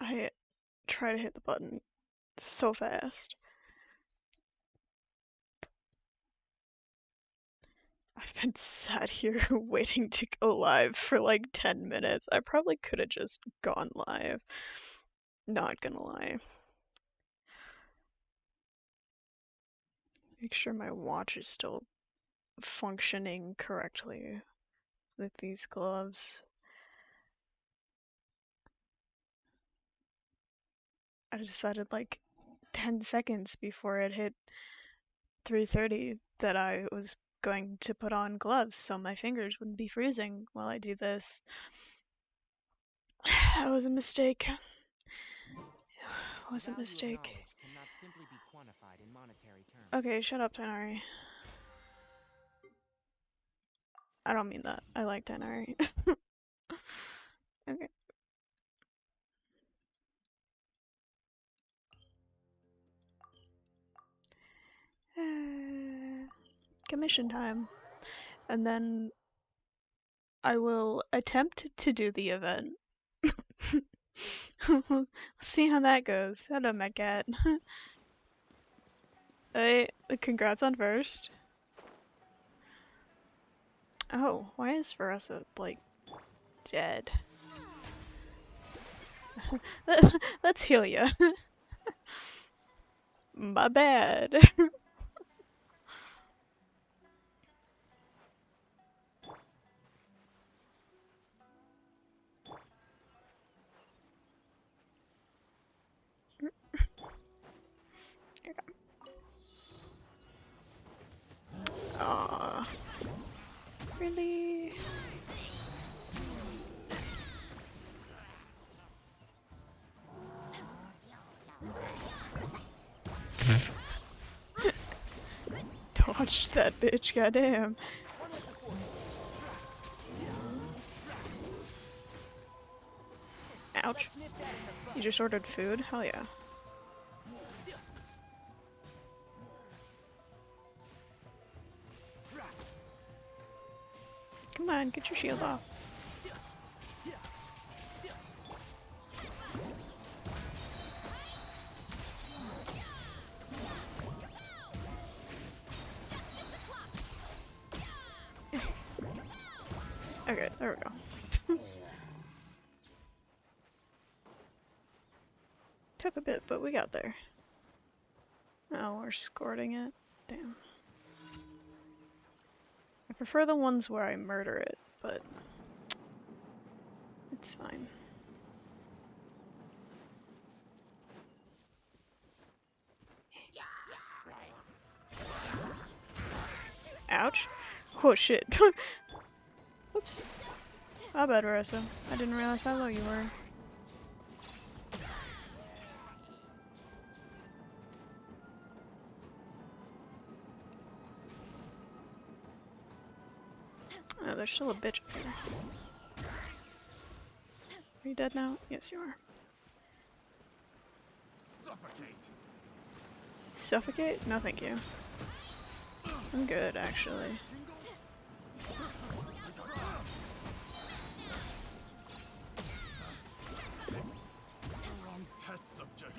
I try to hit the button so fast. I've been sat here waiting to go live for like 10 minutes. I probably could have just gone live. Not gonna lie. Make sure my watch is still functioning correctly with these gloves. I decided like 10 seconds before it hit 3:30 that I was going to put on gloves so my fingers wouldn't be freezing while I do this. That was a mistake. It was a mistake. Okay, shut up, Tenari. I don't mean that. I like Tenari. Okay. Commission time. And then I will attempt to do the event. We'll see how that goes. Hello, Medcat. Hey, congrats on first. Oh, why is Veressa, like, dead? Let's heal ya. My bad. Aw. Really? Dodge that bitch, goddamn. Ouch. You just ordered food? Hell yeah. Come on, get your shield off. Okay, there we go. Took a bit, but we got there. Oh, we're scorting it? Damn. I prefer the ones where I murder it, but it's fine. Ouch. Oh shit. Oops. My bad, Marissa. I didn't realize how low you were. Oh, there's still a bitch up here. Are you dead now? Yes, you are. Suffocate. Suffocate? No, thank you. I'm good, actually. Wrong test subject.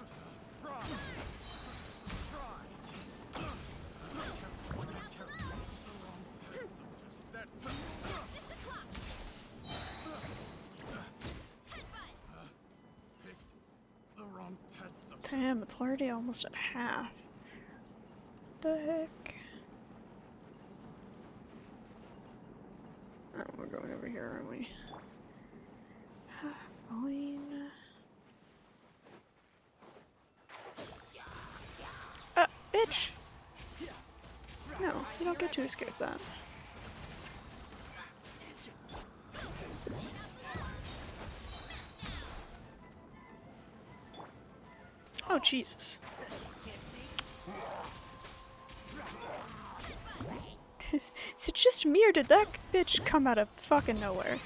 Damn, it's already almost at half. The heck? Oh, we're going over here, aren't we? Fine. Bitch! No, you don't get to escape that. Oh, Jesus. Is it just me, or did that bitch come out of fucking nowhere?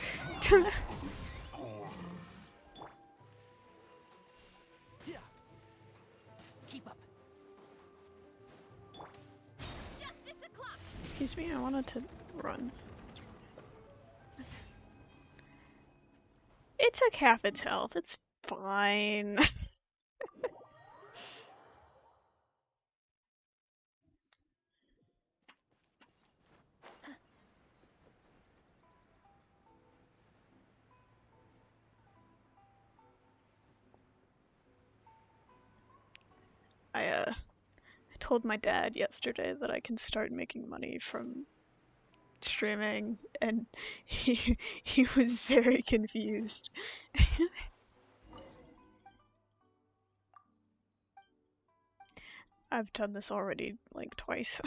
Excuse me, I wanted to run. It took half its health. It's Fine. I told my dad yesterday that I can start making money from streaming, and he was very confused. I've done this already like twice.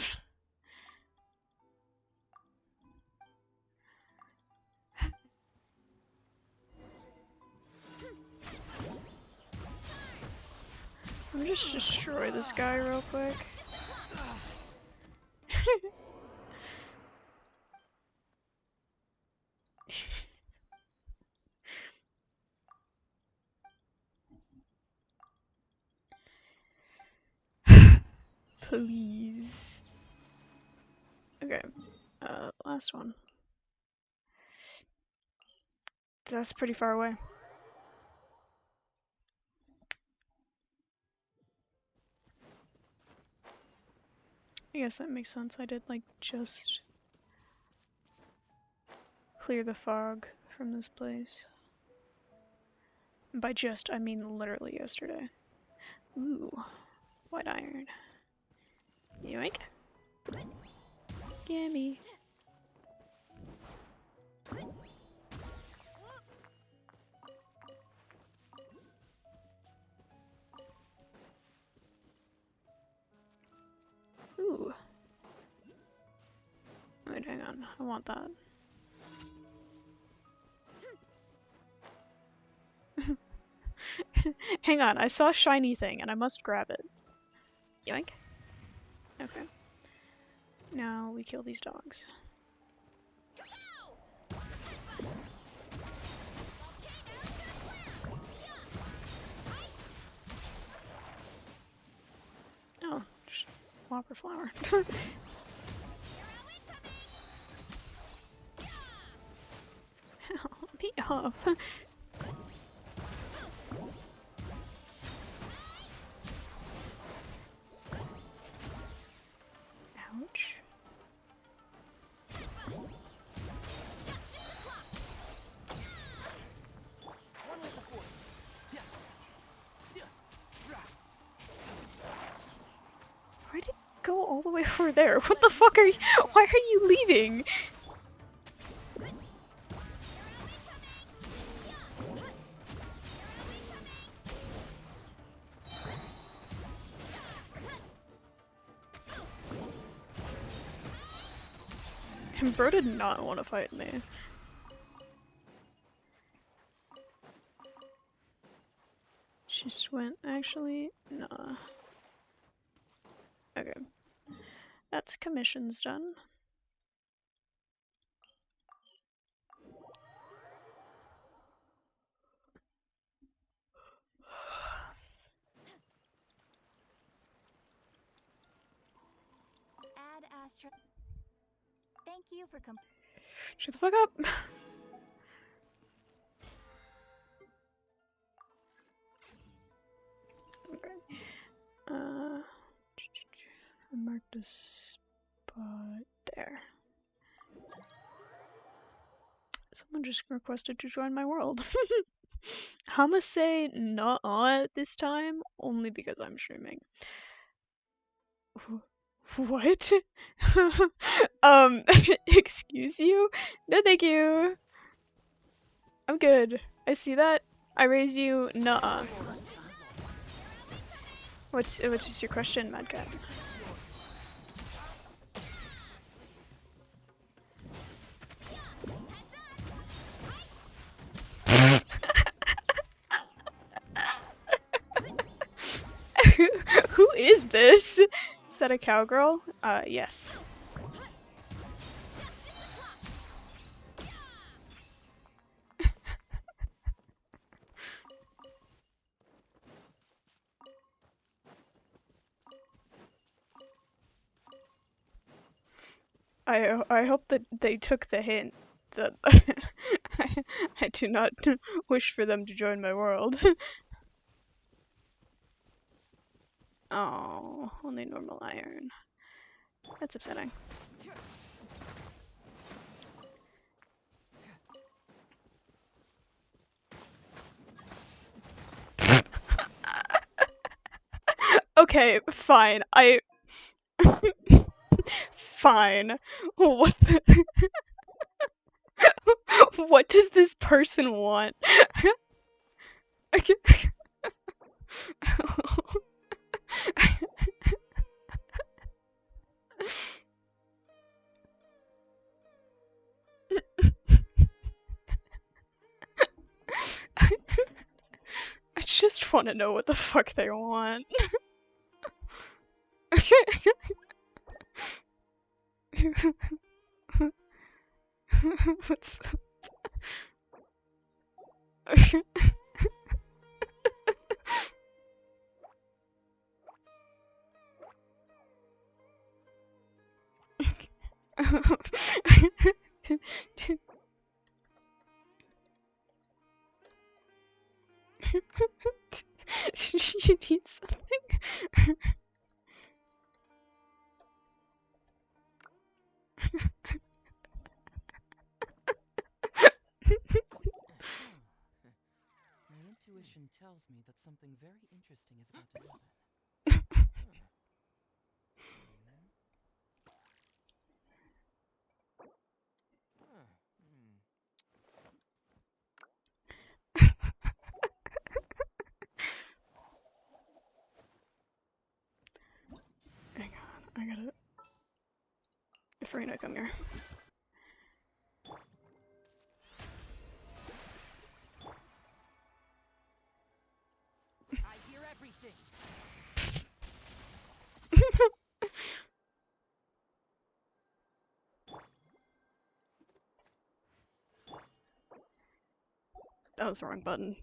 Let me just destroy this guy real quick. Please. Okay. Last one. That's pretty far away. I guess that makes sense. I did like just clear the fog from this place. And by just, I mean literally yesterday. Ooh, white iron. Yoink. Gimme. Ooh. Wait, hang on. I want that. Hang on, I saw a shiny thing and I must grab it. Yoink. Okay. Now we kill these dogs. Oh, just whopper flower. Help me up. Ouch. Why'd it go all the way over there? What the fuck are you? Why are you leaving? And bro did not want to fight me. She just went, actually, nah. Okay. That's commissions done. Add Astra. Thank you for Shut the fuck up! Okay. I marked a spot there. Someone just requested to join my world. I'ma say nuh-uh this time, only because I'm streaming. What? Excuse you? No thank you. I'm good. I see that. I raise you, nuh-uh. What's your question, Madcat? Who is this? Is that a cowgirl? Yes. I hope that they took the hint that I I do not wish for them to join my world. Oh, only normal iron. That's upsetting. Okay, fine. Fine. What the... What does this person want? I just want to know what the fuck they want. What's... You need something? My intuition tells me that something very interesting is about to happen. Hang on, I gotta... Farina, come here. I hear everything. That was the wrong button.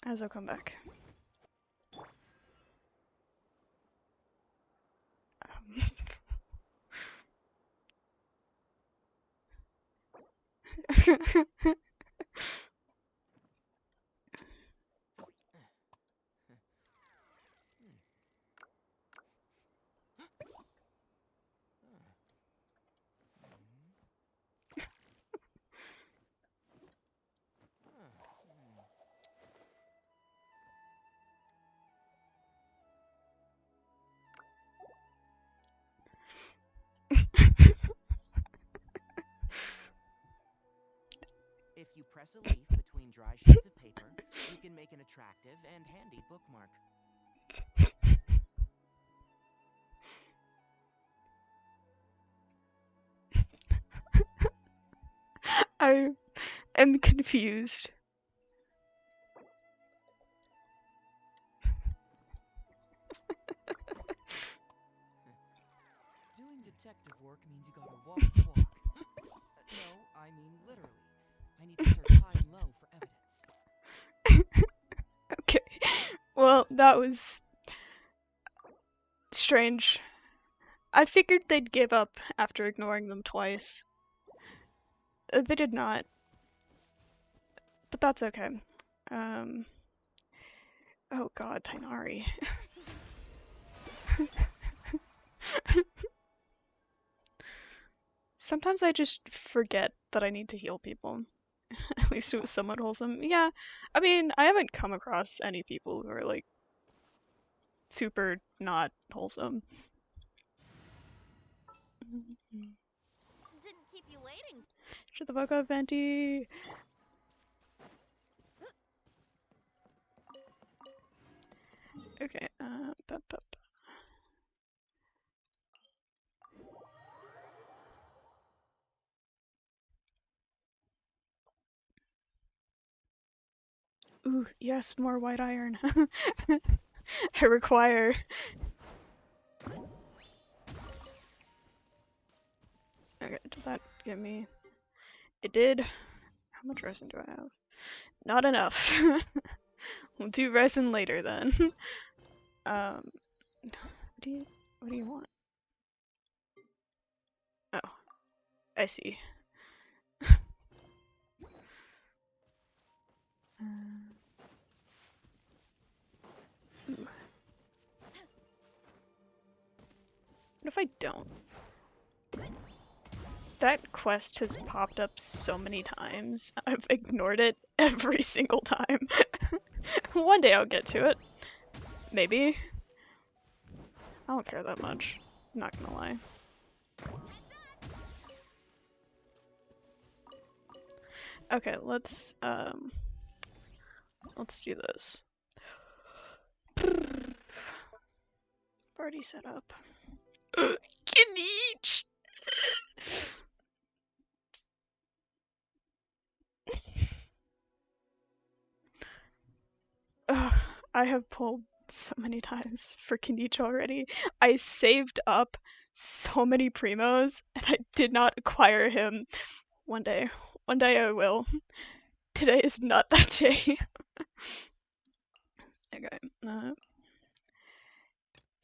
As I'll come back. If you press a leaf between dry sheets of paper, you can make an attractive and handy bookmark. I am confused. Doing detective work means you gotta walk the walk. No, I mean literally. I need to search high and low for evidence. Okay. Well, that was strange. I figured they'd give up after ignoring them twice. They did not. But that's okay. Oh god, Tainari. Sometimes I just forget that I need to heal people. At least it was somewhat wholesome. Yeah, I mean, I haven't come across any people who are like super not wholesome. Didn't keep you waiting. Shut the fuck up, Venti. Okay, Ooh, yes, more white iron. I require. Okay, did that get me? It did. How much resin do I have? Not enough. We'll do resin later then. What do you want? Oh. I see. Ooh. What if I don't? That quest has popped up so many times. I've ignored it every single time. One day I'll get to it. Maybe. I don't care that much. I'm not gonna lie. Okay, let's do this. Already set up. Kinich! I have pulled so many times for Kinich already. I saved up so many primos and I did not acquire him. One day I will. Today is not that day. Okay,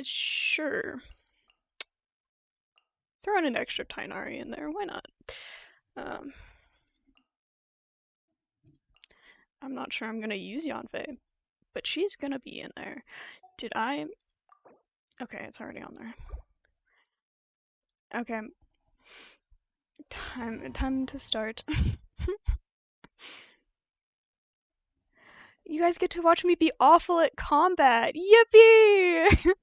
sure. Throw in an extra Tainari in there, why not? I'm not sure I'm gonna use Yanfei, but she's gonna be in there. Did I? Okay, it's already on there. Okay, time to start. You guys get to watch me be awful at combat. Yippee!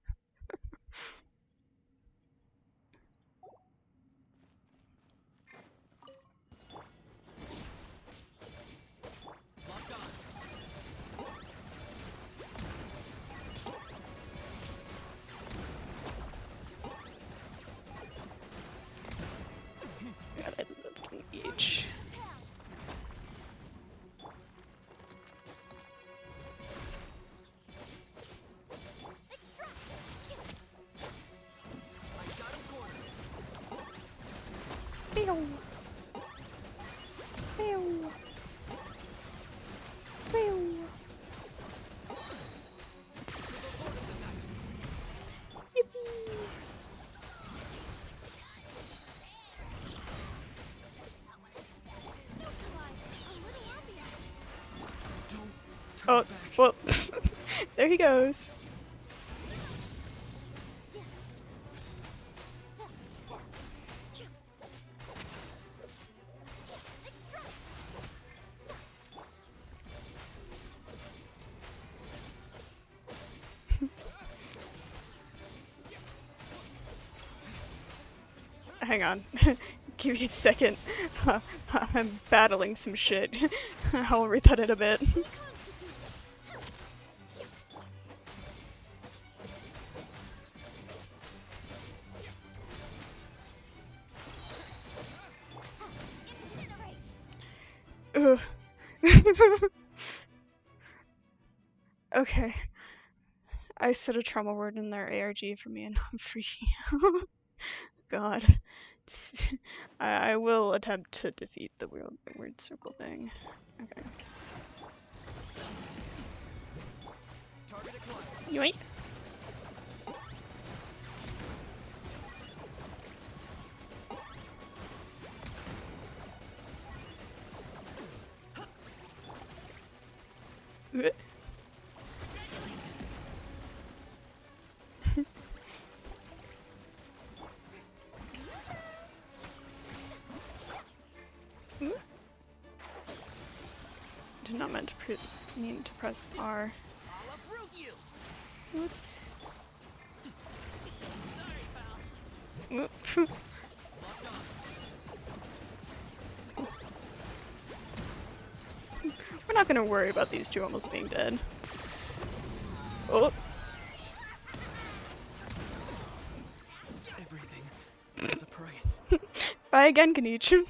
God, I love each. Pew! Pew! Pew! Yippee! Oh, well, there he goes. Hang on. Give me a second. I'm battling some shit. I'll read that in a bit. Ugh. Okay. I said a trauma word in their ARG for me and I'm freaking out. God. I will attempt to defeat the weird circle thing. Okay. Yoink. Did not mean to press R. Oops. Oop. We're not gonna worry about these two almost being dead. Oh. Everything has a price. Bye again, Kanichi.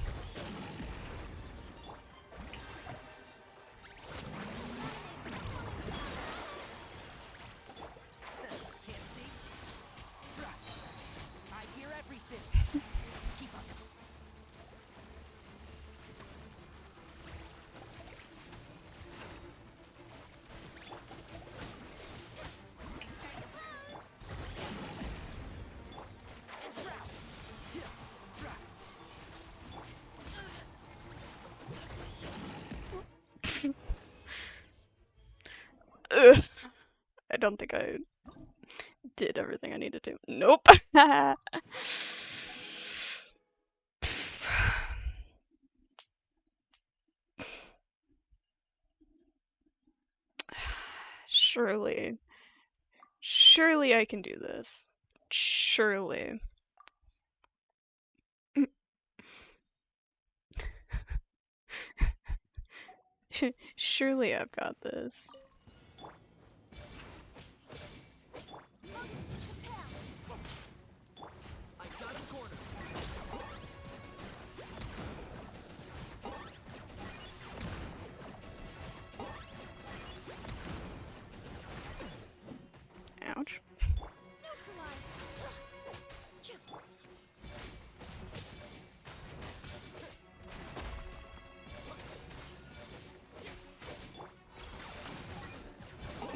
don't think I did everything I needed to. Nope. Surely. Surely I can do this. Surely. Surely I've got this. I got him cornered. Ouch.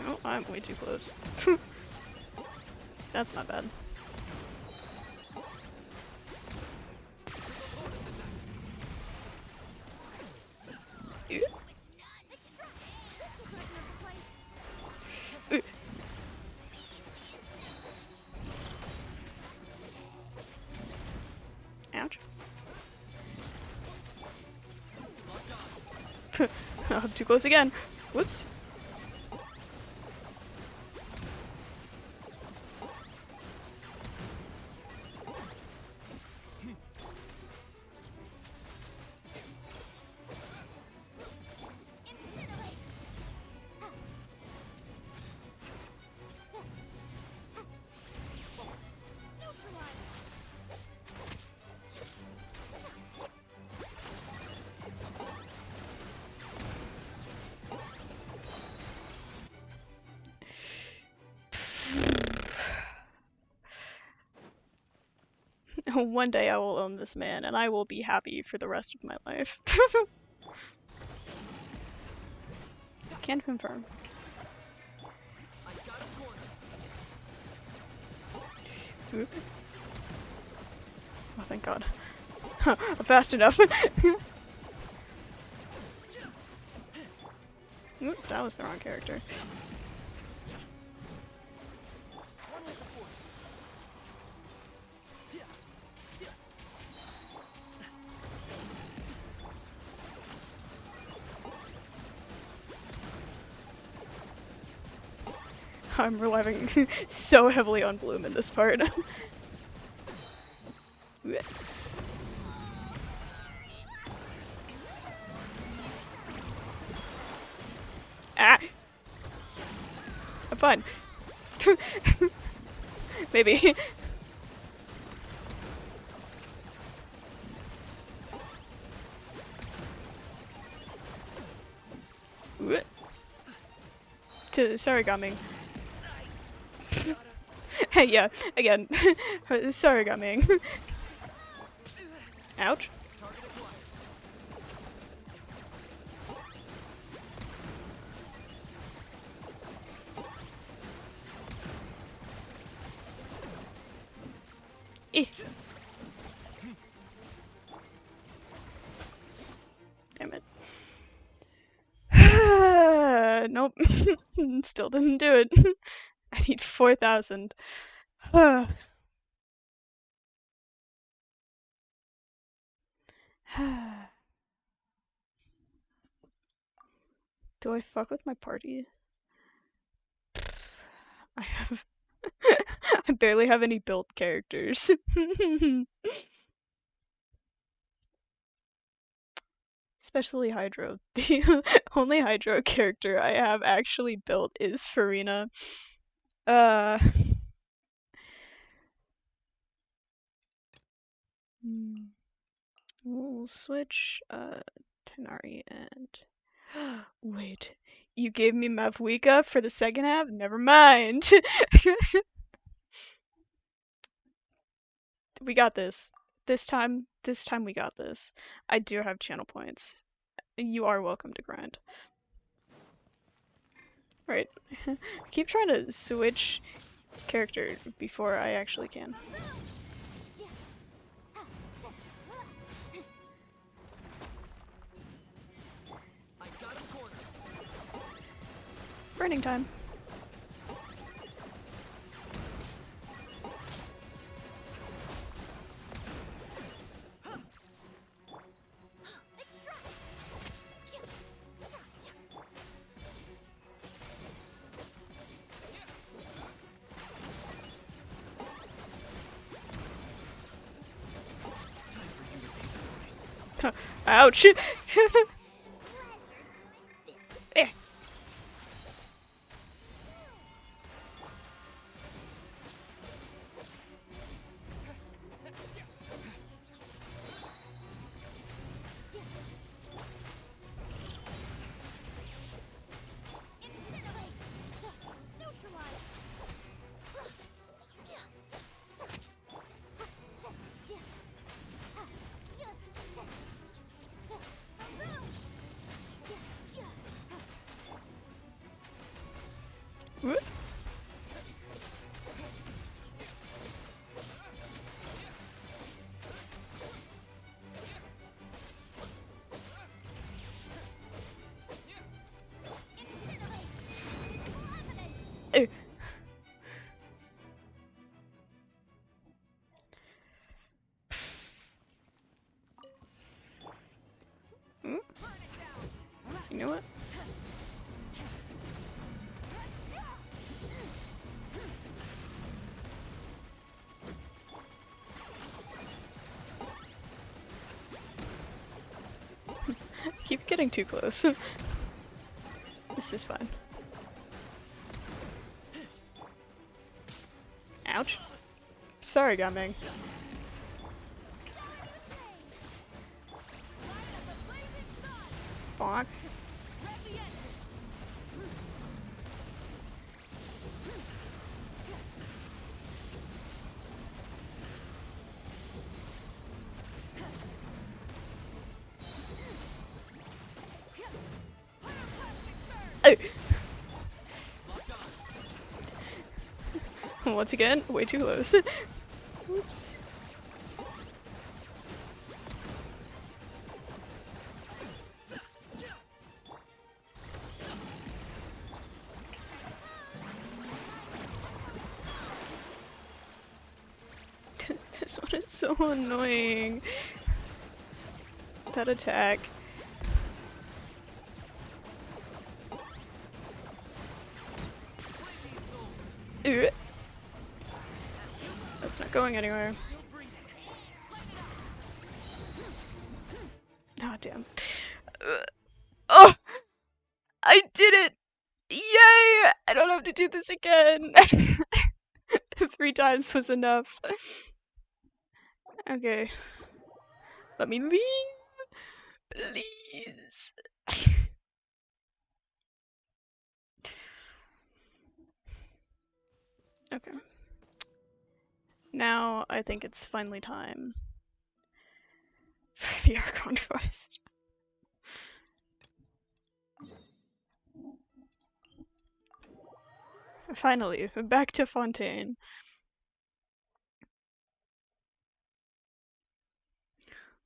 Oh, I'm way too close. That's my bad. Ew. Ew. Ouch. Oh, too close again. Whoops. One day I will own this man, and I will be happy for the rest of my life. Can confirm. I got him cornered. Oop. Oh, thank God. Fast enough. Oop, that was the wrong character. One with the force. I'm relying so heavily on Bloom in this part. Ah! Have fun. Maybe. Sorry, Gaming. Hey, yeah, again. Sorry, Gaming. Ouch. Target acquired. Eh. Damn it. Nope. Still didn't do it. I need 4,000. Do I fuck with my party? I have. I barely have any built characters. Especially Hydro. The only Hydro character I have actually built is Farina. We'll switch Tenari and wait. You gave me Mavuika for the second half? Never mind. We got this. This time we got this. I do have channel points. You are welcome to grind. Right. I keep trying to switch character before I actually can. I got him cornered. Burning time. Ouch! Eh. Whoop. Eh. Mm. You know what? Keep getting too close. This is fine. Ouch. Sorry, Gaming. Bonk. Oh. Once again, way too close. Oops. This one is so annoying. That attack. Ugh. That's not going anywhere. Ah, damn. Oh! I did it! Yay! I don't have to do this again! 3 times was enough. Okay. Let me leave! Please! Okay. Now I think it's finally time for the Archon quest. Finally, back to Fontaine.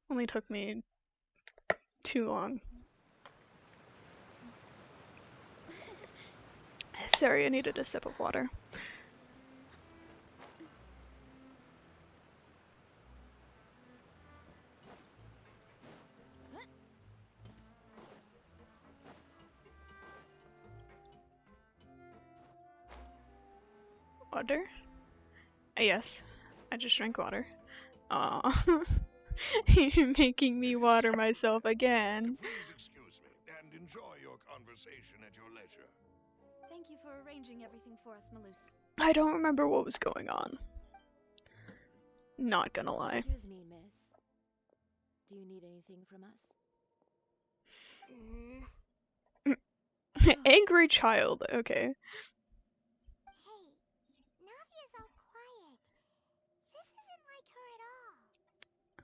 Only took me too long. Sorry, I needed a sip of water. Water? Yes, I just drank water. Aw. You're making me water myself again. Please excuse me and enjoy your conversation at your leisure. Thank you for arranging everything for us, Malus. I don't remember what was going on. Not gonna lie. Excuse me, miss. Do you need anything from us? Angry child, okay. Hey, Navia's all quiet. This isn't like her at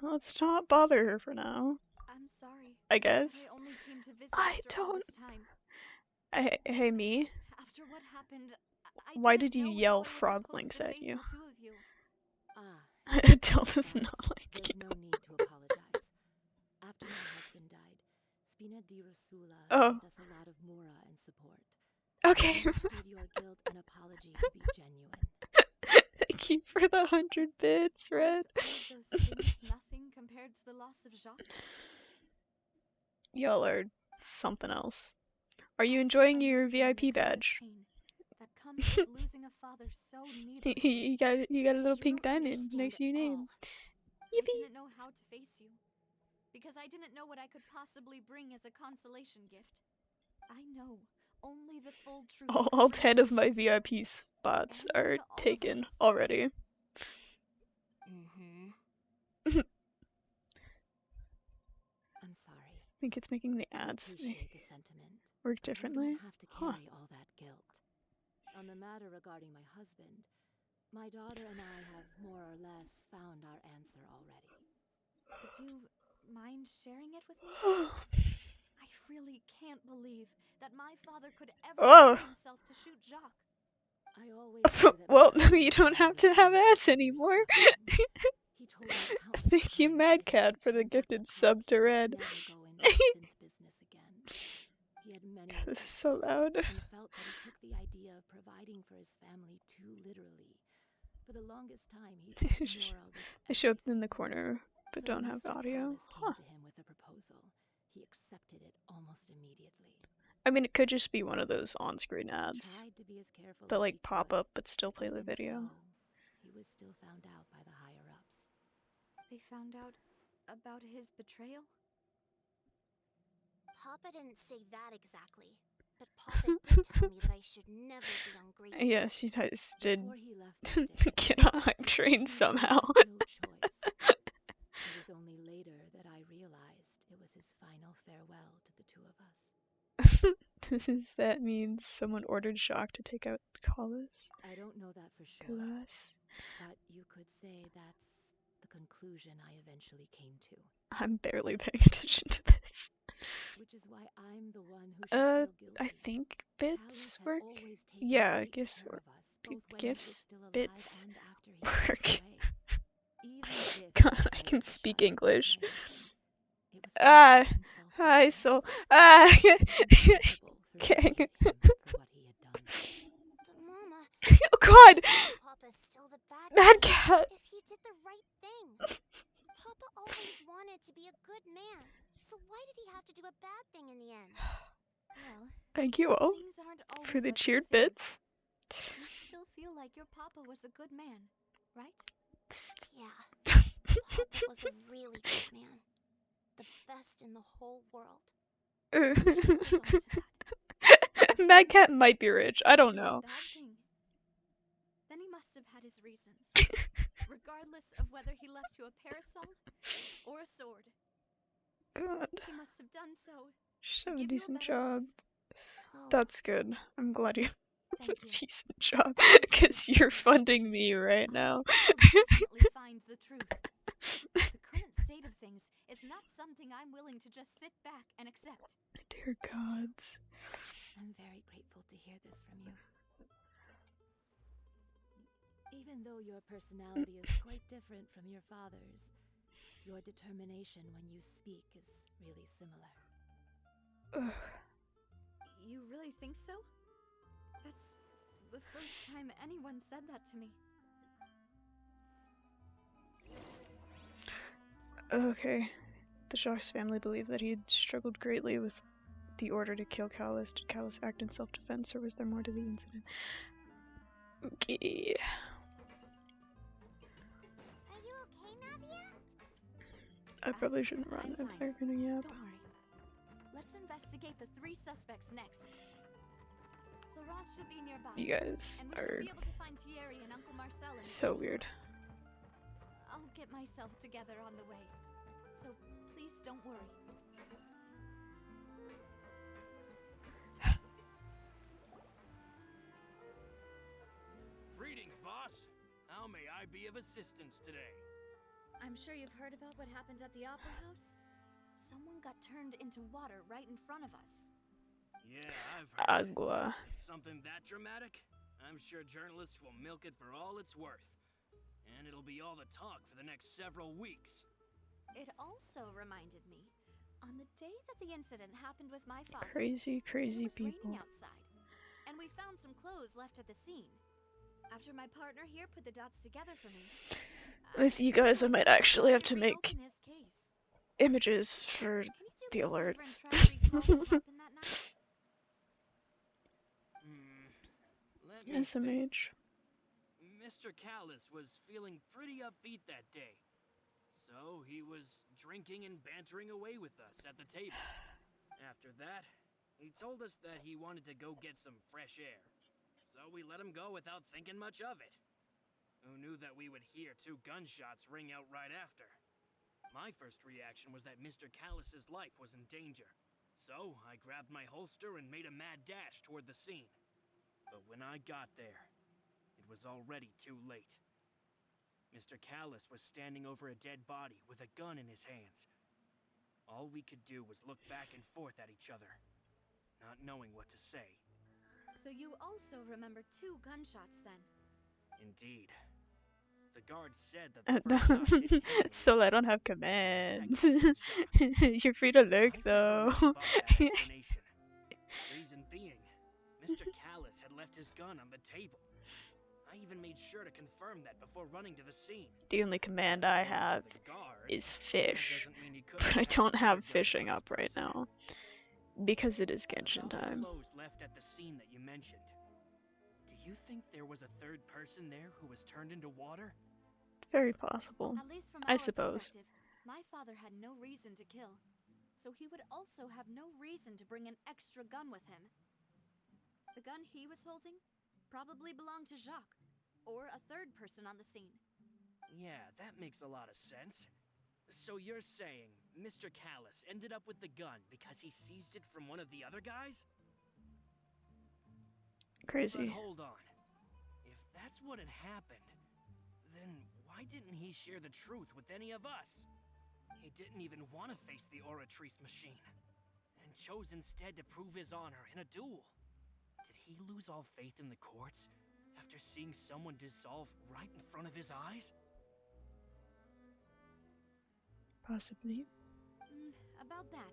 all. Let's not bother her for now, I'm sorry. I guess. I only came to visit I after all don't- this time. Hey, me? After what happened, I Why didn't did you know yell how I was frog supposed links to at face you? the two of you. Ah, Adele does not like there's you. no need to apologize. After my husband died, Spina di Rosula Oh. sent us a lot of mura and support. Okay. I understood your guilt and apology to be genuine. Thank you for the 100 bits, Red. Aren't all of those things nothing compared to the loss of Jacques? Y'all are something else. Are you enjoying your Understand the VIP kind of badge? pain that comes with losing a father so needlessly. You got a little You pink don't diamond understand next to your at name. all. I Yippee! didn't know how to face you. because I didn't know what I could possibly bring as a consolation gift. I know only the full truth could All bring 10 of my closure to you VIP spots and are to all of taken us. already. Mm-hmm. I'm sorry. I think it's making the I ads appreciate the sentiment, work but you differently. don't have to Huh. carry all that guilt. On the matter regarding my husband, my daughter and I have more or less found our answer already. Would you mind sharing it with me? I really can't believe that my father could ever Oh. bring himself to shoot Jacques. I always knew that Well, my husband's you don't mind have was to have bent on ads others' anymore. suffering. He told me countless Thank you, times that if he Madcat, could for the turn back gifted the sub clock, to he would Red. never go into the synth business again. He had many This is regrets so loud. and felt that he took the idea of providing for his family too literally. For the longest time, he thought Nora was I show up in everything. the corner, but So don't when have Mr. audio. Callis Huh. came to him with a proposal, he accepted it almost immediately. I mean, it could just be one of those on-screen He ads tried to be as careful that as like he pop could, up but still play the even video. so, he was still found out by the higher-ups. They found out about his betrayal? Papa didn't say that exactly, but Papa did tell me that I should never be ungrateful. Yes, you guys did Before he left that day, get on hype he train told me that he somehow. had no choice. It was only later that I realized it was his final farewell to the two of us. Does that mean someone ordered Jacques to take out Callis? I don't know that for sure, Callis? but you could say that's the conclusion I eventually came to. I'm barely paying attention to this. Which is why I'm the one who should feel guilty. I think Callis bits had work. always taken Yeah, great gifts care work. of us, both when he was Gifts, still alive bits and after he work. passed away. Even if God, he I fired can the speak shot that killed English. my husband, it was Ah, simply in hi, self-defense. so It was impossible for me to okay. hate him for what he had done. But Mama, Oh God, is Papa still the bad Mad guy Cat. if he did the right thing? Papa always wanted to be a good man, so why did he have to do a bad thing in the end? Well, Thank you all things aren't always for the as they cheered seem. bits. You still feel like your papa was a good man, right? Yeah, Papa was a really good man. The best in the whole world. You should hold on to that. Mad Cat might be rich. I don't Do a know. bad thing. Then he must have had his reasons, regardless of whether he left you a parasol or a sword. God, He must have done so. she's To done a give you a decent better job. Oh, That's good. I'm glad you Thank a you. decent job, I'll because you're funding me right now. will definitely find the truth. The current state of things is not something I'm willing to just sit back and accept. Dear gods. I'm very grateful to hear this from you. Even though your personality is quite different from your father's, your determination when you speak is really similar. Ugh. You really think so? That's the first time anyone said that to me. Okay. The Jacques family believed that he had struggled greatly with the order to kill Callis. Did Callis act in self-defense, or was there more to the incident? Okay. are you okay, Navia? I probably shouldn't run I'm if fine. they're gonna yap. Don't worry. Let's investigate the 3 suspects next. Laurent should be nearby. You guys And we are should be able to find Thierry and Uncle Marcel in the so city. weird. I'll get myself together on the way. So please don't worry. Greetings, boss. How may I be of assistance today? I'm sure you've heard about what happened at the Opera House. Someone got turned into water right in front of us. Yeah, I've heard. Agua. It's something that dramatic? I'm sure journalists will milk it for all it's worth. And it'll be all the talk for the next several weeks. It also reminded me, on the day that the incident happened with my father, Crazy, crazy it was people. raining outside, and we found some clothes left at the scene. After my partner here put the dots together for me, With you guys, I might actually have to make reopen his case. images for Can you do the me a favor and alerts. try to recall what happened that night? Let me think. SMH. Mr. Callis was feeling pretty upbeat that day. So he was drinking and bantering away with us at the table. After that, he told us that he wanted to go get some fresh air. So we let him go without thinking much of it. Who knew that we would hear 2 gunshots ring out right after? My first reaction was that Mr. Callus's life was in danger. So I grabbed my holster and made a mad dash toward the scene. But when I got there, it was already too late. Mr. Callus was standing over a dead body with a gun in his hands. All we could do was look back and forth at each other, not knowing what to say. So you also remember 2 gunshots then? Indeed. The guard said that the first shot didn't hit anyone, So I don't have but the commands. second was a shock. You're free to lurk I've never though. really bought that explanation. Reason being, Mr. Callus had left his gun on the table. I even made sure to confirm that before running to the scene. The only command I have According to the guards, is that fish, doesn't mean he couldn't but I have don't other have guns fishing on his up right person. now because it is Genshin About the time. clothes left at the scene that you mentioned. Do you think there was a third person there who was turned into water? Very possible. At least from I our suppose. perspective, my father had no reason to kill. So he would also have no reason to bring an extra gun with him. The gun he was holding probably belonged to Jacques, or a third person on the scene. Yeah, that makes a lot of sense. So you're saying Mr. Callus ended up with the gun because he seized it from one of the other guys? But Crazy. hold on. If that's what had happened, then why didn't he share the truth with any of us? He didn't even want to face the Oratrice machine, and chose instead to prove his honor in a duel. Did he lose all faith in the courts after seeing someone dissolve right in front of his eyes? Possibly. About that,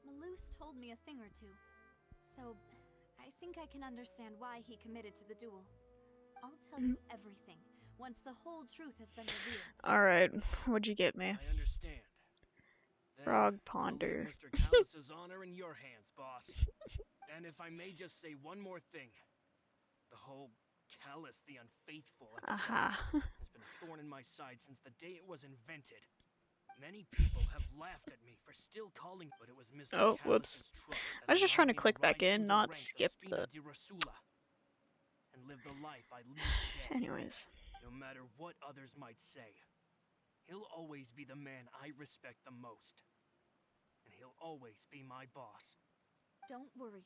Malus told me a thing or two. So, I think I can understand why he committed to the duel. I'll tell you everything, once the whole truth has been revealed. Alright, what'd you get me? I understand. Then Frog I'll leave ponder. Mr. Callus's honor in your hands, boss. And if I may just say one more thing. The whole Callus the Unfaithful Aha. has been a thorn in my side since the day it was invented. Many people have laughed at me for still calling, but it was Mr. Oh, Callus's whoops. trust that I was just trying allowed to me click back rise in, through the not ranks of skip Spina the... di Rosula and live the life I lead today. Anyways. No matter what others might say, he'll always be the man I respect the most. And he'll always be my boss. Don't worry.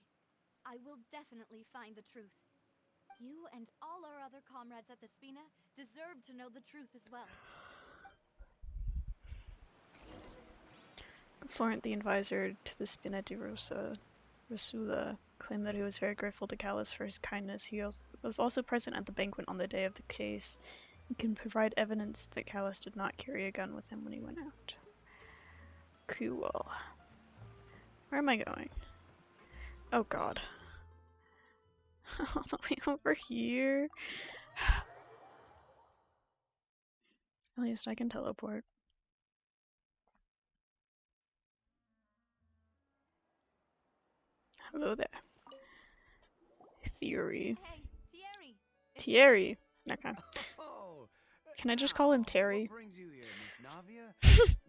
I will definitely find the truth. You and all our other comrades at the Spina deserve to know the truth as well. Florent, the advisor to the Spina di Rosula, claimed that he was very grateful to Callus for his kindness. He was also present at the banquet on the day of the case. He can provide evidence that Callus did not carry a gun with him when he went out. Cool. Where am I going? Oh god. All the way over here? At least I can teleport. Hello there. Theory. Hey, Thierry! It's Thierry. Okay. Oh, Can I just call him now, Terry? What brings you here, Miss Navia?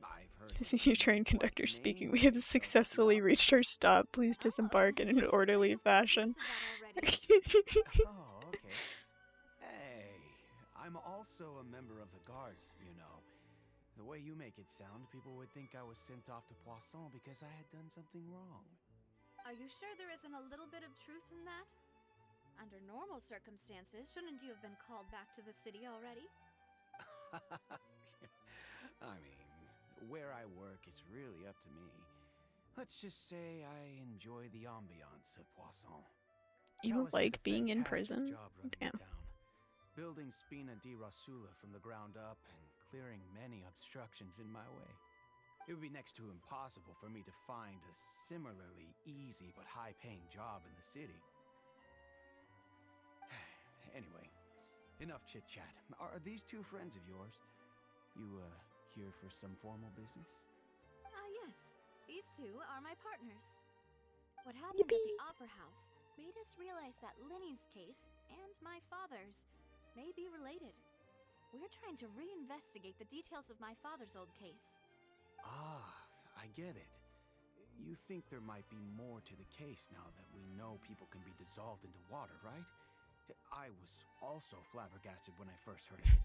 I've heard This that is your you train make quite the conductor speaking. name We for have yourself successfully at the reached our stop. Please disembark in an it's orderly like I've heard fashion. news of that already. Oh, okay. Hey, I'm also a member of the guards, you know. The way you make it sound, people would think I was sent off to Poisson because I had done something wrong. Are you sure there isn't a little bit of truth in that? Under normal circumstances, shouldn't you have been called back to the city already? I mean, where I work is really up to me. Let's just say I enjoy the ambiance of Poisson. You Callus did like a being in fantastic prison? job running Damn. the town, building Spina di Rosula from the ground up and clearing many obstructions in my way. It would be next to impossible for me to find a similarly easy but high-paying job in the city. Anyway, enough chit-chat. Are these two friends of yours? You, here for some formal business? Yes. These two are my partners. What happened at the Opera House made us realize that Linny's case and my father's may be related. We're trying to reinvestigate the details of my father's old case. Ah, I get it. You think there might be more to the case now that we know people can be dissolved into water, right? I was also flabbergasted when I first heard of it.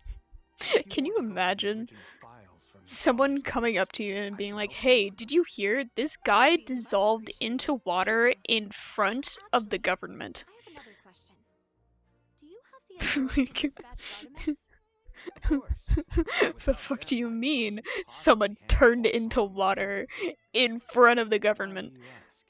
If Can were you to go to the imagine original files from your someone father's coming case, up to you and I being could like, help you "Hey, further. did you hear this That guy would be much dissolved appreciated. into Thank water you. in front of the Actually, government?" I have another question. Do you have the authority to dispatch Gardamex? Of course. The Without fuck do them, you I mean? couldn't possibly Someone handle turned boss into on my water own. in front of the Why do government. you ask?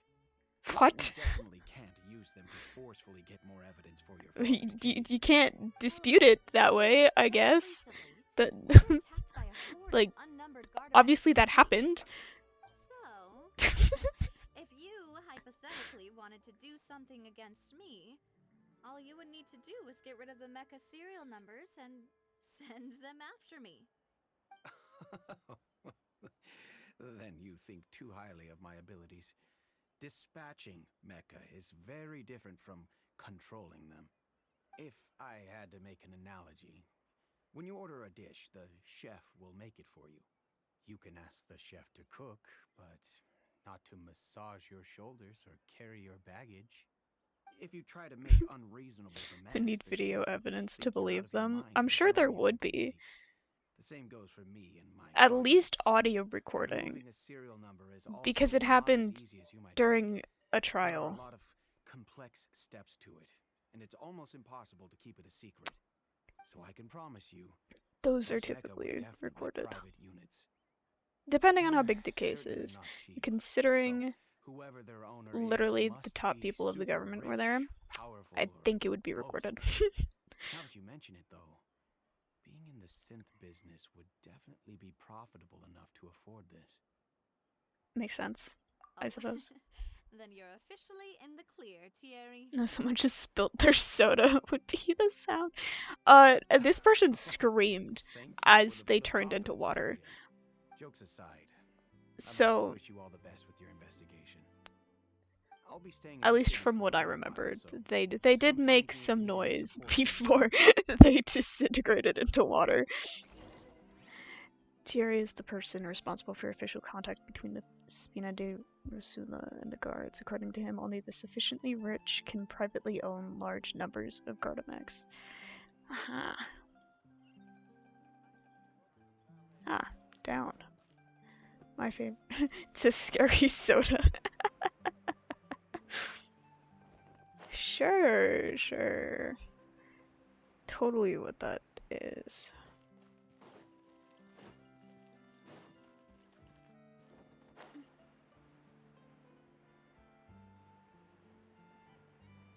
What? You definitely can't use them to forcefully get more evidence for your father's You case. can't dispute it that way, I Just guess. recently, But we were attacked by a horde like, of unnumbered Gardamex obviously in the that city. happened. So, if you hypothetically wanted to do something against me, all you would need to do is get rid of the mecha serial numbers and send them after me. Then you think too highly of my abilities. Dispatching mecha is very different from controlling them. If I had to make an analogy, when you order a dish, the chef will make it for you. You can ask the chef to cook, but not to massage your shoulders or carry your baggage. If you try to make unreasonable demands, I need the video chef would evidence just to think you're out believe of your them. mind I'm and sure there ignore you would be. completely. The same goes for me and my At least Gardamex. audio recording, Removing a serial number is because also it not as happened easy as you might think. during a There are trial. a lot of complex steps to it, and it's almost impossible to keep it a secret. So I can promise you, Those are those mecha would typically definitely be recorded. private units. Depending on how They're big the case certainly is. not cheap. So Considering whoever their owner literally is the must top be people of the super government were rich, there, powerful, I or think it would be both. recorded. Now that you mention it, though, being in the synth business would definitely be profitable enough to afford this. Makes sense, I suppose. Then you're officially in the clear, Thierry. No, someone just spilled their soda would be the sound. This person screamed Thank you as for the they vote of turned into confidence, water. Nadia. Jokes aside, I'd like to So, wish you all the best with your investigation. I'll be staying in at the least city from for what a I little remembered, while, so they just did come find make me if some you need any noise support from before me. they disintegrated into water. Thierry is the person responsible for official contact between the Spina de Rosula and the guards. According to him, only the sufficiently rich can privately own large numbers of Gardamex. Aha. Ah, down. My favorite. It's a scary soda. Sure. Totally what that is.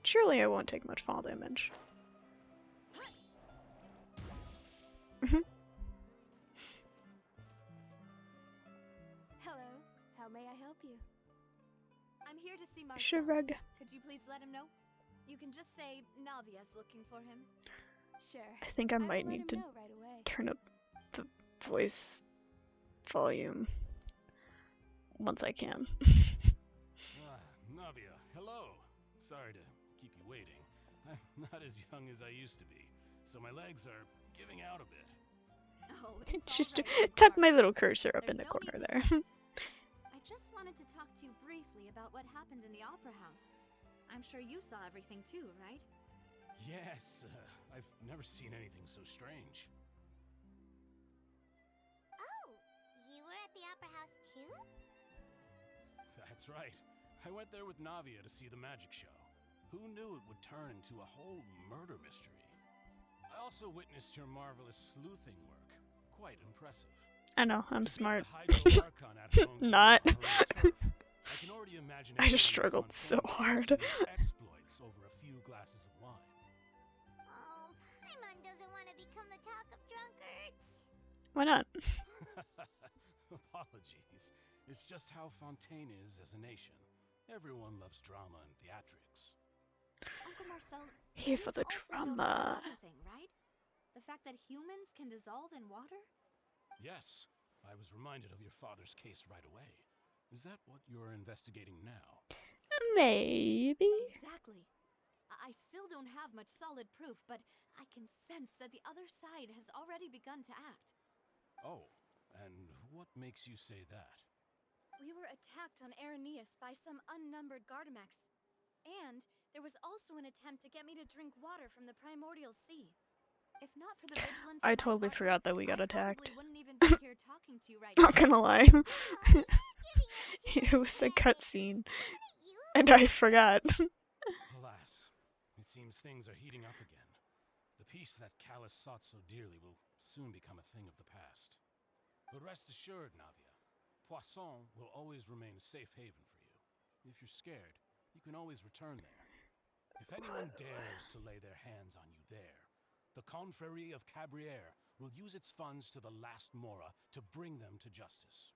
Surely I won't take much fall damage. Hello, how may I help you? I'm here to see Marcel. Shrug. Could you please let him know? You can just say Navia's looking for him. Sure. I think I will might let need him to know right away. turn up the voice volume once I can. Navia, hello. Sorry to keep you waiting. I'm not as young as I used to be, so my legs are giving out a bit. Oh, it's Just all right, tuck my Marcel. little cursor up in There's the no corner need to there. stress. I just wanted to talk to you briefly about what happened in the opera house. I'm sure you saw everything too, right? Yes, I've never seen anything so strange. Oh, you were at the opera house too? That's right. I went there with Navia to see the magic show. Who knew it would turn into a whole murder mystery? I also witnessed your marvelous sleuthing work. Quite impressive. I know, I'm To beat smart. the Hydro Archon at her own game Not. on her own turf, I can already imagine I just everyone in struggled so Fontaine hard. discussing your exploits over a few glasses of wine. Oh, Paimon doesn't want to become the talk of drunkards. Why not? Apologies. It's just how Fontaine is as a nation. Everyone loves drama and theatrics. Uncle Marcel, Here for you've the also noticed drama. another thing, right? The fact that humans can dissolve in water? Yes, I was reminded of your father's case right away. Is that what you're investigating now? Maybe. Exactly. I still don't have much solid proof, but I can sense that the other side has already begun to act. Oh, and what makes you say that? We were attacked on Araneus by some unnumbered Gardamex. And there was also an attempt to get me to drink water from the primordial sea. If not for the vigilance I of my totally partner, forgot that we got I attacked. probably wouldn't even be here talking to you right Not now. gonna lie. Aw, you're giving us too It much was a credit. cutscene, Wasn't it you who and I proposed forgot. Alas, it seems things are heating up again. The peace that Callus sought so dearly will soon become a thing of the past. But rest assured, Navia, Poisson will always remain a safe haven for you. If you're scared, you can always return there. If anyone dares to lay their hands on you there, the Confrérie of Cabriere will use its funds to the last Mora to bring them to justice.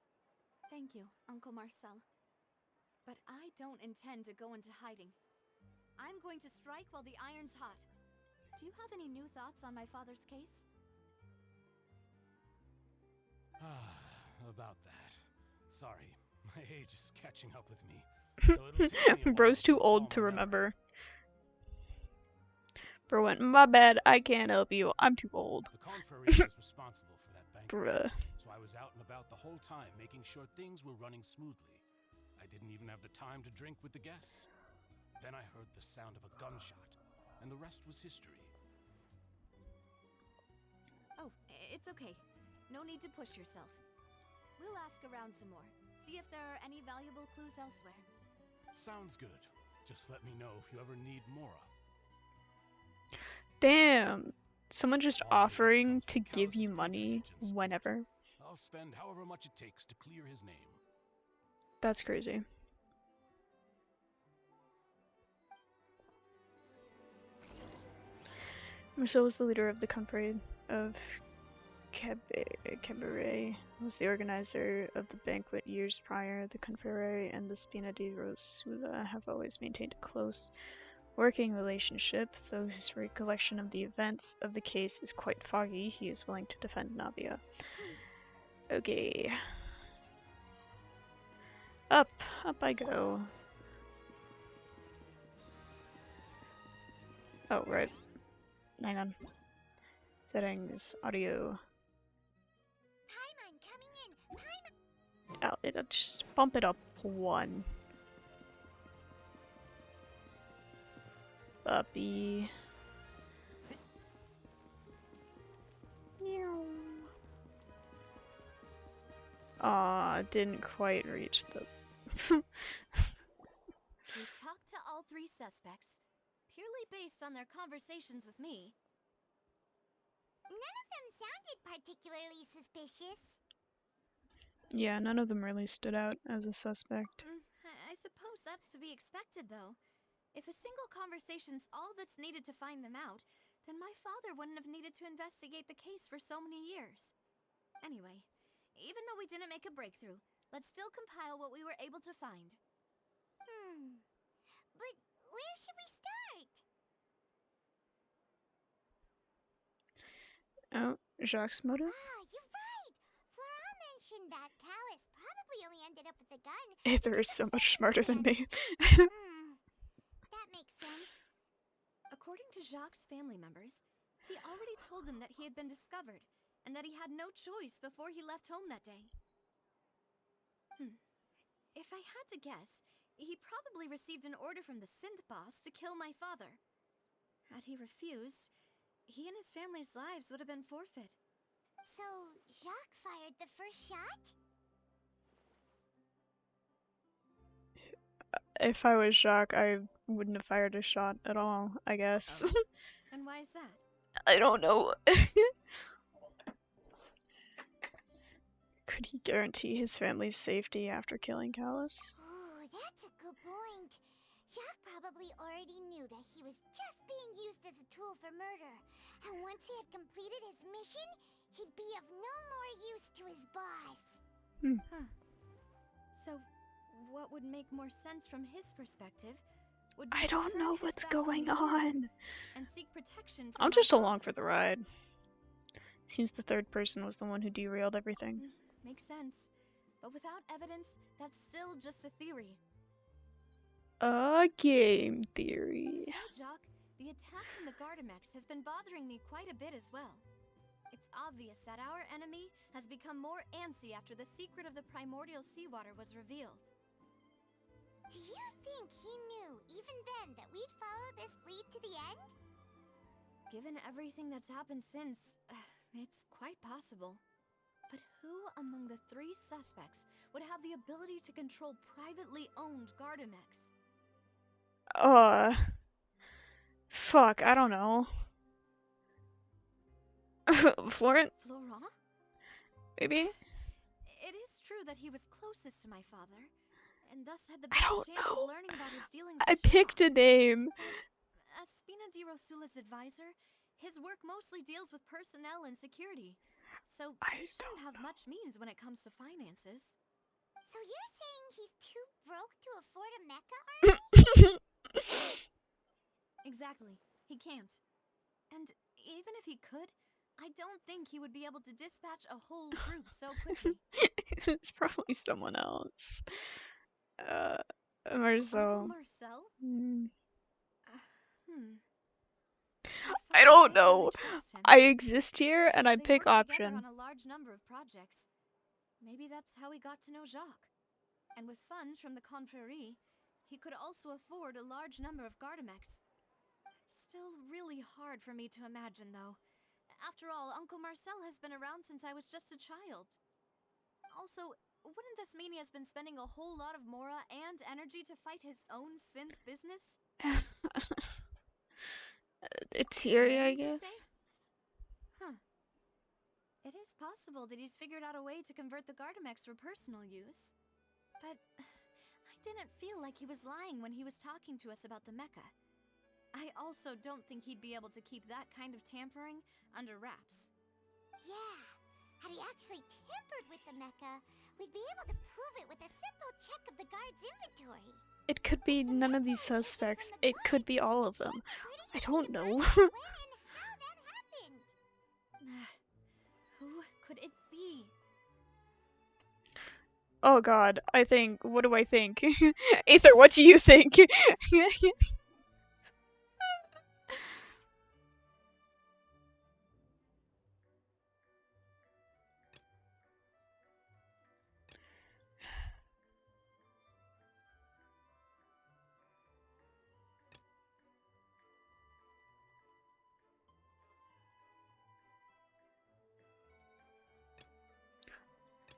Thank you, Uncle Marcel. But I don't intend to go into hiding. I'm going to strike while the iron's hot. Do you have any new thoughts on my father's case? About that. Sorry, my age is catching up with me. So it'll take me a Bro's while too recall old to my memory. remember. Bro went, my bad, I can't help you, I'm too old. The Confrérie was responsible for that banquet. Bruh. So I was out and about the whole time, making sure things were running smoothly. I didn't even have the time to drink with the guests. Then I heard the sound of a gunshot, and the rest was history. Oh, it's okay. No need to push yourself. We'll ask around some more. See if there are any valuable clues elsewhere. Sounds good. Just let me know if you ever need Mora. Damn. Someone just All my wealth offering comes to from give you Callus's money patronage and support. whenever. I'll spend however much it takes to clear his name. That's crazy. Marcel was the leader of the Confrérie of Cabaret, was the organizer of the banquet years prior. The Confrérie and the Spina di Rosula have always maintained a close working relationship, though his recollection of the events of the case is quite foggy. He is willing to defend Navia. Okay. Up I go. Oh, right. Hang on. Settings, audio. Paimon coming in. Paimon. Oh, it'll just bump it up one. Puppy. Aw, didn't quite reach the... We've talked to all three suspects, purely based on their conversations with me. None of them sounded particularly suspicious. Yeah, none of them really stood out as a suspect. I suppose that's to be expected, though. If a single conversation's all that's needed to find them out, then my father wouldn't have needed to investigate the case for so many years. Anyway, even though we didn't make a breakthrough, let's still compile what we were able to find. But where should we start? Oh, Jacques' motive? Ah, you're right! Flora mentioned that Callus probably only ended up with the gun. Aether is so much smarter than me. That makes sense. According to Jacques' family members, he already told them that he had been discovered, and that he had no choice before he left home that day. If I had to guess, he probably received an order from the synth boss to kill my father. Had he refused, he and his family's lives would have been forfeit. So, Jacques fired the first shot? If I was Jacques, I wouldn't have fired a shot at all, I guess. And why is that? I don't know. Could he guarantee his family's safety after killing Callus? Oh, that's a good point. Jacques probably already knew that he was just being used as a tool for murder. And once he had completed his mission, he'd be of no more use to his boss. So, what would make more sense from his perspective would I be to don't turn know his what's back on going the order on. and seek protection from I'm my just father. along for the ride. Seems the third person was the one who derailed everything. Makes sense. But without evidence, that's still just a theory. A game theory. Say, Jock, the attack from the Gardamex has been bothering me quite a bit as well. It's obvious that our enemy has become more antsy after the secret of the primordial seawater was revealed. Do you think he knew, even then, that we'd follow this lead to the end? Given everything that's happened since, it's quite possible. But who among the three suspects would have the ability to control privately owned Gardamex? Fuck, I don't know. Florent, Florent? maybe? It is true that he was closest to my father, and thus had the I best don't chance know. of learning about his dealings I with picked a Jacques. name. But as Spina di Rosula's advisor, his work mostly deals with personnel and security, so he shouldn't have much means when it comes to finances. So you're saying he's too broke to afford a mecha army? Exactly. He can't. And even if he could, I don't think he would be able to dispatch a whole group so quickly. It's probably someone else. Marcel. Uncle Marcel? Hmm. My I father don't did really know. trust him, I exist here and I they pick worked together option. on a large number of projects. Maybe that's how he got to know Jacques. And with funds from the Confrérie, he could also afford a large number of Gardamex. Still really hard for me to imagine, though. After all, Uncle Marcel has been around since I was just a child. Also, wouldn't this mean he has been spending a whole lot of mora and energy to fight his own synth business? It's Siri, I Really, you guess. say? Huh. It is possible that he's figured out a way to convert the Gardamex for personal use. But I didn't feel like he was lying when he was talking to us about the mecha. I also don't think he'd be able to keep that kind of tampering under wraps. Yeah. Had he actually tampered with the mecha, we'd be able to prove it with a simple check of the guard's inventory. It could be none of these suspects. It could be all of them. I don't know. When and how that happened. Who could it be? Oh god, I think. What do I think? Aether, what do you think?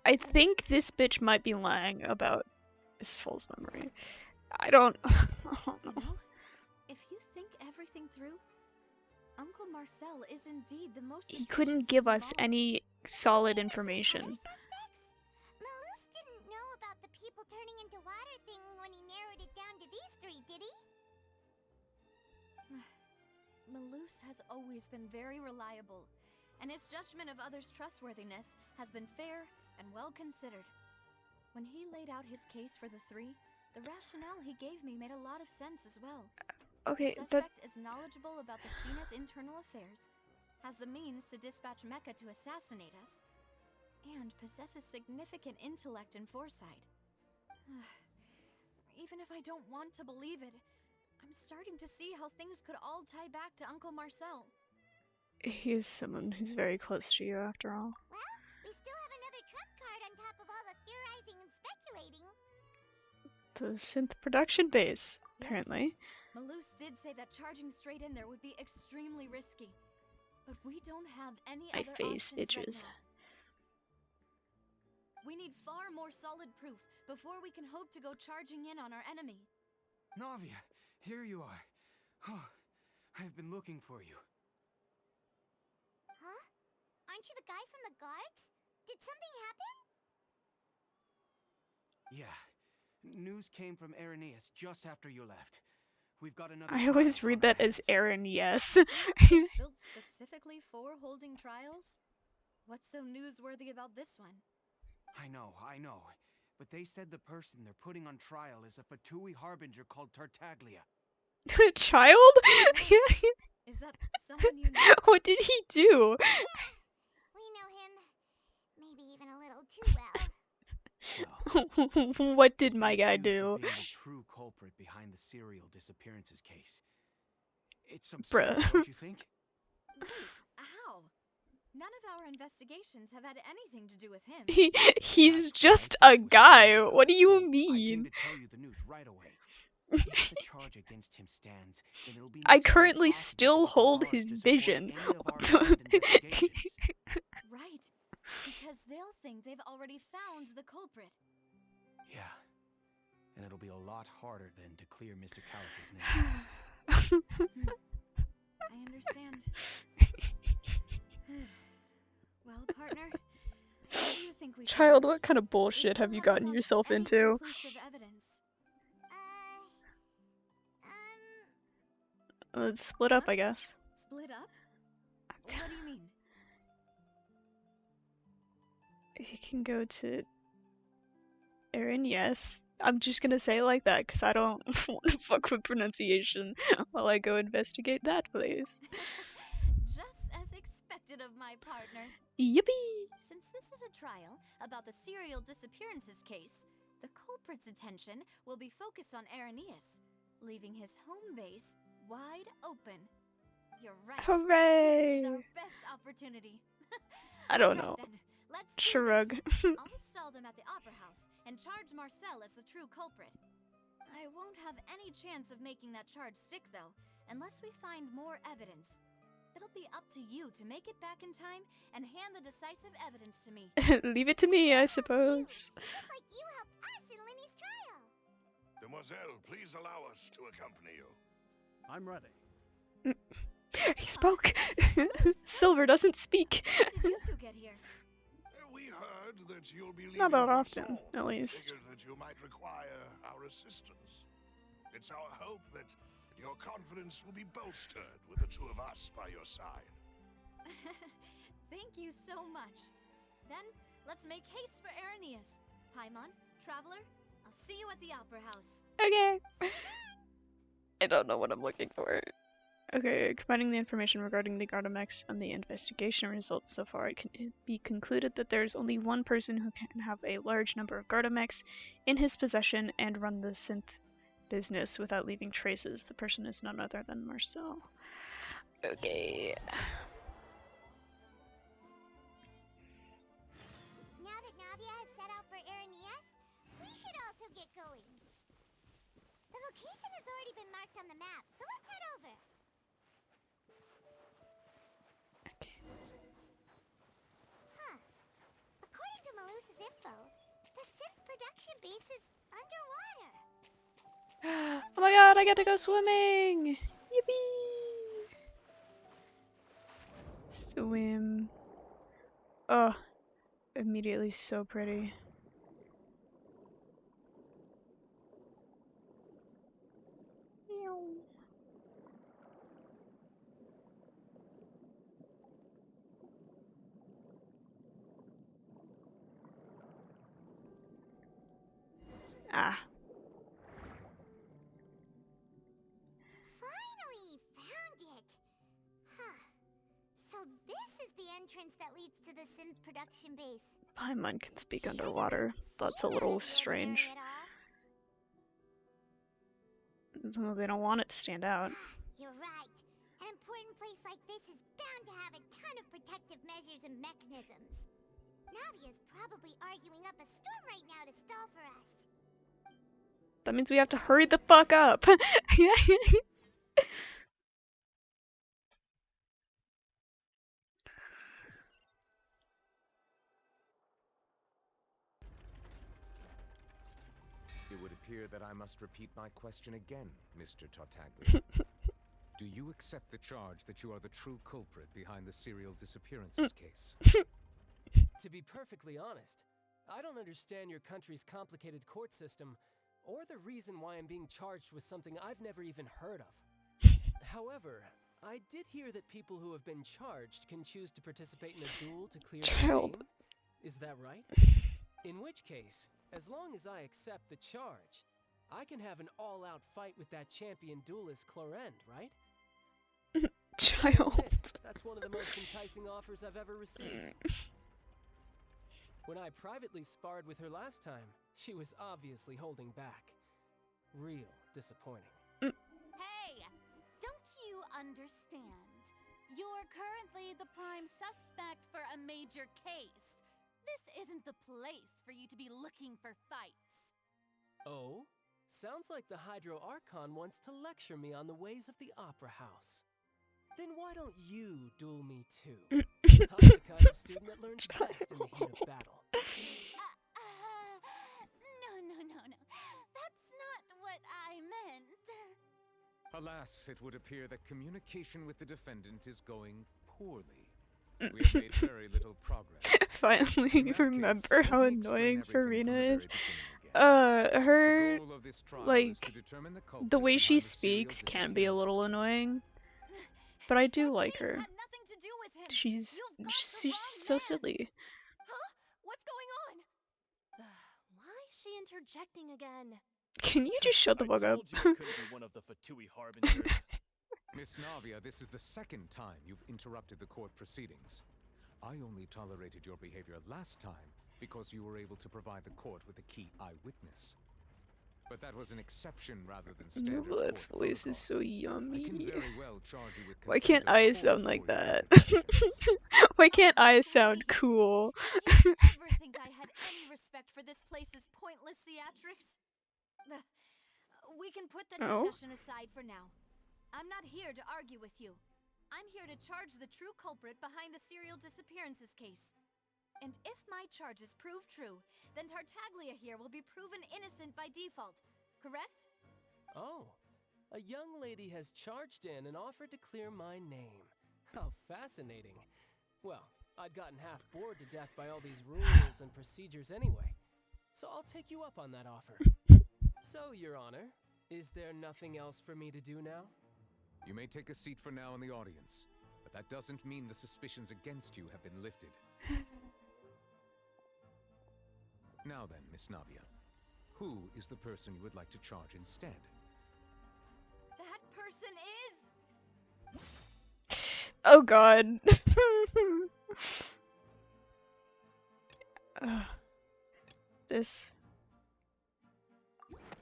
I think this bitch might be lying about his false memory. I don't. You know, if you think everything through, Uncle Marcel is indeed the most He suspicious couldn't of give them us all. any solid Other information. suspects? Malus didn't know about the people turning into water thing when he narrowed it down to these three, did he? Malus has always been very reliable, and his judgment of others' trustworthiness has been fair and well considered. When he laid out his case for the three, the rationale he gave me made a lot of sense as well. Okay, The that suspect is knowledgeable about the Spina's internal affairs, has the means to dispatch Mecha to assassinate us, and possesses significant intellect and foresight. Even if I don't want to believe it, I'm starting to see how things could all tie back to Uncle Marcel. he is someone who's very close to you, after all. Well, we still have another trump card on top of all the theorizing and speculating. The synth production base, apparently. Malus did say that charging straight in there would be extremely risky, but we don't have any My other face options itches. right now. We need far more solid proof before we can hope to go charging in on our enemy. Navia, here you are. Oh, I've been looking for you. Huh? Aren't you the guy from the guards? Did something happen? Yeah. News came from Irenaeus just after you left. We've got another I trial always on read our that as hands. Aaron, yes. Is that a place built specifically for holding trials? What's so newsworthy about this one? I know. But they said the person they're putting on trial is a Fatui harbinger called Tartaglia. Child? Is that someone you know? What did he do? We know him. Maybe even a little too well. Well, What did he's my been guy accused do? of being the true culprit behind the serial disappearances case. It's Bruh. absurd, don't you think? Wait, how? None of our investigations have had anything to do with him. He's That's just what I a thought was guy. strange about What do it, you so I came mean? to tell you the news right away. If the charge against him stands, then it'll be I next to currently impossible to still get the hold guards his to support vision. any of our planned investigations. Right. Because they'll think they've already found the culprit. Yeah. And it'll be a lot harder than to clear Mr. Callus's name. I understand. Well, partner, what do you think we should Child, do? what kind of We bullshit still have you haven't gotten found yourself any into? conclusive evidence. Let's split up, I guess. Split up? What do you mean? You can go to Erin, yes. I'm just gonna say it like that because I don't want to fuck with pronunciation while I go investigate that place. Just as expected of my partner. Yippee! Since this is a trial about the serial disappearances case, the culprit's attention will be focused on Arrhenius, leaving his home base wide open. You're right. Hooray! This is our best opportunity. I don't Alright know. then, let's do Shrug. this. I'll install them at the Opera House and charge Marcel as the true culprit. I won't have any chance of making that charge stick, though, unless we find more evidence. It'll be up to you to make it back in time and hand the decisive evidence to me. Leave it to me, I suppose. Just like you helped us in Linny's trial. Demoiselle, please allow us to accompany you. I'm ready. He spoke. Silver doesn't speak. How did you two get here? We heard that you'll be leaving Not that for often, Seoul. at least. Figured that you might require our assistance. It's our hope that your confidence will be bolstered with the two of us by your side. Thank you so much. Then, let's make haste for Arrhenius. Paimon, Traveler, I'll see you at the Opera House. Okay. I don't know what I'm looking for. Okay, combining the information regarding the Gardamex and the investigation results so far, it can be concluded that there is only one person who can have a large number of Gardamex in his possession and run the synth business without leaving traces. The person is none other than Marcel. Okay. Now that Navia has set out for Arrhenius, we should also get going. The location has already been marked on the map, so let's head over. Huh. According to Malusa's info, the synth production base is underwater. Oh my god, I get to go swimming! Yippee! Swim. Oh, immediately so pretty. Ah. Finally found it. Huh. So this is the entrance that leads to the synth production base. Paimon can speak Sure underwater. doesn't That's a seem out little of the strange. ordinary at all. As they don't want it to stand out. You're right. An important place like this is bound to have a ton of protective measures and mechanisms. Navia's probably arguing up a storm right now to stall for us. That means we have to hurry the fuck up. It would appear that I must repeat my question again, Mr. Tartaglia. Do you accept the charge that you are the true culprit behind the serial disappearances case? To be perfectly honest, I don't understand your country's complicated court system, or the reason why I'm being charged with something I've never even heard of. However, I did hear that people who have been charged can choose to participate in a duel to clear their Child. name. Is that right? In which case, as long as I accept the charge, I can have an all-out fight with that champion duelist Clorend, right? Child. That's one of the most enticing offers I've ever received. When I privately sparred with her last time, she was obviously holding back. real disappointing. Hey! Don't you understand? You're currently the prime suspect for a major case. This isn't the place for you to be looking for fights. Oh? Sounds like the Hydro Archon wants to lecture me on the ways of the Opera House. Then why don't you duel me too? I'm the kind of student that learns best in the heat of battle. No. That's not what I meant. Alas, it would appear that communication with the defendant is going poorly. We have made very little progress. Finally In that remember case, how let me explain annoying everything from the Farina very is. beginning again. Her, The goal of this trial is like, to determine the the culprit way she behind the serial speaks can be a little disappearances case. annoying, but I do That like case her. had nothing to do with him. She's You've got the she's wrong so man. silly. Huh? What's going on? Why is she interjecting again? Can you just shut the fuck up? I told you I couldn't be one of the Fatui harbingers. Miss Navia, this is the second time you've interrupted the court proceedings. I only tolerated your behavior last time because you were able to provide the court with a key eyewitness. But that was an exception rather than standard Nooblet's court voice is protocol. so I yummy. can very well charge you with Why contempt can't of I court sound for like your that? imperfections. Why can't I sound cool? Did you ever think I had any respect for this place's pointless theatrics? We can put the Oh? discussion aside for now. I'm not here to argue with you. I'm here to charge the true culprit behind the serial disappearances case. And if my charges prove true, then Tartaglia here will be proven innocent by default, correct? Oh, a young lady has charged in and offered to clear my name. How fascinating. Well, I'd gotten half bored to death by all these rules and procedures anyway, so I'll take you up on that offer. So, Your Honor, is there nothing else for me to do now? You may take a seat for now in the audience, but that doesn't mean the suspicions against you have been lifted. Now then, Miss Navia, who is the person you would like to charge instead? That person is... Oh god. This.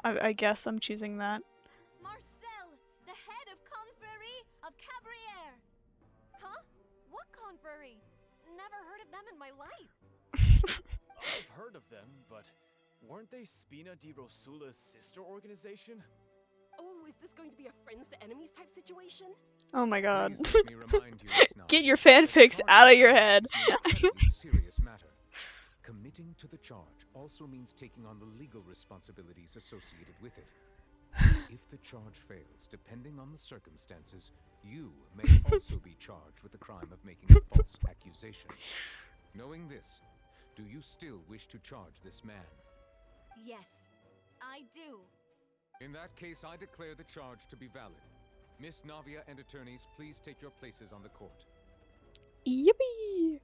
I guess I'm choosing that. Marcel, the head of Confrérie of Cabriere. Huh? What confrérie? Never heard of them in my life. I've heard of them, but weren't they Spina di Rosula's sister organization? Oh, is this going to be a friends to enemies type situation? Oh my god. Please let me remind you, Miss Navia, Get your that fanfics out of your head. charging is an incredibly serious matter. Committing to the charge also means taking on the legal responsibilities associated with it. If the charge fails, depending on the circumstances, you may also be charged with the crime of making a false accusation. Knowing this, do you still wish to charge this man? Yes, I do. In that case, I declare the charge to be valid. Miss Navia and attorneys, please take your places on the court. Yippee!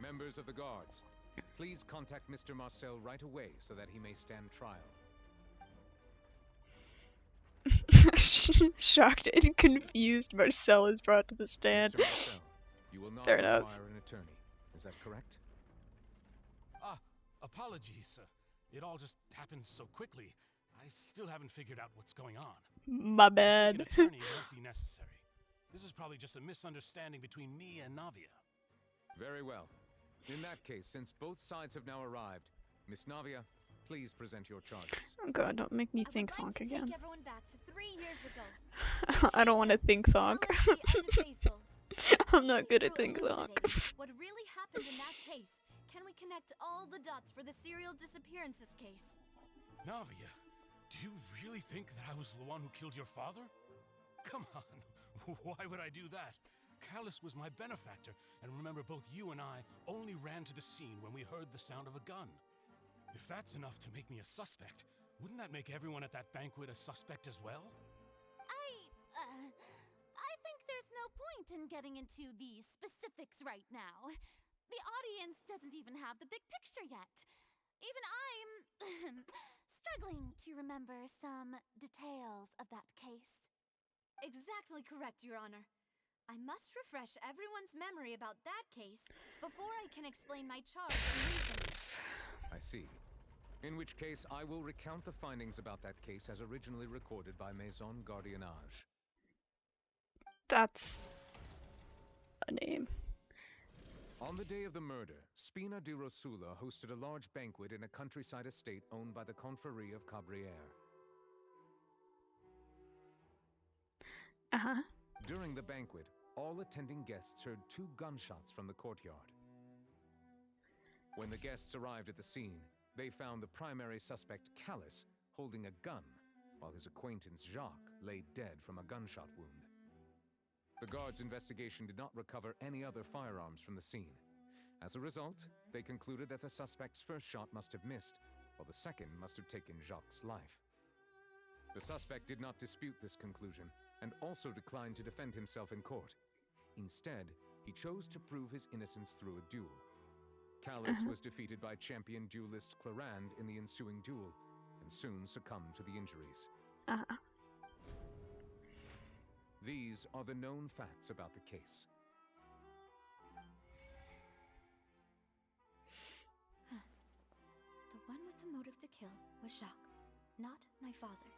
Members of the guards, please contact Mr. Marcel right away so that he may stand trial. Shocked and confused, Marcel is brought to the stand. Mr. Marcel, you will not Fair require enough. an attorney. Is that correct? Apologies. It all just happened so quickly. I still haven't figured out what's going on. My I think bad. an attorney won't be necessary. This is probably just a misunderstanding between me and Navia. Very well. In that case, since both sides have now arrived, Miss Navia, please present your charges. Oh god, don't make me I think would like thonk to again. take everyone back to 3 years ago. I don't want to think thonk. Callously unfaithful. I'm not good at Through think thonk. elucidating what really happened in that case, can we connect all the dots for the serial disappearances case? Navia, do you really think that I was the one who killed your father? Come on, why would I do that? Callus was my benefactor, and remember both you and I only ran to the scene when we heard the sound of a gun. If that's enough to make me a suspect, wouldn't that make everyone at that banquet a suspect as well? I think there's no point in getting into the specifics right now. The audience doesn't even have the big picture yet. Even I'm struggling to remember some details of that case. Exactly correct, Your Honor. I must refresh everyone's memory about that case before I can explain my charge and reasoning. I see. In which case, I will recount the findings about that case as originally recorded by Maison Gardiennage. That's a name. On the day of the murder, Spina di Rosula hosted a large banquet in a countryside estate owned by the Confrérie of Cabrières. Uh-huh. During the banquet, all attending guests heard 2 gunshots from the courtyard. When the guests arrived at the scene, they found the primary suspect, Callus, holding a gun, while his acquaintance, Jacques, lay dead from a gunshot wound. The guards' investigation did not recover any other firearms from the scene. As a result, they concluded that the suspect's first shot must have missed, while the second must have taken Jacques' life. The suspect did not dispute this conclusion, and also declined to defend himself in court. Instead, he chose to prove his innocence through a duel. Callus was defeated by champion duelist Clarand in the ensuing duel, and soon succumbed to the injuries. These are the known facts about the case. The one with the motive to kill was Jacques, not my father.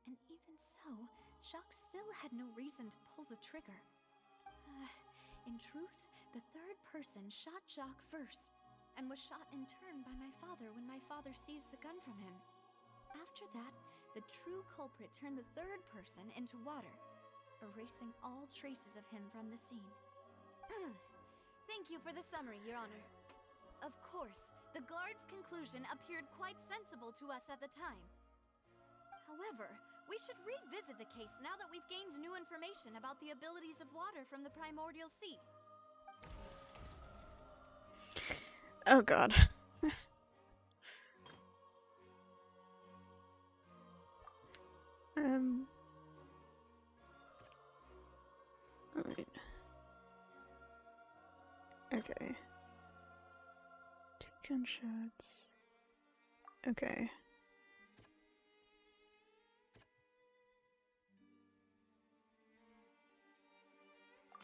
And even so, Jacques still had no reason to pull the trigger. In truth, the third person shot Jacques first, and was shot in turn by my father when my father seized the gun from him. After that, the true culprit turned the third person into water, erasing all traces of him from the scene. Thank you for the summary, Your Honor. Of course, the guard's conclusion appeared quite sensible to us at the time. However, we should revisit the case now that we've gained new information about the abilities of water from the primordial sea. Oh god. Alright. Okay. 2 gunshots. Okay.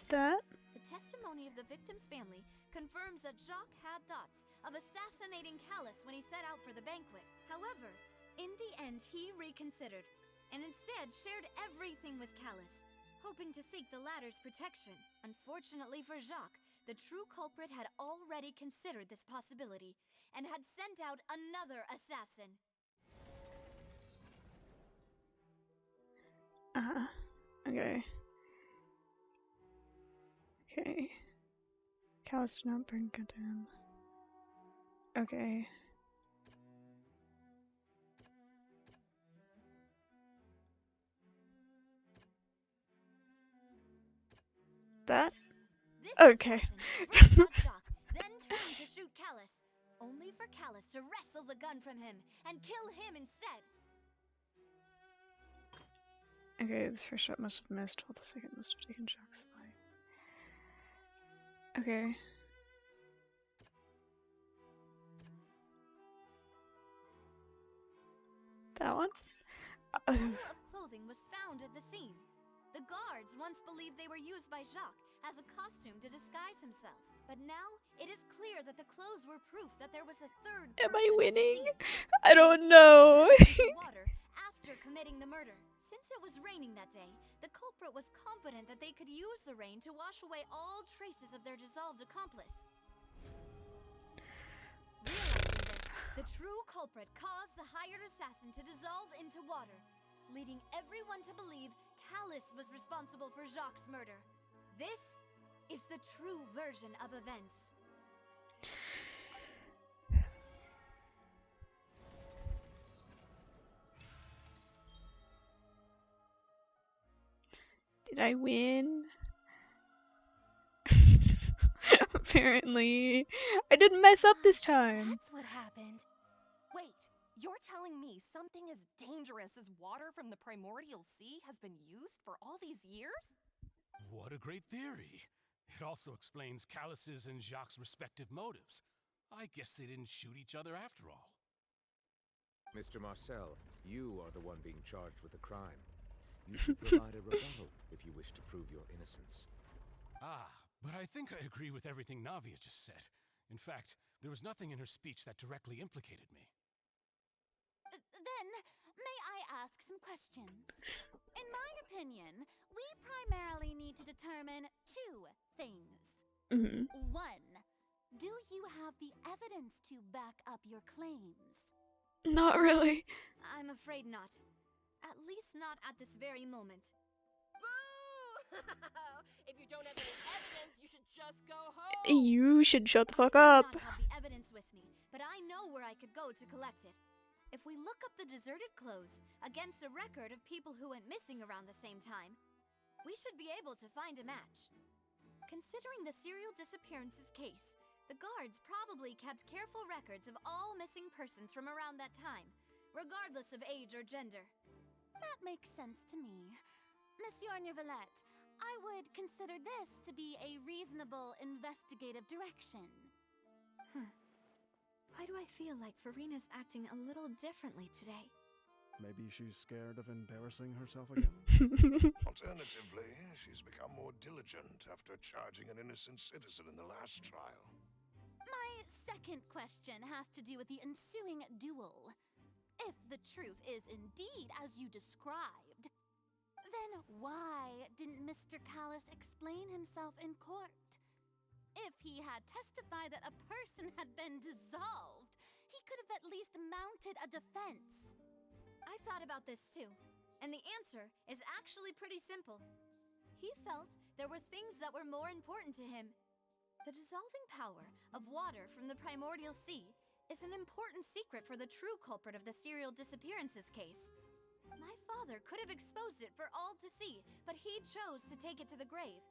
That? The testimony of the victim's family confirms that Jacques had thoughts of assassinating Callus when he set out for the banquet. However, in the end, he reconsidered, and instead shared everything with Callus, hoping to seek the latter's protection. Unfortunately for Jacques, the true culprit had already considered this possibility, and had sent out another assassin. Okay. Okay. Callus did not bring good to him. Okay. That? This Okay. assassin first shot Jacques, then turned to shoot Callus, only for Callus to wrestle the gun from him and kill him instead. Okay, the first shot must have missed, while the second must have taken Jacques' life. Okay. That one? A bundle of clothing was found at the scene. The guards once believed they were used by Jacques as a costume to disguise himself. But now, it is clear that the clothes were proof that there was a third person. Am I at the winning? scene. I don't know. Into water after committing the murder. Since it was raining that day, the culprit was confident that they could use the rain to wash away all traces of their dissolved accomplice. Realizing this, the true culprit caused the hired assassin to dissolve into water, leading everyone to believe Callus was responsible for Jacques' murder. This is the true version of events. Did I win? Apparently. I didn't mess up this time. That's what happened. Wait, you're telling me something as dangerous as water from the primordial sea has been used for all these years? What a great theory. It also explains Callus's and Jacques' respective motives. I guess they didn't shoot each other after all. Mr. Marcel, you are the one being charged with the crime. You should provide a rebuttal if you wish to prove your innocence. Ah, but I think I agree with everything Navia just said. In fact, there was nothing in her speech that directly implicated me. Then, may I ask some questions? In my opinion, we primarily need to determine two things. Mhm. One, do you have the evidence to back up your claims? Not really. I'm afraid not. At least not at this very moment. Boo! If you don't have any evidence, you should just go home. You should shut the fuck I may up. not have the evidence with me, but I know where I could go to collect it. If we look up the deserted clothes against a record of people who went missing around the same time, we should be able to find a match. Considering the serial disappearances case, the guards probably kept careful records of all missing persons from around that time, regardless of age or gender. That makes sense to me. Monsieur Neuvillette, I would consider this to be a reasonable investigative direction. Why do I feel like Farina's acting a little differently today? Maybe she's scared of embarrassing herself again? Alternatively, she's become more diligent after charging an innocent citizen in the last trial. My second question has to do with the ensuing duel. If the truth is indeed as you described, then why didn't Mr. Callis explain himself in court? If he had testified that a person had been dissolved, he could have at least mounted a defense. I've thought about this too, and the answer is actually pretty simple. He felt there were things that were more important to him. The dissolving power of water from the primordial sea is an important secret for the true culprit of the serial disappearances case. My father could have exposed it for all to see, but he chose to take it to the grave.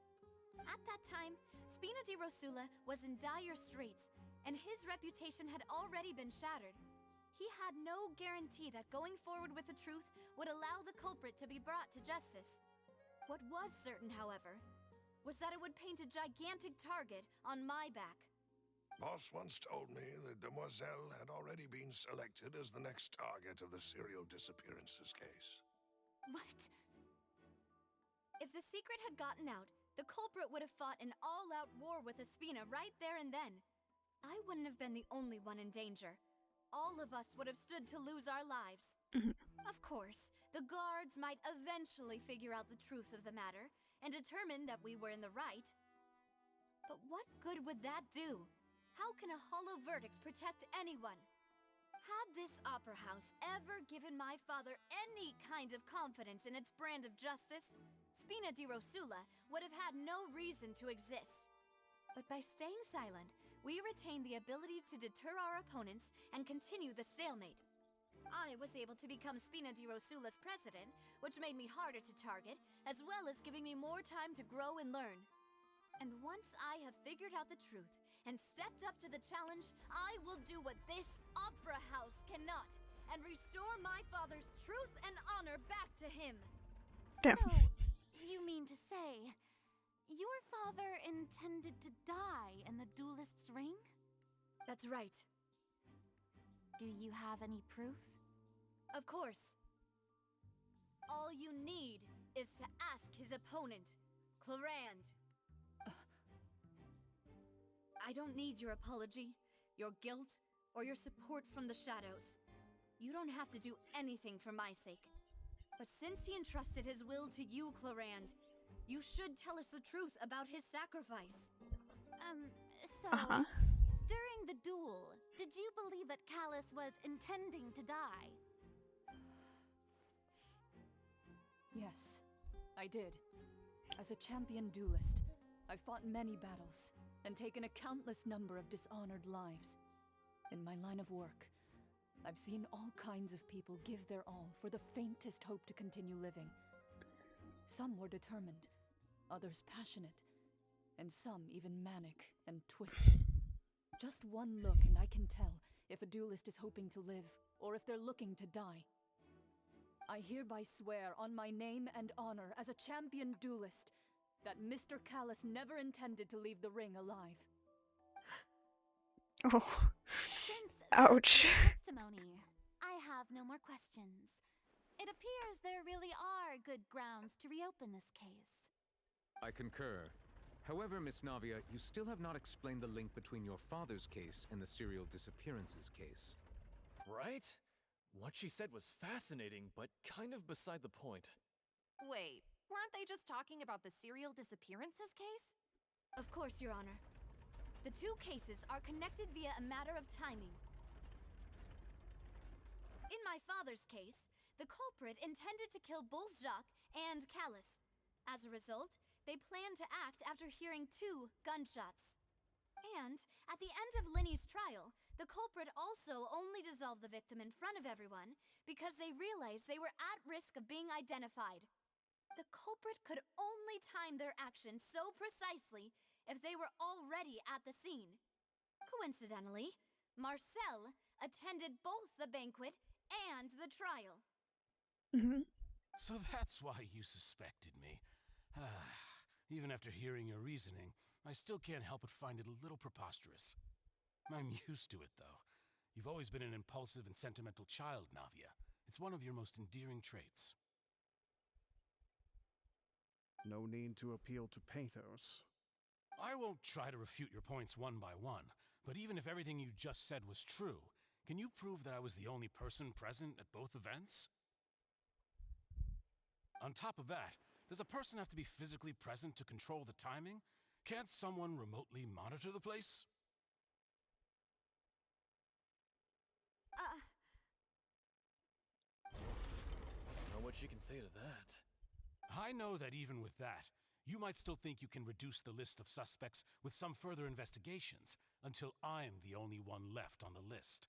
At that time, Spina di Rosula was in dire straits, and his reputation had already been shattered. He had no guarantee that going forward with the truth would allow the culprit to be brought to justice. What was certain, however, was that it would paint a gigantic target on my back. Boss once told me that Demoiselle had already been selected as the next target of the serial disappearances case. What? If the secret had gotten out, the culprit would have fought an all-out war with Espina right there and then. I wouldn't have been the only one in danger. All of us would have stood to lose our lives. Of course, the guards might eventually figure out the truth of the matter and determine that we were in the right. But what good would that do? How can a hollow verdict protect anyone? Had this opera house ever given my father any kind of confidence in its brand of justice, Spina di Rosula would have had no reason to exist. But by staying silent, we retained the ability to deter our opponents and continue the stalemate. I was able to become Spina di Rosula's president, which made me harder to target, as well as giving me more time to grow and learn. And once I have figured out the truth and stepped up to the challenge, I will do what this opera house cannot, and restore my father's truth and honor back to him. Damn. So, you mean to say, your father intended to die in the duelist's ring? That's right. Do you have any proof? Of course. All you need is to ask his opponent, Clarand. I don't need your apology, your guilt, or your support from the shadows. You don't have to do anything for my sake. But since he entrusted his will to you, Clarand, you should tell us the truth about his sacrifice. During the duel, did you believe that Callis was intending to die? Yes, I did. As a champion duelist, I've fought many battles and taken a countless number of dishonored lives. In my line of work, I've seen all kinds of people give their all for the faintest hope to continue living. Some were determined, others passionate, and some even manic and twisted. Just one look and I can tell if a duelist is hoping to live or if they're looking to die. I hereby swear on my name and honor as a champion duelist that Mr. Callis never intended to leave the ring alive. Oh. Since Ouch. testimony, I have no more questions. It appears there really are good grounds to reopen this case. I concur. However, Miss Navia, you still have not explained the link between your father's case and the serial disappearances case. Right? What she said was fascinating, but kind of beside the point. Wait, weren't they just talking about the serial disappearances case? Of course, Your Honor. The two cases are connected via a matter of timing. In my father's case, the culprit intended to kill both Jacques and Callus. As a result, they planned to act after hearing 2 gunshots. And, at the end of Linny's trial, the culprit also only dissolved the victim in front of everyone because they realized they were at risk of being identified. The culprit could only time their actions so precisely if they were already at the scene. Coincidentally, Marcel attended both the banquet and the trial. So that's why you suspected me. Even after hearing your reasoning, I still can't help but find it a little preposterous. I'm used to it, though. You've always been an impulsive and sentimental child, Navia. It's one of your most endearing traits. No need to appeal to pathos. I won't try to refute your points one by one, but even if everything you just said was true, can you prove that I was the only person present at both events? On top of that, does a person have to be physically present to control the timing? Can't someone remotely monitor the place? Don't know what she can say to that. I know that even with that, you might still think you can reduce the list of suspects with some further investigations until I'm the only one left on the list.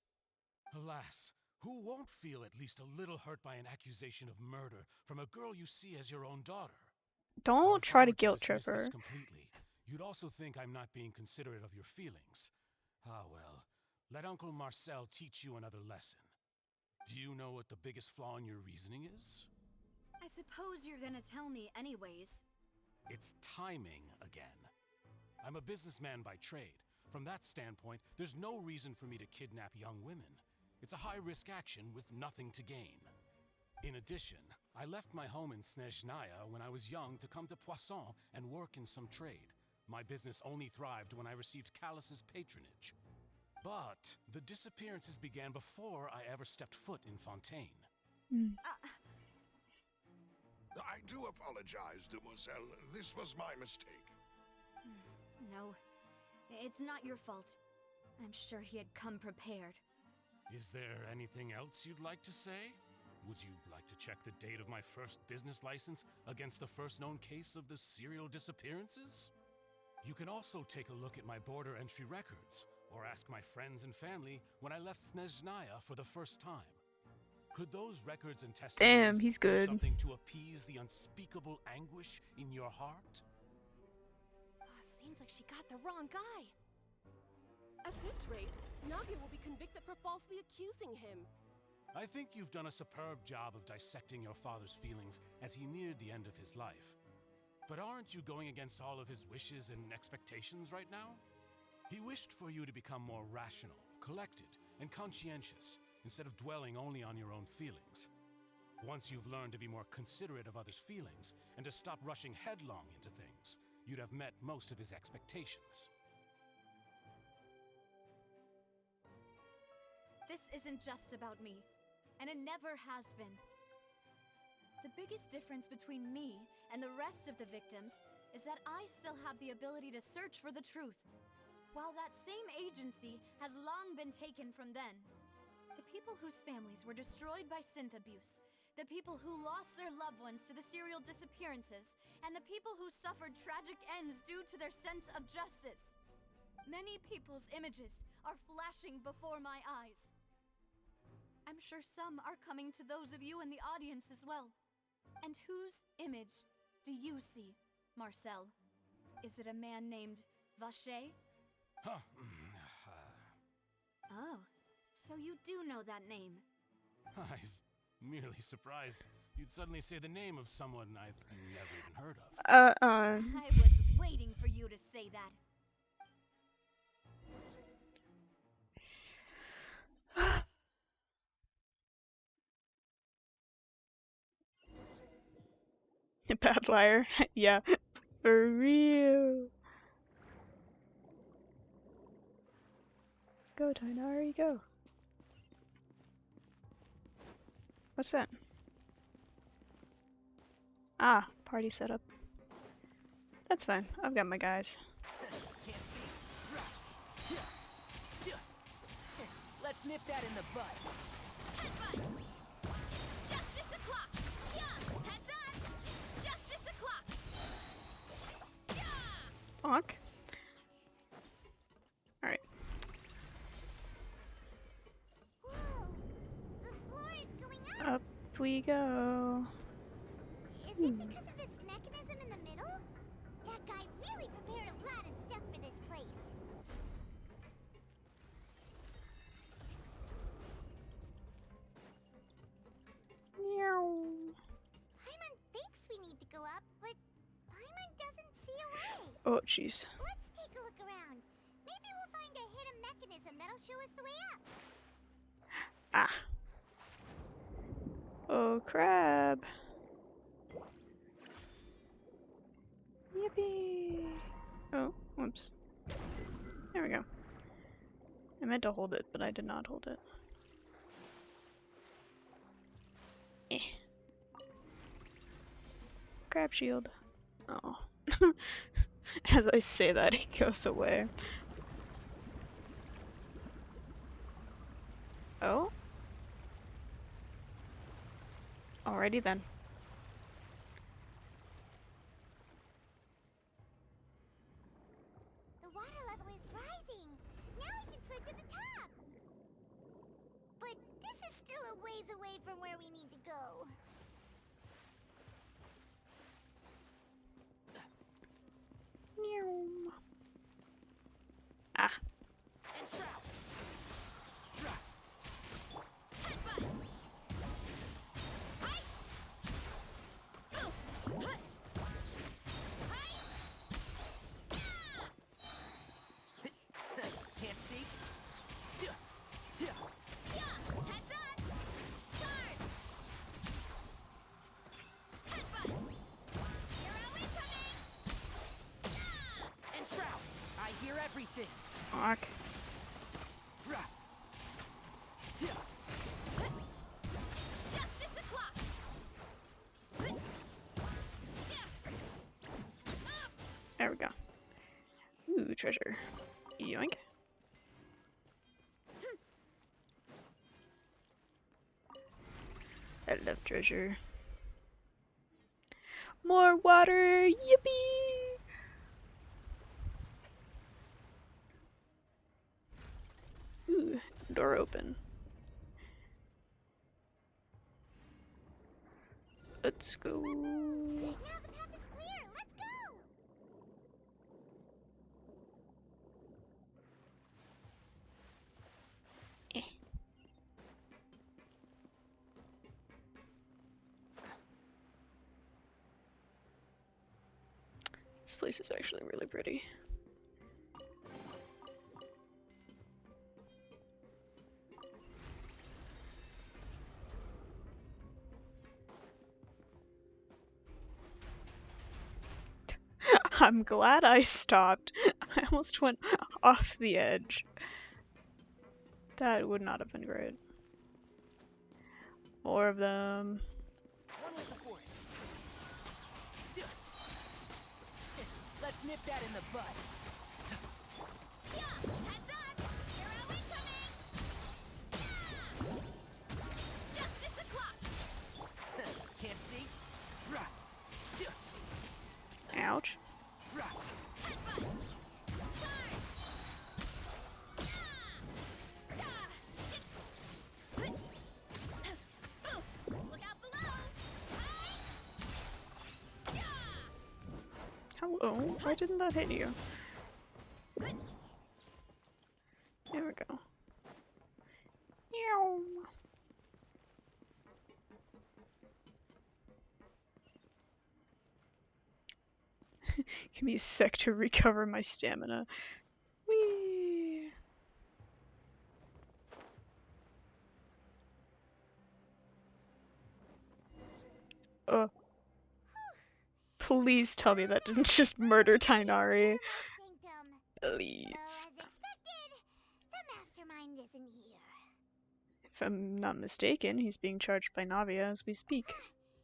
Alas, who won't feel at least a little hurt by an accusation of murder from a girl you see as your own daughter? Don't try to guilt trip her. Completely, you'd also think I'm not being considerate of your feelings. Ah well, let Uncle Marcel teach you another lesson. Do you know what the biggest flaw in your reasoning is? I suppose you're gonna tell me anyways. It's timing again. I'm a businessman by trade. From that standpoint, there's no reason for me to kidnap young women. It's a high-risk action with nothing to gain. In addition, I left my home in Snezhnaya when I was young to come to Poisson and work in some trade. My business only thrived when I received Callus's patronage. But the disappearances began before I ever stepped foot in Fontaine. I do apologize, Demoiselle. This was my mistake. No, it's not your fault. I'm sure he had come prepared. Is there anything else you'd like to say? Would you like to check the date of my first business license against the first known case of the serial disappearances? You can also take a look at my border entry records, or ask my friends and family when I left Snezhnaya for the first time. Could those records and testimonies he's do good. something to appease the unspeakable anguish in your heart? Seems like she got the wrong guy. At this rate, Navia will be convicted for falsely accusing him. I think you've done a superb job of dissecting your father's feelings as he neared the end of his life. But aren't you going against all of his wishes and expectations right now? He wished for you to become more rational, collected, and conscientious, instead of dwelling only on your own feelings. Once you've learned to be more considerate of others' feelings, and to stop rushing headlong into things, you'd have met most of his expectations. This isn't just about me, and it never has been. The biggest difference between me and the rest of the victims is that I still have the ability to search for the truth, while that same agency has long been taken from them. The people whose families were destroyed by synth abuse, the people who lost their loved ones to the serial disappearances, and the people who suffered tragic ends due to their sense of justice. Many people's images are flashing before my eyes. I'm sure some are coming to those of you in the audience as well. And whose image do you see, Marcel? Is it a man named Vacher? Huh. Oh, so you do know that name. I'm merely surprised you'd suddenly say the name of someone I've never even heard of. I was waiting for you to say that. Bad liar. Yeah, for real. Go, Tighnari, go. What's that? Ah, party setup. That's fine. I've got my guys. Let's nip that in the bud. Headbutt! Justice o'clock! Yeah! Heads up! Justice o'clock! Yeah! Bonk. Alright. Whoa! The floor is going up! Up we go. Is it because of this mechanism in the middle? That guy really prepared a lot of stuff for this place. Meow. Paimon thinks we need to go up, but Paimon doesn't see a way. Oh, jeez. Let's take a look around. Maybe we'll find a hidden mechanism that'll show us the way up. Ah. Oh, crab. Yippee. Oh, whoops. There we go. I meant to hold it, but I did not hold it. Eh. Crab shield. Oh. As I say that, he goes away. Oh? Alrighty then. The water level is rising. Now we can swim to the top. But this is still a ways away from where we need to go. Meow. Ah. Can't see? Heads up! Guard! Headbutt! Hero incoming! And Shroud! I hear everything! Fuck. Justice o'clock! There we go. Ooh, treasure. Yoink. I love treasure. More water! Yippee! Ooh, door open. Let's go. Now the path is clear. Let's go. This place is actually really pretty. I'm glad I stopped. I almost went off the edge. That would not have been great. More of them. One with the force. Let's nip that in the bud. Yeah! Heads up! Hero incoming! Yeah! Justice o'clock! Can't see? Ouch. Headbutt! Guard! Oof! Look out below! Hello. Why didn't that hit you? There we go. Meow. Give me a sec to recover my stamina. Whee! Please tell me that didn't just murder Tainari. Please. As expected, the mastermind isn't here. If I'm not mistaken, he's being charged by Navia as we speak.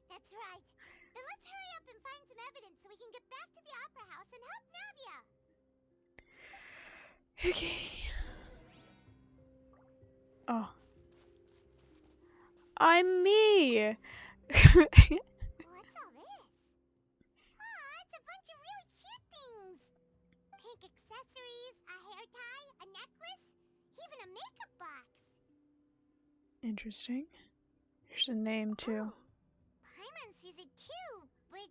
That's right. Then let's hurry up and find some evidence so we can get back to the Opera House and help Navia. Okay. Oh. I'm me! What's all this? It's a bunch of really cute things. Pink accessories, a hair tie, a necklace, even a makeup box. Interesting. There's a name too. Paimon sees it too, but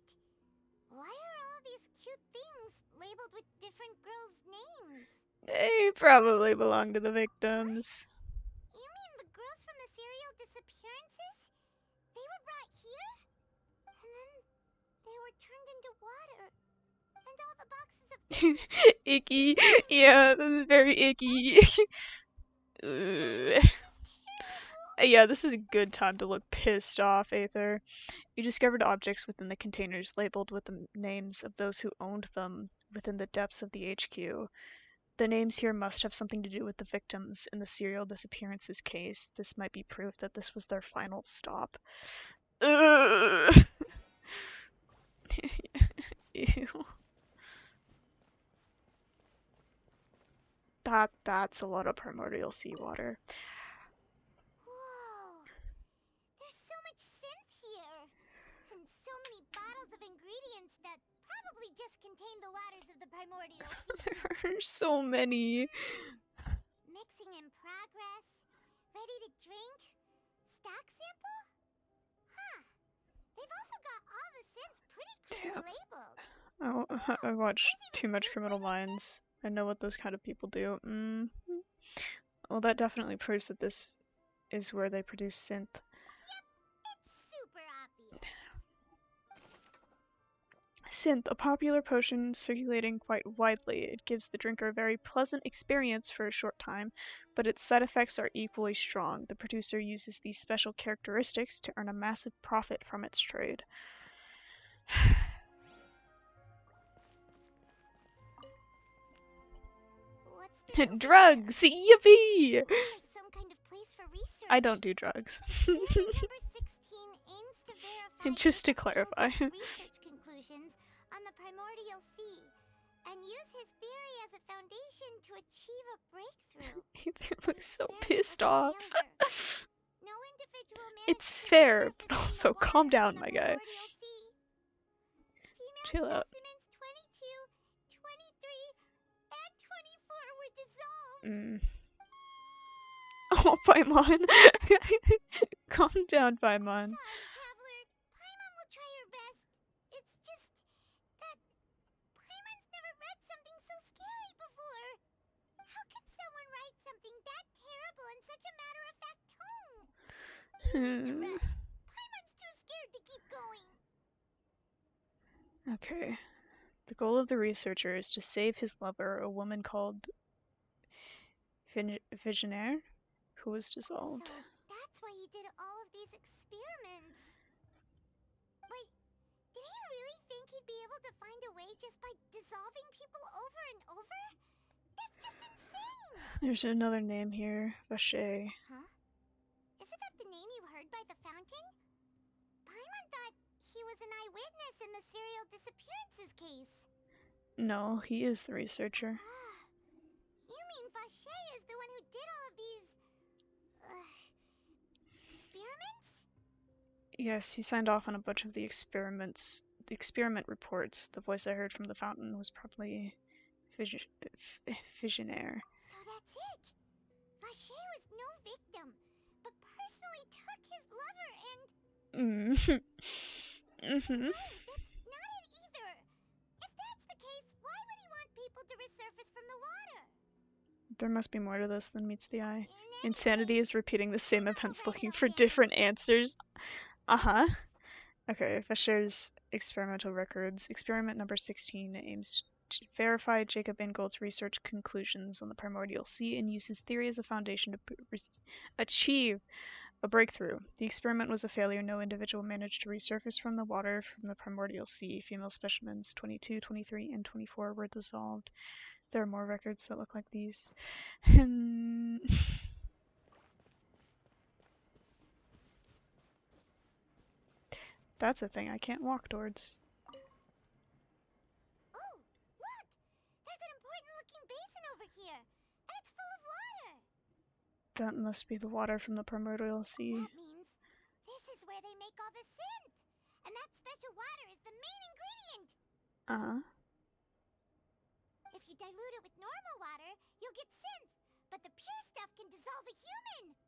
why are all these cute things labeled with different girls' names? They probably belong to the victims. You mean the girls from the serial disappearances? They were brought here? And then they were turned into water. And all the boxes of things. Icky. Yeah, this is very icky. Yeah, this is a good time to look pissed off, Aether. You discovered objects within the containers labeled with the names of those who owned them within the depths of the HQ. The names here must have something to do with the victims in the serial disappearances case. This might be proof that this was their final stop. Ugh. Ew. That's a lot of primordial seawater. Whoa! There's so much synth here! And so many bottles of ingredients that probably just contain the waters of the primordial sea. There are so many. Mixing in progress, ready to drink, stock sample? Huh. They've also got all the synth pretty clearly labeled. Oh, I watched too much Criminal Minds. I know what those kind of people do. Well, that definitely proves that this is where they produce synth. Yep, it's super obvious. Synth, a popular potion circulating quite widely. It gives the drinker a very pleasant experience for a short time, but its side effects are equally strong. The producer uses these special characteristics to earn a massive profit from its trade. Drugs! Yippee! Looks like some kind of place for research. I don't do drugs. Experiment number 16 aims to verify Just to clarify. research conclusions on the primordial sea and use his theory as a foundation to achieve a breakthrough. He looks so pissed off. No individual It's fair, but also calm down, my guy. Chill out. Specimens 22, 23, and 24 were dissolved. Oh, Paimon. Calm down, Paimon. Sorry, Traveler. Paimon will try her best. It's just that Paimon's never read something so scary before. How could someone write something that terrible in such a matter-of-fact tone? You read the rest. Paimon's too scared to keep going. Okay. The goal of the researcher is to save his lover, a woman called Visionaire, who was dissolved. So that's why he did all of these experiments. Wait, did he really think he'd be able to find a way just by dissolving people over and over? That's just insane! There's another name here, Vache. Huh? Isn't that the name you heard by the fountain? Paimon thought he was an eyewitness in the serial disappearances case. No, he is the researcher. You mean Vache is the one who did all of these... experiments? Yes, he signed off on a bunch of the experiments. The experiment reports. The voice I heard from the fountain was probably Visionaire. So that's it! Vache was no victim, but personally took his lover and... That's No, that's not it either! If that's the case, why would he want people to resurface from the water? There must be more to this than meets the eye. Insanity is repeating the same events looking for different answers. Uh-huh. Okay, Vache's experimental records. Experiment number 16 aims to verify Jacob Ingold's research conclusions on the primordial sea and use his theory as a foundation to achieve a breakthrough. The experiment was a failure. No individual managed to resurface from the water from the primordial sea. Female specimens 22, 23, and 24 were dissolved. There are more records that look like these. That's a thing I can't walk towards. Oh, look! There's an important-looking basin over here, and it's full of water. That must be the water from the primordial sea. That means this is where they make all the synth, and that special water is the main ingredient. Uh-huh. If you dilute it with normal water, you'll get synth, but the pure stuff can dissolve a human.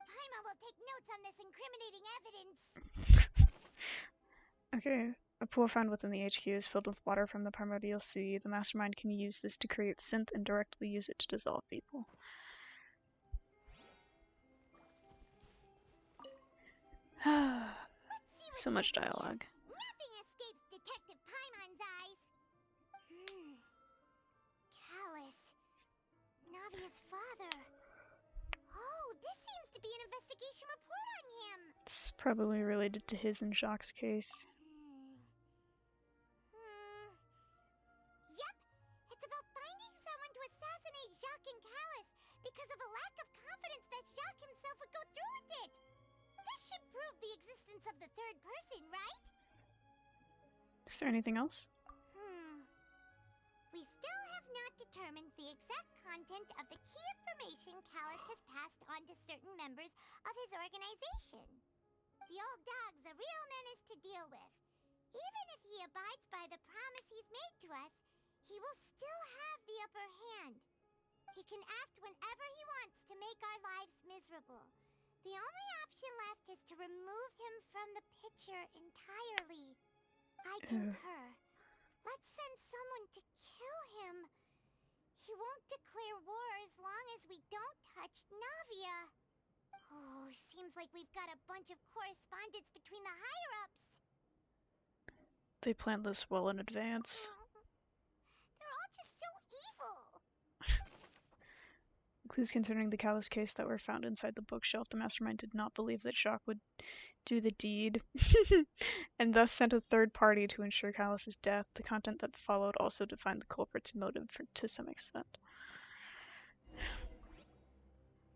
Paimon will take notes on this incriminating evidence. Okay. A pool found within the HQ is filled with water from the primordial sea. The mastermind can use this to create synth and directly use it to dissolve people. So much dialogue. Nothing escapes Detective Paimon's eyes. Callus. Navia's father. Oh, this seems to be an investigation report on him. It's probably related to his and Jacques' case. Yep, it's about finding someone to assassinate Jacques and Callus because of a lack of confidence that Jacques himself would go through with it. This should prove the existence of the third person, right? Is there anything else? We still have not determined the exact content of the key information Callus has passed on to certain members of his organization. The old dog's a real menace to deal with. Even if he abides by the promise he's made to us, he will still have the upper hand. He can act whenever he wants to make our lives miserable. The only option left is to remove him from the picture entirely. I concur. Let's send someone to kill him. He won't declare war as long as we don't touch Navia. Oh, seems like we've got a bunch of correspondence between the higher-ups. They planned this well in advance. They're all just so evil. Clues concerning the Callus case that were found inside the bookshelf. The mastermind did not believe that Jacques would do the deed, and thus sent a third party to ensure Callus's death. The content that followed also defined the culprit's motive to some extent.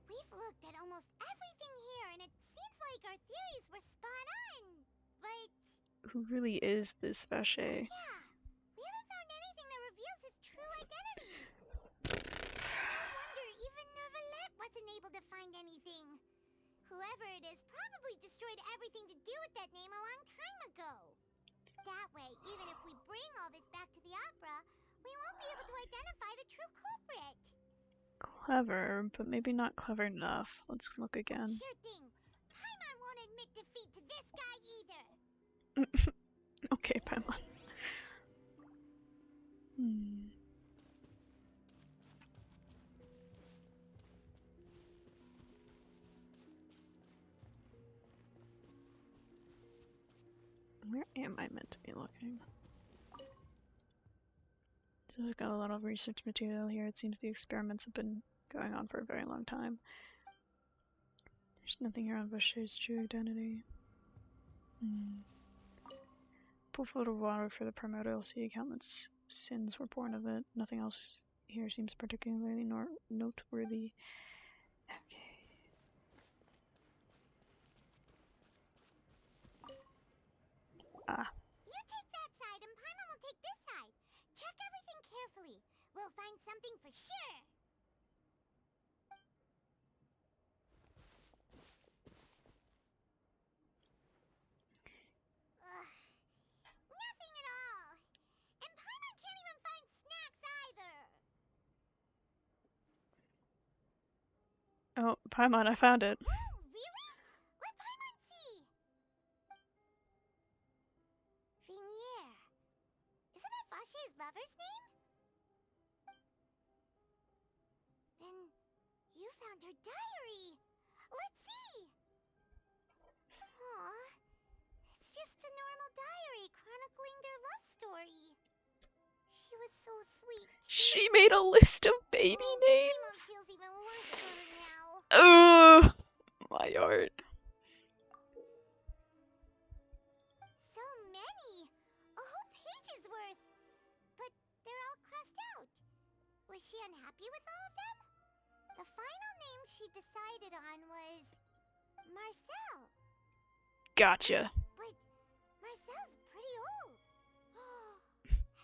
We've looked at almost everything here, and it seems like our theories were spot on. But who really is this Vache? yeah, we haven't found anything that reveals his true identity. No wonder even Nervalette wasn't able to find anything. Whoever it is probably destroyed everything to do with that name a long time ago. That way, even if we bring all this back to the opera, we won't be able to identify the true culprit. Clever, but maybe not clever enough. Let's look again. Sure thing. Paimon won't admit defeat to this guy either. Okay, Paimon. Where am I meant to be looking? So I've got a lot of research material here. It seems the experiments have been going on for a very long time. There's nothing here on Vache's true identity. Pool full of water for the primordial sea. Countless sins were born of it. Nothing else here seems particularly noteworthy. Okay. You take that side and Paimon will take this side. Check everything carefully. We'll find something for sure. Nothing at all. And Paimon can't even find snacks either. Oh, Paimon, I found it. Oh, really? Let Paimon see. Vinier. Isn't that Vache's lover's name? Then you found her diary. Let's see. Aw. It's just a normal diary chronicling their love story. She was so sweet. She made a list of baby names. Paimon feels even worse for her now. Ugh, my heart. So many. A whole page's worth. But they're all crossed out. Was she unhappy with all of them? The final name she decided on was Marcel. Gotcha. But Marcel's pretty old.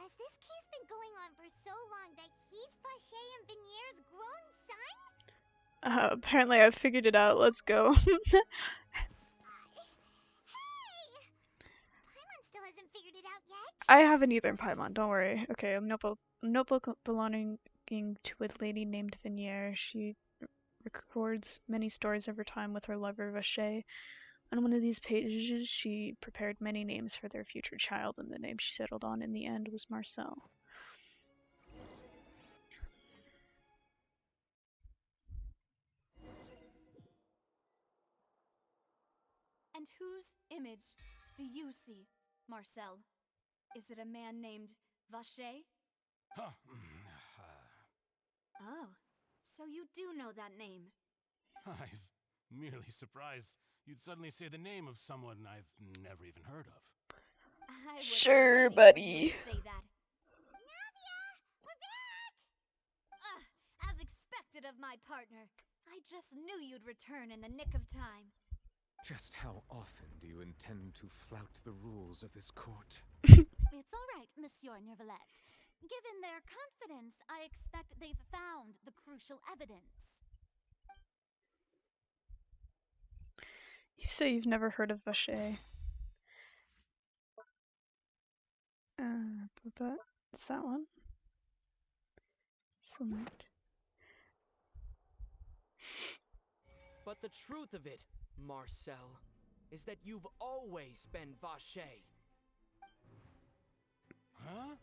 Has this case been going on for so long that he's Vacher and Venier's grown son? Apparently I figured it out. Let's go. Hey! Paimon still hasn't figured it out yet. I haven't either, Paimon. Don't worry. Okay, a notebook belonging to a lady named Venier. She records many stories of her time with her lover Vacher. On one of these pages, she prepared many names for their future child, and the name she settled on in the end was Marcel. And whose image do you see, Marcel? Is it a man named Vacher? Huh. Oh, so you do know that name. I'm merely surprised you'd suddenly say the name of someone I've never even heard of. I was Sure, waiting for buddy. you to say that. Navia, we're back! As expected of my partner. I just knew you'd return in the nick of time. Just how often do you intend to flout the rules of this court? It's all right, Monsieur Nervalette. Given their confidence, I expect they've found the crucial evidence. You say you've never heard of Vacher. But that is that one. Select. But the truth of it, Marcel, is that you've always been Vacher. Huh?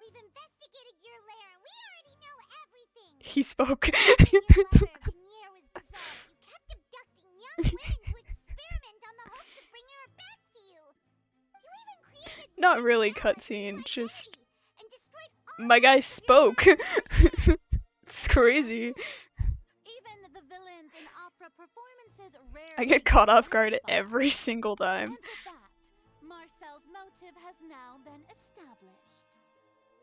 We've investigated your lair and we already know everything. He spoke. When your lover, Venier, was dissolved, you kept abducting young women to experiment on the hopes of bringing her back to you. You even created Not really Marcel as a new cutscene, just identity and destroyed all my guy traces of your spoke. past. It's crazy. Even the villains in opera performances rarely I get caught off guard identified. every single time. And with that, Marcel's motive has now been established.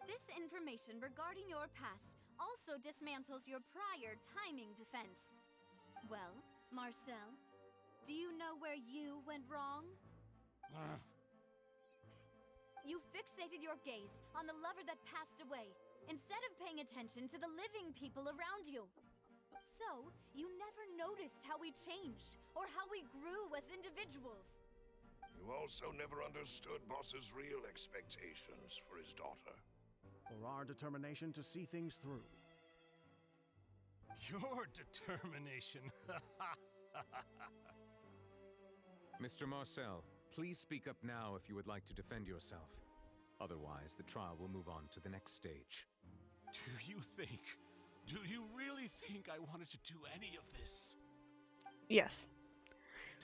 This information regarding your past also dismantles your prior timing defense. Well, Marcel, do you know where you went wrong? You fixated your gaze on the lover that passed away, instead of paying attention to the living people around you. So, you never noticed how we changed, or how we grew as individuals. You also never understood Boss's real expectations for his daughter. Or our determination to see things through. Your determination. Mr. Marcel, please speak up now if you would like to defend yourself. Otherwise, the trial will move on to the next stage. Do you really think I wanted to do any of this? Yes.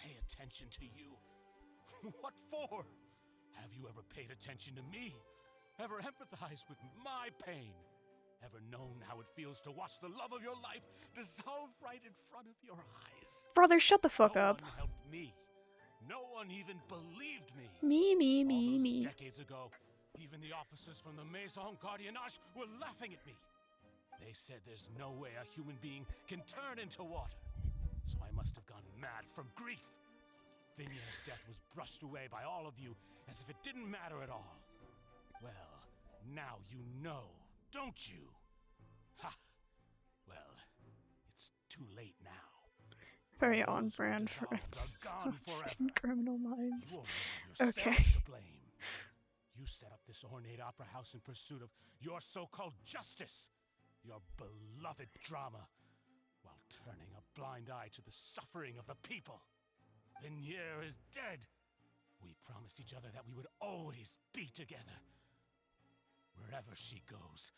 Pay attention to you? What for? Have you ever paid attention to me? Ever empathized with my pain? Ever known how it feels to watch the love of your life dissolve right in front of your eyes? Brother, shut the fuck No up. one helped me. No one even believed me. Me. All those decades ago, even the officers from the Maison Gardiennage were laughing at me. They said there's no way a human being can turn into water. So I must have gone mad from grief. Vinier's death was brushed away by all of you as if it didn't matter at all. Well, now you know, don't you? Ha! Well, it's too late now. Very All on those who were brand for dissolved are gone us forever. Criminal Minds. You only have Okay. yourselves to blame. You set up this ornate opera house in pursuit of your so-called justice, your beloved drama, while turning a blind eye to the suffering of the people. Venier is dead. We promised each other that we would always be together. Wherever she goes,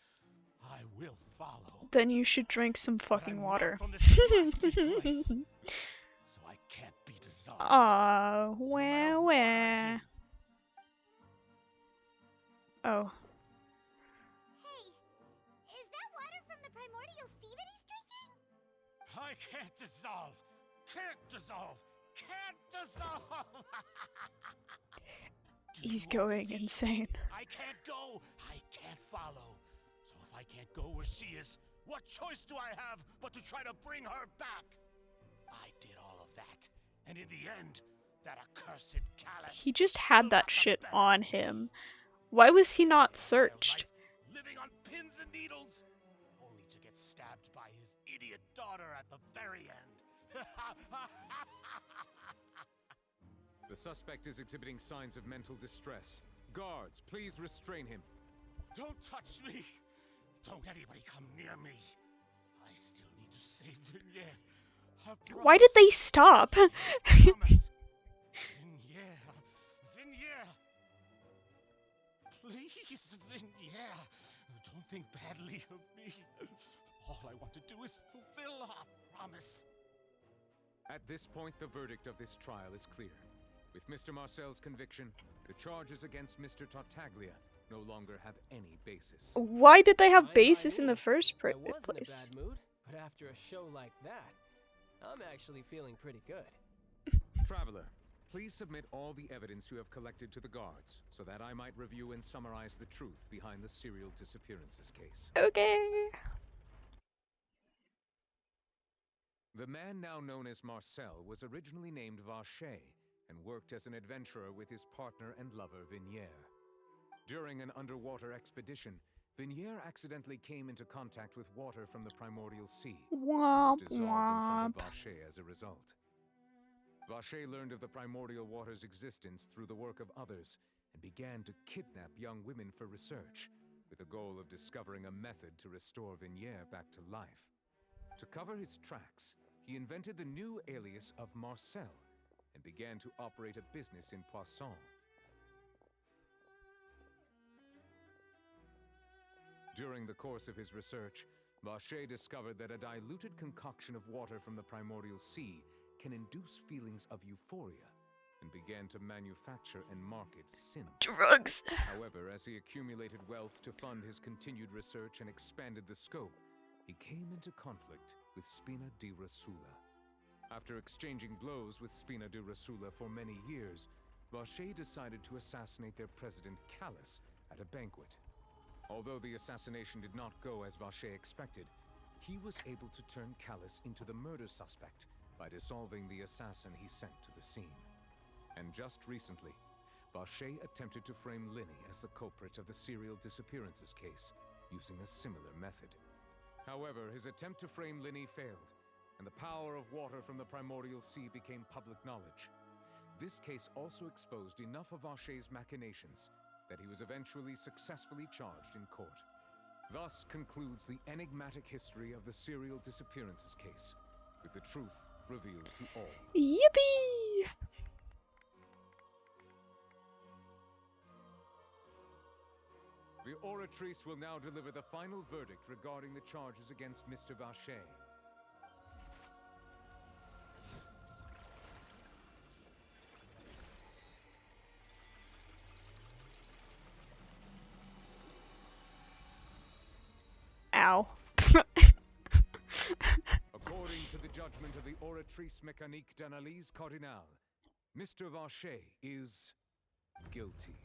I will follow. Then you should drink some But fucking I'm water. not from this blasted place, so I can't be dissolved. Aw, no matter what I do. Oh. Hey, is that water from the primordial sea that he's drinking? I can't dissolve! Can't dissolve! Can't dissolve! Do He's you all going see? insane. I can't go! I can't follow! So if I can't go where she is, what choice do I have but to try to bring her back? I did all of that, and in the end, That accursed callous He just still had that got the shit better on of me. him. Why was he not Entire searched? life living on pins and needles, only to get stabbed by his idiot daughter at the very end. The suspect is exhibiting signs of mental distress. Guards, please restrain him. Don't touch me! Don't anybody come near me. I still need to save Vignere. Why did they stop? Promise. Vignere! Please, Vignere! Don't think badly of me. All I want to do is fulfill our promise. At this point, the verdict of this trial is clear. With Mr. Marcel's conviction, the charges against Mr. Tartaglia no longer have any basis. Why did they have Fine by basis in me. the first I was in a place? bad mood, but after a show like that, I'm actually feeling pretty good. Traveler, please submit all the evidence you have collected to the guards, so that I might review and summarize the truth behind the serial disappearances case. Okay. The man now known as Marcel was originally named Vacher and worked as an adventurer with his partner and lover Vignere. During an underwater expedition, Vignere accidentally came into contact with water from the primordial sea. Womp Was dissolved in front womp. of Vacher as a result. Vacher learned of the primordial water's existence through the work of others and began to kidnap young women for research, with the goal of discovering a method to restore Vignere back to life. To cover his tracks, he invented the new alias of Marcel and began to operate a business in Poisson. During the course of his research, Vacher discovered that a diluted concoction of water from the primordial sea can induce feelings of euphoria, and began to manufacture and market synths. Drugs. However, as he accumulated wealth to fund his continued research and expanded the scope, he came into conflict with Spina di Rosula. After exchanging blows with Spina di Rosula for many years, Vacher decided to assassinate their president Callus at a banquet. Although the assassination did not go as Vacher expected, he was able to turn Callus into the murder suspect by dissolving the assassin he sent to the scene. And just recently, Vacher attempted to frame Linny as the culprit of the serial disappearances case, using a similar method. However, his attempt to frame Linny failed, and the power of water from the primordial sea became public knowledge. This case also exposed enough of Vacher's machinations that he was eventually successfully charged in court. Thus concludes the enigmatic history of the serial disappearances case, with the truth revealed to all. Yippee! The oratrice will now deliver the final verdict regarding the charges against Mr. Vacher. Ow. According to the judgment of the oratrice mécanique d'analyse cardinale, Mr. Vacher is guilty.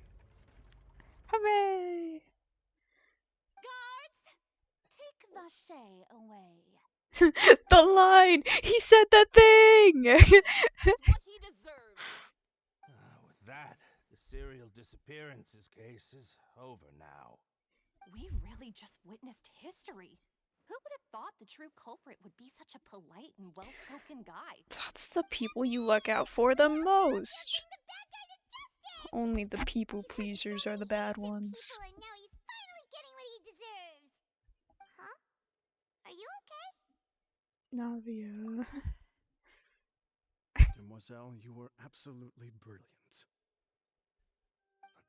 Hooray! Guards, take Vacher away. The line! He said the thing! What he deserves. With that, the serial disappearances case is over now. We really just witnessed history. Who would have thought the true culprit would be such a polite and well-spoken guy? That's the people you look out for the most. Only the people pleasers are the bad ones. And now he's finally getting what he deserves. Huh? Are you okay? Navia. Demoiselle, you were absolutely brilliant.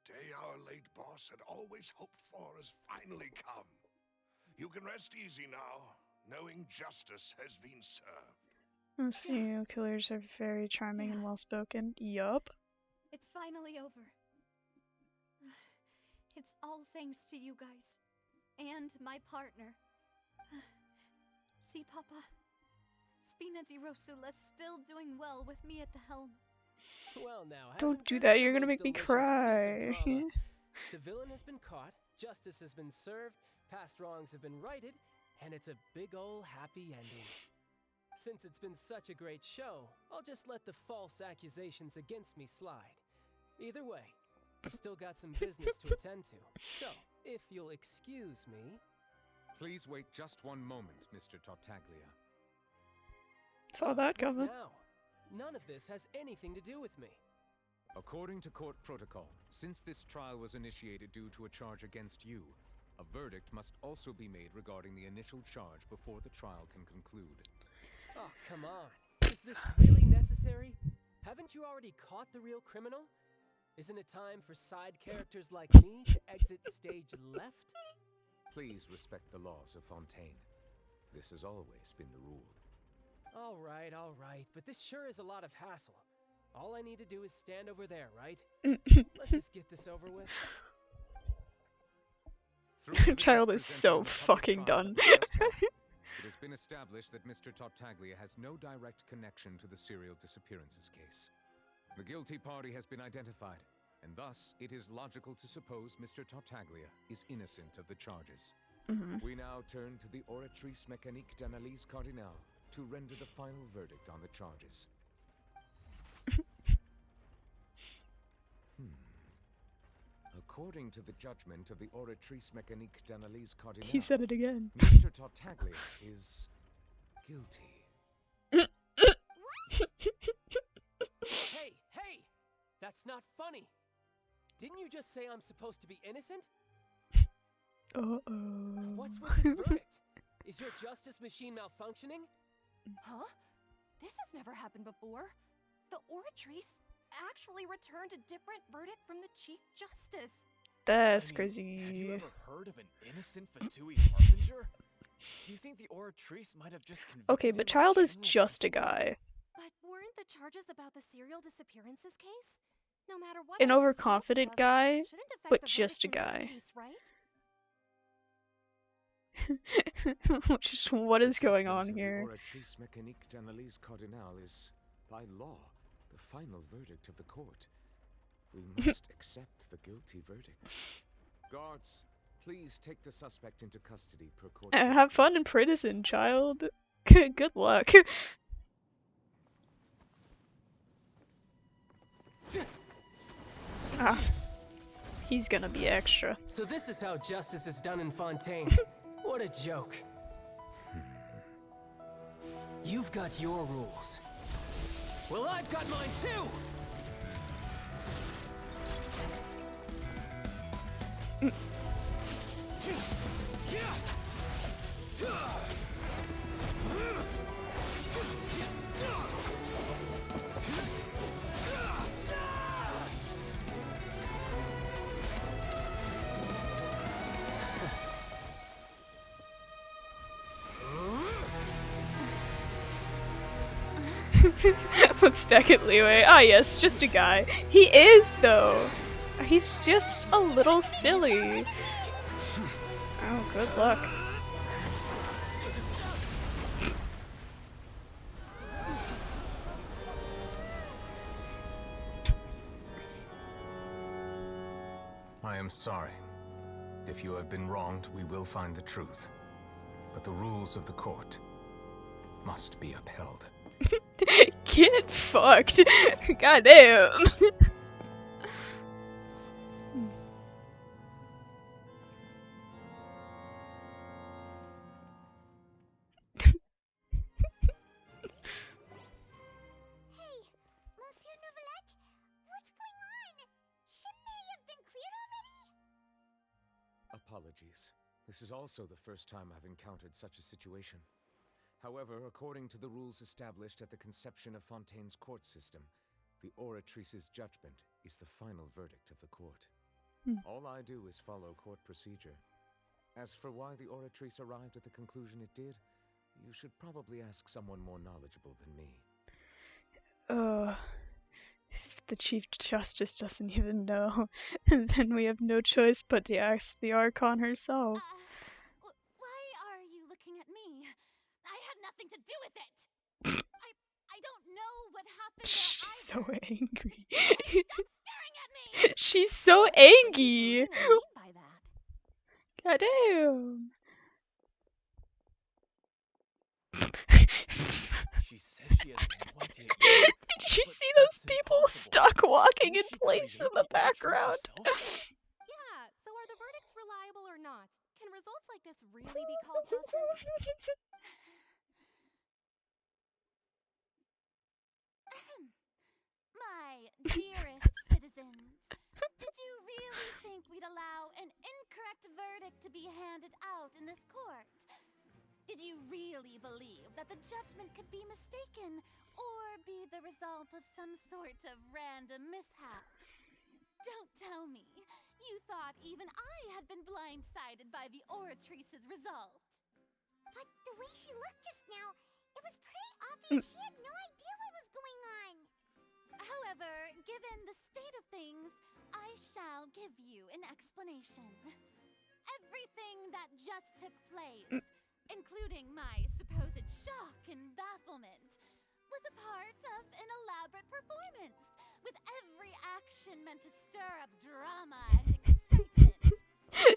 The day our late boss had always hoped for has finally come. You can rest easy now, knowing justice has been served. Serial killers are very charming and well-spoken. Yup. It's finally over. It's all thanks to you guys. And my partner. See, Papa? Spina di Rosula's still doing well with me at the helm. Well, now, Don't hasn't do this that, been you're the gonna most make me delicious cry. piece of drama? The villain has been caught, justice has been served, past wrongs have been righted, and it's a big ol' happy ending. Since it's been such a great show, I'll just let the false accusations against me slide. Either way, I've still got some business to attend to. So, if you'll excuse me... Please wait just one moment, Mr. Tartaglia. Saw that coming. Now, none of this has anything to do with me. According to court protocol, since this trial was initiated due to a charge against you, a verdict must also be made regarding the initial charge before the trial can conclude. Oh, come on. Is this really necessary? Haven't you already caught the real criminal? Isn't it time for side characters like me to exit stage left? Please respect the laws of Fontaine. This has always been the rule. All right, but this sure is a lot of hassle. All I need to do is stand over there, right? Let's just get this over with. Child is so fucking done. It has been established that Mr. Tartaglia has no direct connection to the serial disappearances case. The guilty party has been identified, and thus it is logical to suppose Mr. Tartaglia is innocent of the charges. We now turn to the Oratrice Mécanique d'Analyse Cardinale to render the final verdict on the charges. According to the judgment of the Oratrice Mécanique d'Analyse Cardinale, He said it again. Mr. Tartaglia is guilty. Hey! That's not funny! Didn't you just say I'm supposed to be innocent? Uh-oh. What's with this verdict? Is your justice machine malfunctioning? Huh? This has never happened before. The Oratrice actually returned a different verdict from the Chief Justice. That's Have you crazy. ever heard of an innocent Fatui Harbinger? Do you think the Oratrice might have just convicted Okay, him but on Child is general just a principle? guy. But weren't the charges about the serial disappearances case? No matter what An else he's overconfident guilty of, guy, shouldn't affect but the just a verdict in guy. this case, right? Just what is going on The here? Oratrice Mécanique d'Analyse Cardinale is, by law, the final verdict of the court. We must accept the guilty verdict. Guards, please take the suspect into custody per court. Have fun in prison, Child. Good luck. Ah, he's gonna be extra. So this is how justice is done in Fontaine. What a joke. You've got your rules. Well, I've got mine too! Looks back at Leeway. Ah, yes, just a guy. He is, though. He's just a little silly. Oh, good luck. I am sorry. If you have been wronged, we will find the truth. But the rules of the court must be upheld. Get fucked. Goddamn. Hey, Monsieur Novelette, what's going on? Shouldn't they have been cleared already? Apologies. This is also the first time I've encountered such a situation. However, according to the rules established at the conception of Fontaine's court system, the Oratrice's judgment is the final verdict of the court. All I do is follow court procedure. As for why the Oratrice arrived at the conclusion it did, you should probably ask someone more knowledgeable than me. The Chief Justice doesn't even know, then we have no choice but to ask the Archon herself. Why are you looking at me? I had nothing to do with it. I don't know what happened She's so there either. angry. Stop staring at me! She's so What do you angry. mean by that? Goddamn. She says she has no idea either. Did you But see those that's people impossible. stuck walking in Didn't she place in create the the Orchis background? herself? Yeah, so are the verdicts reliable or not? Can results like this really be called justice? My dearest citizens, did you really think we'd allow an incorrect verdict to be handed out in this court? Did you really believe that the judgment could be mistaken or be the result of some sort of random mishap? Don't tell me you thought even I had been blindsided by the oratrice's result. But the way she looked just now, it was pretty obvious she had no idea what was going on. However, given the state of things, I shall give you an explanation. Everything that just took place, including my supposed shock and bafflement, was a part of an elaborate performance, with every action meant to stir up drama and excitement.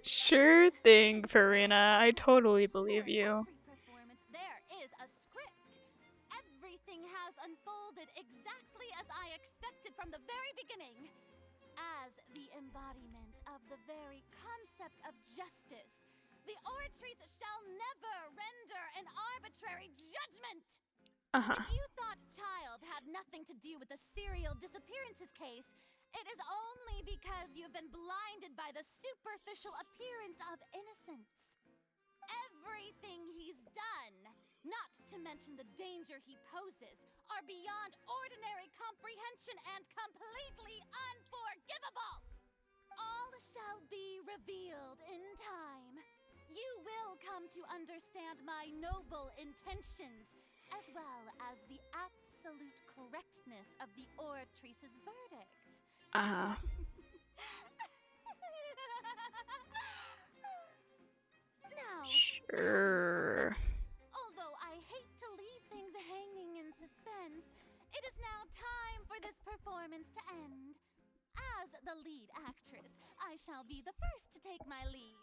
Sure thing, Farina. I totally believe you. Every performance, there is a script. Everything has unfolded exactly as I expected from the very beginning. As the embodiment of the very concept of justice, the oratrice shall never render an arbitrary judgment. If you thought Child had nothing to do with the serial disappearances case, it is only because you've been blinded by the superficial appearance of innocence. Everything he's done, not to mention the danger he poses, are beyond ordinary comprehension and completely unforgivable. All shall be revealed in time. You will come to understand my noble intentions, as well as the absolute correctness of the oratrice's verdict. Uh-huh. Now, Sure. although I hate to leave things hanging in suspense, it is now time for this performance to end. As the lead actress, I shall be the first to take my leave.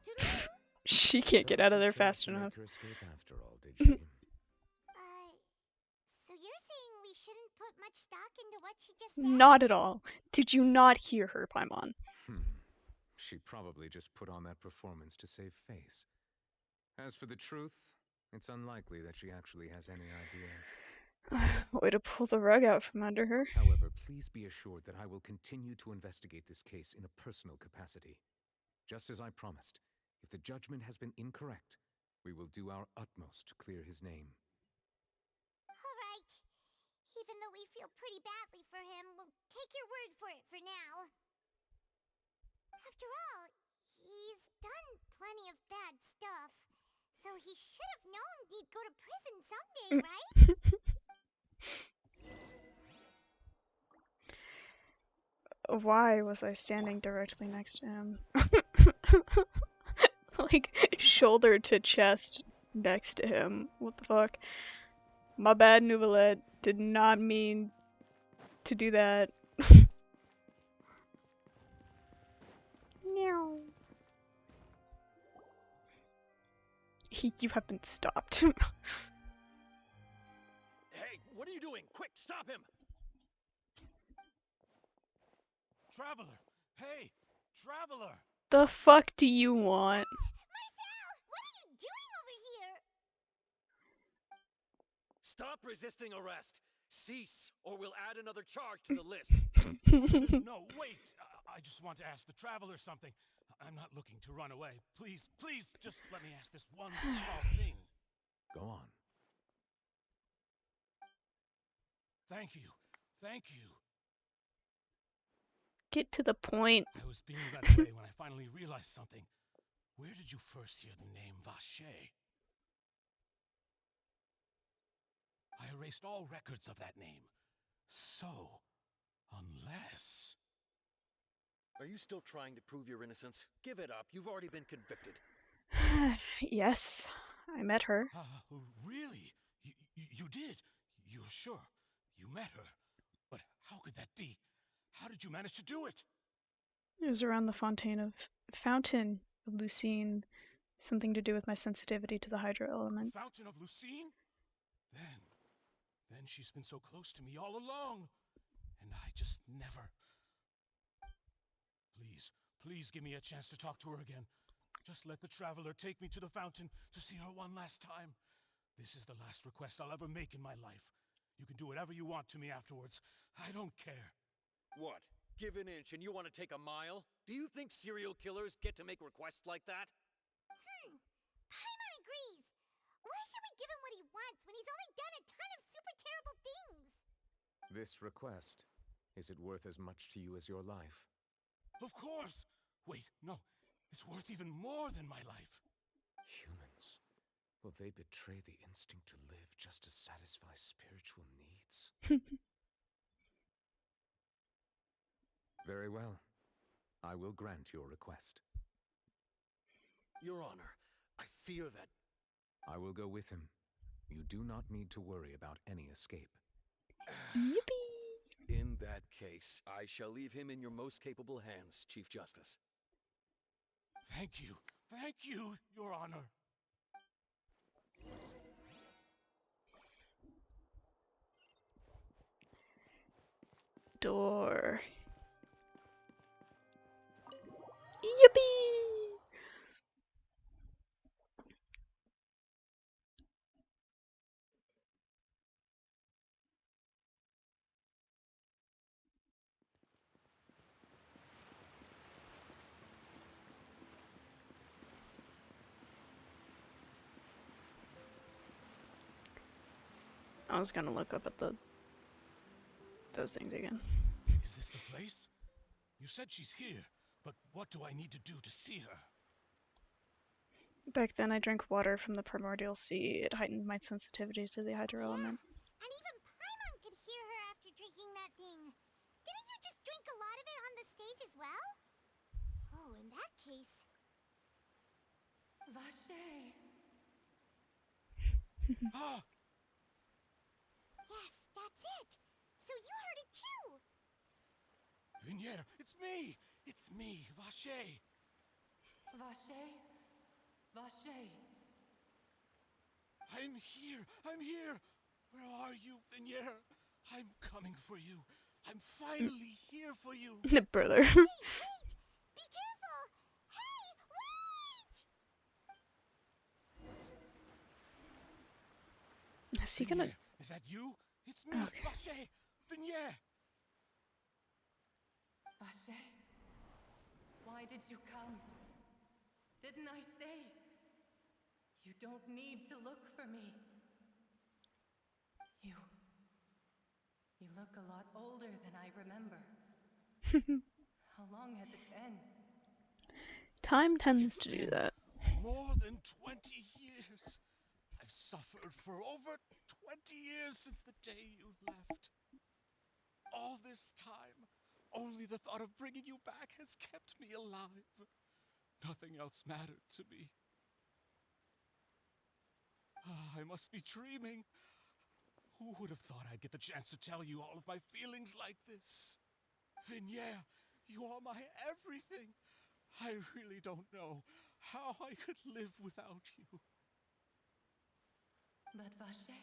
Toodaloo! She can't get out of there She tried fast to enough. make her escape after all, did she? So you're saying we shouldn't put much stock into what she just said? Not at all. Did you not hear her, Paimon? She probably just put on that performance to save face. As for the truth, it's unlikely that she actually has any idea. Way to pull the rug out from under her. However, please be assured that I will continue to investigate this case in a personal capacity. Just as I promised, if the judgment has been incorrect, we will do our utmost to clear his name. All right. Even though we feel pretty badly for him, we'll take your word for it for now. After all, he's done plenty of bad stuff, so he should have known he'd go to prison someday, right? Why was I standing directly next to him? Like, shoulder to chest next to him. What the fuck? My bad, Nouvellette. Did not mean to do that. No. You have been stopped. Hey, what are you doing? Quick, stop him! Traveler! Hey! Traveler! The fuck do you want? Marcel, what are you doing over here? Stop resisting arrest! Cease, or we'll add another charge to the list. No, wait! I just want to ask the Traveler something. I'm not looking to run away. Please, please, just let me ask this one small thing. Go on. Thank you. Thank you. Get to the point. I was being led away when I finally realized something. Where did you first hear the name Vache? I erased all records of that name. So, unless... Are you still trying to prove your innocence? Give it up. You've already been convicted. Yes, I met her. Really? You did? You're sure? You met her? But how could that be? How did you manage to do it? It was around the fountain of Lucine. Something to do with my sensitivity to the hydro element. Fountain of Lucine? Then, Then she's been so close to me all along, and I just never... Please give me a chance to talk to her again. Just let the Traveler take me to the fountain to see her one last time. This is the last request I'll ever make in my life. You can do whatever you want to me afterwards. I don't care. What? Give an inch and you want to take a mile? Do you think serial killers get to make requests like that? Paimon agrees. Why should we give him what he wants when he's only done a ton of super terrible things? This request, is it worth as much to you as your life? Of course! Wait, no. It's worth even more than my life. Humans. Will they betray the instinct to live just to satisfy spiritual needs? Very well. I will grant your request. Your Honor, I fear that... I will go with him. You do not need to worry about any escape. Yippee! In that case, I shall leave him in your most capable hands, Chief Justice. Thank you. Thank you, Your Honor. Door. Yippee! I was gonna look up at those things again. Is this the place? You said she's here, but what do I need to do to see her? Back then I drank water from the primordial sea. It heightened my sensitivity to the hydro element. And even Paimon could hear her after drinking that thing. Didn't you just drink a lot of it on the stage as well? Oh, in that case... Vache! Ah! Yes, that's it! So you heard it too! Vinier, it's me! It's me, Vache! Vache? Vache! I'm here! I'm here! Where are you, Vinier? I'm coming for you. I'm finally here for you. Brother. Hey, wait! Be careful! Hey, wait! Is he gonna... Vinier, is that you? It's me, Okay. Vache! Vinier! Vache? Why did you come? Didn't I say? You don't need to look for me. You look a lot older than I remember. How long has it been? Time tends It's to do been that. more than 20 years. I've suffered for over 20 years since the day you left. All this time, only the thought of bringing you back has kept me alive. Nothing else mattered to me. I must be dreaming. Who would have thought I'd get the chance to tell you all of my feelings like this? Vinier, you are my everything. I really don't know how I could live without you. But Vache,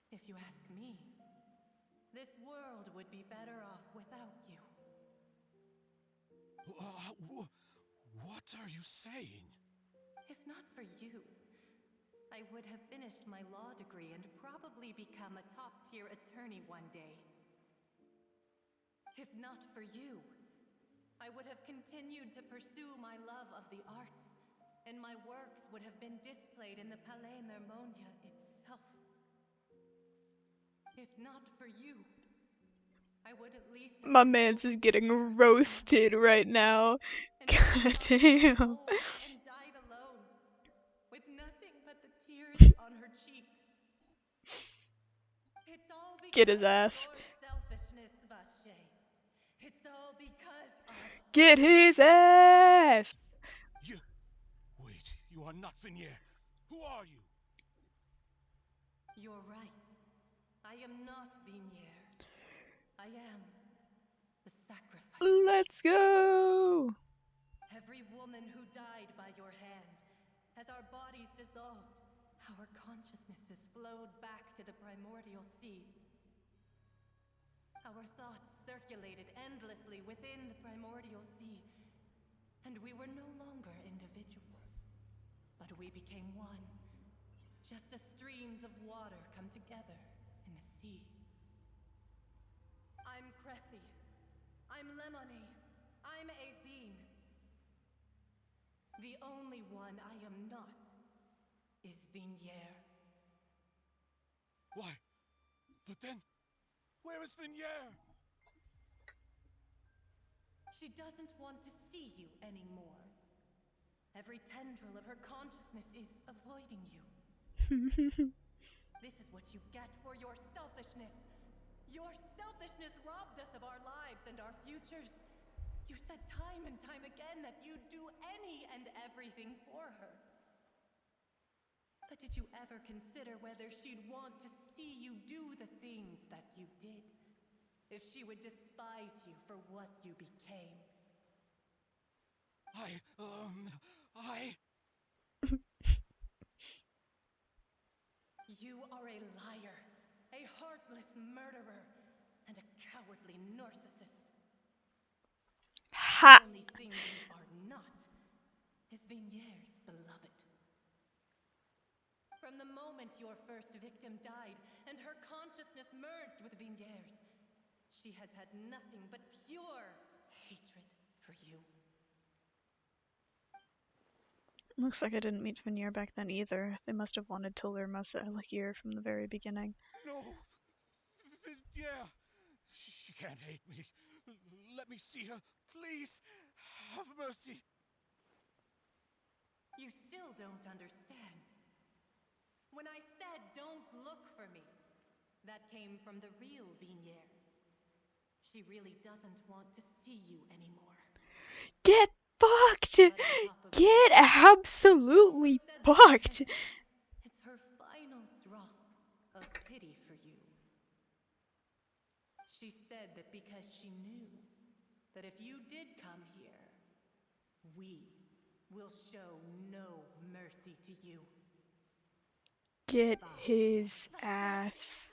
if you ask me, this world would be better off without you. What are you saying? If not for you, I would have finished my law degree and probably become a top-tier attorney one day. If not for you, I would have continued to pursue my love of the arts, and my works would have been displayed in the Palais Mermonia itself. If not for you, I would at least have My been able man's to is take getting care of my roasted mother. right now. And then I God got damn. old and died alone, with nothing but the tears on her cheeks. It's all Get because his ass. of your selfishness, Vache. It's all because of... Get his ass! You... Wait, you are not Vinier. Who are you? You're right. I am not Vinier. I am the sacrifice. Let's go! Every woman who died by your hand, as our bodies dissolved, Our consciousnesses flowed back to the primordial sea. Our thoughts circulated endlessly within the primordial sea, and we were no longer individuals, but we became one, just as streams of water come together in the sea. I'm Cressy. I'm Lemony. I'm Azine. The only one I am not is Vignier. Why? But then, where is Vignier? She doesn't want to see you anymore. Every tendril of her consciousness is avoiding you. This is what you get for your selfishness. Your selfishness robbed us of our lives and our futures. You said time and time again that you'd do any and everything for her. But did you ever consider whether she'd want to see you do the things that you did? If she would despise you for what you became? You are a liar, a heartless murderer, and a cowardly narcissist. Ha! The only thing you are not is Vignier's beloved. From the moment your first victim died and her consciousness merged with Vignier's, she has had nothing but pure hatred for you. Looks like I didn't meet Veneer back then either. They must have wanted to lure Musa here from the very beginning. No! Vignier! She can't hate me. Let me see her, please! Have mercy! You still don't understand. When I said don't look for me, that came from the real Vignier. She really doesn't want to see you anymore. Get fucked! Get absolutely fucked! It's her final drop of pity for you. She said that because she knew that if you did come here, we will show no mercy to you. Get his ass.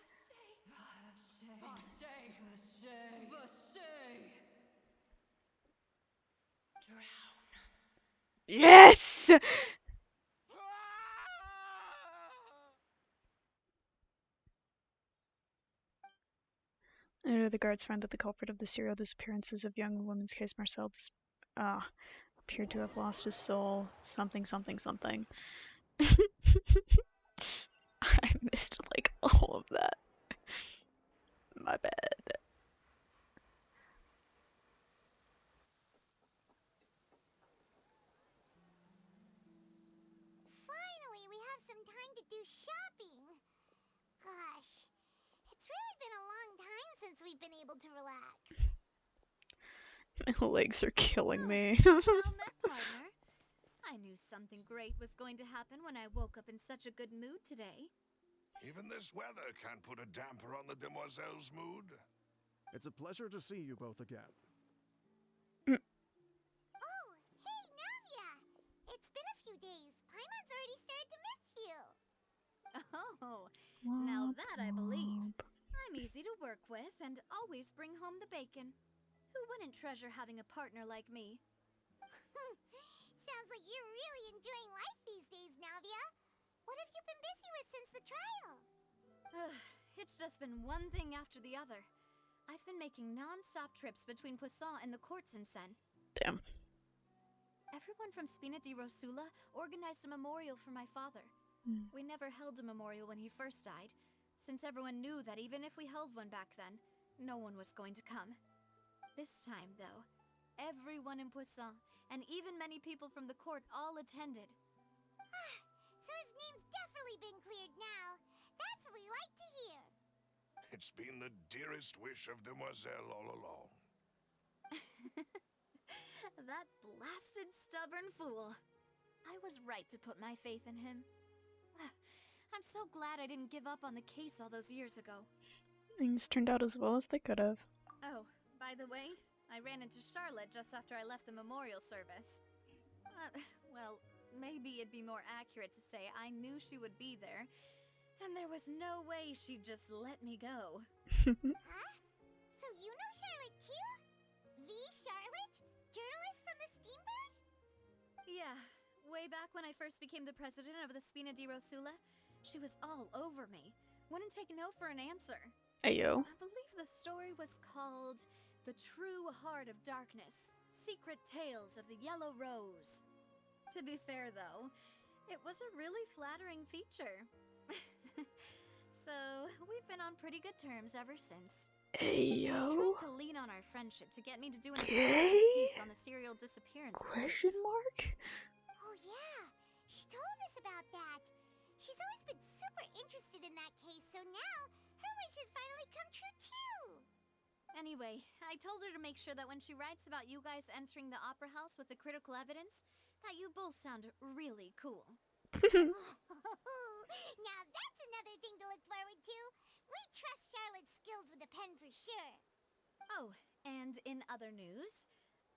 Yes! Later, the guards find that the culprit of the serial disappearances of young women's case, Marcel, appeared to have lost his soul. Something, something, something. I missed, like, all of that. My bad. Finally, we have some time to do shopping. Gosh, it's really been a long time since we've been able to relax. My legs are killing me. Well met, partner. I knew something great was going to happen when I woke up in such a good mood today. Even this weather can't put a damper on the demoiselle's mood. It's a pleasure to see you both again. Oh, hey, Navia! It's been a few days. Paimon's already started to miss you. Oh, now that I believe. I'm easy to work with and always bring home the bacon. Who wouldn't treasure having a partner like me? Sounds like you're really enjoying life these days, Navia. What have you been busy with since the trial? It's just been one thing after the other. I've been making non-stop trips between Poisson and the courts in Sen. Damn. Everyone from Spina di Rosula organized a memorial for my father. We never held a memorial when he first died, since everyone knew that even if we held one back then, no one was going to come. This time, though, everyone in Poisson, and even many people from the court, all attended. So his name's definitely been cleared now. That's what we like to hear. It's been the dearest wish of Demoiselle all along. That blasted stubborn fool. I was right to put my faith in him. I'm so glad I didn't give up on the case all those years ago. Things turned out as well as they could have. Oh, by the way, I ran into Charlotte just after I left the memorial service. Well, maybe it'd be more accurate to say I knew she would be there, and there was no way she'd just let me go. Huh? So you know Charlotte too? The Charlotte? Journalist from the Steambird? Yeah, way back when I first became the president of the Spina di Rosula, she was all over me. Wouldn't take no for an answer. Ayo. I believe the story was called The True Heart of Darkness, Secret Tales of the Yellow Rose. To be fair, though, it was a really flattering feature. So, we've been on pretty good terms ever since. She was Ayo. trying to lean on our friendship to get me to do an Okay. exclusive piece on the serial disappearances Question case. mark? Oh yeah, she told us about that. She's always been super interested in that case, so now her wishes finally come true too. Anyway, I told her to make sure that when she writes about you guys entering the opera house with the critical evidence, that you both sound really cool. Now that's another thing to look forward to. We trust Charlotte's skills with a pen for sure. Oh, and in other news,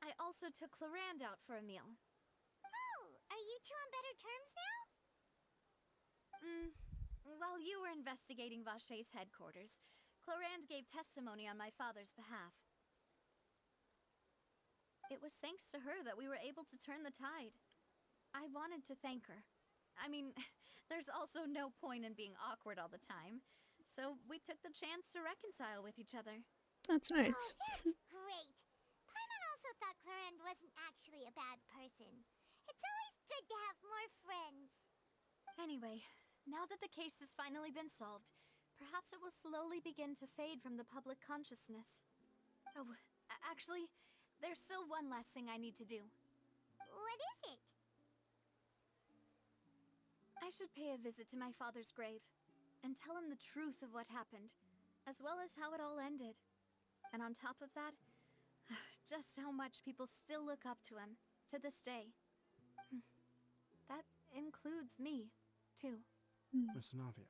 I also took Clarand out for a meal. Oh, are you two on better terms now? While you were investigating Vache's headquarters, Clarand gave testimony on my father's behalf. It was thanks to her that we were able to turn the tide. I wanted to thank her. I mean, there's also no point in being awkward all the time, so we took the chance to reconcile with each other. That's Oh, nice. that's great. Paimon also thought Clarend wasn't actually a bad person. It's always good to have more friends. Anyway, now that the case has finally been solved, perhaps it will slowly begin to fade from the public consciousness. Oh, actually, there's still one last thing I need to do. What is it? I should pay a visit to my father's grave and tell him the truth of what happened, as well as how it all ended. And on top of that, just how much people still look up to him to this day. That includes me, too. Miss Navia.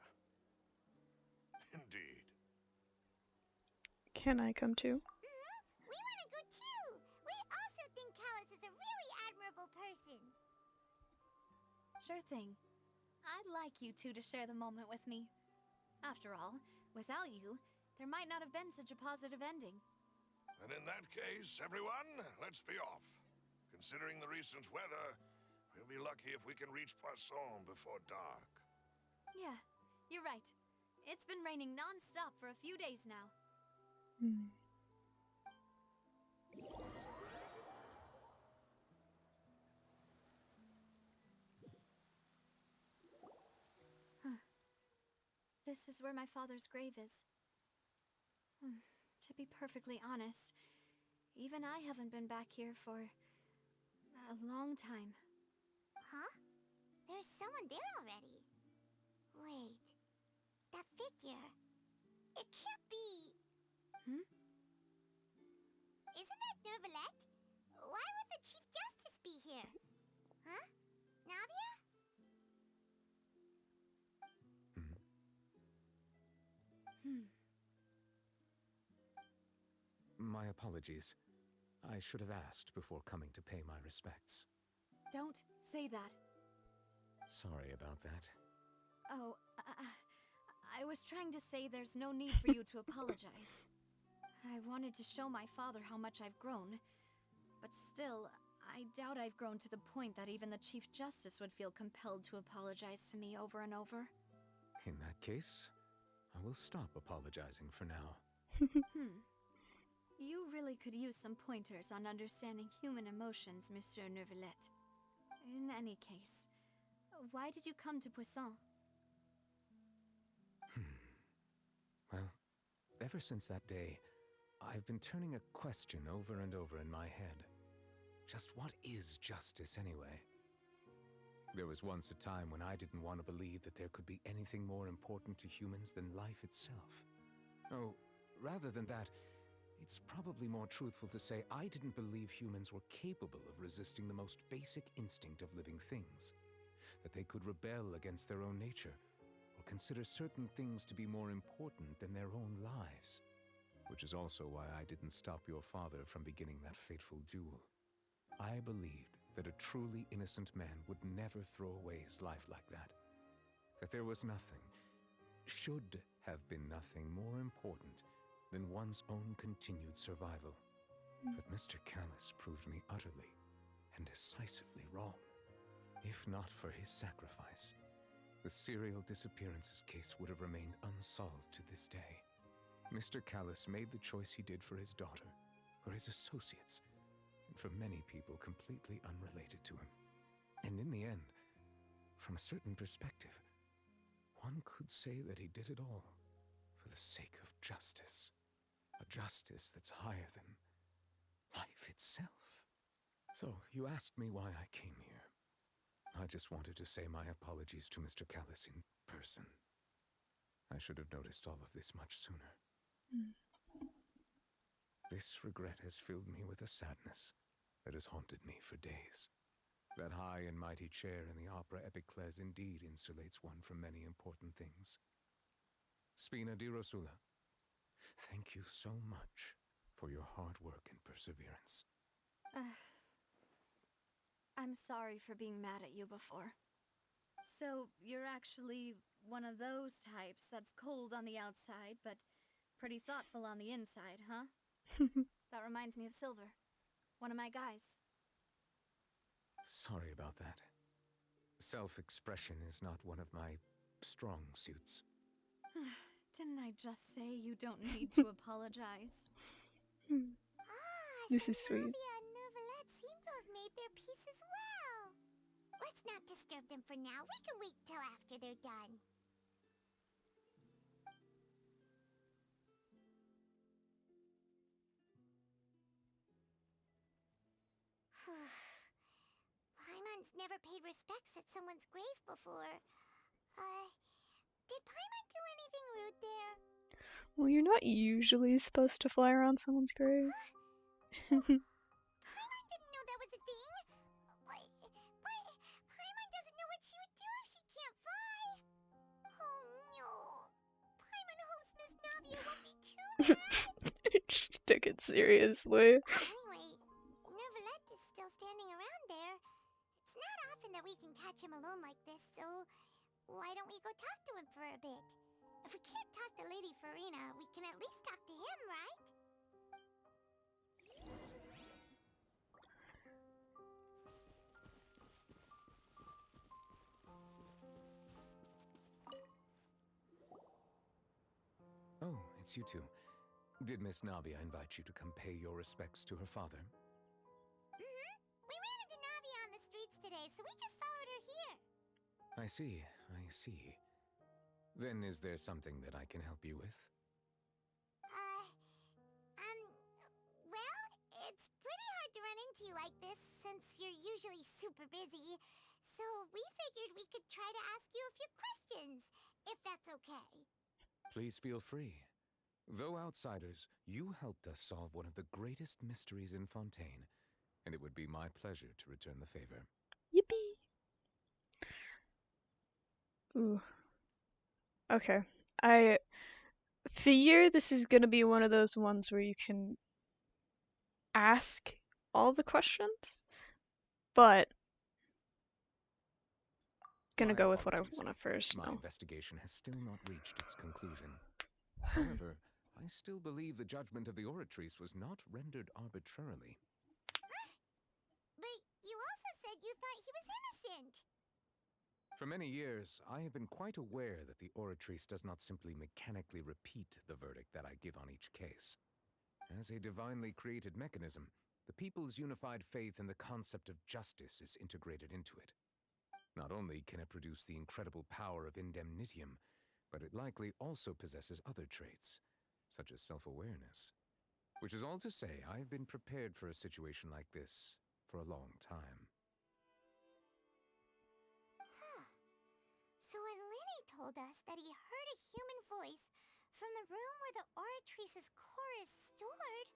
Indeed. Can I come too? We want to go too. We also think Callus is a really admirable person. Sure thing. I'd like you two to share the moment with me. After all, without you, there might not have been such a positive ending. And in that case, everyone, let's be off. Considering the recent weather, we'll be lucky if we can reach Poisson before dark. Yeah, you're right. It's been raining non-stop for a few days now. This is where my father's grave is. To be perfectly honest, even I haven't been back here for a long time. Huh? There's someone there already. Wait. That figure. It can't be. Isn't that Nervalette? Why would the Chief Justice be here? Huh? Navia? My apologies. I should have asked before coming to pay my respects. Don't say that. Sorry about that. Oh, I was trying to say there's no need for you to apologize. I wanted to show my father how much I've grown, but still, I doubt I've grown to the point that even the Chief Justice would feel compelled to apologize to me over and over. In that case, I will stop apologizing for now. You really could use some pointers on understanding human emotions, Monsieur Nervalette. In any case, why did you come to Poisson? Well, ever since that day, I've been turning a question over and over in my head. Just what is justice anyway? There was once a time when I didn't want to believe that there could be anything more important to humans than life itself. Oh, rather than that, it's probably more truthful to say I didn't believe humans were capable of resisting the most basic instinct of living things. That they could rebel against their own nature, or consider certain things to be more important than their own lives. Which is also why I didn't stop your father from beginning that fateful duel. I believed that a truly innocent man would never throw away his life like that. That there was nothing, should have been nothing more important than one's own continued survival. But Mr. Callus proved me utterly and decisively wrong. If not for his sacrifice, the serial disappearances case would have remained unsolved to this day. Mr. Callus made the choice he did for his daughter, for his associates, and for many people completely unrelated to him. And in the end, from a certain perspective, one could say that he did it all for the sake of justice. A justice that's higher than life itself. So, you asked me why I came here. I just wanted to say my apologies to Mr. Callus in person. I should have noticed all of this much sooner. This regret has filled me with a sadness that has haunted me for days. That high and mighty chair in the opera Epiclese indeed insulates one from many important things. Spina di Rosula, thank you so much for your hard work and perseverance. I'm sorry for being mad at you before. So, you're actually one of those types that's cold on the outside, but pretty thoughtful on the inside, huh? That reminds me of Silver, one of my guys. Sorry about that. Self-expression is not one of my strong suits. Didn't I just say you don't need to apologize? This is sweet. Navia and Neuvillette seem to have made their peace as well. Let's not disturb them for now. We can wait till after they're done. Paimon's never paid respects at someone's grave before. Did Paimon do anything rude there? Well, you're not usually supposed to fly around someone's grave. Paimon didn't know that was a thing. But Paimon doesn't know what she would do if she can't fly. Oh no. Paimon hopes Miss Navia won't be too mad. She took it seriously. Anyway, Neuvillette is still standing around there. It's not often that we can catch him alone like this, so why don't we go talk to him for a bit? If we can't talk to Lady Farina, we can at least talk to him, right? Oh, it's you two. Did Miss Navia invite you to come pay your respects to her father? We ran into Navia on the streets today, so we just followed her here. I see, I see. Then is there something that I can help you with? Well, it's pretty hard to run into you like this since you're usually super busy. So we figured we could try to ask you a few questions, if that's okay. Please feel free. Though outsiders, you helped us solve one of the greatest mysteries in Fontaine, and it would be my pleasure to return the favor. Yippee! Ooh. Okay. I figure this is gonna be one of those ones where you can ask all the questions, but gonna go with what I want to first My know. investigation has still not reached its conclusion. However, I still believe the judgment of the Oratrice was not rendered arbitrarily. But you also said you thought he was innocent. For many years, I have been quite aware that the Oratrice does not simply mechanically repeat the verdict that I give on each case. As a divinely created mechanism, the people's unified faith in the concept of justice is integrated into it. Not only can it produce the incredible power of indemnitium, but it likely also possesses other traits, such as self-awareness. Which is all to say, I have been prepared for a situation like this for a long time. So when Lenny told us that he heard a human voice from the room where the Oratrice's core is stored...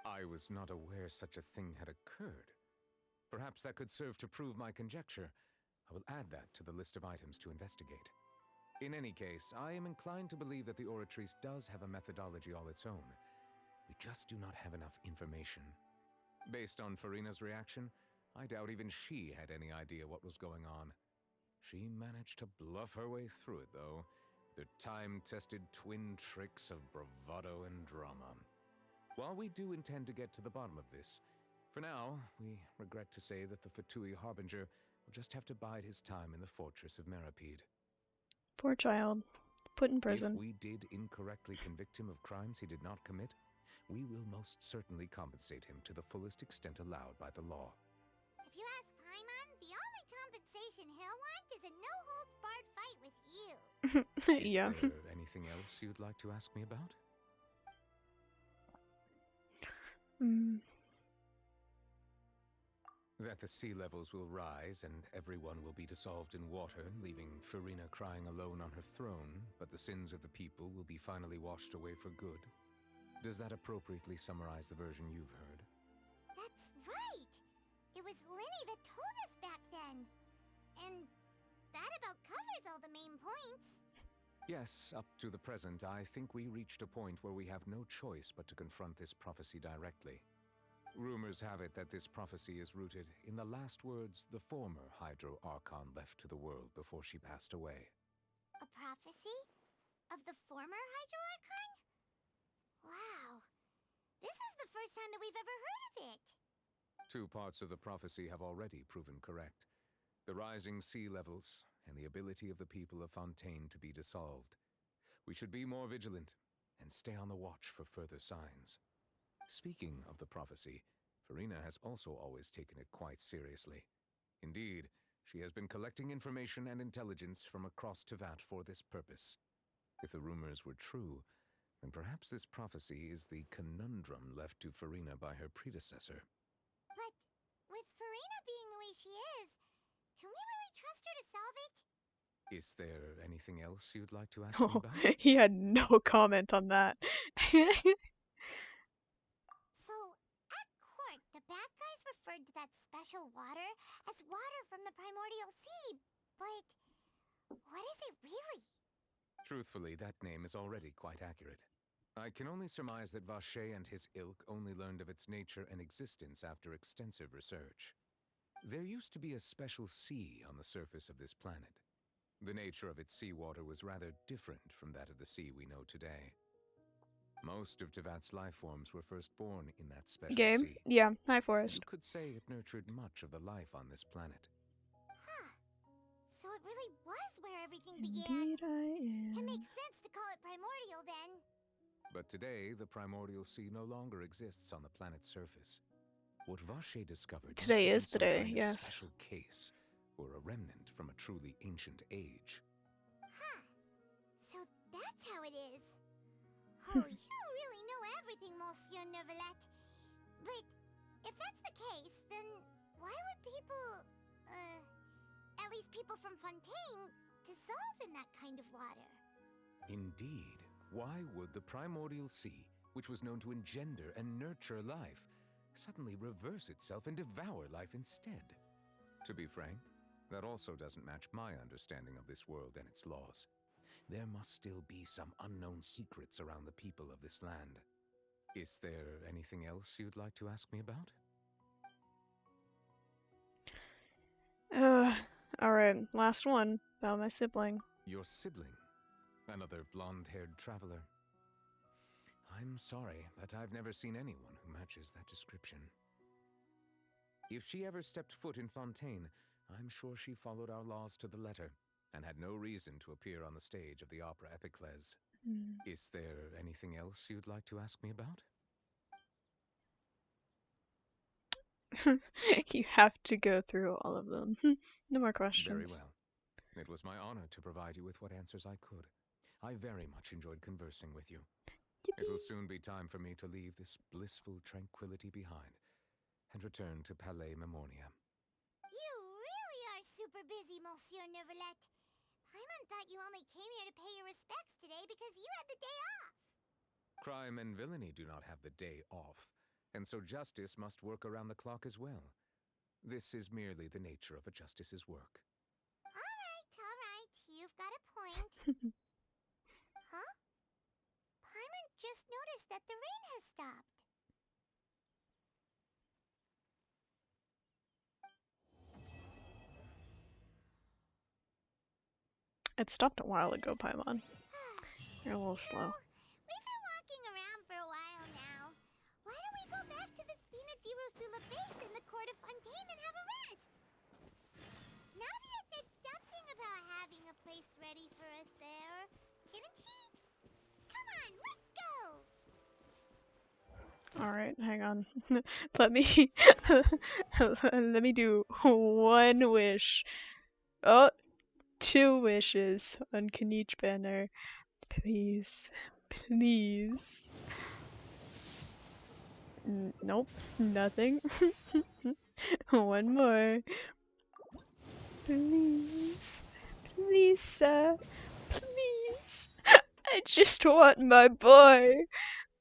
I was not aware such a thing had occurred. Perhaps that could serve to prove my conjecture. I will add that to the list of items to investigate. In any case, I am inclined to believe that the Oratrice does have a methodology all its own. We just do not have enough information. Based on Farina's reaction, I doubt even she had any idea what was going on. She managed to bluff her way through it, though, the time-tested twin tricks of bravado and drama. While we do intend to get to the bottom of this, for now, we regret to say that the Fatui Harbinger will just have to bide his time in the fortress of Meripede. Poor child. Put in prison. If we did incorrectly convict him of crimes he did not commit, we will most certainly compensate him to the fullest extent allowed by the law. If you ask Paimon, the only compensation he'll want is a no-holds-barred fight with you. Yeah. Is there anything else you'd like to ask me about? That the sea levels will rise and everyone will be dissolved in water, leaving Farina crying alone on her throne, but the sins of the people will be finally washed away for good. Does that appropriately summarize the version you've heard? That's right! It was Linny that told us back then. And that about covers all the main points. Yes, up to the present, I think we reached a point where we have no choice but to confront this prophecy directly. Rumors have it that this prophecy is rooted in the last words the former Hydro Archon left to the world before she passed away. A prophecy? Of the former Hydro Archon? Wow. This is the first time that we've ever heard of it. Two parts of the prophecy have already proven correct. The rising sea levels and the ability of the people of Fontaine to be dissolved. We should be more vigilant and stay on the watch for further signs. Speaking of the prophecy, Farina has also always taken it quite seriously. Indeed, she has been collecting information and intelligence from across Tevat for this purpose. If the rumors were true, then perhaps this prophecy is the conundrum left to Farina by her predecessor. But with Farina being the way she is, can we really trust her to solve it? Is there anything else you'd like to ask me about? He had no comment on that. So, at court, the bad guys referred to that special water as water from the primordial sea, but what is it really? Truthfully, that name is already quite accurate. I can only surmise that Vacher and his ilk only learned of its nature and existence after extensive research. There used to be a special sea on the surface of this planet. The nature of its seawater was rather different from that of the sea we know today. Most of Tevat's life forms were first born in that special Game? sea. Yeah, High Forest. You could say it nurtured much of the life on this planet. Huh. So it really was where everything Indeed began. I am. It makes sense to call it primordial then. But today, the primordial sea no longer exists on the planet's surface. What Vacher discovered Today is must have the been day, some kind yes. of special case, or a remnant from a truly ancient age. Huh. So that's how it is. Oh, you really know everything, Monsieur Neuvillette. But if that's the case, then why would people, at least people from Fontaine, dissolve in that kind of water? Indeed. Why would the primordial sea, which was known to engender and nurture life, suddenly reverse itself and devour life instead? To be frank, that also doesn't match my understanding of this world and its laws. There must still be some unknown secrets around the people of this land. Is there anything else you'd like to ask me about? Alright, last one. About my sibling. Your sibling? Another blonde-haired traveler? I'm sorry, but I've never seen anyone who matches that description. If she ever stepped foot in Fontaine, I'm sure she followed our laws to the letter, and had no reason to appear on the stage of the opera Epiclese. Is there anything else you'd like to ask me about? You have to go through all of them. No more questions. Very well. It was my honor to provide you with what answers I could. I very much enjoyed conversing with you. It will soon be time for me to leave this blissful tranquility behind and return to Palais Memoria. You really are super busy, Monsieur Neuvillette. Paimon thought you only came here to pay your respects today because you had the day off. Crime and villainy do not have the day off, and so justice must work around the clock as well. This is merely the nature of a justice's work. All right, you've got a point. Huh? Paimon just noticed that the rain has stopped. It stopped a while ago, Paimon. You're a little slow. We've been walking around for a while now. Why don't we go back to the Spina di Rosula base in the Court of Fontaine and have a rest? Navia said something about having a place ready for us there, didn't she? Come on, let's go! Alright, hang on. Let me let me do one wish. Oh, two wishes on Kanichi Banner. Please. Please. Nope, nothing. One more. Please. Please, sir. Please. I just want my boy.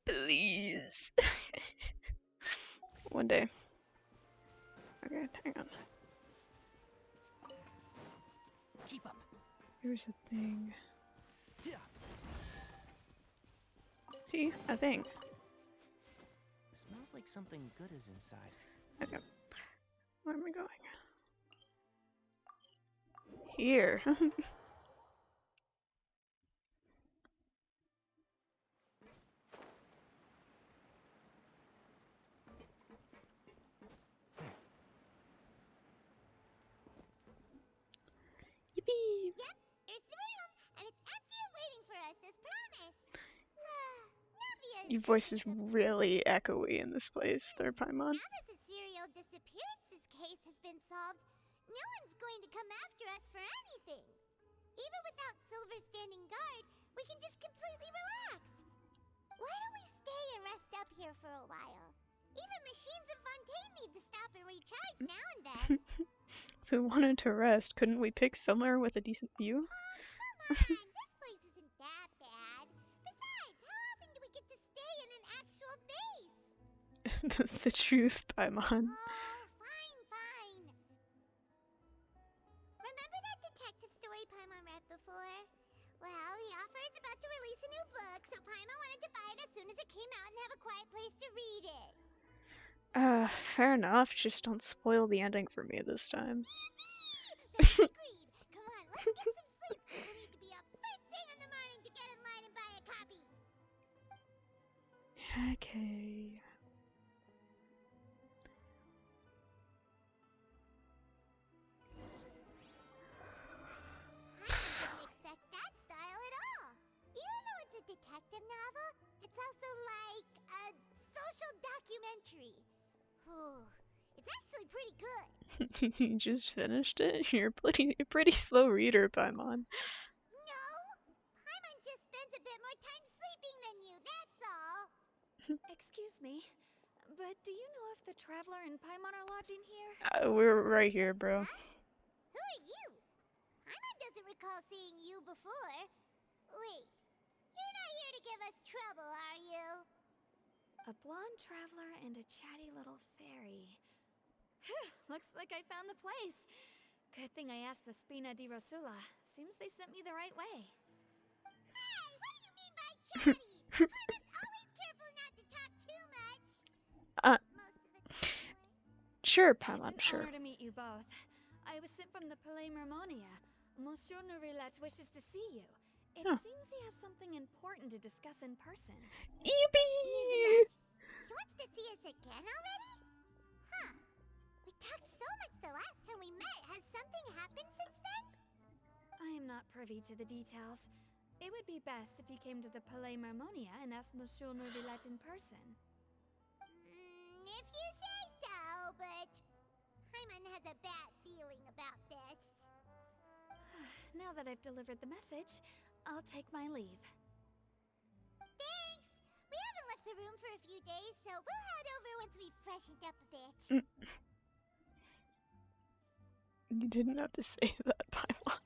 Please. One day. Okay, hang on. Keep up. Here's the thing. See? A thing. Smells like something good is inside. Okay. Where am I going? Here. Yippee! Yep, there's the room, and it's empty and waiting for us as promised. Navia. Your voice is really echoey in this place, there, Paimon. Now that the serial disappearances case has been solved, no one's going to come after us for anything. Even without Silver standing guard, we can just completely relax. Why don't we stay and rest up here for a while? Even machines in Fontaine need to stop and recharge now and then. If we wanted to rest, couldn't we pick somewhere with a decent view? Oh, come on, this place isn't that bad. Besides, how often do we get to stay in an actual base? That's the truth, Paimon. Oh, fine. Remember that detective story Paimon read before? Well, the author is about to release a new book, so Paimon wanted to buy it as soon as it came out and have a quiet place to read it. Fair enough. Just don't spoil the ending for me this time. That's agreed. Come on, let's get some sleep. We'll need to be up first thing in the morning to get in line and buy a copy. Okay. I didn't expect that style at all. Even though it's a detective novel, it's also like a social documentary. Ooh, it's actually pretty good. You just finished it? You're a pretty slow reader, Paimon. No, Paimon just spends a bit more time sleeping than you, that's all. Excuse me, but do you know if the Traveler and Paimon are lodging here? We're right here, bro. Who are you? Paimon doesn't recall seeing you before. Wait, you're not here to give us trouble, are you? A blonde traveler and a chatty little fairy. Phew, looks like I found the place. Good thing I asked the Spina di Rosula. Seems they sent me the right way. Hey, what do you mean by chatty? Paimon's always careful not to talk too much. Most of the time, anyway. Sure, Paimon, It's an sure. honor to meet you both. I was sent from the Palais Mermonia. Monsieur Nourilat wishes to see you. It seems he has something important to discuss in person. Yippee! He wants to see us again already? Huh. We talked so much the last time we met. Has something happened since then? I am not privy to the details. It would be best if you came to the Palais Mermonia and asked Monsieur Nourilat in person. If you say so, but Paimon has a bad feeling about this. Now that I've delivered the message, I'll take my leave. Thanks! We haven't left the room for a few days, so we'll head over once we've freshened up a bit. You didn't have to say that, Paimon.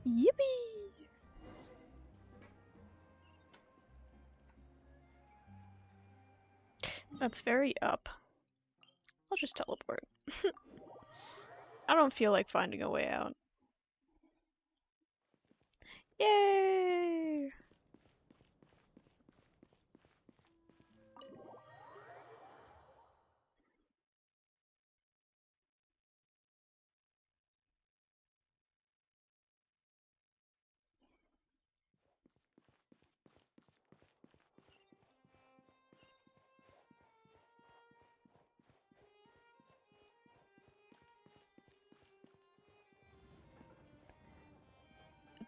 Yippee! That's very up. I'll just teleport. I don't feel like finding a way out. Yay!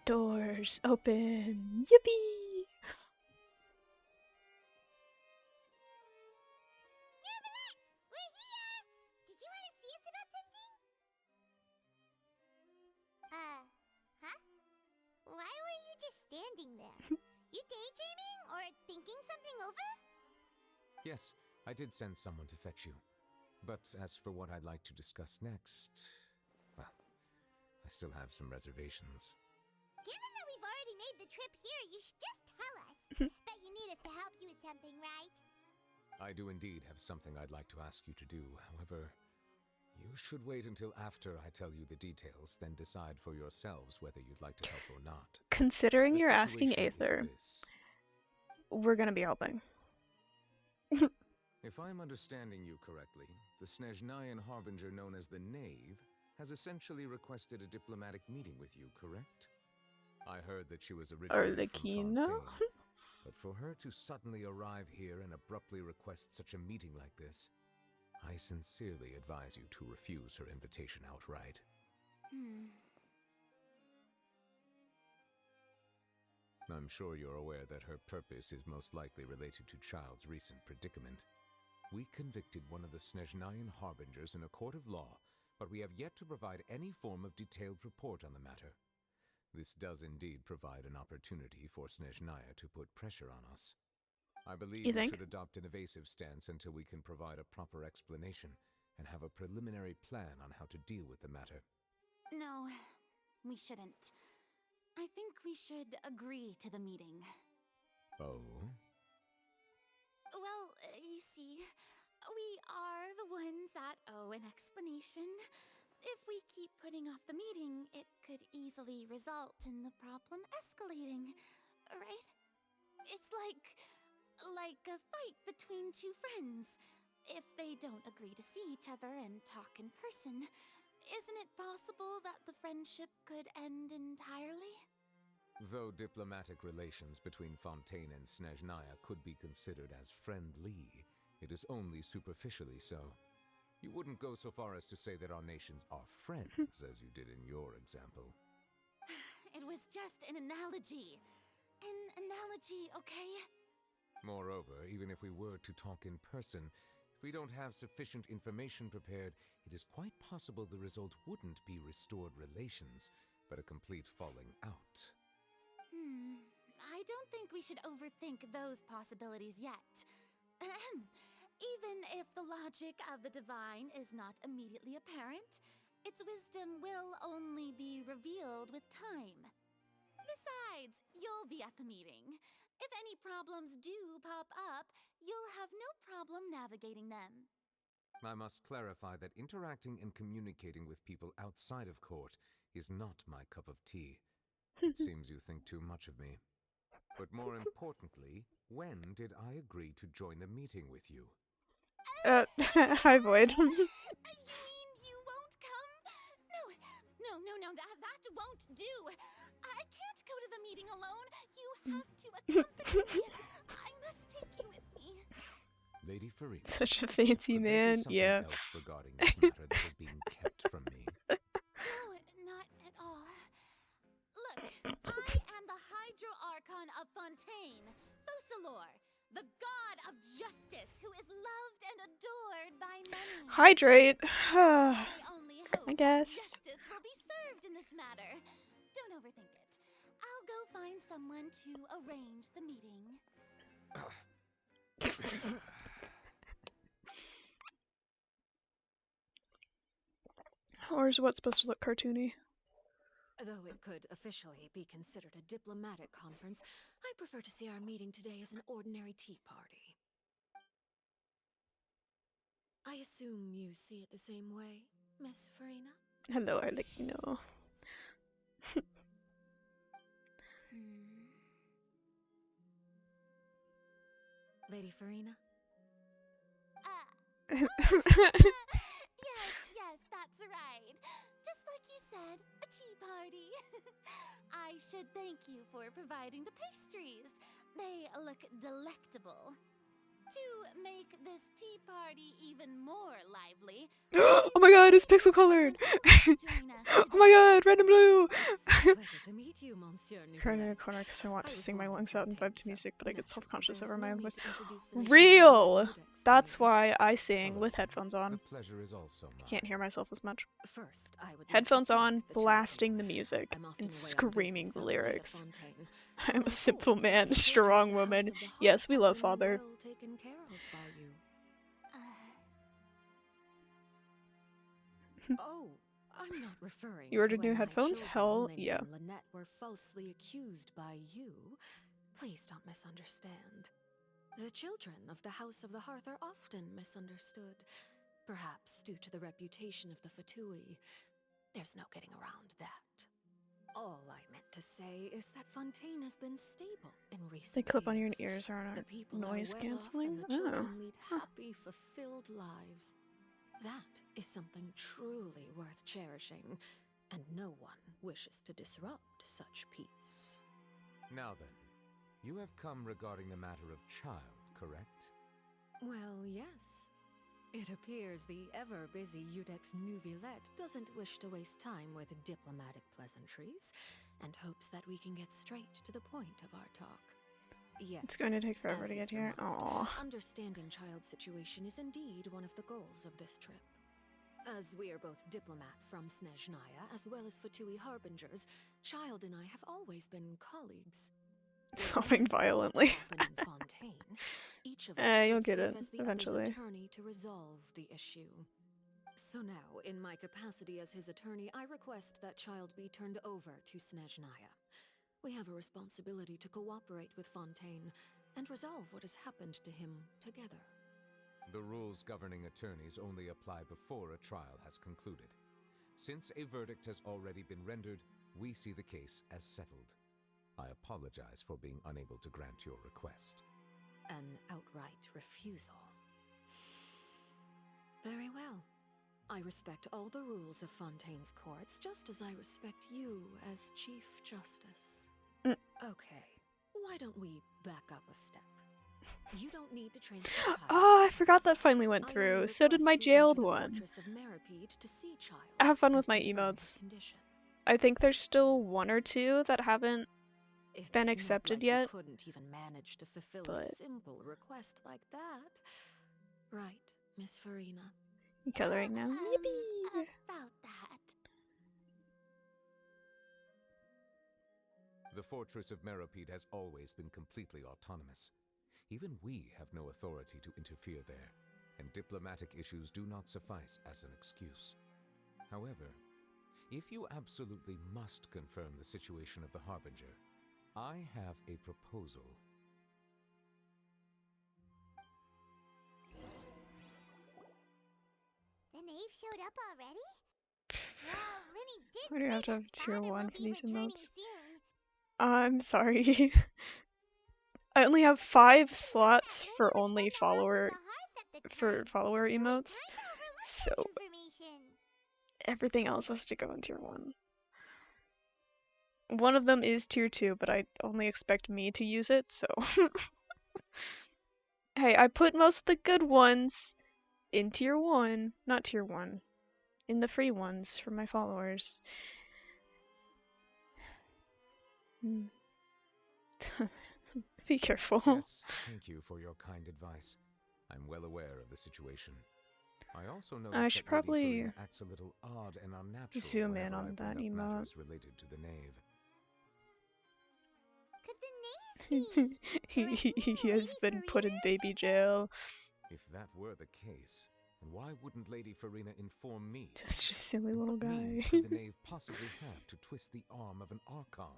Doors open. Yippee! We're here! Did you want to see us about something? Huh? Why were you just standing there? You daydreaming or thinking something over? Yes, I did send someone to fetch you. But as for what I'd like to discuss next, well, I still have some reservations. Given that we've already made the trip here, you should just tell us. Bet you need us to help you with something, right? I do indeed have something I'd like to ask you to do. However, you should wait until after I tell you the details, then decide for yourselves whether you'd like to help or not. Considering The you're asking situation is Aether, this. we're gonna be helping. If I'm understanding you correctly, the Snezhnayan harbinger known as the Knave has essentially requested a diplomatic meeting with you, correct? I heard that she was originally from Arlecchino? Fontaine, but for her to suddenly arrive here and abruptly request such a meeting like this, I sincerely advise you to refuse her invitation outright. I'm sure you're aware that her purpose is most likely related to Child's recent predicament. We convicted one of the Snezhnayan harbingers in a court of law, but we have yet to provide any form of detailed report on the matter. This does indeed provide an opportunity for Snezhnaya to put pressure on us. I believe You we think? should adopt an evasive stance until we can provide a proper explanation and have a preliminary plan on how to deal with the matter. No, we shouldn't. I think we should agree to the meeting. Oh? Well, you see, we are the ones that owe an explanation. If we keep putting off the meeting, it could easily result in the problem escalating, right? It's like a fight between two friends. If they don't agree to see each other and talk in person, isn't it possible that the friendship could end entirely? Though diplomatic relations between Fontaine and Snezhnaya could be considered as friendly, it is only superficially so. You wouldn't go so far as to say that our nations are friends, as you did in your example. It was just an analogy. An analogy, okay? Moreover, even if we were to talk in person, if we don't have sufficient information prepared, it is quite possible the result wouldn't be restored relations, but a complete falling out. I don't think we should overthink those possibilities yet. Even if the logic of the divine is not immediately apparent, its wisdom will only be revealed with time. Besides, you'll be at the meeting. If any problems do pop up, you'll have no problem navigating them. I must clarify that interacting and communicating with people outside of court is not my cup of tea. It seems you think too much of me. But more importantly, when did I agree to join the meeting with you? Hi, Void. You mean you won't come? No, that won't do. I can't go to the meeting alone. You have to accompany me. I must take you with me. Lady Farina. Such a fancy could man, there be something yeah. else regarding this matter that is being kept from me? No, not at all. Look, I am the Hydro-Archon of Fontaine, Focalor, the god of justice who is loved and adored by many. Hydrate. I only hope I guess. justice will be served in this matter. Don't overthink it. I'll go find someone to arrange the meeting. Or is what supposed to look cartoony? Though it could officially be considered a diplomatic conference, I prefer to see our meeting today as an ordinary tea party. I assume you see it the same way, Miss Farina? Hello, Arlecchino. Lady Farina? Yes, that's right. Just like you said, a tea party. I should thank you for providing the pastries. They look delectable. To make this tea party even more lively, proudly. Oh my god, it's pixel colored! Oh my god, red and blue! Pleasure to meet you, Monsieur Crying in a Nouvellette. corner because I want to sing my born in lungs out and vibe to Fontaine, music, but I get self-conscious there over is my no own need voice. to introduce the nations of the Real! Codex to That's you. why I sing Hello. with headphones on. The pleasure is also I mine. can't hear myself as much. First, I would Headphones like to on, thank the two of blasting you. the music, I'm often and away on screaming business the outside of lyrics. Fontaine, I'm but a simple told that man, the children strong of the woman. House of the Yes, Hearth we have love been father. well taken care of by you. Oh, I'm not referring You to ordered when new my headphones? children, Hell Linny yeah. and Lynette, were falsely accused by you. Please don't misunderstand. The children of the House of the Hearth are often misunderstood, perhaps due to the reputation of the Fatui. There's no getting around that. All I meant to say is that Fontaine has been stable in They recent clip on your years. ears, aren't The people noise are well canceling? off and the Oh. children lead happy, fulfilled lives. That is something truly worth cherishing, and no one wishes to disrupt such peace. Now then, you have come regarding the matter of child, correct? Well, yes. It appears the ever-busy Iudex Nouvellette doesn't wish to waste time with diplomatic pleasantries, and hopes that we can get straight to the point of our talk. Yes, It's going to take forever as to you get here. surmised, Aww. understanding child's situation is indeed one of the goals of this trip. As we are both diplomats from Snezhnaya, as well as Fatui harbingers, Child and I have always been colleagues. Sobbing violently. In Fontaine, each of us You'll would get serve it as the eventually. other's attorney to resolve the issue. So now, in my capacity as his attorney, I request that Child be turned over to Snezhnaya. We have a responsibility to cooperate with Fontaine and resolve what has happened to him together. The rules governing attorneys only apply before a trial has concluded. Since a verdict has already been rendered, we see the case as settled. I apologize for being unable to grant your request. An outright refusal. Very well. I respect all the rules of Fontaine's courts, just as I respect you as Chief Justice. Okay, why don't we back up a step? You don't need to transfer Child. Oh, I forgot that finally went through. So did my jailed one. Fortress of Meripede to see Child. Have fun with my emotes. I think there's still one or two that haven't been accepted yet. You couldn't even manage to fulfill a simple request like that. Right, Miss Farina? You coloring now? Yippee! About that. The Fortress of Meripede has always been completely autonomous. Even we have no authority to interfere there, and diplomatic issues do not suffice as an excuse. However, if you absolutely must confirm the situation of the Harbinger, I have a proposal. The knave showed up already? Well, Linny did Why do you have to say have that tier father 1 will for be these returning emotes? soon. I'm sorry. I only have 5 slots for only follower emotes, so everything else has to go in tier 1. One of them is tier 2, but I only expect me to use it, so hey, I put most of the good ones in tier 1, not tier 1, in the free ones for my followers. Be careful. Yes, thank you for your kind advice. I'm well aware of the situation. I also noticed I should that Lady probably Farina acts a little odd and unnatural zoom in whenever on I bring that up emote. matters related to the knave. He has been put in baby jail. If that were the case, then why wouldn't Lady Farina inform me? That's just silly little guy. Means could the knave possibly have to twist the arm of an archon?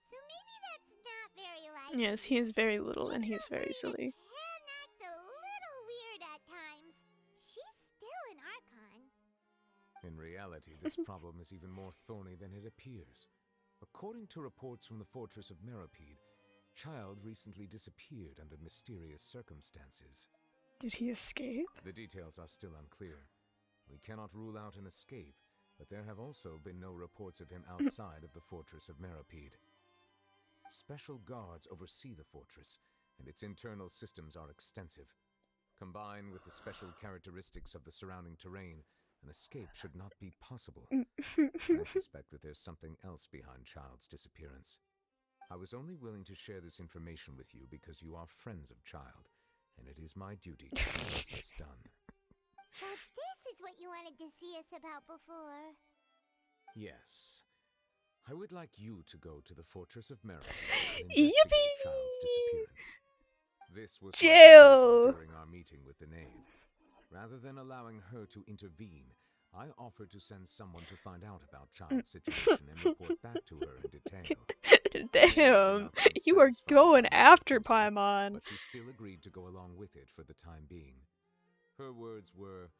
So maybe that's not very likely. Yes, he is very little and he is very silly. Can act a little weird at times. She's still an archon. In reality, this problem is even more thorny than it appears. According to reports from the Fortress of Meripede, Child recently disappeared under mysterious circumstances. Did he escape? The details are still unclear. We cannot rule out an escape, but there have also been no reports of him outside of the Fortress of Meripede. Special guards oversee the fortress, and its internal systems are extensive. Combined with the special characteristics of the surrounding terrain, an escape should not be possible. I suspect that there's something else behind Child's disappearance. I was only willing to share this information with you because you are friends of Child, and it is my duty to see justice done. So this is what you wanted to see us about before. Yes. I would like you to go to the Fortress of Merrick and investigate Yippee! Child's disappearance. This was my Jail! proposal during our meeting with the knave. Rather than allowing her to intervene, I offered to send someone to find out about Child's situation and report back to her in detail. Damn, you are going after Paimon. But she still agreed to go along with it for the time being. Her words were,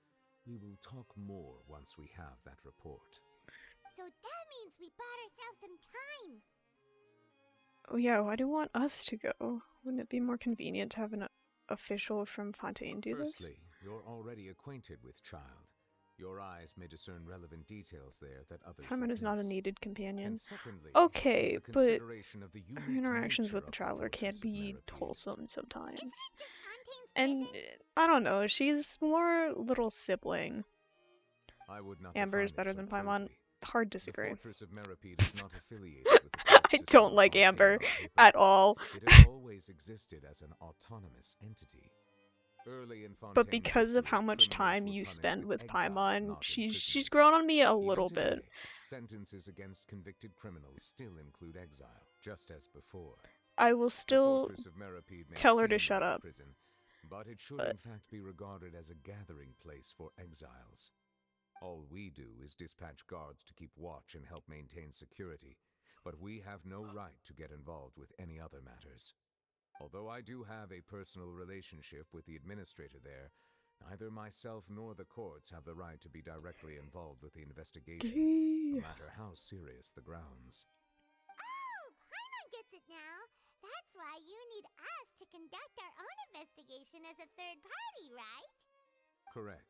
"We will talk more once we have that report." So that means we bought ourselves some time. Oh yeah, why do you want us to go? Wouldn't it be more convenient to have an official from Fontaine do this? Firstly, you're already acquainted with Child. Your eyes may discern relevant details there that others Paimon would is not a miss. needed companion. And secondly, Okay, is the but consideration of the our unique interactions nature with the of Traveler can Fortress of be Meripede. wholesome sometimes. And I don't know, she's more little sibling. I would not Amber is define it better so than Paimon. crudely. Hard The disagree. Fortress of Meripede is not affiliated with the court I system don't of like Fontaine Amber on paper. at all. It has always existed as an autonomous entity. Early in But Fontaine's because of history, how much criminals time were you punished spend with exile, Paimon, not she's imprisonment. grown on me a Even little today, bit. sentences against convicted criminals still include exile, just as before. I will The still Fortress of Meripede may tell her to seem shut like a up. prison, but it should But in fact be regarded as a gathering place for exiles. All we do is dispatch guards to keep watch and help maintain security, but we have no right to get involved with any other matters. Although I do have a personal relationship with the administrator there, neither myself nor the courts have the right to be directly involved with the investigation, no matter how serious the grounds. Oh, Paimon gets it now. That's why you need us to conduct our own investigation as a third party, right? Correct.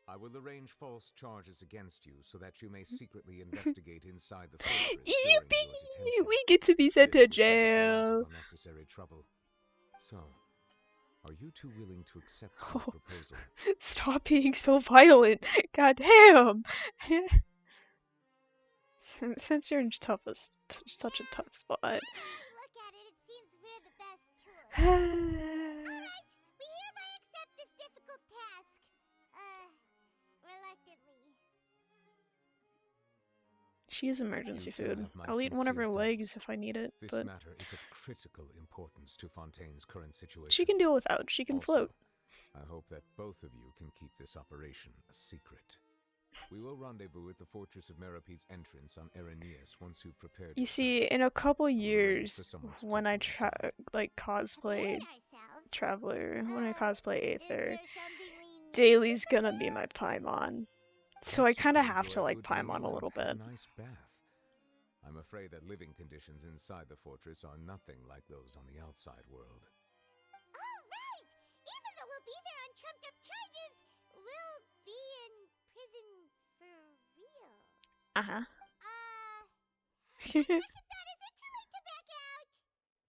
I will arrange false charges against you so that you may secretly investigate inside the fortress during your detention. we get to be sent This to will save us a lot jail. of unnecessary trouble. So, are you two willing to accept my proposal? Stop being so violent. God damn. Since you're in such a tough spot. Look at it, it seems we're the best choice. Alright, we hereby accept this difficult task. Reluctantly. She is emergency You two food. have my I'll eat one of her sincere legs thanks. if I need it, This but matter is of critical importance to Fontaine's current situation. she can deal without. She can Also, float. I hope that both of you can keep this operation a secret. We will rendezvous at the Fortress of Meripede's entrance on Erinius once you've prepared You yourselves. see, in a couple arrange for years, someone to when take I you inside. cosplay Traveler, when I cosplay Is Aether, there something we need Daly's gonna be my Paimon. So I Perhaps you kind of could have enjoy to a like good Paimon meal a little and have bit. a nice bath. I'm afraid that living conditions inside the fortress are nothing like those on the outside world. Alright! Even though we'll be there on trumped up charges, we'll be in prison for real. Uh-huh. Second thought, is it too late to back out?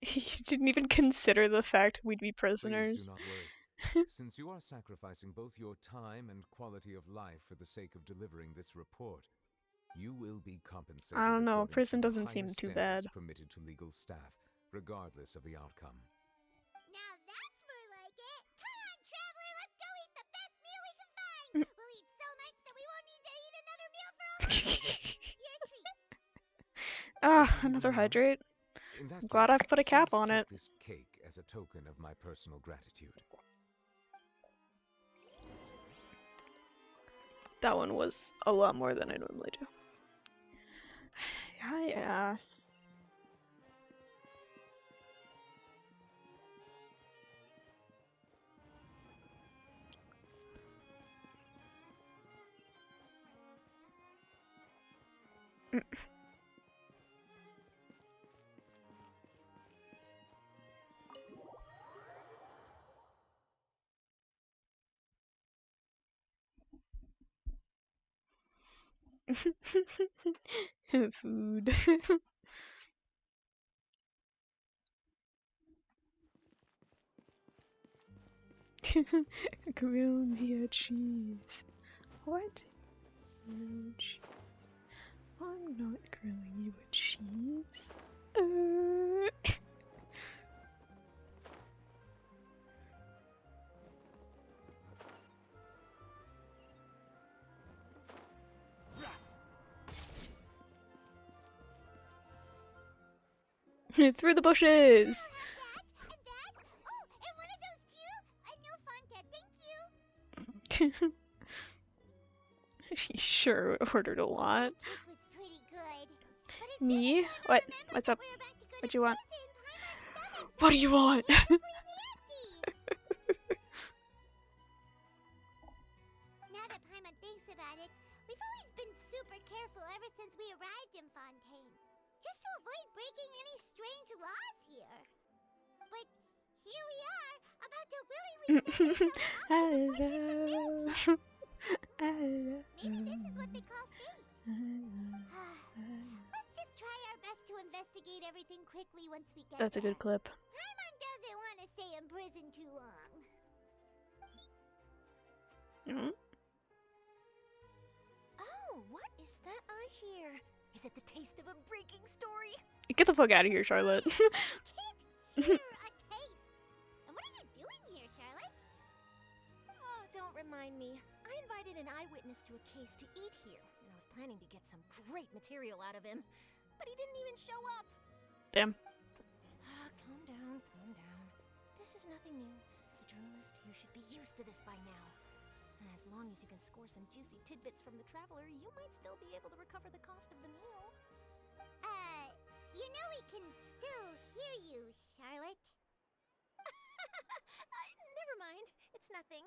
You didn't even consider the fact we'd be Please prisoners. do not worry. Since you are sacrificing both your time and quality of life for the sake of delivering this report, you will be compensated. I don't know, according to prison the doesn't seem highest too standards bad. permitted to legal staff, regardless of the outcome. Now that's more like it. Come on, Traveler, let's go eat the best meal we can find. We'll eat so much that we won't need to eat another meal for a while. Your treat. Ah, another hydrate. In that I'm glad case, I've put a cap please on take it. this cake as a token of my personal gratitude. That one was a lot more than I normally do. Yeah. Food. Grill me a cheese. What? No cheese. I'm not grilling you a cheese. Through the bushes! He sure ordered a lot. Me? What? What's up? What do you want? What do you want? Now that Paimon thinks about it, we've always been super careful ever since we arrived in Fontaine, just to avoid breaking any strange laws here. But here we are, about to willingly Hello. Hello. Maybe this is what they call fate. Let's just try our best to investigate everything quickly once we get That's a there. good clip. Paimon doesn't want to stay in prison too long. Oh, what is that I hear? Is it the taste of a breaking story? Get the fuck out of here, Charlotte. Here, a taste. And what are you doing here, Charlotte? Oh, don't remind me. I invited an eyewitness to a case to eat here, and I was planning to get some great material out of him. But he didn't even show up. Damn. Calm down, calm down. This is nothing new. As a journalist, you should be used to this by now. And as long as you can score some juicy tidbits from the traveler, you might still be able to recover the cost of the meal. You know we can still hear you, Charlotte. Never mind. It's nothing.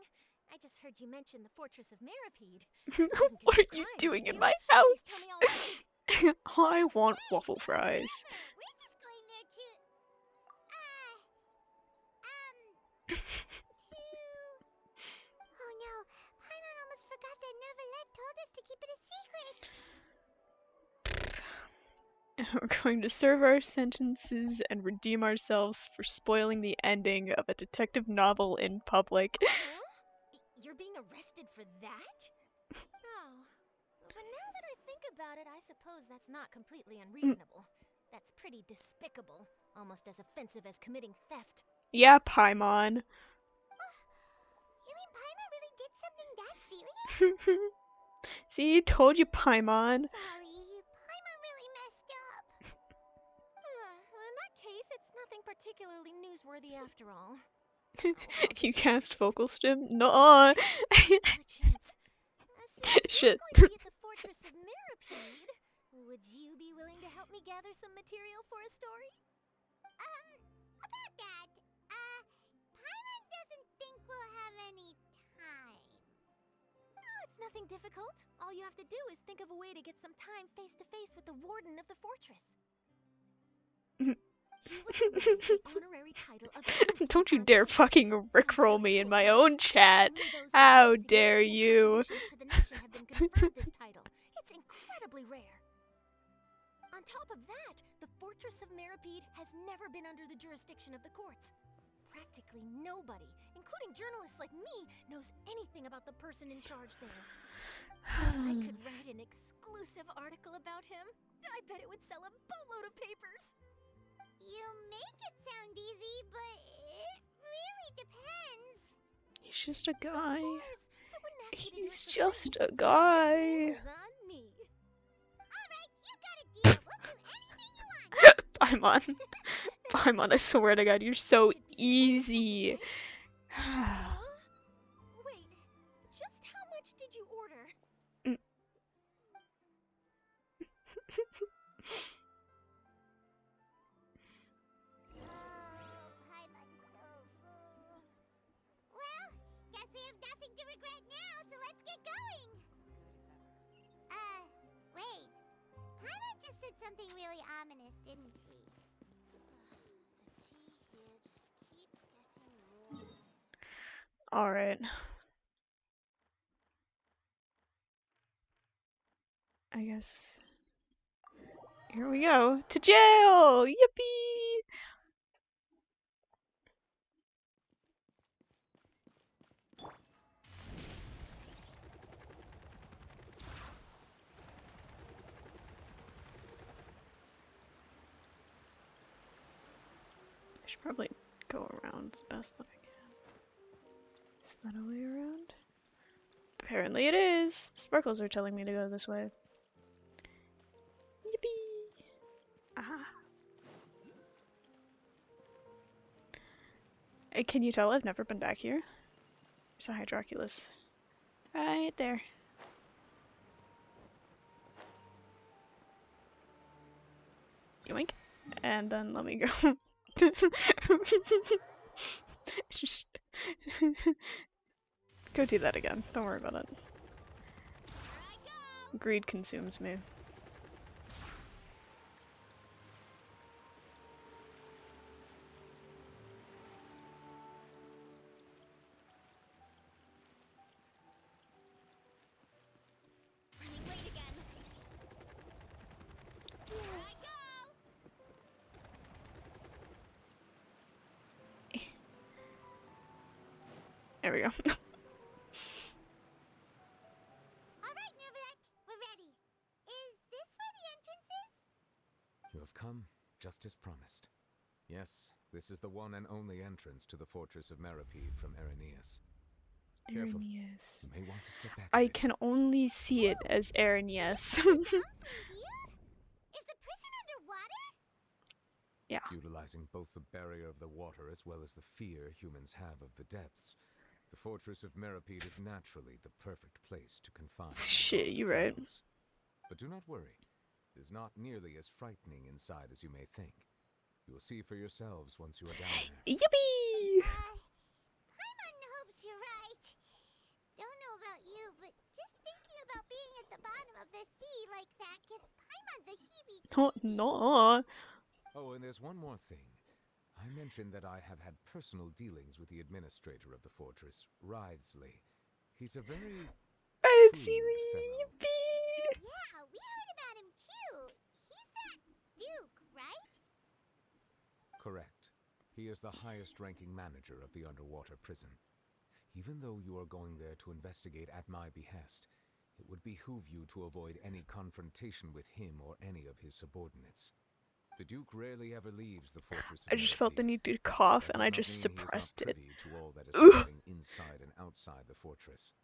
I just heard you mention the Fortress of Meripede. What are you doing in my house? I want waffle fries. We're just going there to... Oh no, Paimon almost forgot that Neverlet told us to keep it a secret. We're going to serve our sentences and redeem ourselves for spoiling the ending of a detective novel in public. You're being arrested for that? Oh. But now that I think about it, I suppose that's not completely unreasonable. That's pretty despicable. Almost as offensive as committing theft. Yeah, Paimon. You mean Paimon really did something that serious? See, told you, Paimon. Sorry, Paimon really messed up. Well, in that case, it's nothing particularly newsworthy after all. You cast vocal stim? No. Shit. At the Fortress of Meripede, would you be willing to help me gather some material for a story? About that, Paimon doesn't think we'll have any time. Oh, it's nothing difficult. All you have to do is think of a way to get some time face to face with the warden of the fortress. Don't you dare fucking rickroll me in my own chat. How dare you? It's incredibly rare. On top of that, the Fortress of Meripede has never been under the jurisdiction of the courts. Practically nobody, including journalists like me, knows anything about the person in charge there. If I could write an exclusive article about him, I bet it would sell a boatload of papers. You make it sound easy, but it really depends. He's just a guy. He's just a guy. Paimon. Paimon, I swear to God, you're so easy. Wait, just how much did you order? Paimon's so full. Well, guess we have nothing to regret now, so let's get going. Wait. Paimon just said something really ominous, didn't she? The tea here just keeps getting warm. Alright. I guess. Here we go. To jail! Yippee! Probably go around the best that I can. Is that a way around? Apparently it is! The sparkles are telling me to go this way. Yippee! Aha! Hey, can you tell I've never been back here? There's a Hydroculus. Right there. Yoink. And then let me go. Just go do that again. Don't worry about it. Greed consumes me. There we go. Alright, Nervalet, we're ready. Is this where the entrance is? You have come, just as promised. Yes, this is the one and only entrance to the fortress of Meripede from Arrhenius. Careful. Arrhenius. You may want to step back. I can only see it as Arrhenius. Is the prison underwater? Yeah. Utilizing both the barrier of the water as well as the fear humans have of the depths, the fortress of Meripede is naturally the perfect place to confine. Shit, you right. But do not worry. It is not nearly as frightening inside as you may think. You will see for yourselves once you are down there. Yippee! Paimon hopes you're right. Don't know about you, but just thinking about being at the bottom of the sea like that gives Paimon the heebie-jeebies. Oh, no. Oh, and there's one more thing. I mentioned that I have had personal dealings with the administrator of the fortress, Writhsley. He's a very Writhsley, yippee! Yeah, we heard about him too. He's that Duke, right? Correct. He is the highest-ranking manager of the underwater prison. Even though you are going there to investigate at my behest, it would behoove you to avoid any confrontation with him or any of his subordinates. The Duke rarely ever leaves the fortress. I just felt the need to cough and I just suppressed it. To all that is happening inside and outside the fortress.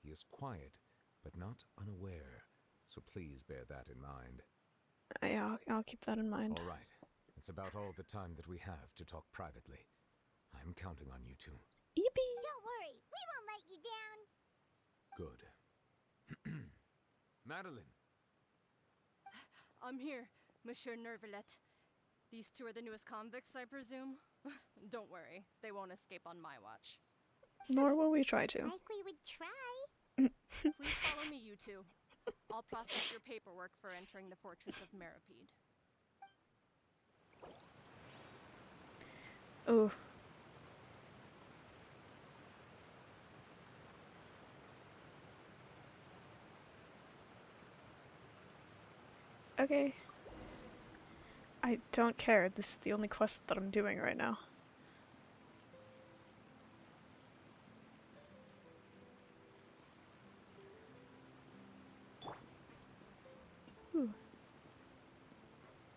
He is quiet, but not unaware, so please bear that in mind. Yeah, I'll keep that in mind. All right. It's about all the time that we have to talk privately. I'm counting on you two. Yippee! Don't worry, we won't let you down. Good. Madeline! I'm here, Monsieur Nervalet. These two are the newest convicts, I presume? Don't worry, they won't escape on my watch. Nor will we try to. Like we would try. Please follow me, you two. I'll process your paperwork for entering the fortress of Meripede. Oh. Okay. I don't care. This is the only quest that I'm doing right now. Ooh.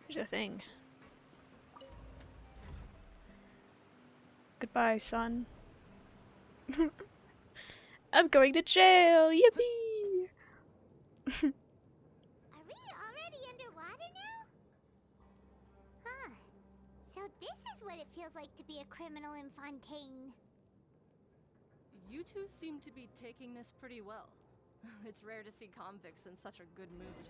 There's a thing. Goodbye, son. I'm going to jail! Yippee! Are we already underwater now? Huh. So this is what it feels like to be a criminal in Fontaine. You two seem to be taking this pretty well. It's rare to see convicts in such a good mood.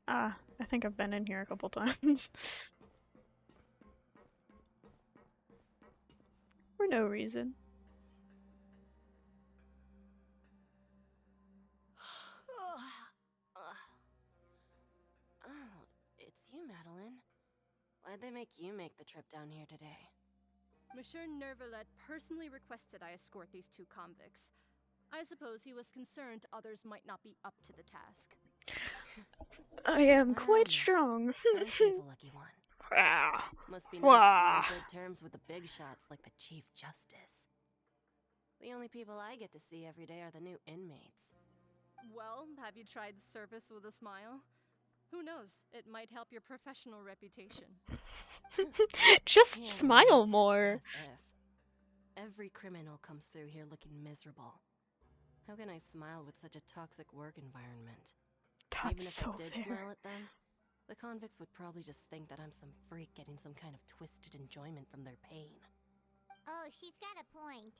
Ah, I think I've been in here a couple times. For no reason. Oh, it's you, Madeline. Why'd they make you make the trip down here today? Monsieur Nervalet personally requested I escort these two convicts. I suppose he was concerned others might not be up to the task. I am quite strong. Aren't you the lucky one? Ah. Must be nice to be on good terms with the big shots like the Chief Justice. The only people I get to see every day are the new inmates. Well, have you tried service with a smile? Who knows? It might help your professional reputation. Just Yeah, smile right. more. As if. Every criminal comes through here looking miserable. How can I smile with such a toxic work environment? Even That's if so I did fair. smile at them, the convicts would probably just think that I'm some freak getting some kind of twisted enjoyment from their pain. Oh, she's got a point.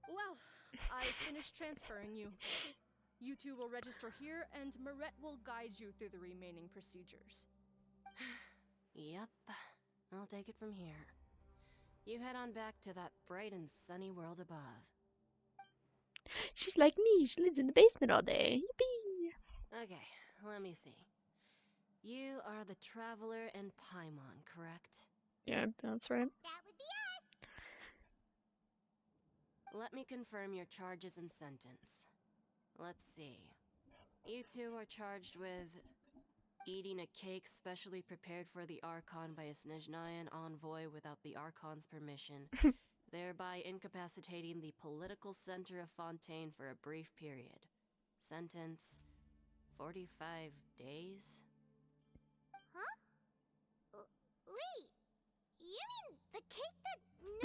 Well, I finished transferring you. You two will register here, and Marette will guide you through the remaining procedures. Yep, I'll take it from here. You head on back to that bright and sunny world above. She's like me. She lives in the basement all day. Yippee! Okay, let me see. You are the Traveler and Paimon, correct? Yeah, that's right. That would be us. Let me confirm your charges and sentence. Let's see. You two are charged with eating a cake specially prepared for the Archon by a Snezhnayan envoy without the Archon's permission, thereby incapacitating the political center of Fontaine for a brief period. Sentence: 45 days? Huh? Wait, you mean the cake that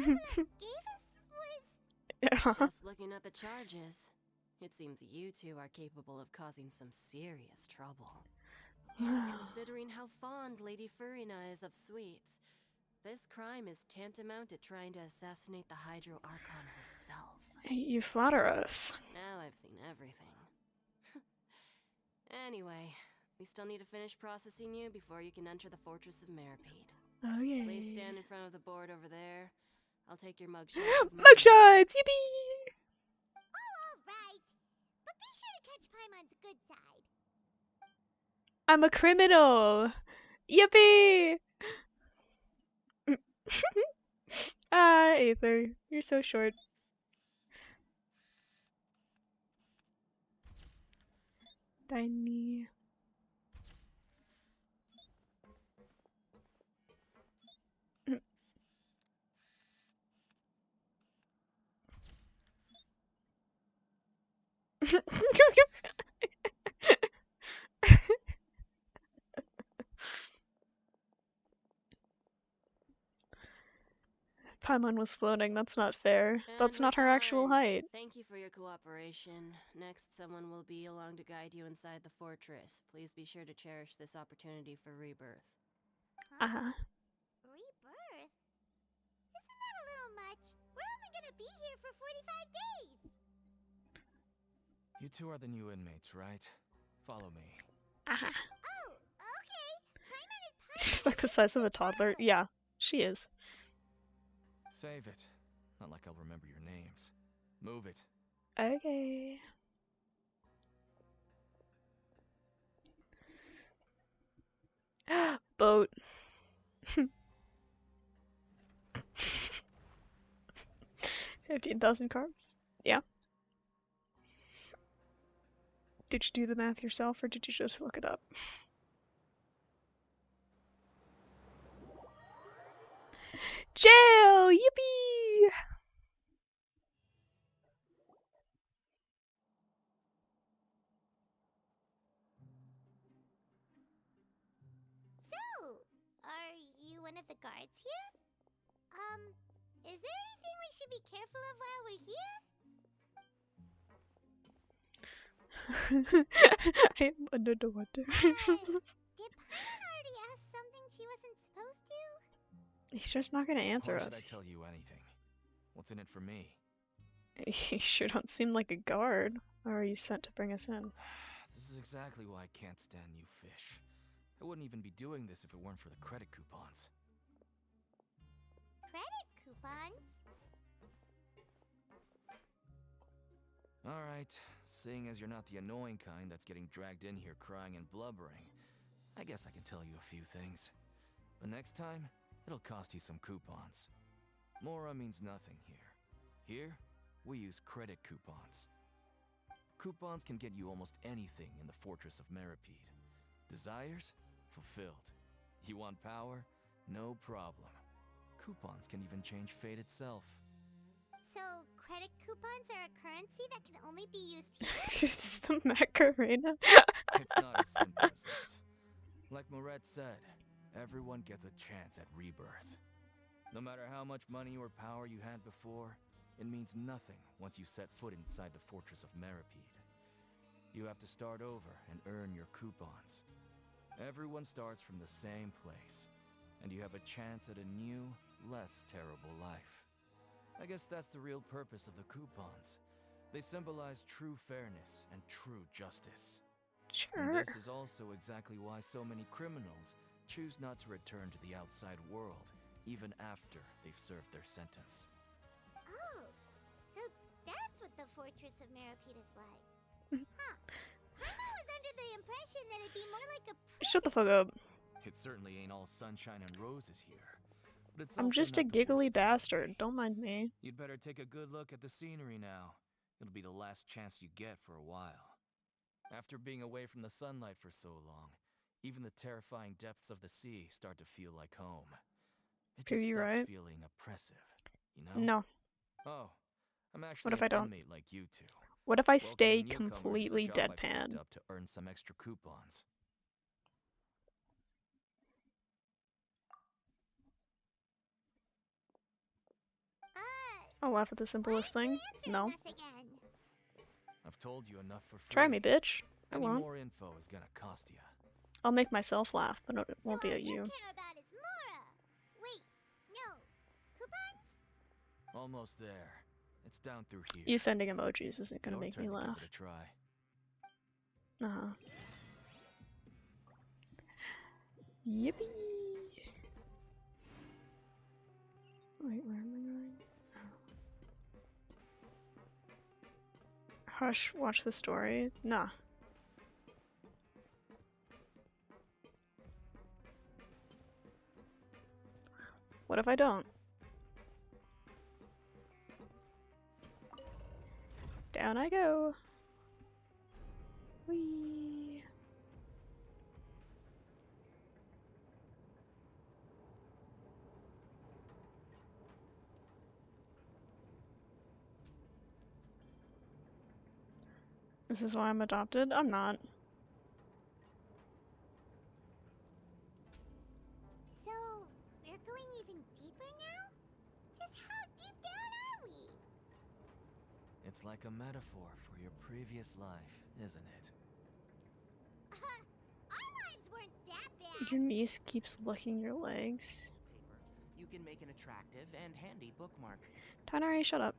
Nerva gave us was... Just looking at the charges, it seems you two are capable of causing some serious trouble. And considering how fond Lady Furina is of sweets, this crime is tantamount to trying to assassinate the Hydro Archon herself. You flatter us. Now I've seen everything. Anyway, we still need to finish processing you before you can enter the Fortress of Meripede. Okay. Please stand in front of the board over there. I'll take your mugshots. Mugshots! Yippee! All right, but be sure to catch Paimon's good side. I'm a criminal! Yippee! Aether, you're so short. Tiny. Paimon was floating, that's not fair. That's not her actual height. Thank you for your cooperation. Next, someone will be along to guide you inside the fortress. Please be sure to cherish this opportunity for rebirth. Rebirth? Isn't that a little much? We're only gonna be here for 45 days! You two are the new inmates, right? Follow me. Oh, okay. Paimon is Paimon. She's like the size of a toddler. Yeah, she is. Save it. Not like I'll remember your names. Move it. Okay. Boat. 15,000 carbs. Yeah. Did you do the math yourself or did you just look it up? Jail! Yippee! So, are you one of the guards here? Is there anything we should be careful of while we're here? I'm underwater. Did Paimon already ask something she wasn't supposed to? He's just not gonna answer Why us. should I tell you anything? What's in it for me? You sure don't seem like a guard. Or are you sent to bring us in? This is exactly why I can't stand you fish. I wouldn't even be doing this if it weren't for the credit coupons. Credit coupons? Alright, seeing as you're not the annoying kind that's getting dragged in here crying and blubbering, I guess I can tell you a few things. But next time, it'll cost you some coupons. Mora means nothing here. Here, we use credit coupons. Coupons can get you almost anything in the Fortress of Meripede. Desires? Fulfilled. You want power? No problem. Coupons can even change fate itself. So, credit coupons are a currency that can only be used here? It's the Macarena. It's not as simple as that. Like Moret said, everyone gets a chance at rebirth. No matter how much money or power you had before, it means nothing once you set foot inside the fortress of Meripede. You have to start over and earn your coupons. Everyone starts from the same place, and you have a chance at a new, less terrible life. I guess that's the real purpose of the coupons. They symbolize true fairness and true justice. And Sure. this is also exactly why so many criminals choose not to return to the outside world, even after they've served their sentence. Oh, so that's what the Fortress of Meripede is like. Huh. Paimon was under the impression that it'd be more like a Shut the fuck up. It certainly ain't all sunshine and roses here, but it's I'm also just a not the giggly worst place to bastard. be. Don't mind me. You'd better take a good look at the scenery now. It'll be the last chance you get for a while. After being away from the sunlight for so long, even the terrifying depths of the sea start to feel like home. It Prove just you stops right. feeling oppressive, you know? No. Oh, I'm What actually if an I don't? inmate like you two. What if I Welcoming stay newcomers is a completely job I've picked deadpan? up to earn some extra coupons. I'll laugh at the simplest thing. No. I've told you enough for free. Try me, bitch. I Any won't. more info is gonna cost you. I'll make myself laugh, but it won't be at you. care about is Mora. Wait, no. Coupons? Almost there. It's down through here. You sending emojis isn't gonna Your make turn me to laugh. give it a try. Yippee! Wait, where am I going? Hush, watch the story. Nah. What if I don't? Down I go. Whee! This is why I'm adopted? I'm not. So, we're going even deeper now? Just how deep down are we? It's like a metaphor for your previous life, isn't it? Our lives weren't that bad. Your niece keeps licking your legs. You can make an attractive and handy bookmark. Tanari, shut up.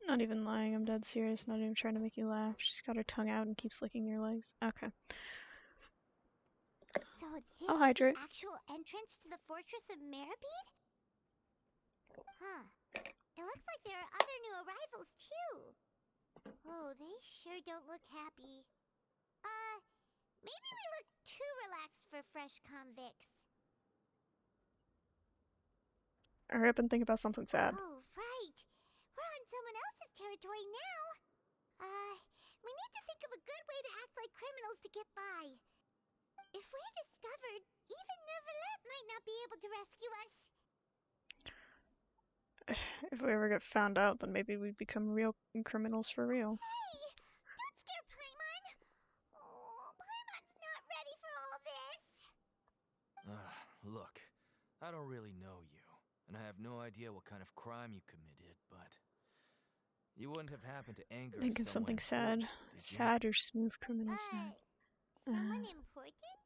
Not even lying, I'm dead serious, not even trying to make you laugh. She's got her tongue out and keeps licking your legs. Okay. So this I'll is the hydrate. actual entrance to the Fortress of Meripede? Huh. It looks like there are other new arrivals too. Oh, they sure don't look happy. Maybe we look too relaxed for fresh convicts. Hurry up and think about something sad. Oh, right. We're on someone else's territory now. We need to think of a good way to act like criminals to get by. If we're discovered, even Neuvillette might not be able to rescue us. If we ever get found out, then maybe we become real criminals for real. Hey! Don't scare Paimon! Oh, Paimon's not ready for all this. Look, I don't really know you, and I have no idea what kind of crime you committed, but you wouldn't have happened to anger Think of someone something sad. important, did you? Sad or smooth criminal sad. Someone important?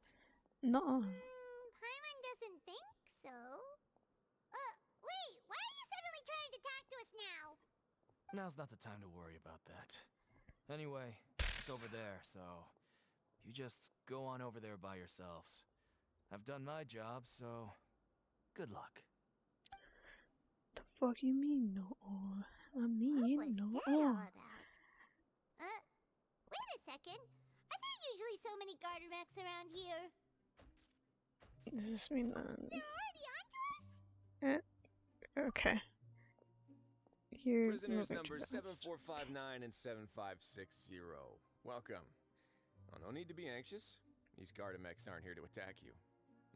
No. Paimon doesn't think so. Wait, why are you suddenly trying to talk to us now? Now's not the time to worry about that. Anyway, it's over there, so you just go on over there by yourselves. I've done my job, so good luck. The fuck you mean no? I mean no. All about? Wait a second. Are there usually so many garter mechs around here? Does this mean that? They're already onto us? Okay. You're Prisoners moving numbers too fast. 7459 and 7560. Welcome. Oh, no need to be anxious. These Gardamex aren't here to attack you.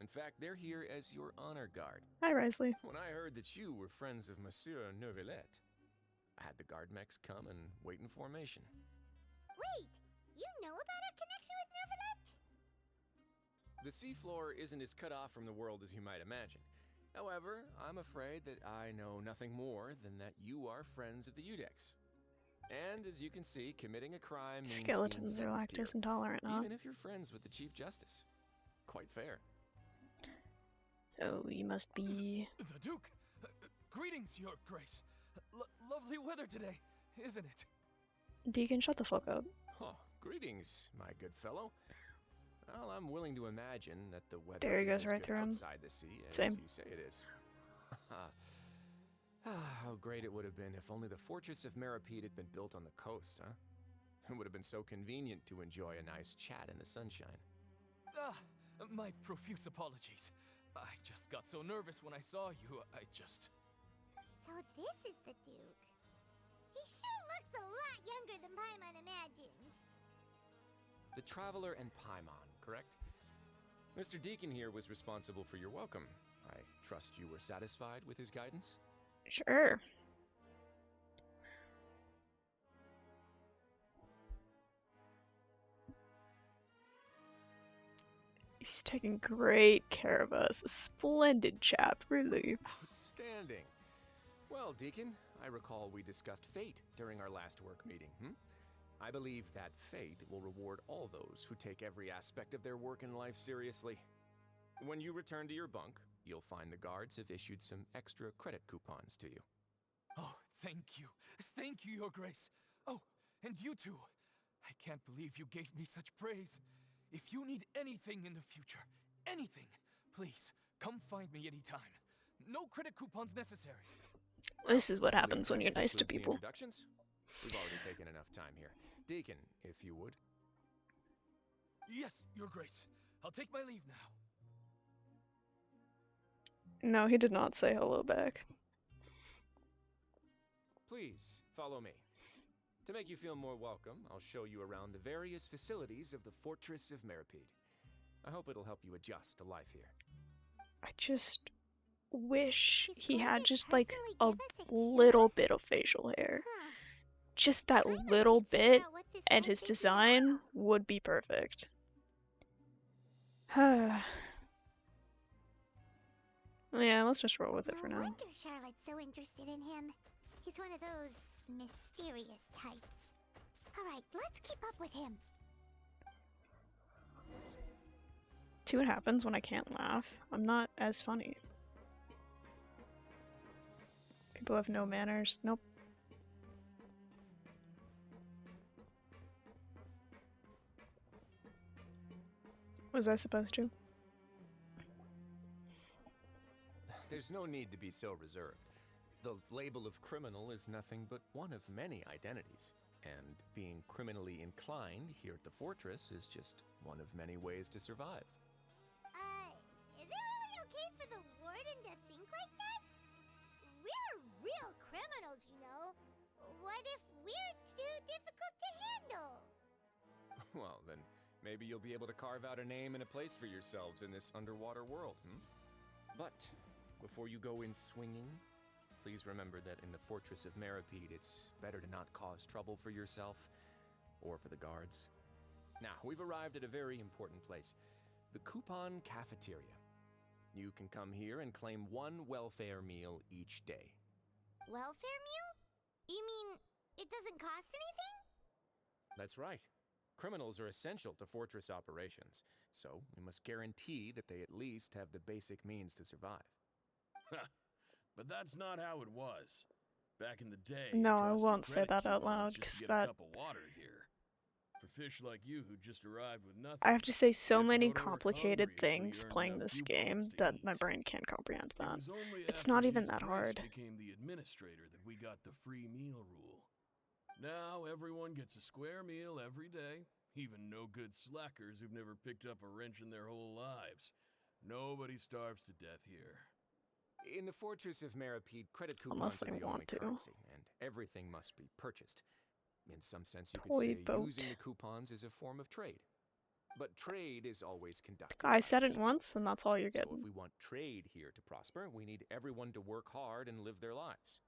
In fact, they're here as your honor guard. Hi, Risley. When I heard that you were friends of Monsieur Neuvillette, I had the Gardamex come and wait in formation. Wait, you know about our connection with Neuvillette? The seafloor isn't as cut off from the world as you might imagine. However, I'm afraid that I know nothing more than that you are friends of the Udex. And as you can see, committing a crime means Skeletons being are sentenced lactose here, intolerant, huh? even if you're friends with the Chief Justice. Quite fair. So you must be... The Duke! Greetings, Your Grace. Lovely weather today, isn't it? Deacon, shut the fuck up. Oh, greetings, my good fellow. Well, I'm willing to imagine that the weather There he is goes as right good through him. outside the sea as Same. you say it is. How great it would have been if only the Fortress of Meripede had been built on the coast, huh? It would have been so convenient to enjoy a nice chat in the sunshine. My profuse apologies. I just got so nervous when I saw you, So this is the Duke. He sure looks a lot younger than Paimon imagined. The Traveler and Paimon, correct? Mr. Deacon here was responsible for your welcome. I trust you were satisfied with his guidance? Sure. He's taking great care of us. A splendid chap, really. Outstanding. Well, Deacon, I recall we discussed fate during our last work meeting, I believe that fate will reward all those who take every aspect of their work in life seriously. When you return to your bunk, you'll find the guards have issued some extra credit coupons to you. Oh, thank you. Thank you, Your Grace. Oh, and you too. I can't believe you gave me such praise. If you need anything in the future, anything, please, come find me anytime. No credit coupons necessary. This is what I happens believe when that you're nice to concludes the people. Introductions. We've already taken enough time here. Deacon, if you would. Yes, Your Grace. I'll take my leave now. No, he did not say hello back. Please, follow me. To make you feel more welcome, I'll show you around the various facilities of the Fortress of Meripede. I hope it'll help you adjust to life here. I just wish he had just like a little bit of facial hair. Just that little bit, and his design would be perfect. Yeah, let's just roll with it for No now. wonder Charlotte's so interested in him. He's one of those mysterious types. Alright, let's keep up with him. See what happens when I can't laugh? I'm not as funny. People have no manners. Nope. Was I supposed to? There's no need to be so reserved. The label of criminal is nothing but one of many identities. And being criminally inclined here at the Fortress is just one of many ways to survive. Is it really okay for the warden to think like that? We're real criminals, you know. What if we're too difficult to handle? Well, then maybe you'll be able to carve out a name and a place for yourselves in this underwater world, But before you go in swinging, please remember that in the Fortress of Meripede, it's better to not cause trouble for yourself or for the guards. Now, we've arrived at a very important place, the Coupon Cafeteria. You can come here and claim one welfare meal each day. Welfare meal? You mean it doesn't cost anything? That's right. Criminals are essential to Fortress operations, so we must guarantee that they at least have the basic means to survive. But that's not how it was. Back in the day, No, I it cost you won't say credit that out coupons loud, just to 'cause get that- a cup of water here. For fish like you who just arrived with nothing. I have to say so you have to many go to work complicated hungry until you things earned playing enough this coupons game to that eat. my brain can't comprehend It that. was only It's after not even His that Grace hard. became the administrator that we got the free meal rule. Now everyone gets a square meal every day, even no good slackers who've never picked up a wrench in their whole lives. Nobody starves to death here. In the Fortress of Maripede, credit Unless coupons are they the only want to. currency, and everything must be purchased. In some sense, you could Toy say boat. using the coupons is a form of trade. But trade is always conducted I by said it people. once, and that's all you're So getting. if we want trade here to prosper, we need everyone to work hard and live their lives.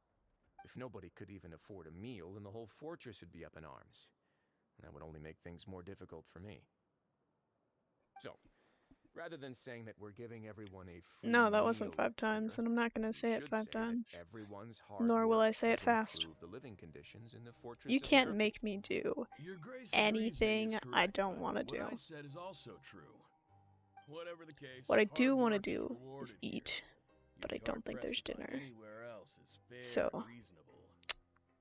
If nobody could even afford a meal, then the whole fortress would be up in arms. That would only make things more difficult for me. So, rather than saying that we're giving everyone a free No, that meal wasn't 5 times, here, and I'm not gonna say it should 5 say times. that everyone's hard Nor will work I say it has fast. improved the living conditions in the fortress You of can't Maripede. make me do Your Grace's reasoning anything is I correct, don't but want to what do. I said is also true. Whatever the case, What I do hard want to work is do is rewarded eat, here. but You'd I be don't think hard-pressed there's to find dinner. anywhere else is fair So, and reasonable.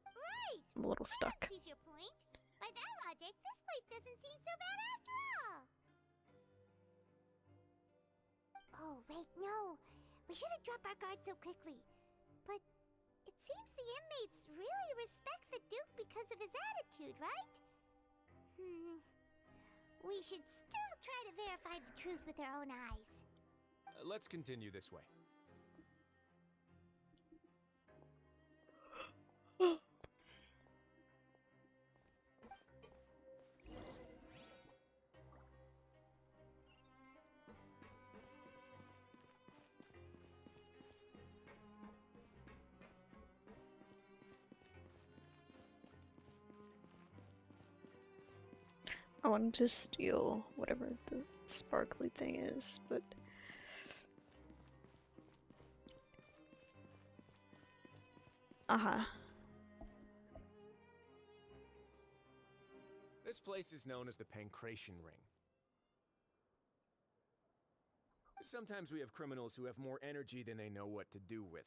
Right! I'm a little stuck. That sees your point. By that logic, this place doesn't seem so bad after all. Oh, wait, no. We shouldn't drop our guard so quickly. But it seems the inmates really respect the Duke because of his attitude, right? We should still try to verify the truth with our own eyes. Let's continue this way. I wanted to steal whatever the sparkly thing is, but... This place is known as the Pancration Ring. Sometimes we have criminals who have more energy than they know what to do with.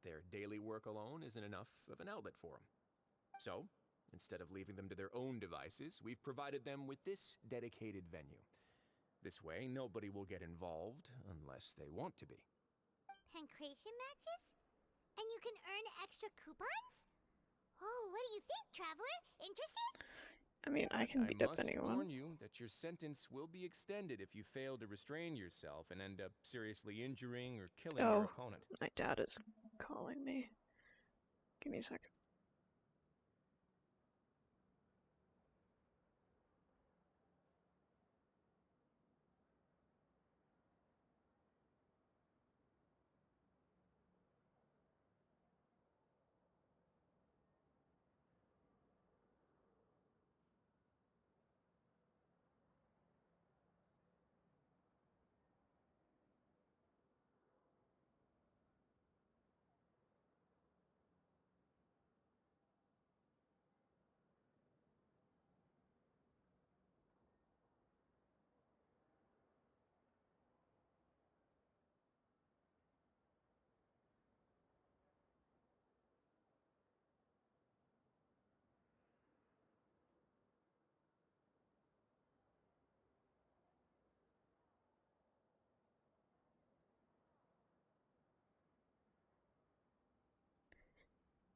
Their daily work alone isn't enough of an outlet for them. So, instead of leaving them to their own devices, we've provided them with this dedicated venue. This way, nobody will get involved unless they want to be. Pancration matches? And you can earn extra coupons? Oh, what do you think, traveler? Interested? I mean, I can beat up I must anyone. warn you that your sentence will be extended if you fail to restrain yourself and end up seriously injuring or killing your opponent. My dad is calling me. Give me a second.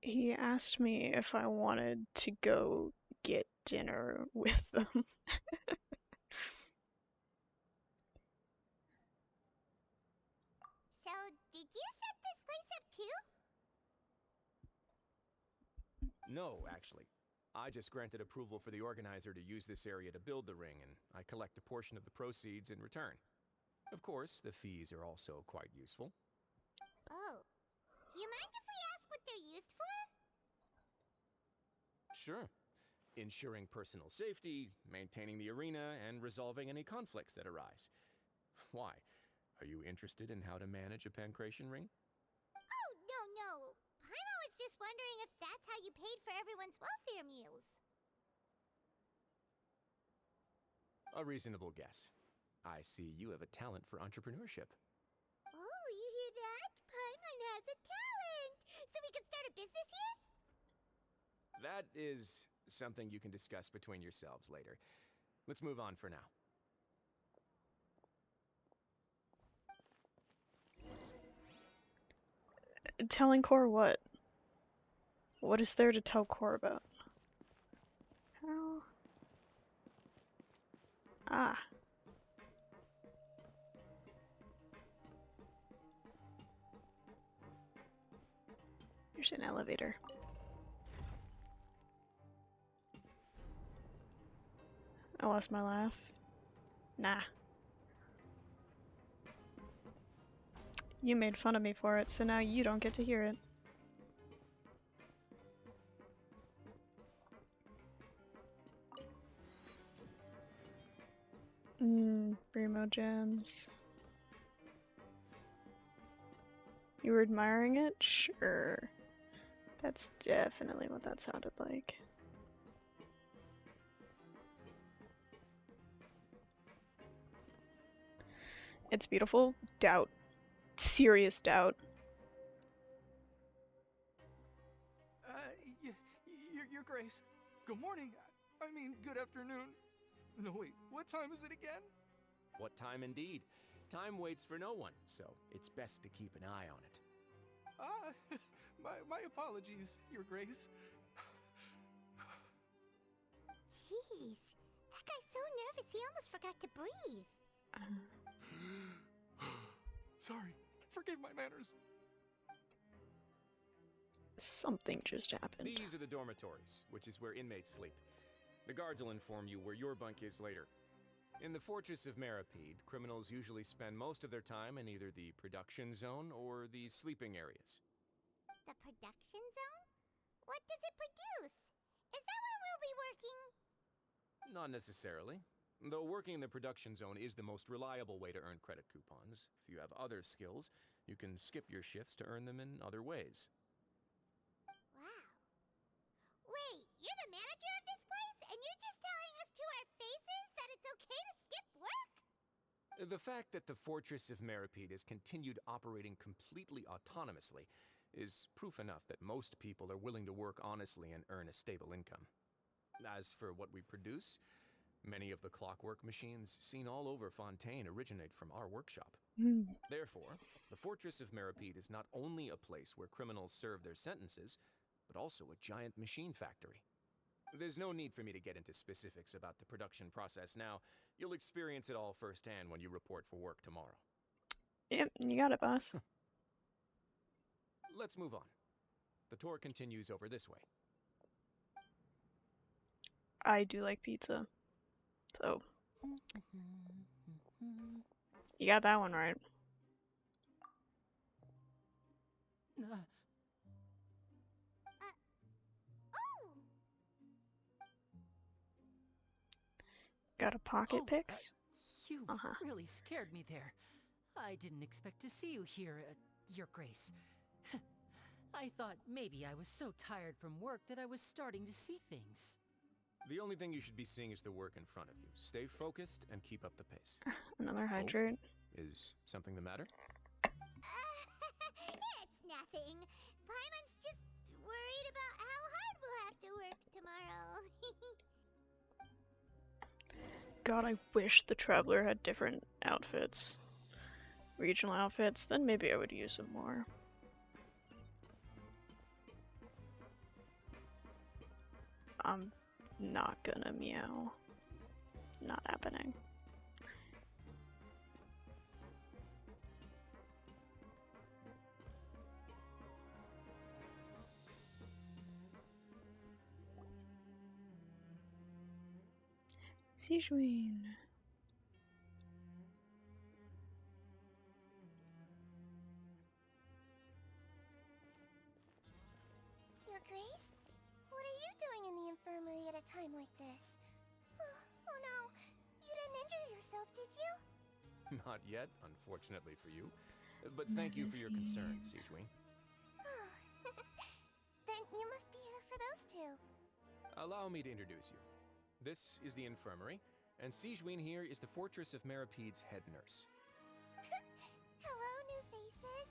He asked me if I wanted to go get dinner with them. So, did you set this place up too? No, actually. I just granted approval for the organizer to use this area to build the ring, and I collect a portion of the proceeds in return. Of course, the fees are also quite useful. Oh. Do you mind if we ask what they're used for? Sure. Ensuring personal safety, maintaining the arena, and resolving any conflicts that arise. Why? Are you interested in how to manage a pancration ring? Oh, no. Paimon was just wondering if that's how you paid for everyone's welfare meals. A reasonable guess. I see you have a talent for entrepreneurship. Oh, you hear that? Paimon has a talent! So we could start a business here? That is something you can discuss between yourselves later. Let's move on for now. Telling Core what? What is there to tell Core about? How? Ah. There's an elevator. I lost my laugh. Nah. You made fun of me for it, so now you don't get to hear it. Primo gems. You were admiring it? Sure. That's definitely what that sounded like. It's beautiful. Doubt. Serious doubt. Your Grace. Good morning. I mean, good afternoon. No, wait, what time is it again? What time indeed? Time waits for no one, so it's best to keep an eye on it. My apologies, Your Grace. Jeez, that guy's so nervous he almost forgot to breathe. Sorry, forgive my manners. Something just happened. These are the dormitories, which is where inmates sleep. The guards will inform you where your bunk is later. In the Fortress of Meripede, criminals usually spend most of their time in either the production zone or the sleeping areas. The production zone? What does it produce? Is that where we'll be working? Not necessarily. Though working in the production zone is the most reliable way to earn credit coupons. If you have other skills, you can skip your shifts to earn them in other ways. Wow. Wait, you're the manager of this place, and you're just telling us to our faces that it's okay to skip work? The fact that the Fortress of Meripede has continued operating completely autonomously is proof enough that most people are willing to work honestly and earn a stable income. As for what we produce, many of the clockwork machines seen all over Fontaine originate from our workshop. Therefore, the Fortress of Meripede is not only a place where criminals serve their sentences, but also a giant machine factory. There's no need for me to get into specifics about the production process now. You'll experience it all firsthand when you report for work tomorrow. Yep, you got it, boss. Let's move on. The tour continues over this way. I do like pizza. So. You got that one right. Got a pocket picks? You really scared me there. I didn't expect to see you here, Your Grace. I thought maybe I was so tired from work that I was starting to see things. The only thing you should be seeing is the work in front of you. Stay focused and keep up the pace. Another hydrate. Is something the matter? It's nothing. Paimon's just worried about how hard we'll have to work tomorrow. God, I wish the Traveler had different outfits. Regional outfits, then maybe I would use them more. I'm not gonna meow. Not happening. Sijuin. Your Grace? What are you doing in the infirmary at a time like this? Oh no, you didn't injure yourself, did you? Not yet, unfortunately for you. But thank you for your concern, Sijuin. Then you must be here for those two. Allow me to introduce you. This is the infirmary, and Sijuin here is the Fortress of Meripede's head nurse. Hello, new faces.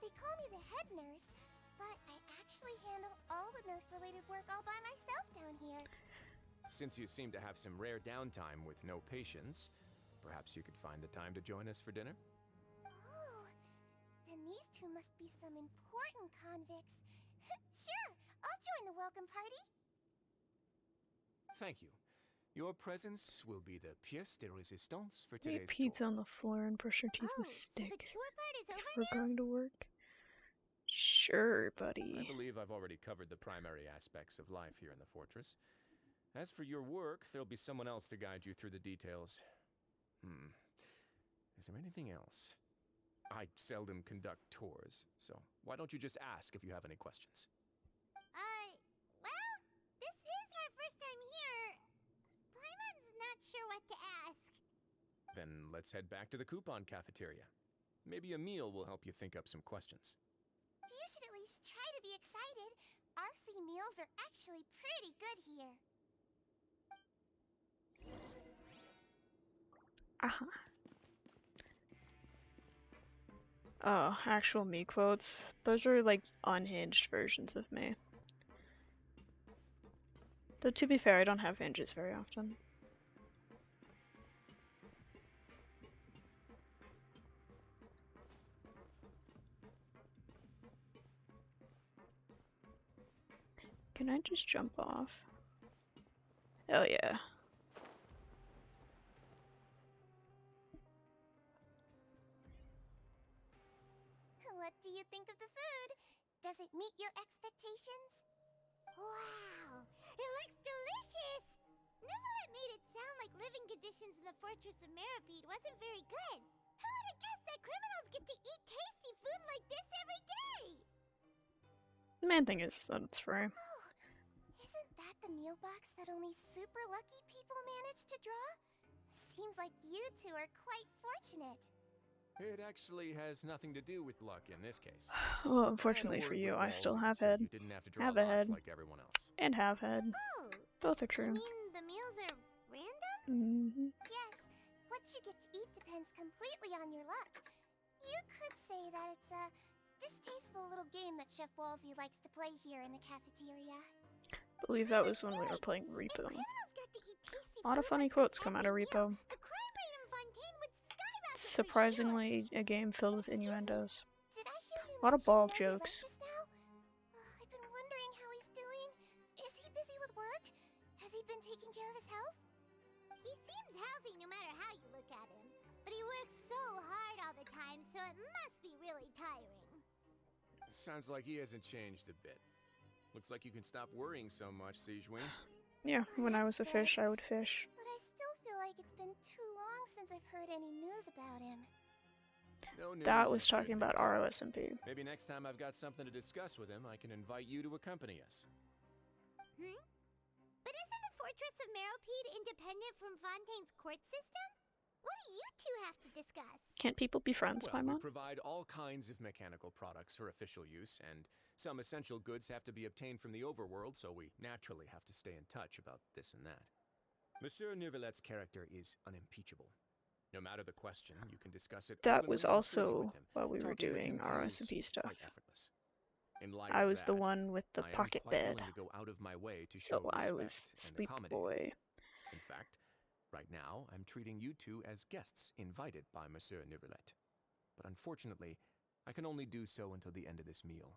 They call me the head nurse, but I actually handle all the nurse-related work all by myself down here. Since you seem to have some rare downtime with no patients, perhaps you could find the time to join us for dinner? Oh, then these two must be some important convicts. Sure, I'll join the welcome party. Thank you. Your presence will be the pièce de résistance for Eat today's pizza tour. on the floor and brush your teeth with So stick. the tour part is over We're now? going to work. Sure. Sure, I buddy. believe I've already covered the primary aspects of life here in the fortress. As for your work, there'll be someone else to guide you through the details. Is there anything else? I seldom conduct tours, so why don't you just ask if you have any questions? Well, this is our first time here. Paimon's not sure what to ask. Then let's head back to the coupon cafeteria. Maybe a meal will help you think up some questions. You should at least try to be excited. Our free meals are actually pretty good here. Oh, actual me quotes. Those are like unhinged versions of me. Though to be fair, I don't have hinges very often. Can I just jump off? Hell yeah. What do you think of the food? Does it meet your expectations? Wow, it looks delicious! Nivalet made it sound like living conditions in the Fortress of Meripede wasn't very good. Who would have guessed that criminals get to eat tasty food like this every day? The main thing is that it's free. Oh, isn't that the meal box that only super lucky people manage to draw? Seems like you two are quite fortunate. It actually has nothing to do with luck in this case. Well, unfortunately for you, I still have head. You didn't have to draw Have a lots head. like everyone else. And have head. Oh, Both are true. you mean the meals are random? Mm-hmm. Yes, what you get to eat depends completely on your luck. You could say that it's a distasteful little game that Chef Walsey likes to play here in the cafeteria. I believe that was when we were playing Repo. Criminals got to eat tasty A lot of food funny like quotes this come out every of Repo. meal. The crime rate in Fontaine would skyrocket for Surprisingly, a game filled with innuendos. Did I hear you A lot of mention ball Novi jokes. just now? I've been wondering how he's doing. Is he busy with work? Has he been taking care of his health? He seems healthy no matter how you look at him. But he works so hard all the time, so it must be really tiring. Sounds like he hasn't changed a bit. Looks like you can stop worrying so much, Siegeween. Yeah, when I was a fish, I would fish. But I still feel like it's been too long since I've heard any news about him. No news That is was talking good about news. ROSMP. Maybe next time I've got something to discuss with him, I can invite you to accompany us. But isn't the Fortress of Meripede independent from Fontaine's court system? What do you two have to discuss? Can't people be friends, Well, we Paimon? provide all kinds of mechanical products for official use, and some essential goods have to be obtained from the overworld, so we naturally have to stay in touch about this and that. Monsieur Neuvillett's character is unimpeachable. No matter the question, you can discuss it That openly was and freely also with him. while we were Talking with doing him feels ROSMP stuff. quite effortless. In light I of was the that, one with the I am pocket quite bed. willing to go out of my way to show So I respect was and Sleep accommodate. Boy. In fact, right now I'm treating you two as guests invited by Monsieur Neuvillette. But unfortunately, I can only do so until the end of this meal.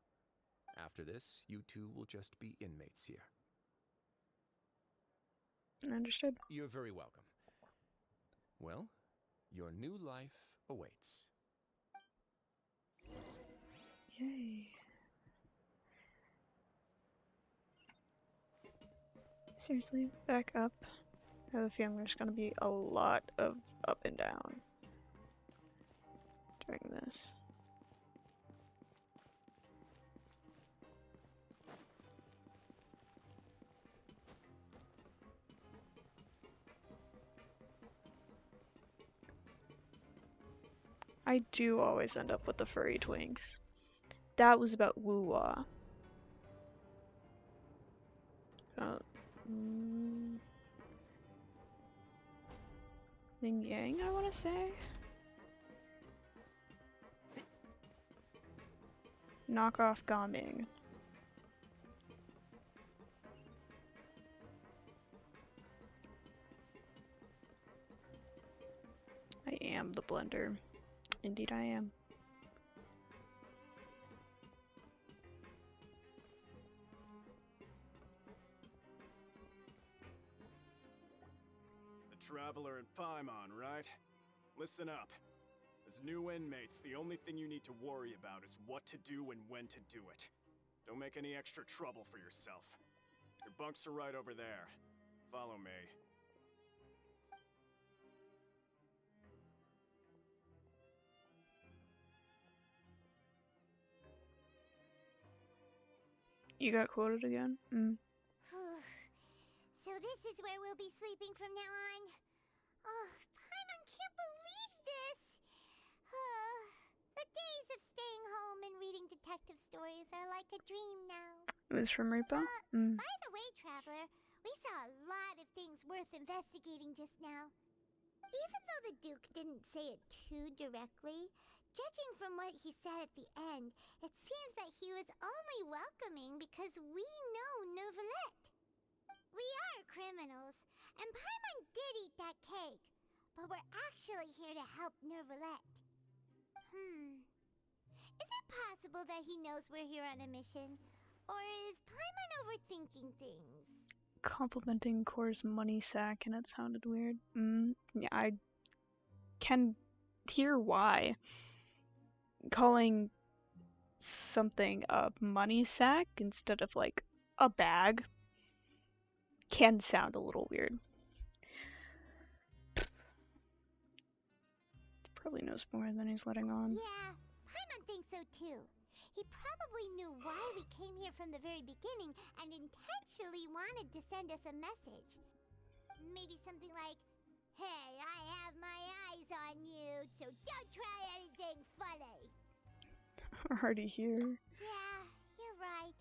After this, you two will just be inmates here. Understood. You're very welcome. Well, your new life awaits. Yay. Seriously, back up. I have a feeling there's gonna be a lot of up and down during this. I do always end up with the furry twinks. That was about woo-wah. Ning Yang, I want to say? Knockoff Gaming. I am the blender. Indeed I am. The Traveler and Paimon, right? Listen up. As new inmates, the only thing you need to worry about is what to do and when to do it. Don't make any extra trouble for yourself. Your bunks are right over there. Follow me. You got quoted again? So this is where we'll be sleeping from now on. Oh, Paimon can't believe this. The days of staying home and reading detective stories are like a dream now. It was from Reapo? By the way, Traveler, we saw a lot of things worth investigating just now. Even though the Duke didn't say it too directly, judging from what he said at the end, it seems that he was only welcoming because we know Neuvillette. We are criminals, and Paimon did eat that cake, but we're actually here to help Neuvillette. Is it possible that he knows we're here on a mission? Or is Paimon overthinking things? Complimenting Core's money sack, and it sounded weird. Yeah, I can hear why. Calling something a money sack instead of like a bag can sound a little weird. He probably knows more than he's letting on. Yeah, Paimon thinks so too. He probably knew why we came here from the very beginning and intentionally wanted to send us a message. Maybe something like, "Hey, I have my eyes on you, so don't try anything funny." Already here. Yeah, you're right.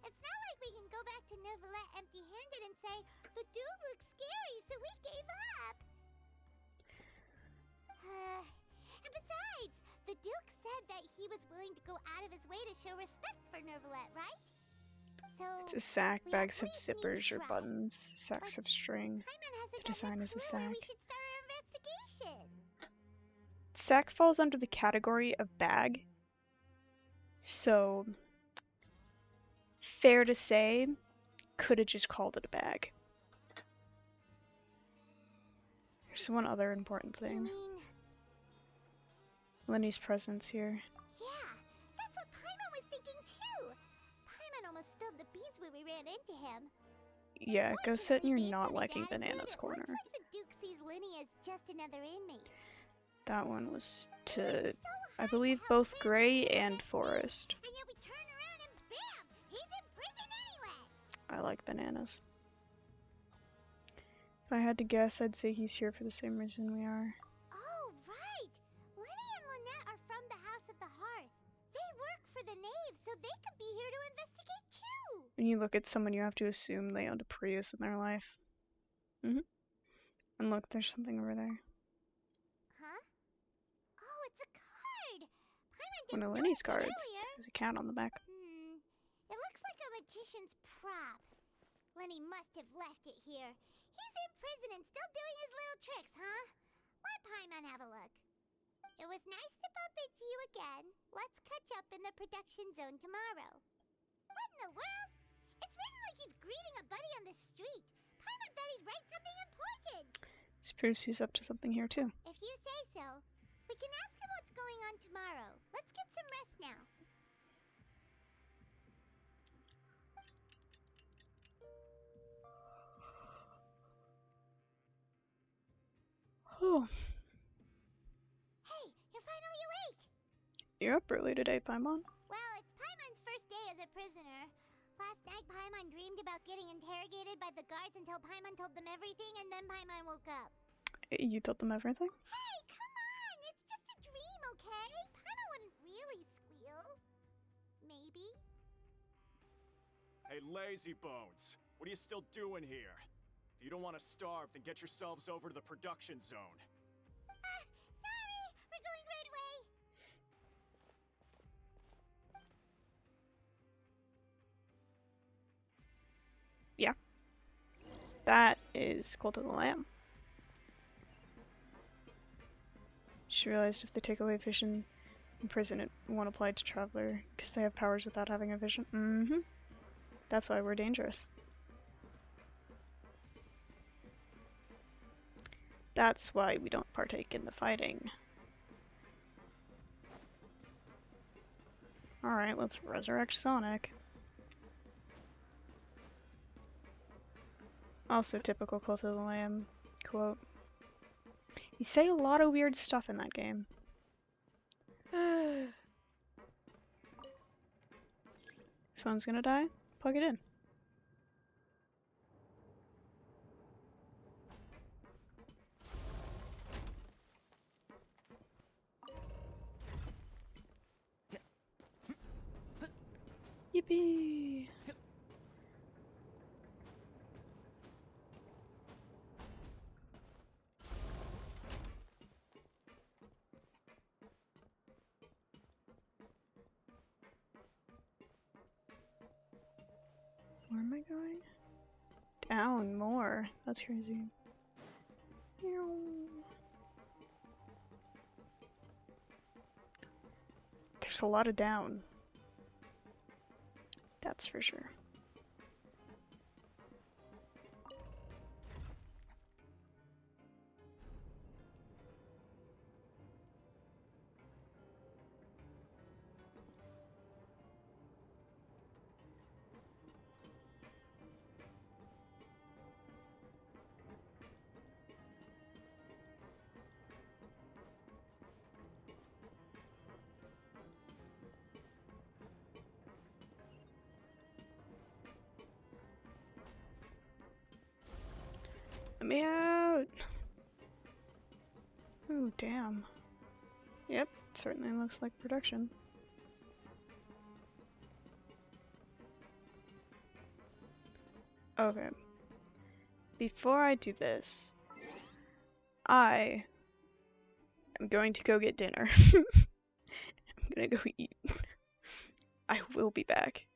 It's not like we can go back to Neuvillette empty-handed and say, "The dude looks scary, so we gave up." And besides, the Duke said that he was willing to go out of his way to show respect for Neuvillette, right? So It's a sack. Bags have zippers or buttons. Sacks have string. The design is a sack. we should start our investigation. Sack falls under the category of bag. So, fair to say, could have just called it a bag. There's one other important thing. Lenny's presence here. Yeah, that's what Paimon was thinking too. Paimon almost spilled the beans when we ran into him. Yeah, go sit in your not liking bananas corner. Looks like the Duke sees Lenny as just another inmate. That one was to, I believe, both Gray and Forest. And yet we turn around and bam! He's in prison anyway! I like bananas. If I had to guess, I'd say he's here for the same reason we are. Oh, right! Lenny and Lynette are from the House of the Hearth. They work for the Knave, so they could be here to investigate too! When you look at someone, you have to assume they owned a Prius in their life. And look, there's something over there. Huh? Oh, it's a card! Paimon One didn't of Lenny's notice it cards. earlier. There's a cat on the back. It looks like a magician's prop. Lenny must have left it here. He's in prison and still doing his little tricks, huh? Let Paimon have a look. It was nice to bump into you again. Let's catch up in the production zone tomorrow. What in the world? It's written like he's greeting a buddy on the street. Paimon thought he'd write something important. This proves he's up to something here too. If you say so. We can ask him what's going on tomorrow. Let's get some rest now. Oh, Hey, you're finally awake! you're up early today, Paimon. Well, it's Paimon's first day as a prisoner. Last night, Paimon dreamed about getting interrogated by the guards until Paimon told them everything, and then Paimon woke up. You told them everything? Hey, come on! It's just a dream, okay? Paimon wouldn't really squeal. Maybe. Hey, lazy bones. What are you still doing here? If you don't want to starve, then get yourselves over to the production zone. Sorry! We're going right away! Yeah. That is Cult of the Lamb. She realized if they take away vision in prison, it won't apply to Traveler, because they have powers without having a vision. That's why we're dangerous. That's why we don't partake in the fighting. Alright, let's resurrect Sonic. Also typical Cult of the Lamb quote. You say a lot of weird stuff in that game. Phone's gonna die? Plug it in. Yippee! Where am I going? Down more. That's crazy. There's a lot of down. That's for sure. Let me out! Ooh, damn. Yep, certainly looks like production. Okay. Before I do this, I am going to go get dinner. I'm gonna go eat. I will be back.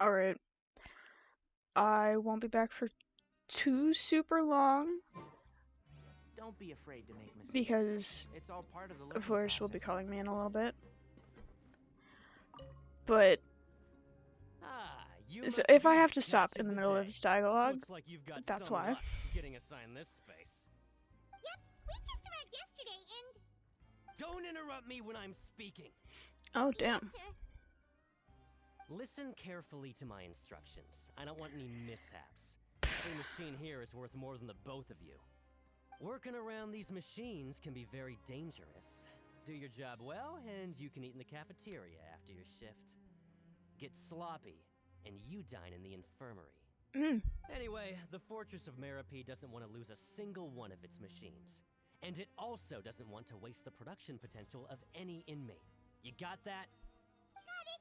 Alright. I won't be back for too super long Don't be afraid to make mistakes. because, It's all part of the learning of course, process. will be calling me in a little bit. But You so must if I be have the to catch stop in of the the middle day. of this dialogue, Looks like you've got that's some why. luck getting assigned this space. Yep, we just arrived yesterday and... Don't interrupt me when I'm speaking. Oh, damn. Yes, sir. Listen carefully to my instructions. I don't want any mishaps. Every machine here is worth more than the both of you. Working around these machines can be very dangerous. Do your job well, and you can eat in the cafeteria after your shift. Get sloppy, and you dine in the infirmary. Anyway, the Fortress of Merope doesn't want to lose a single one of its machines. And it also doesn't want to waste the production potential of any inmate. You got that? Got it.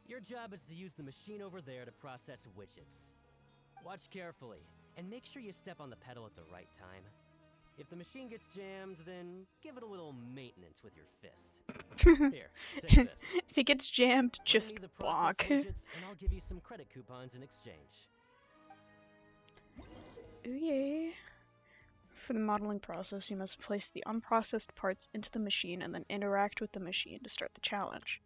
Your job is to use the machine over there to process widgets. Watch carefully, and make sure you step on the pedal at the right time. If the machine gets jammed, then give it a little maintenance with your fist. Here, take this. If it gets jammed, Bring just me the process block. widgets, and I'll give you some credit coupons in exchange. Ooh, yay. For the modeling process, you must place the unprocessed parts into the machine and then interact with the machine to start the challenge.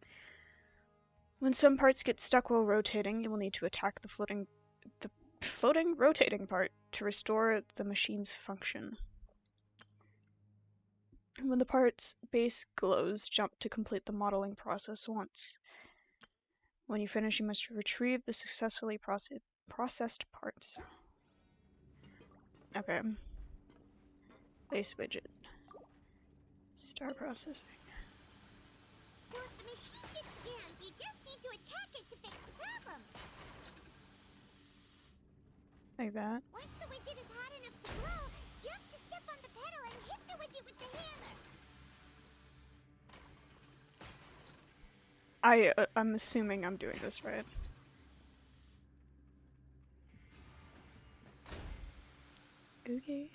When some parts get stuck while rotating, you will need to attack the floating rotating part to restore the machine's function. When the part's base glows, jump to complete the modeling process once. When you finish, you must retrieve the successfully processed parts. Okay. Base widget. Start processing. So if the machine gets jammed, you just need to attack it to fix the problem. Like that. Once the widget is hot enough to glow, jump to step on the pedal and hit the widget with the hammer. I'm assuming I'm doing this right. Okay.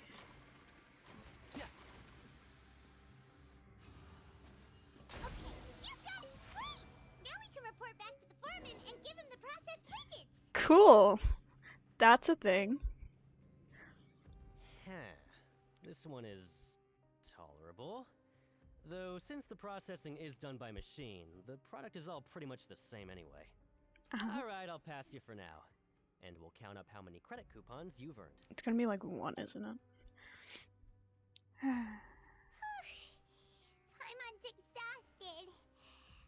Okay, you got it! Great! Now we can report back to the foreman and give him the processed widgets. Cool. That's a thing. This one is tolerable. Though, since the processing is done by machine, the product is all pretty much the same anyway. Alright, I'll pass you for now. And we'll count up how many credit coupons you've earned. It's gonna be like 1, isn't it? Paimon's exhausted.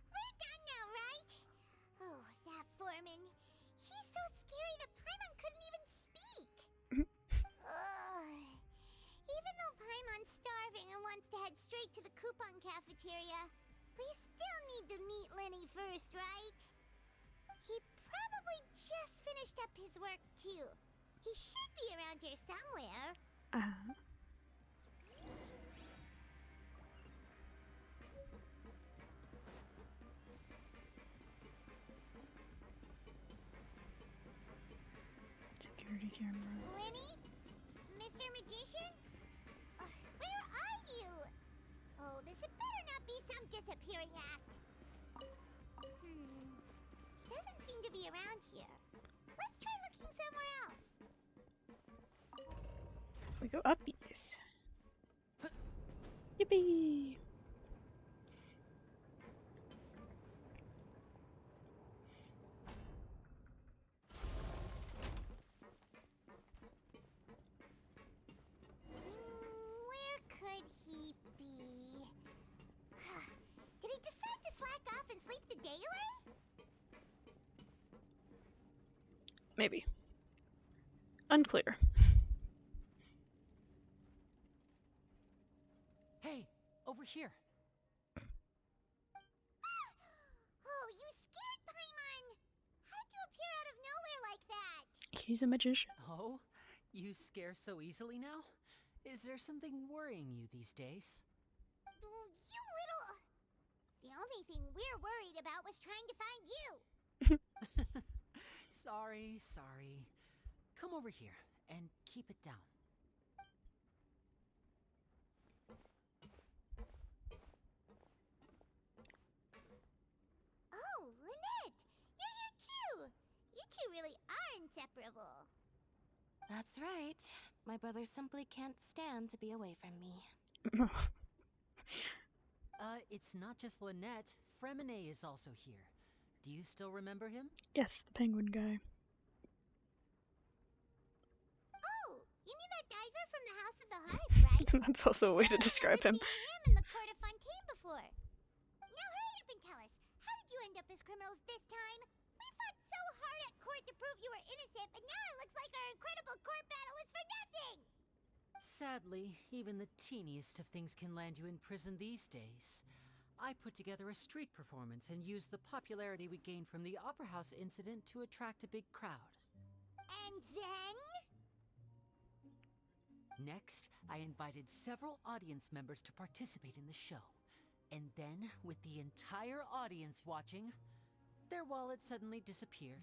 We're done now, right? Oh, that foreman. He's so scary that Paimon couldn't even speak. Ugh. Even though Paimon's starving and wants to head straight to the coupon cafeteria, we still need to meet Lenny first, right? He probably just finished up his work, too. He should be around here somewhere. Security camera. Lenny? Mr. Magician? Where are you? Oh, this had better not be some disappearing act. Doesn't seem to be around here. Let's try looking somewhere else. We go uppies. Yippee! Where could he be? Did he decide to slack off and sleep the day away? Maybe. Unclear. Hey, over here. Oh, you scared Paimon! How did you appear out of nowhere like that? He's a magician. Oh, you scare so easily now? Is there something worrying you these days? Oh, you little... The only thing we're worried about was trying to find you. Sorry. Come over here and keep it down. Oh, Lynette! two really are inseparable. That's right. My brother simply can't stand to be away from me. It's not just Lynette. Fremine is also here. Do you still remember him? Yes, the penguin guy. Oh, you mean that diver from the House of the Hearth, right? That's also a way to describe him. I've seen him in the Court of Fontaine before. Now hurry up and tell us, how did you end up as criminals this time? We fought so hard at court to prove you were innocent, but now it looks like our incredible court battle was for nothing! Sadly, even the teeniest of things can land you in prison these days. I put together a street performance and used the popularity we gained from the Opera House incident to attract a big crowd. And then? Next, I invited several audience members to participate in the show. And then, with the entire audience watching, their wallet suddenly disappeared.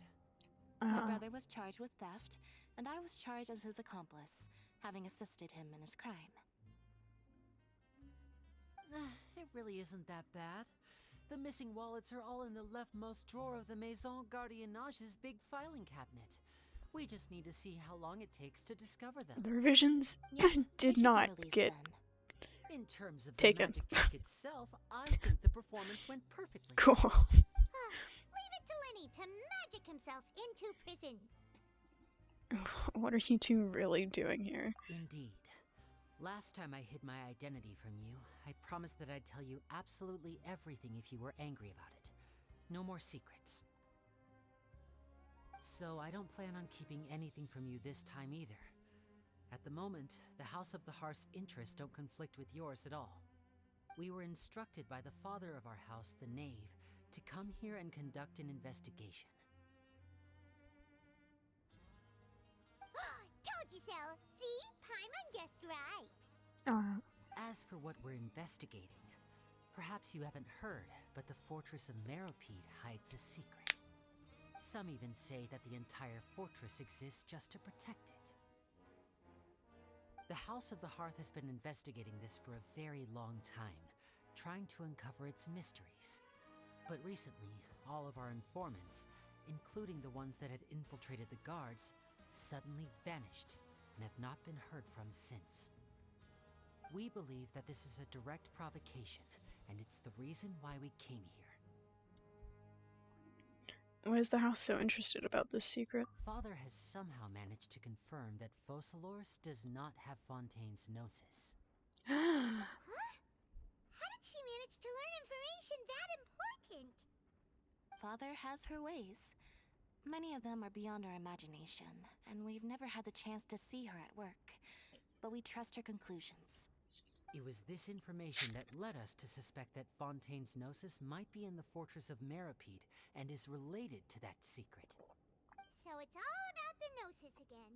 My brother was charged with theft, and I was charged as his accomplice, having assisted him in his crime. It really isn't that bad. The missing wallets are all in the leftmost drawer of the Maison Gardiennage's big filing cabinet. We just need to see how long it takes to discover them. The revisions did not get In terms of taken. the magic trick itself, I think the performance went perfectly. Cool. Leave it to Lenny to magic himself into prison. What are you two really doing here? Indeed. Last time I hid my identity from you, I promised that I'd tell you absolutely everything if you were angry about it. No more secrets. So I don't plan on keeping anything from you this time either. At the moment, the House of the Hearth's interests don't conflict with yours at all. We were instructed by the father of our house, the Knave, to come here and conduct an investigation. Told you so! See? Paimon guessed right. As for what we're investigating, perhaps you haven't heard, but the fortress of Meropide hides a secret. Some even say that the entire fortress exists just to protect it. The House of the Hearth has been investigating this for a very long time, trying to uncover its mysteries. But recently, all of our informants, including the ones that had infiltrated the guards, suddenly vanished and have not been heard from since. We believe that this is a direct provocation, and it's the reason why we came here. Why is the house so interested about this secret? Father has somehow managed to confirm that Focalors does not have Fontaine's Gnosis. Huh? How did she manage to learn information that important? Father has her ways. Many of them are beyond our imagination, and we've never had the chance to see her at work. But we trust her conclusions. It was this information that led us to suspect that Fontaine's Gnosis might be in the fortress of Meropide and is related to that secret. So it's all about the Gnosis again.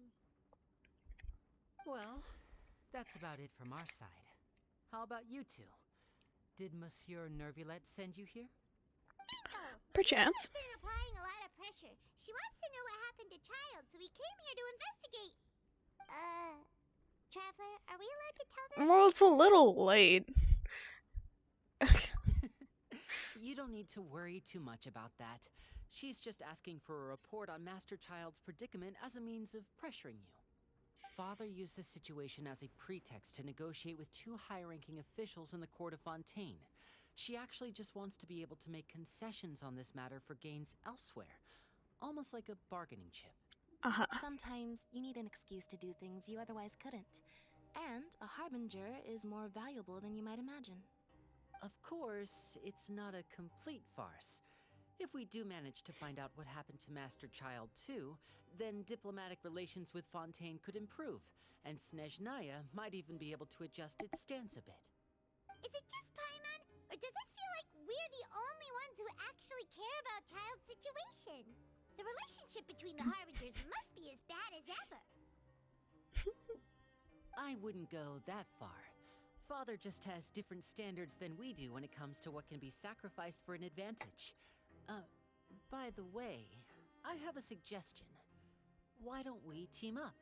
Well, that's about it from our side. How about you two? Did Monsieur Nervulette send you here? Bingo! Perchance. Mama's been applying a lot of pressure. She wants to know what happened to Child, so we came here to investigate. Traveler, are we allowed to tell them? Well, it's a little late. You don't need to worry too much about that. She's just asking for a report on Master Child's predicament as a means of pressuring you. Father used this situation as a pretext to negotiate with two high-ranking officials in the court of Fontaine. She actually just wants to be able to make concessions on this matter for gains elsewhere, almost like a bargaining chip. Sometimes you need an excuse to do things you otherwise couldn't. And a harbinger is more valuable than you might imagine. Of course, it's not a complete farce. If we do manage to find out what happened to Master Child too, then diplomatic relations with Fontaine could improve, and Snezhnaya might even be able to adjust its stance a bit. Is it just Paimon, or does it feel like we're the only ones who actually care about Child's situation? The relationship between the Harbingers must be as bad as ever. I wouldn't go that far. Father just has different standards than we do when it comes to what can be sacrificed for an advantage. By the way, I have a suggestion. Why don't we team up?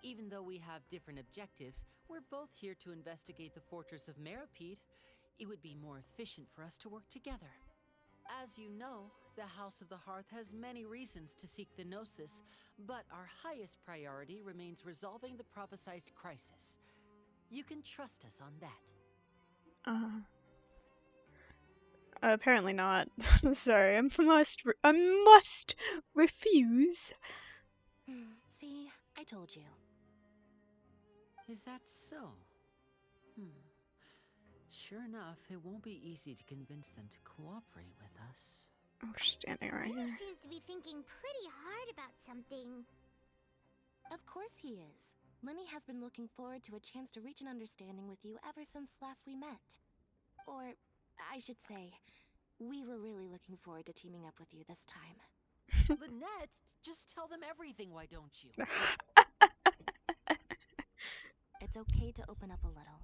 Even though we have different objectives, we're both here to investigate the fortress of Meropide. It would be more efficient for us to work together. As you know, The House of the Hearth has many reasons to seek the Gnosis, but our highest priority remains resolving the prophesied crisis. You can trust us on that. Apparently not. Sorry, I must refuse. See, I told you. Is that so? Sure enough, it won't be easy to convince them to cooperate with us. I'm just standing right Lenny here. seems to be thinking pretty hard about something. Of course he is. Lenny has been looking forward to a chance to reach an understanding with you ever since last we met. Or, I should say, we were really looking forward to teaming up with you this time. Lynette, just tell them everything, why don't you? It's okay to open up a little.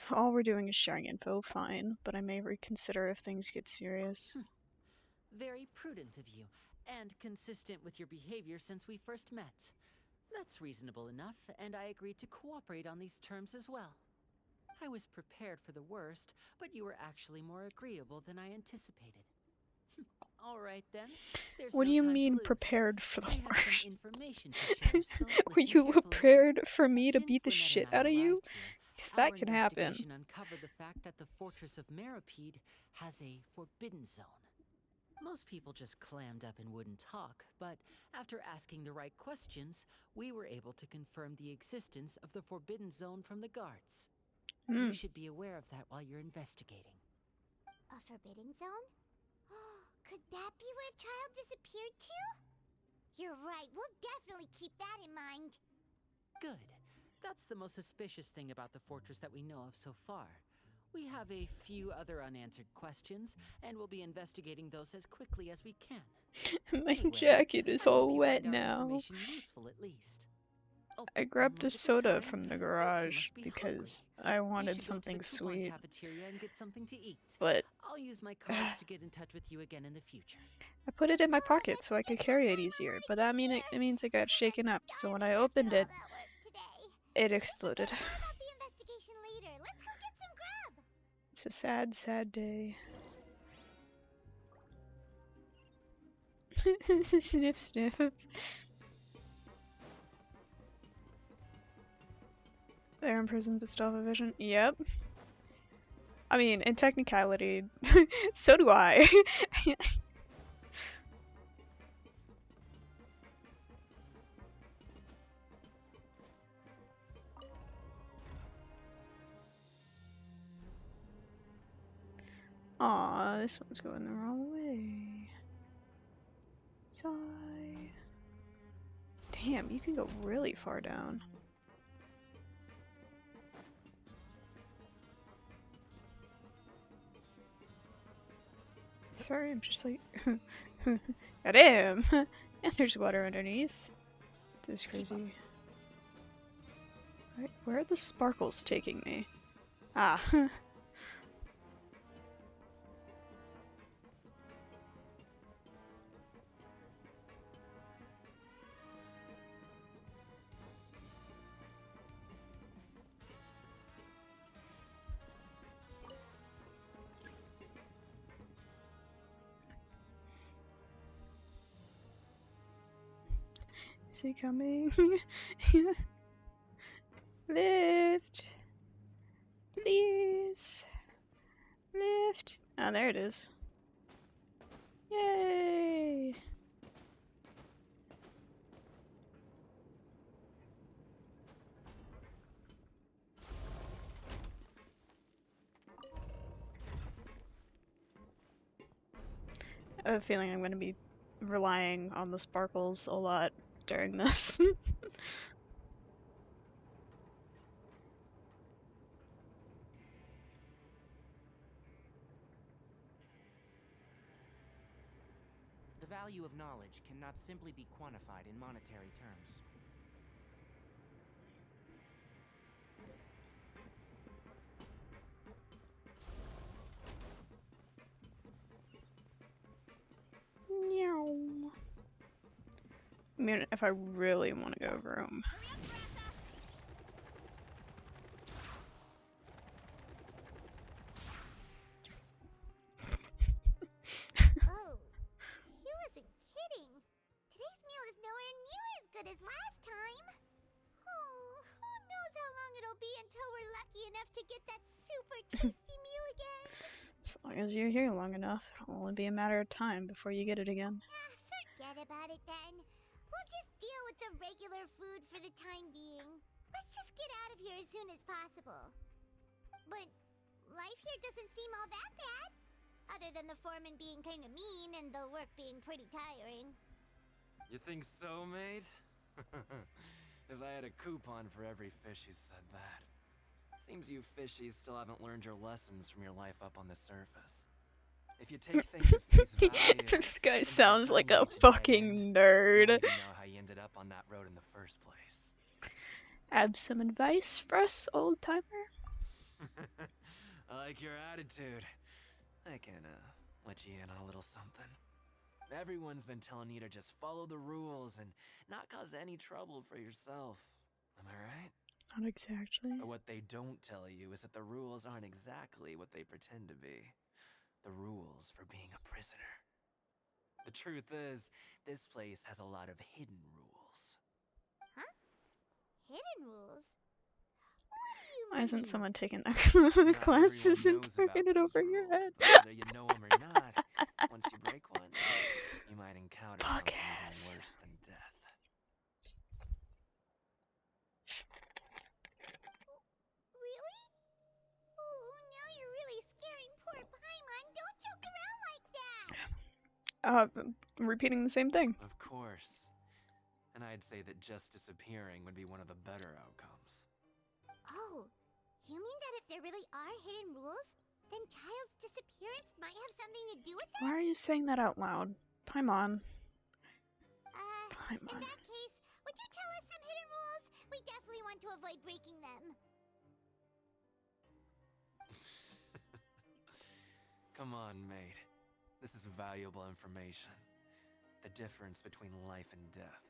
If all we're doing is sharing info, fine, but I may reconsider if things get serious. Very prudent of you, and consistent with your behavior since we first met. That's reasonable enough, and I agreed to cooperate on these terms as well. I was prepared for the worst, but you were actually more agreeable than I anticipated. All right then. What do you mean prepared for the I have worst? some information to share, so Were you listen carefully. prepared for me to Since beat the Lynette shit and I out of you? arrived here, 'Cause that our can happen. investigation uncovered the fact that the fortress of Meripede has a forbidden zone. Most people just clammed up and wouldn't talk, but after asking the right questions, we were able to confirm the existence of the forbidden zone from the guards. You should be aware of that while you're investigating. A forbidden zone? Could that be where the child disappeared to? You're right, we'll definitely keep that in mind. Good. That's the most suspicious thing about the fortress that we know of so far. We have a few other unanswered questions, and we'll be investigating those as quickly as we can. My Anyway, jacket is I hope all you wet find our now. information useful at least. I grabbed a look at the soda time. from the Bet you garage must be because hungry. I You wanted should go to something the coupon sweet. cafeteria and get something to eat. But I'll use my cards to get in touch with you again in the future. I put it in my pocket so I could carry it easier, but that it means it got shaken up, so when I opened it, it exploded. More about the investigation later. Let's go get some grub. It's a sad, sad day. Sniff, sniff. They're in prison but still have a vision. Yep. I mean, in technicality, so do I. Aw, this one's going the wrong way. Sigh. Damn, you can go really far down. Sorry, I'm just like... Goddamn! And there's water underneath. This is crazy. Right, where are the sparkles taking me? Ah. Is he coming? Lift! Please! Lift! Ah, there it is. Yay! I have a feeling I'm going to be relying on the sparkles a lot during this. The value of knowledge cannot simply be quantified in monetary terms. Meow. I mean, if I really want to go room. good as last time. Oh, who knows how long it'll be until we're lucky enough to get that super tasty meal again. As long as you're here long enough, it'll only be a matter of time before you get it again. Forget about it then. We'll just deal with the regular food for the time being. Let's just get out of here as soon as possible. But life here doesn't seem all that bad. Other than the foreman being kinda mean and the work being pretty tiring. You think so, mate? If I had a coupon for every fish who said that. Seems you fishies still haven't learned your lessons from your life up on the surface. If you take things at face value, This guy sounds like a fucking nerd. you don't even know how you ended up on that road in the first place. Have some advice for us, old timer? I like your attitude. I can, let you in on a little something. Everyone's been telling you to just follow the rules and not cause any trouble for yourself. Am I right? Not exactly. But what they don't tell you is that the rules aren't exactly what they pretend to be. The rules for being a prisoner. The truth is, this place has a lot of hidden rules. Huh? Hidden rules? Why isn't someone taking that classes and throwing it over your head? But whether you know them or not, once you break one, you might encounter something even worse than death. Really? Oh, now you're really scaring poor Paimon. Don't joke around like that! Repeating the same thing. Of course. And I'd say that just disappearing would be one of the better outcomes. Oh, you mean that if there really are hidden rules, then Child's disappearance might have something to do with it? Why are you saying that out loud? Paimon. In that case, would you tell us some hidden rules? We definitely want to avoid breaking them. Come on, mate. This is valuable information. The difference between life and death.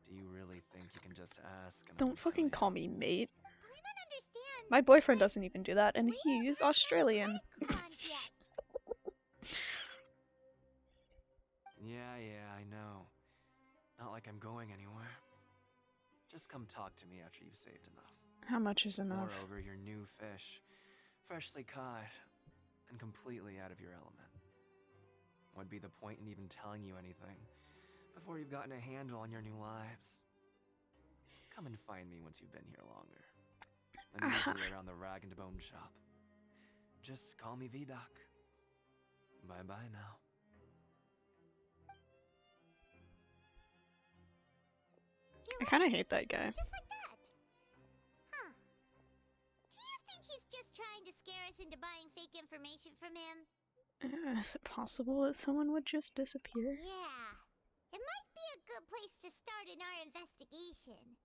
Do you really think you can just ask and Don't fucking call me mate. Paimon understands. My boyfriend doesn't even do that, and he's Australian. Yeah, I know. Not like I'm going anywhere. Just come talk to me after you've saved enough. How much is enough? Moreover, you're new fish, freshly caught, and completely out of your element. What'd be the point in even telling you anything before you've gotten a handle on your new lives? Come and find me once you've been here longer. I'm usually around the Rag and Bone shop. Just call me V-Doc. Bye-bye now. I kinda hate that guy. Just like that. Huh. Do you think he's just trying to scare us into buying fake information from him? Is it possible that someone would just disappear? Yeah. It might be a good place to start in our investigation.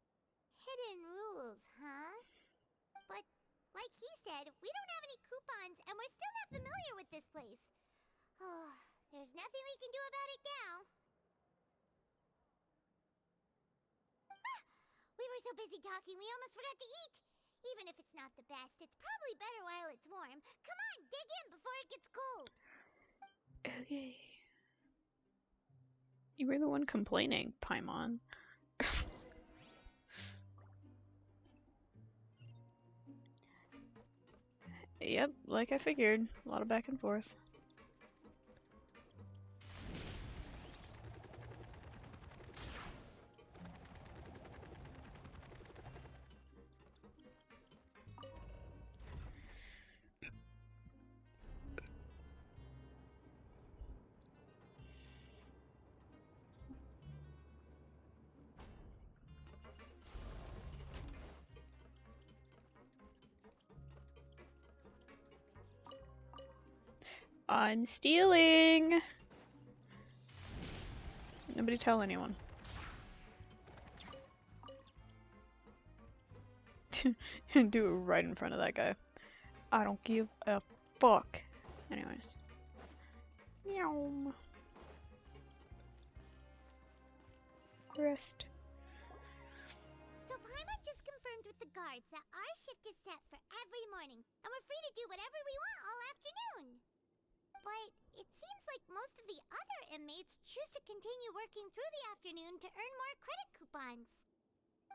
Hidden rules, huh? But, like he said, we don't have any coupons, and we're still not familiar with this place. Oh, there's nothing we can do about it now. Ah! We were so busy talking, we almost forgot to eat. Even if it's not the best, it's probably better while it's warm. Come on, dig in before it gets cold. Okay. You were the one complaining, Paimon. Yep, like I figured. A lot of back and forth. I'm stealing! Nobody tell anyone. And do it right in front of that guy. I don't give a fuck. Anyways. Meow. Rest. So Paimon just confirmed with the guards that our shift is set for every morning, and we're free to do whatever we want all afternoon. But it seems like most of the other inmates choose to continue working through the afternoon to earn more credit coupons.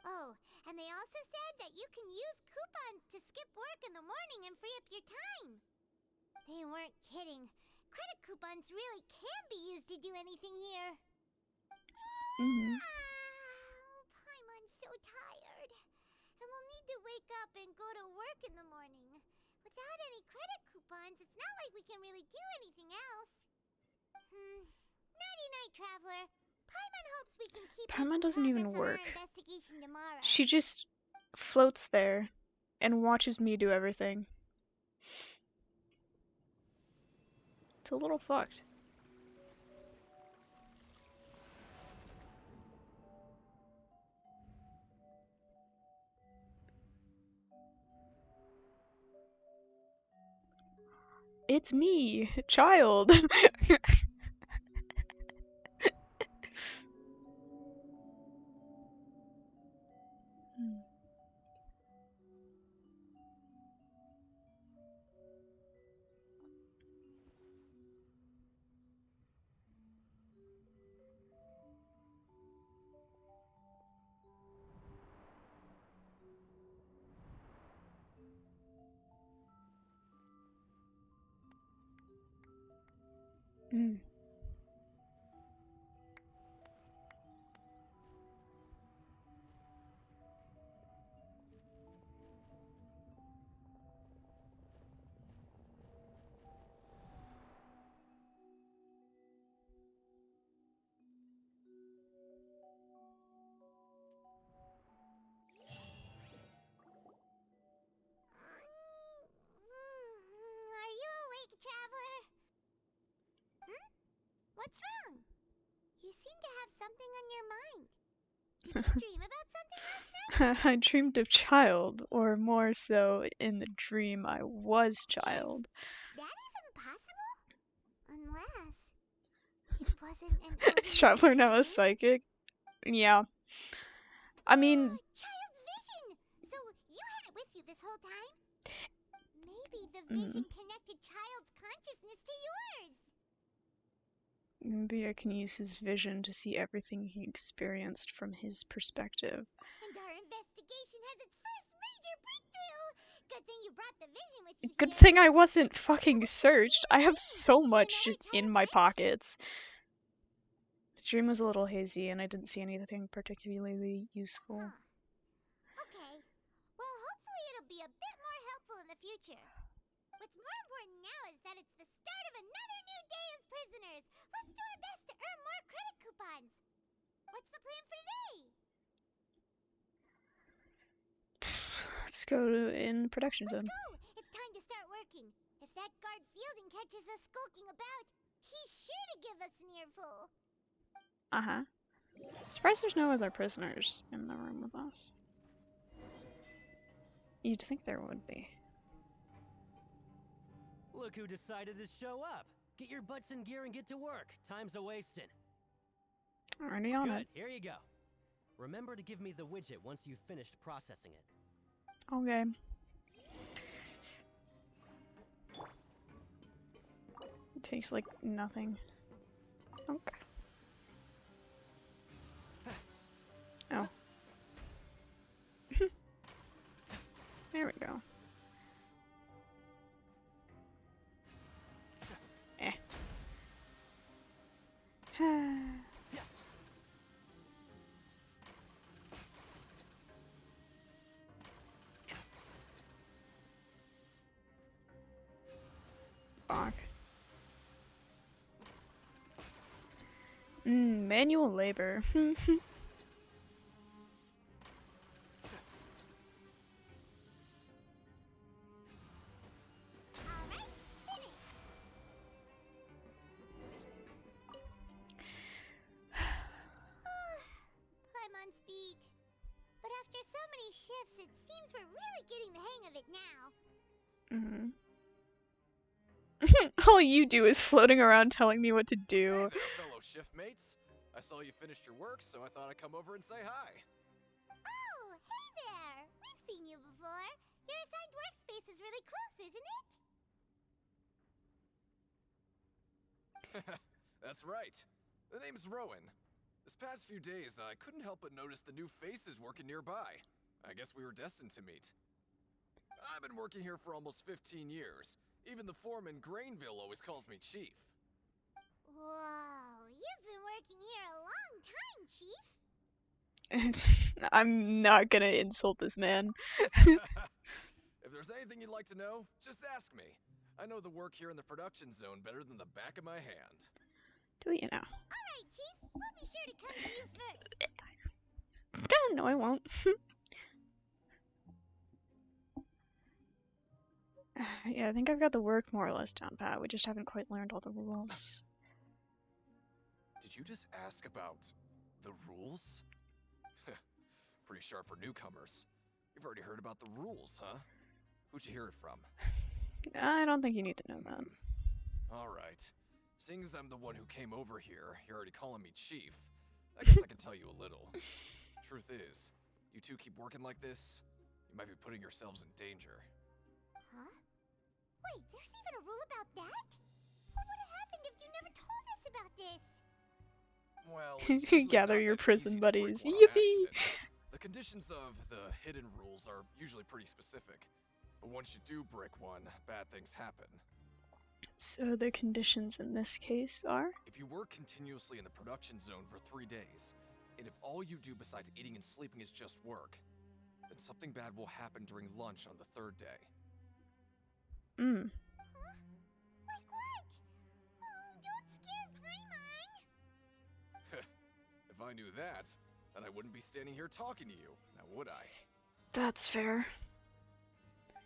Oh, and they also said that you can use coupons to skip work in the morning and free up your time. They weren't kidding. Credit coupons really can be used to do anything here. Paimon's so tired. And we'll need to wake up and go to work in the morning. Without any credit coupons, it's not like we can really do anything else. Nighty-night, Traveler. Paimon hopes we can keep Paimon making doesn't even progress on our work. investigation tomorrow. She just floats there and watches me do everything. It's a little fucked. It's me, child. Are you awake, Traveler? What's wrong? You seem to have something on your mind. Did you dream about something last night? I dreamed of child, or more so, in the dream I was child. Is that even possible? Unless it wasn't an ordinary Is Traveler now a dream? psychic? Yeah. I mean, Child's vision! So you had it with you this whole time? Maybe the vision connected Child's consciousness to yours. maybe I can use his vision to see everything he experienced from his perspective. And our investigation has its first major breakthrough! Good thing you brought the vision with you Good here. thing I wasn't fucking searched. I have so much just in my pockets. The dream was a little hazy and I didn't see anything particularly useful. Okay. Well, hopefully it'll be a bit more helpful in the future. What's more important now is that it's the start of another new day as prisoners. Let's do our best to earn more credit coupons. What's the plan for today? Let's go in the production zone. Let's go! It's time to start working. If that guard Fielding catches us skulking about, he's sure to give us an earful. Surprised there's no other prisoners in the room with us. You'd think there would be. Look who decided to show up. Get your butts in gear and get to work. Time's a-wasting. Already on Good, it. here you go. Remember to give me the widget once you've finished processing it. Okay. It takes like nothing. Okay. Oh. There we go. Fuck. Manual labor. Paimon's beat. But after so many shifts, it seems we're really getting the hang of it now. All you do is floating around telling me what to do. Hey there, fellow shiftmates. I saw you finished your work, so I thought I'd come over and say hi. Oh, hey there! We've seen you before. Your assigned workspace is really close, isn't it? That's right. The name's Rowan. This past few days, I couldn't help but notice the new faces working nearby. I guess we were destined to meet. I've been working here for almost 15 years. Even the foreman, Grainville, always calls me Chief. Whoa, you've been working here a long time, Chief. I'm not gonna insult this man. If there's anything you'd like to know, just ask me. I know the work here in the production zone better than the back of my hand. Do you know? Alright, Chief. We'll be sure to come to you first. No, I won't. Yeah, I think I've got the work more or less down pat. We just haven't quite learned all the rules. Did you just ask about the rules? Pretty sharp for newcomers. You've already heard about the rules, huh? Who'd you hear it from? I don't think you need to know that. Alright. Seeing as I'm the one who came over here, you're already calling me Chief. I guess I can tell you a little. Truth is, you two keep working like this, you might be putting yourselves in danger. Huh? Wait, there's even a rule about that? What would have happened if you never told us about this? Well, it's usually Gather not your that prison easy to break buddies. one on Yippee! accident. The conditions of the hidden rules are usually pretty specific. But once you do break one, bad things happen. So the conditions in this case are? If you work continuously in the production zone for 3 days, and if all you do besides eating and sleeping is just work, then something bad will happen during lunch on the 3rd day. Hmm. Huh? Like what? Oh, don't scare Paimon! If I knew that, then I wouldn't be standing here talking to you, now would I? That's fair.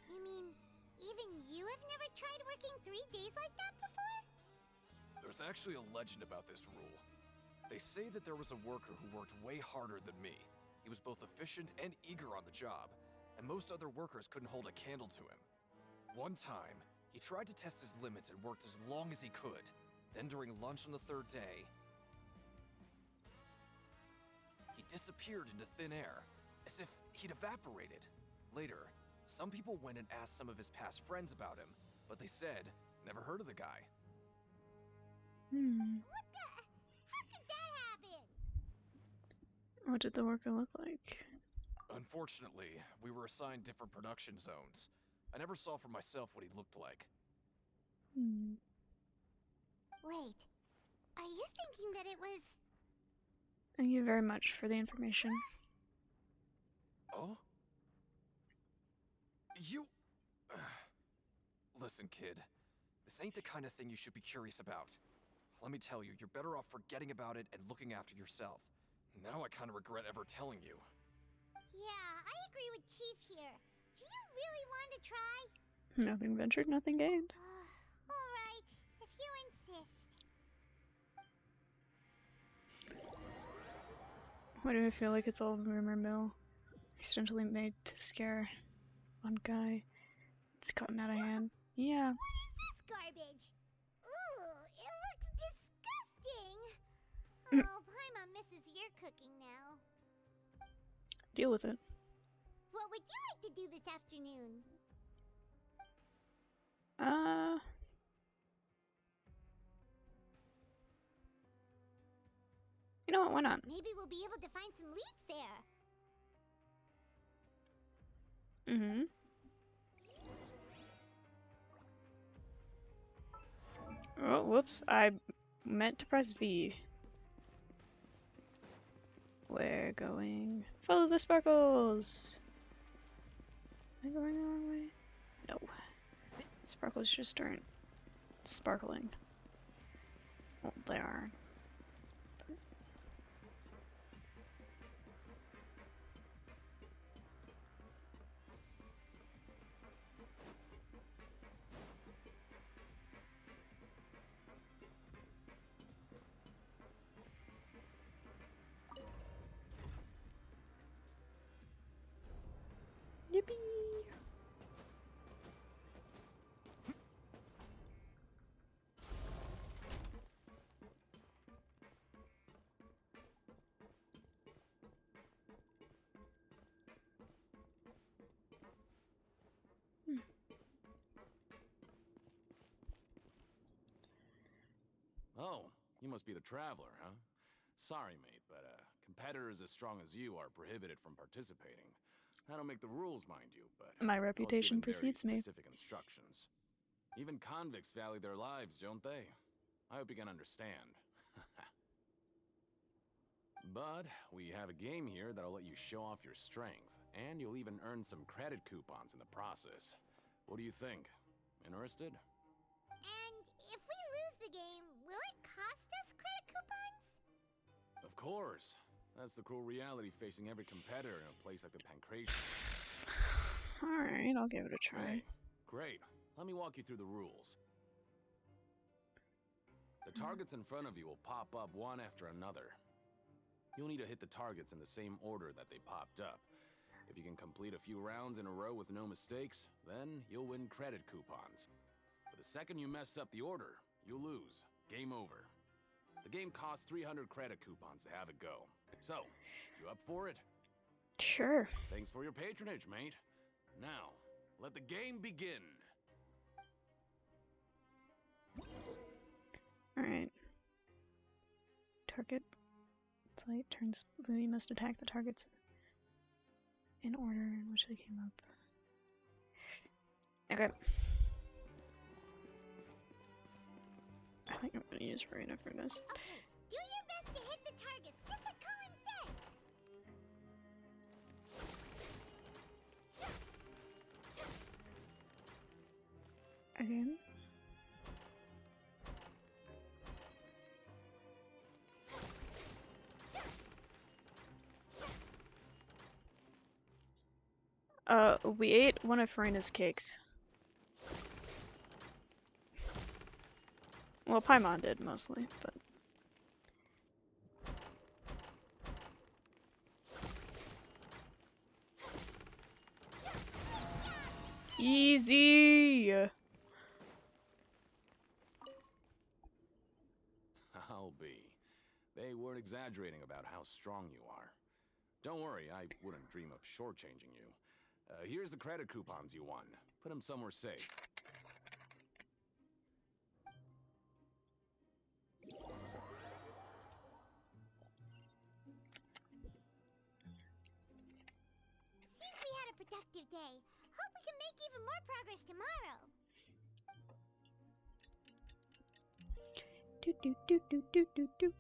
You mean, even you have never tried working 3 days like that before? There's actually a legend about this rule. They say that there was a worker who worked way harder than me. He was both efficient and eager on the job, and most other workers couldn't hold a candle to him. One time, he tried to test his limits and worked as long as he could. Then during lunch on the 3rd day, he disappeared into thin air, as if he'd evaporated. Later, some people went and asked some of his past friends about him, but they said, never heard of the guy. Hmm. What the? How could that happen? What did the worker look like? Unfortunately, we were assigned different production zones. I never saw for myself what he looked like. Hmm. Wait, are you thinking that it was... Thank you very much for the information. Oh? You... Listen, kid. This ain't the kind of thing you should be curious about. Let me tell you, you're better off forgetting about it and looking after yourself. Now I kind of regret ever telling you. Yeah, I agree with Chief here. Do you really want to try? Nothing ventured, nothing gained. Alright, if you insist. Why do I feel like it's all rumor mill? Accidentally made to scare one guy. It's gotten out of hand. Yeah. What is this garbage? Ooh, it looks disgusting. Oh, Paimon misses your cooking now. Deal with it. What would you like to do this afternoon? You know what, why not? Maybe we'll be able to find some leads there. Mm-hmm. Oh, whoops. I meant to press V. We're going... Follow the sparkles! Am I going the wrong way? No. Sparkles just aren't sparkling. Well, they are. Yippee! You must be the traveler, huh? Sorry, mate, but competitors as strong as you are prohibited from participating. I don't make the rules, mind you, but My I was reputation given very precedes me. specific instructions. Even convicts value their lives, don't they? I hope you can understand. But we have a game here that'll let you show off your strength, and you'll even earn some credit coupons in the process. What do you think? Interested? And if we lose the game, will it cost us credit coupons? Of course. That's the cruel reality facing every competitor in a place like the Pancration. Alright, I'll give it a try. Hey, great. Let me walk you through the rules. The targets in front of you will pop up one after another. You'll need to hit the targets in the same order that they popped up. If you can complete a few rounds in a row with no mistakes, then you'll win credit coupons. But the second you mess up the order, you'll lose. Game over. The game costs 300 credit coupons to have it go. So, you up for it? Sure. Thanks for your patronage, mate. Now, let the game begin. Alright. Target. Light turns blue. You must attack the targets in order in which they came up. Okay. I think I'm gonna use Farina for this. Okay, do your best to hit the targets, just like Colin said! Again. We ate one of Farina's cakes. Well, Paimon did mostly, but... Easy! I'll be. They weren't exaggerating about how strong you are. Don't worry, I wouldn't dream of shortchanging you. Here's the credit coupons you won. Put them somewhere safe. Seems we had a productive day. Hope we can make even more progress tomorrow. Do do do do do do do.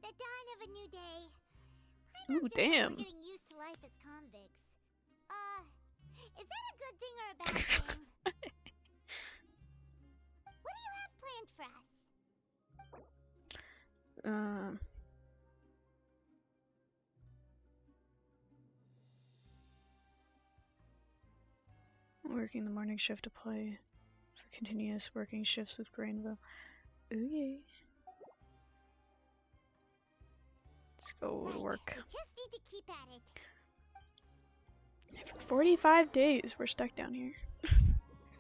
The dawn of a new day. Ooh, damn. We're getting used to life as convicts. Is that a good thing or a bad thing? What do you have planned for us? Working the morning shift to play for continuous working shifts with Grainville. Ooh yay. Let's go to work. We just need to keep at it. For 45 days we're stuck down here.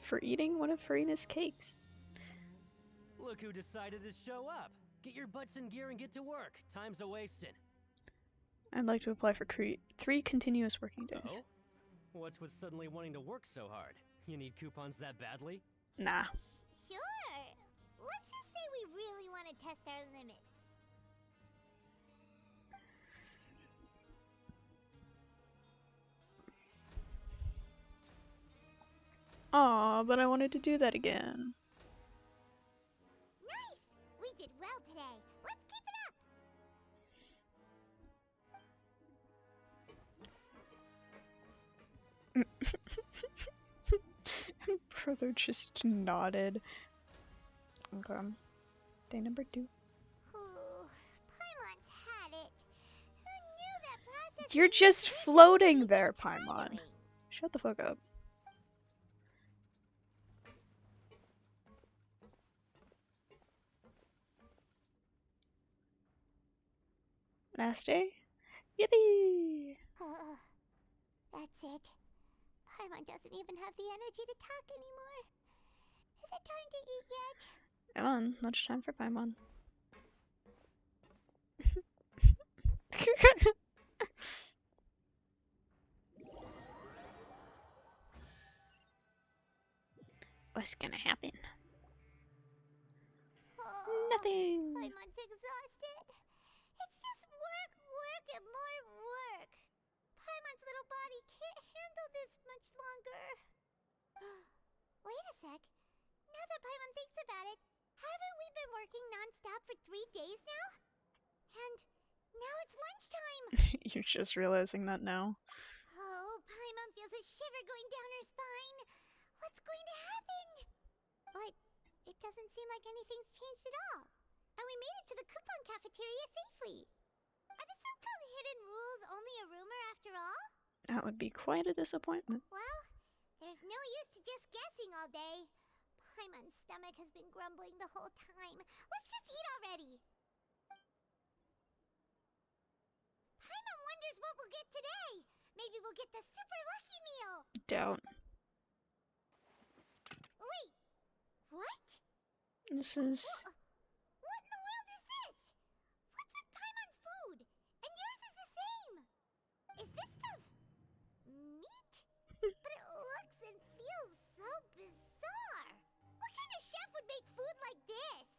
For eating one of Farina's cakes. Look who decided to show up. Get your butts in gear and get to work. Time's a-wasting. I'd like to apply for 3 continuous working days. Oh? What's with suddenly wanting to work so hard? You need coupons that badly? Nah. Sure. Let's just say we really want to test our limits. Aw, but I wanted to do that again. Nice! We did well today. Let's keep it up! Brother just nodded. Okay. Day number 2. Paimon's had it. Who knew that process? You're just floating there, Paimon. Shut the fuck up. Last day? Yippee! That's it. Paimon doesn't even have the energy to talk anymore. Is it time to eat yet? Come on, lunchtime for Paimon. What's gonna happen? Nothing. Nothing. Paimon's exhausted. It's just work, work, and more work. Paimon's little body can't handle this much longer. Wait a sec. Now that Paimon thinks about it, haven't we been working non-stop for 3 days now? And now it's lunchtime. You're just realizing that now. Oh, Paimon feels a shiver going down her spine. What's going to happen? But it doesn't seem like anything's changed at all. And we made it to the coupon cafeteria safely. Are the so-called hidden rules only a rumor after all? That would be quite a disappointment. Well, there's no use to just guessing all day. Paimon's stomach has been grumbling the whole time. Let's just eat already. Paimon wonders what we'll get today. Maybe we'll get the super lucky meal. Doubt. Wait, what? This is... What in the world is this? What's with Paimon's food? And yours is the same. Is this stuff meat? But it looks and feels so bizarre. What kind of chef would make food like this?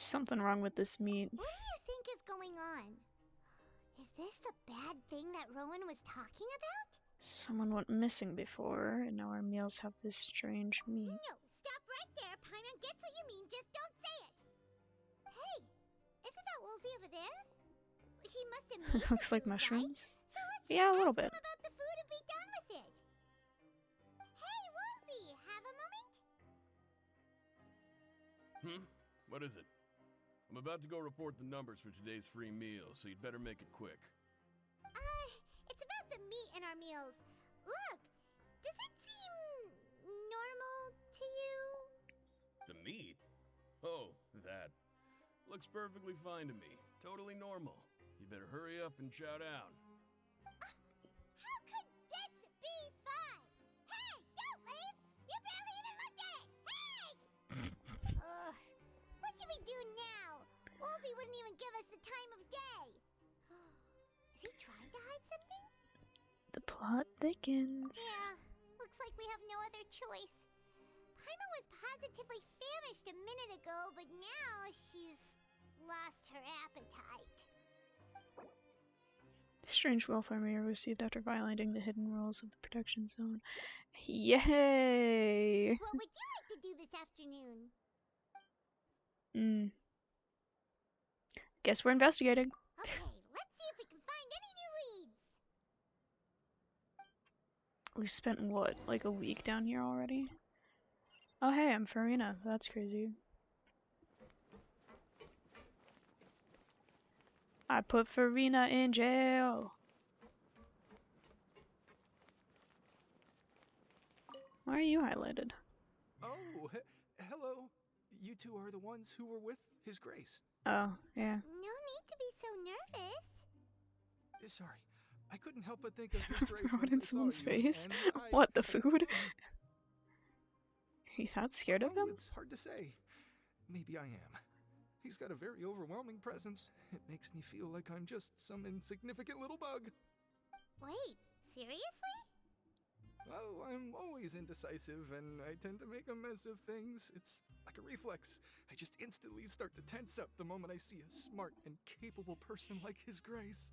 something wrong with this meat. What do you think is going on? Is this the bad thing that Rowan was talking about? Someone went missing before, and now our meals have this strange meat. No, stop right there. Paimon gets what you mean, just don't say it. Hey, isn't that Woolsey over there? He must have made Looks like food, mushrooms. right? So let's Yeah, a little bit. ask him about the food and be done with it. Hey, Woolsey, have a moment? What is it? I'm about to go report the numbers for today's free meal, so you'd better make it quick. It's about the meat in our meals. Look, does it seem normal to you? The meat? Oh, that. Looks perfectly fine to me. Totally normal. You better hurry up and chow down. How could this be fun? Hey, don't leave! You barely even looked at it! Hey! Ugh, what should we do now? Woolsey wouldn't even give us the time of day. Is he trying to hide something? The plot thickens. Yeah, looks like we have no other choice. Paimon was positively famished a minute ago, but now she's lost her appetite. Strange welfare meal received after violating the hidden rules of the protection zone. Yay! What would you like to do this afternoon? Guess we're investigating. Okay, let's see if we can find any new leads. We've spent what, like a week down here already? Oh hey, I'm Farina. That's crazy. I put Farina in jail. Why are you highlighted? Oh, hello. You two are the ones who were with His Grace. Oh, yeah. No need to be so nervous. Sorry, I couldn't help but think of His Grace Throw it once in I saw someone's you, face. and I... What, the food? He's that scared of him? It's hard to say. Maybe I am. He's got a very overwhelming presence. It makes me feel like I'm just some insignificant little bug. Wait, seriously? Oh, I'm always indecisive, and I tend to make a mess of things. It's like a reflex. I just instantly start to tense up the moment I see a smart and capable person like His Grace.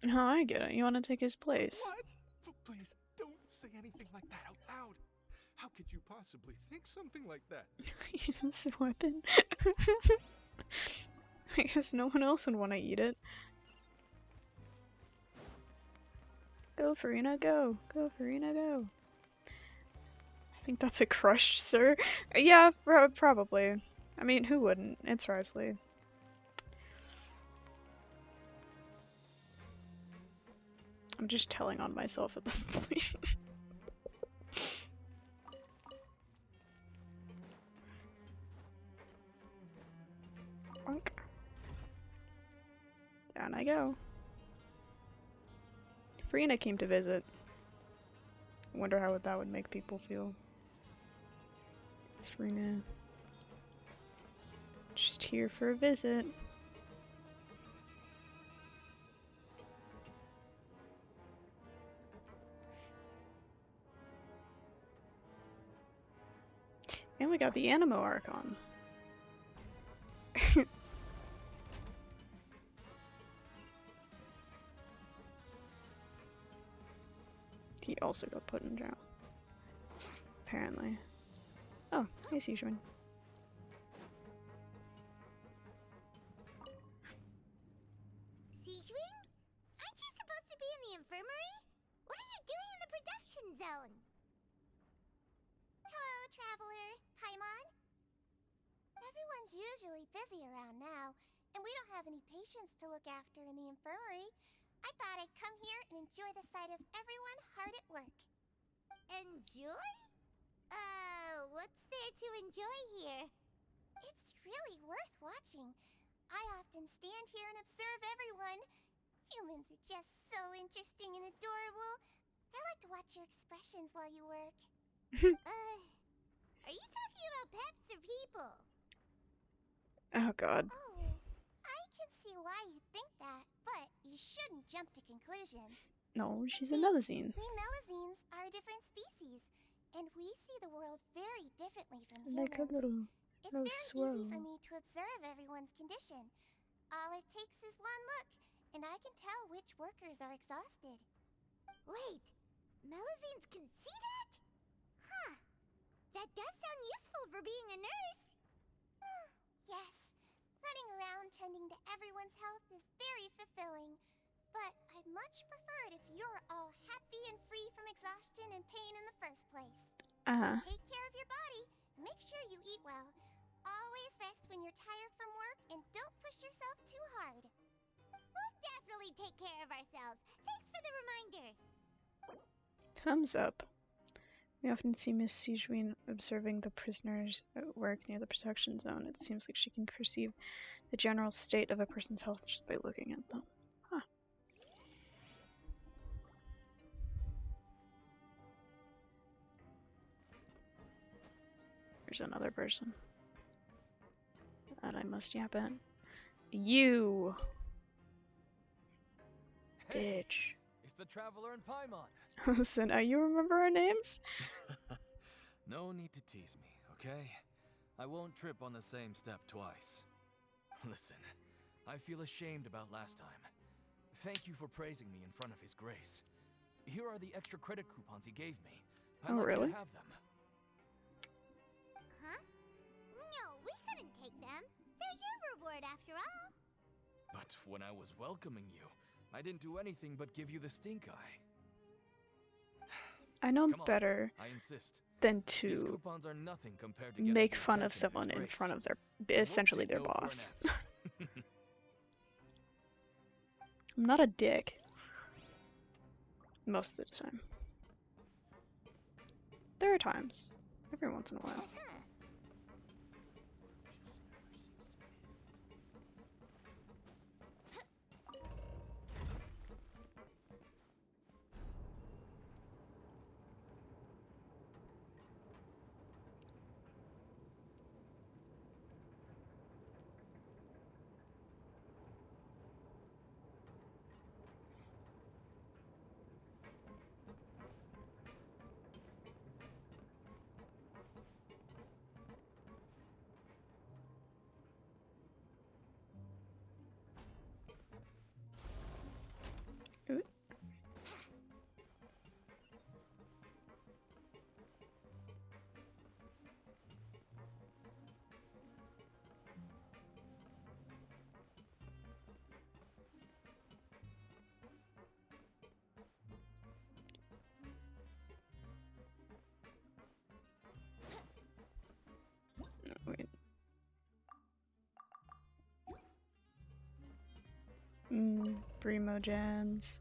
Oh, I get it. You want to take his place. What? Please, don't say anything like that out loud. How could you possibly think something like that? Use a weapon. I guess no one else would want to eat it. Go, Farina, go. Go, Farina, go. I think that's a crushed, sir. Yeah, probably. I mean, who wouldn't? It's Risley. I'm just telling on myself at this point. Bonk. Down I go. Farina came to visit. Wonder how that would make people feel. Farina. Just here for a visit. we got the Animo Archon. He also got put in jail. Apparently. Oh, hey Sijuan. Sijuan? Aren't you supposed to be in the infirmary? What are you doing in the production zone? Hello, traveler. Paimon? Everyone's usually busy around now, and we don't have any patients to look after in the infirmary. I thought I'd come here and enjoy the sight of everyone hard at work. Enjoy? What's there to enjoy here? It's really worth watching. I often stand here and observe everyone. Humans are just so interesting and adorable. I like to watch your expressions while you work. Are you talking about pets or people? Oh god. Oh, I can see why you think that, but you shouldn't jump to conclusions. No, she's a Melusine. We Melusines are a different species, and we see the world very differently from Like a humans. little It's very swirl. easy for me to observe everyone's condition. All it takes is one look, and I can tell which workers are exhausted. Wait, Melusines can see that? Huh. That does sound useful for being a nurse. Yes, running around tending to everyone's health is very fulfilling. But I'd much prefer it if you're all happy and free from exhaustion and pain in the first place. Take care of your body, and make sure you eat well. Always rest when you're tired from work, and don't push yourself too hard. We'll definitely take care of ourselves. Thanks for the reminder. Thumbs up. We often see Miss Sijuan observing the prisoners at work near the protection zone. It seems like she can perceive the general state of a person's health just by looking at them. Huh. There's another person that I must yap at. You! Bitch. It's the Traveler and Paimon. So now you remember our names? No need to tease me, okay? I won't trip on the same step twice. Listen, I feel ashamed about last time. Thank you for praising me in front of His Grace. Here are the extra credit coupons he gave me. I'd like you to have them. Huh? No, we couldn't take them. They're your reward after all. But when I was welcoming you, I didn't do anything but give you the stink eye. I know Come on, better I insist. than These to coupons are nothing compared to getting make the fun of attention someone His in Grace. front of their, I won't essentially take their no for an boss. answer. I'm not a dick. Most of the time. There are times. Every once in a while. Wait. Brimo Jams.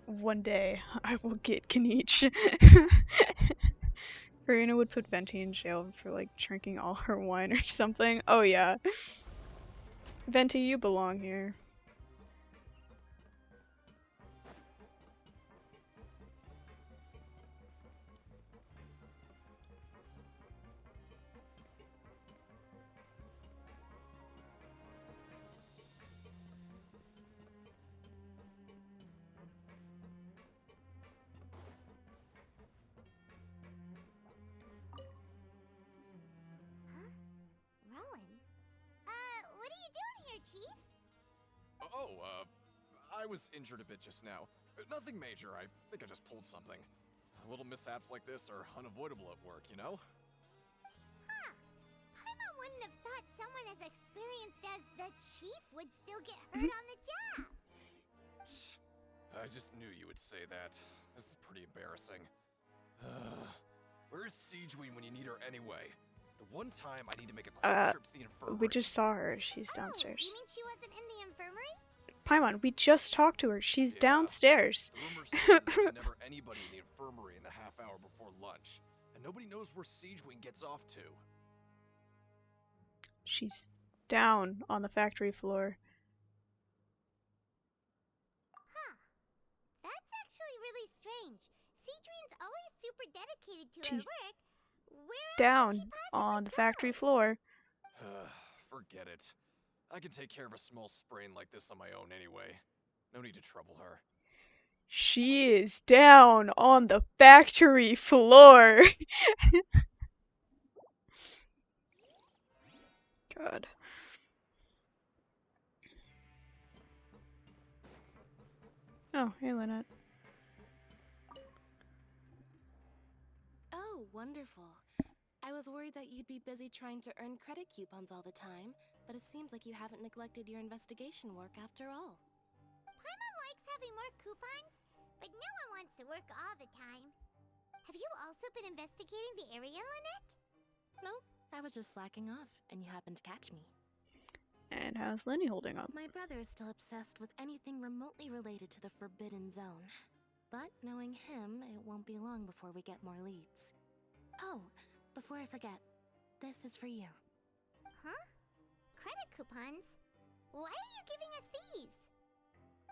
One day I will get Kaniche. Karina would put Venti in jail for like drinking all her wine or something. Oh yeah. Venti, you belong here. I was injured a bit just now. Nothing major, I think I just pulled something. Little mishaps like this are unavoidable at work, you know? Huh. Paimon wouldn't have thought someone as experienced as the Chief would still get hurt on the job. I just knew you would say that. This is pretty embarrassing. Where is Siegeween when you need her anyway? The one time I need to make a quick trip to the infirmary. We just saw her. She's downstairs. You mean she wasn't in the infirmary? Paimon, we just talked to her. She's downstairs. The rumors say that there's never anybody in the infirmary in the half hour before lunch. And nobody knows where Siegeween gets off to. She's down on the factory floor. Huh. That's actually really strange. Siegeween's always super dedicated to She's her work. Where else down would she possibly on the go? factory floor. Forget it. I can take care of a small sprain like this on my own anyway. No need to trouble her. She is down on the factory floor. God. Oh, hey, Lynette. Oh, wonderful. I was worried that you'd be busy trying to earn credit coupons all the time, but it seems like you haven't neglected your investigation work after all. Paimon likes having more coupons, but no one wants to work all the time. Have you also been investigating the area, Lynette? No, I was just slacking off, and you happened to catch me. And how's Lenny holding up? My brother is still obsessed with anything remotely related to the Forbidden Zone. But knowing him, it won't be long before we get more leads. Oh, before I forget, this is for you. Huh? Credit coupons? Why are you giving us these?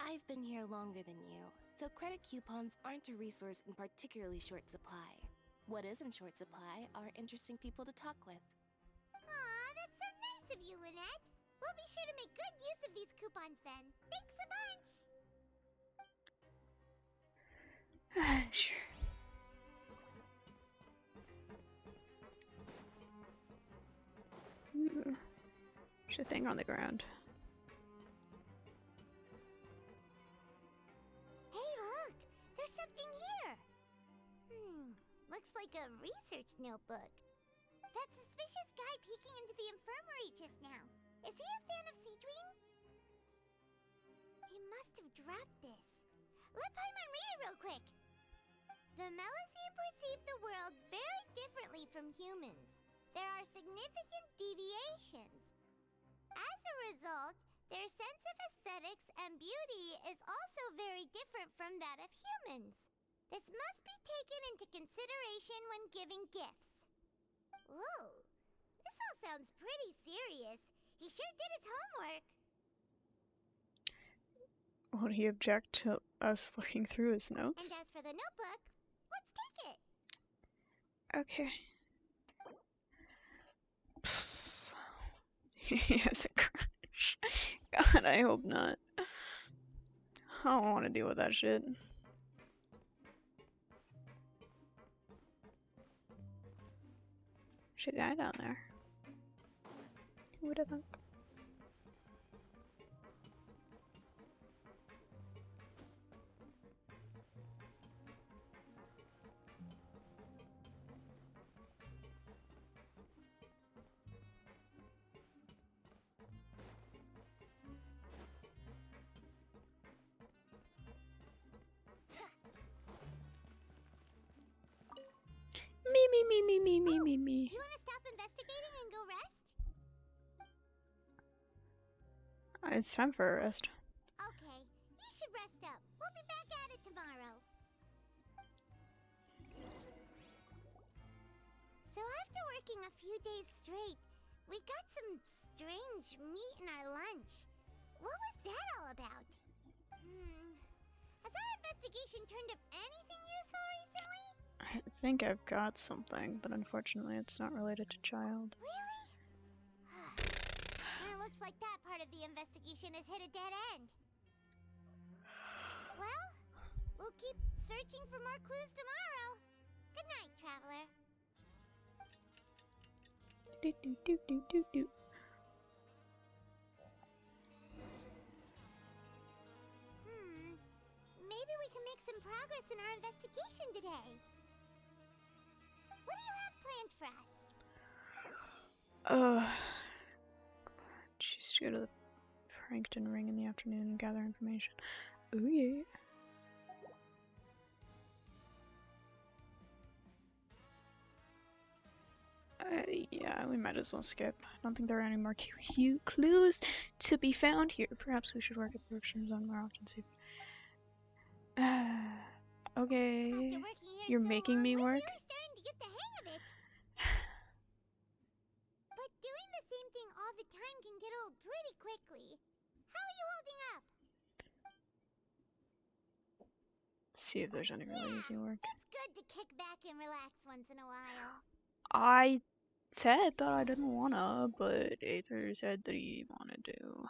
I've been here longer than you, so credit coupons aren't a resource in particularly short supply. What is in short supply are interesting people to talk with. Aw, that's so nice of you, Lynette. We'll be sure to make good use of these coupons then. Thanks a bunch! Sure. Ooh. There's a thing on the ground. Hey, look! There's something here! Looks like a research notebook. That suspicious guy peeking into the infirmary just now. Is he a fan of Siegeween? He must have dropped this. Let Paimon read it real quick. The Melusine perceive the world very differently from humans. There are significant deviations. As a result, their sense of aesthetics and beauty is also very different from that of humans. This must be taken into consideration when giving gifts. Ooh, this all sounds pretty serious. He sure did his homework. Won't he object to us looking through his notes? And as for the notebook, let's take it. Okay. He has a crush. God, I hope not. I don't want to deal with that shit. There's a guy down there. Who would have thunk? Me. You want to stop investigating and go rest? It's time for a rest. Okay, you should rest up. We'll be back at it tomorrow. So after working a few days straight, we got some strange meat in our lunch. What was that all about? Has our investigation turned up anything useful recently? I think I've got something, but unfortunately it's not related to child. Really? Then it looks like that part of the investigation has hit a dead end. Well, we'll keep searching for more clues tomorrow. Good night, Traveler. can make some progress in our investigation today. What do you have planned for us? Choose to go to the Prankton Ring in the afternoon and gather information. Oh yeah. Yeah, we might as well skip. I don't think there are any more clues to be found here. Perhaps we should work at the Berkshire Zone more often. See. Okay. You're making me work. Really starting to get the hang of it. But doing the same thing all the time can get old pretty quickly. How are you holding up? See if there's any really easy work. It's good to kick back and relax once in a while. I said that I didn't wanna, but Aether said that he wanted to.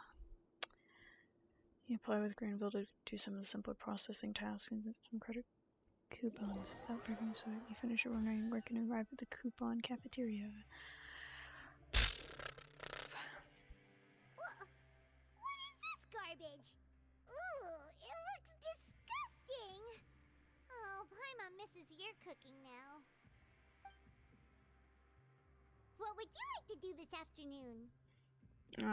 You apply with Greenville to do some of the simpler processing tasks and get some credit coupons without breaking a sweat. You finish your running work and arrive at the coupon cafeteria. What is this garbage? Ooh, it looks disgusting. Oh, Paimon misses your cooking now. What would you like to do this afternoon? To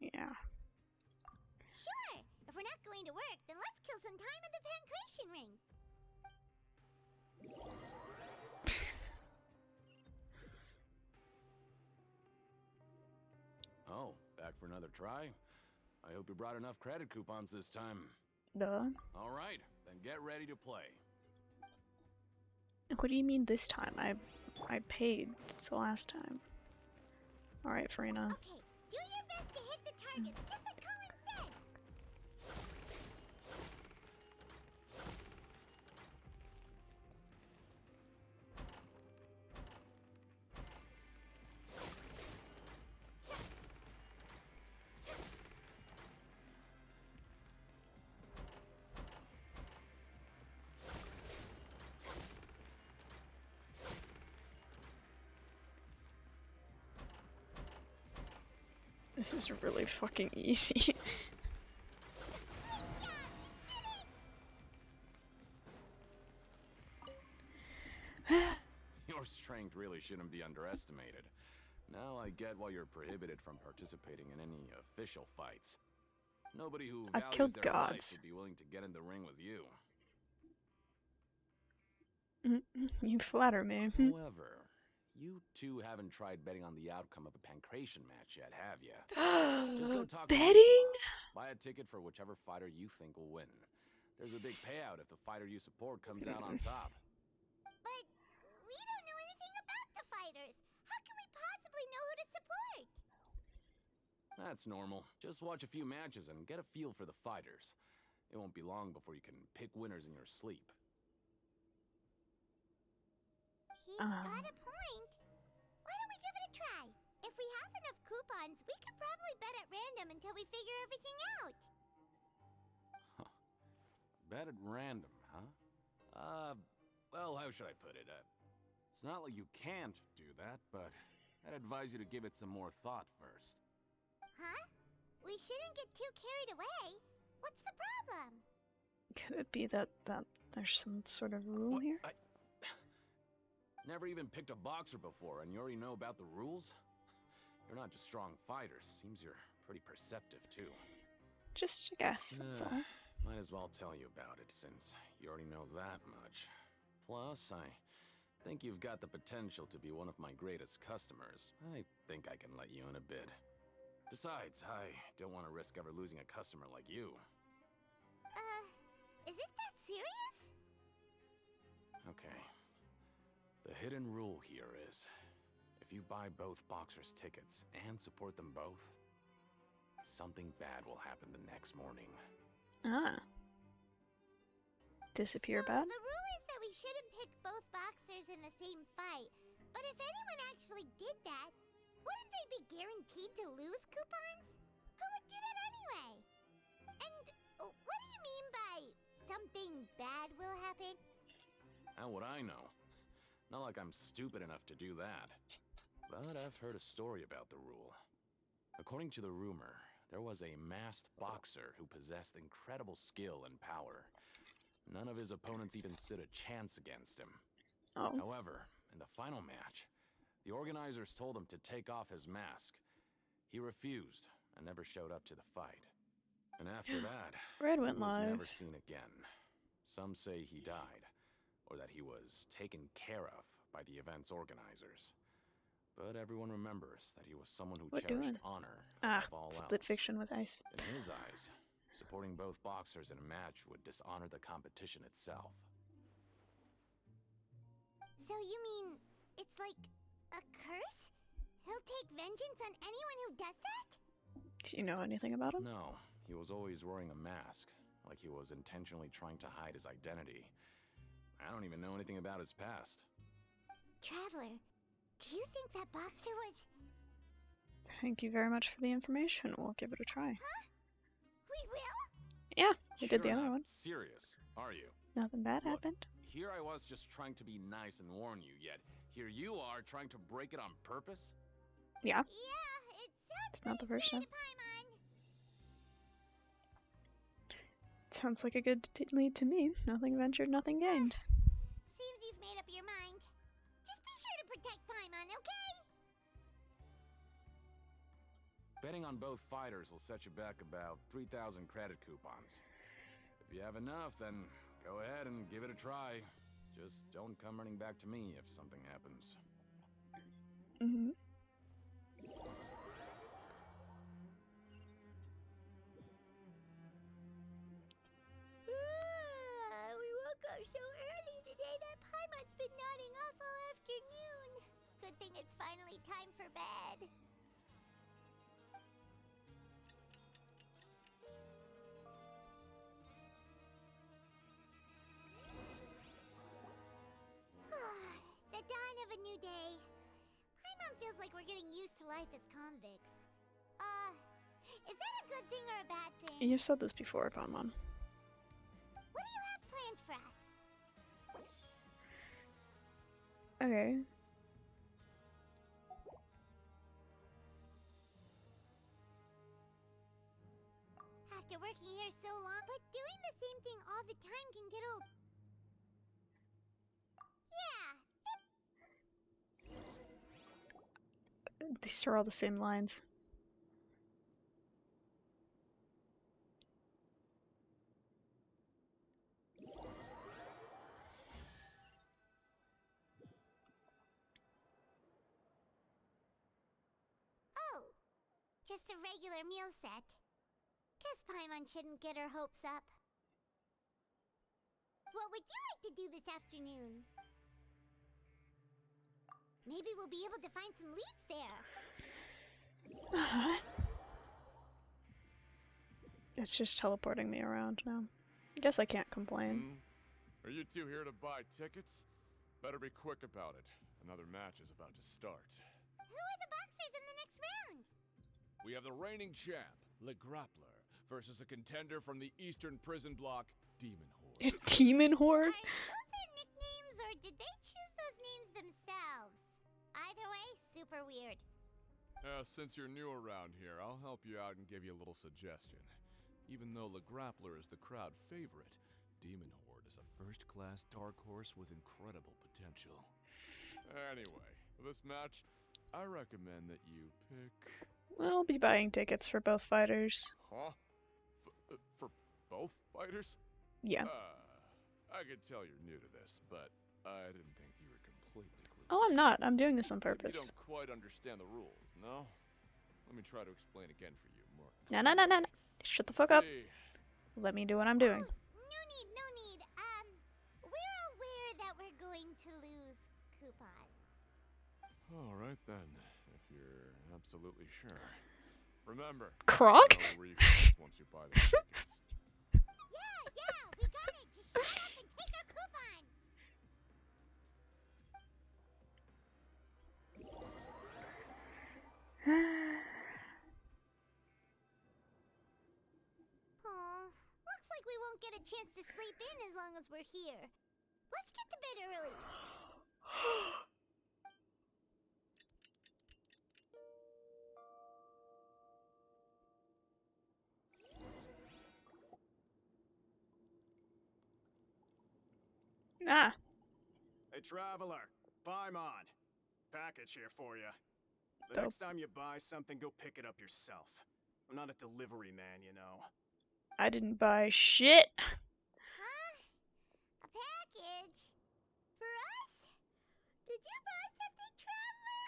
yeah. Sure. If we're not going to work, then let's kill some time at the Pancration Ring. Oh, back for another try? I hope you brought enough credit coupons this time. Duh. All right, then get ready to play. What do you mean this time? I paid the last time. All right, Farina. Okay, do your best to hit the targets, just like Colin said. This is really fucking easy. Your strength really shouldn't be underestimated. Now I get why you're prohibited from participating in any official fights. Nobody who I've values killed their life gods. would be willing to get in the ring with you. You flatter me. However, you two haven't tried betting on the outcome of a pancration match yet, have you? Just go talk to Betting? Yusuf. Buy a ticket for whichever fighter you think will win. There's a big payout if the fighter you support comes out on top. But we don't know anything about the fighters. How can we possibly know who to support? That's normal. Just watch a few matches and get a feel for the fighters. It won't be long before you can pick winners in your sleep. He's got a point. Why don't we give it a try? If we have enough coupons, we could probably bet at random until we figure everything out. Bet at random, huh? Well, how should I put it? It's not like you can't do that, but I'd advise you to give it some more thought first. Huh? We shouldn't get too carried away. What's the problem? Could it be that there's some sort of rule here? Never even picked a boxer before, and you already know about the rules? You're not just strong fighters. Seems you're pretty perceptive, too. Just a guess, that's all. Might as well tell you about it, since you already know that much. Plus, I think you've got the potential to be one of my greatest customers. I think I can let you in a bid. Besides, I don't want to risk ever losing a customer like you. Is it that serious? Okay. The hidden rule here is, if you buy both boxers' tickets and support them both, something bad will happen the next morning. Disappear So bad? the rule is that we shouldn't pick both boxers in the same fight. But if anyone actually did that, wouldn't they be guaranteed to lose coupons? Who would do that anyway? And what do you mean by something bad will happen? How would I know? Not like I'm stupid enough to do that. But I've heard a story about the rule. According to the rumor, There was a masked boxer who possessed incredible skill and power. None of his opponents even stood a chance against him. Oh. However, in the final match, the organizers told him to take off his mask. He refused and never showed up to the fight. And after that, Red he went was live. never seen again. Some say he died, or that he was taken care of by the event's organizers. But everyone remembers that he was someone who What cherished doing? honor Ah, above all split else. fiction with ice. In his eyes, supporting both boxers in a match would dishonor the competition itself. So you mean it's like a curse? He'll take vengeance on anyone who does that? Do you know anything about him? No, he was always wearing a mask, like he was intentionally trying to hide his identity. I don't even know anything about his past. Traveler, do you think that boxer was... Thank you very much for the information. We'll give it a try. Huh? We will? Yeah, we did the You're other not one. serious, are you? Nothing bad Look, happened. Here I was just trying to be nice and warn you, yet here you are trying to break it on purpose? Yeah. Yeah, it sounds It's not the first time. to Paimon. Sounds like a good lead to me. Nothing ventured, nothing gained. Seems you've made up your mind. Just be sure to protect Paimon, okay? Betting on both fighters will set you back about 3,000 credit coupons. If you have enough, then go ahead and give it a try. Just don't come running back to me if something happens. Mm-hmm. We woke up so early today that Paimon's been nodding off all afternoon. Good thing it's finally time for bed. The dawn of a new day. Paimon feels like we're getting used to life as convicts. Is that a good thing or a bad thing? You've said this before, Paimon. What do you have planned for us? Okay. After working here so long, but doing the same thing all the time can get old. Yeah. These are all the same lines. Oh, just a regular meal set. Guess Paimon shouldn't get her hopes up. What would you like to do this afternoon? Maybe we'll be able to find some leads there. It's just teleporting me around now. I guess I can't complain. Are you two here to buy tickets? Better be quick about it. Another match is about to start. Who are the boxers in the next round? We have the reigning champ, Le Grappler, versus a contender from the Eastern Prison Block, Demon Horde. Demon Horde? Are those their nicknames, or did they choose those names themselves? Either way, super weird. Since you're new around here, I'll help you out and give you a little suggestion. Even though Le Grappler is the crowd favorite, Demon Horde is a first-class dark horse with incredible potential. Anyway, for this match, I recommend that you pick... We'll be buying tickets for both fighters. Huh? For both fighters? Yeah. I can tell you're new to this, but I didn't think you were completely clueless. Oh, I'm not. I'm doing this on purpose. You don't quite understand the rules, no? Let me try to explain again for you more. No. Shut the fuck up. Let me do what I'm doing. No need. We're aware that we're going to lose coupons. Alright then, if you're absolutely sure. Remember, Croc? no refunds once you buy the tickets. Yeah, we got it. Just shut up and take our coupons. Aw, looks like we won't get a chance to sleep in as long as we're here. Let's get to bed early. Ah. Hey, traveler. Paimon. Package here for you. The Dope. next time you buy something, go pick it up yourself. I'm not a delivery man, you know. I didn't buy shit. Huh? A package? For us? Did you buy something, traveler?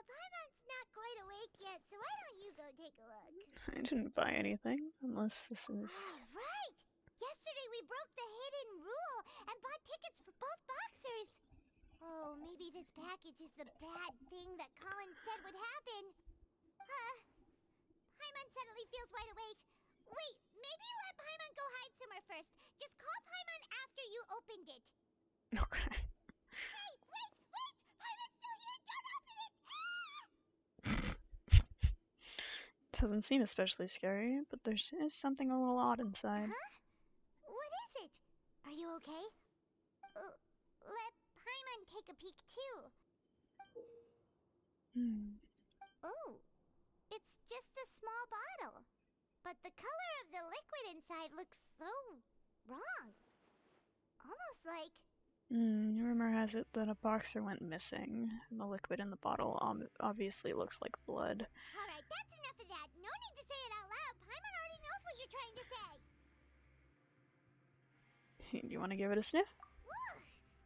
Paimon's not quite awake yet, so why don't you go take a look? I didn't buy anything, unless this is... Right! Yesterday we broke the hidden rule and bought tickets for both boxers. Oh, maybe this package is the bad thing that Colin said would happen. Paimon suddenly feels wide awake. Wait, maybe let Paimon go hide somewhere first. Just call Paimon after you opened it. Okay. Hey, wait! Paimon's still here! Don't open it! Doesn't seem especially scary, but there's something a little odd inside. Huh? What is it? Are you okay? Let Paimon take a peek too. Oh, it's just a small bottle. But the color of the liquid inside looks so wrong. Almost like... Rumor has it that a boxer went missing, and the liquid in the bottle obviously looks like blood. Alright, that's enough of that. No need to say it out loud. Paimon already knows what you're trying to say. Do you want to give it a sniff? Ugh,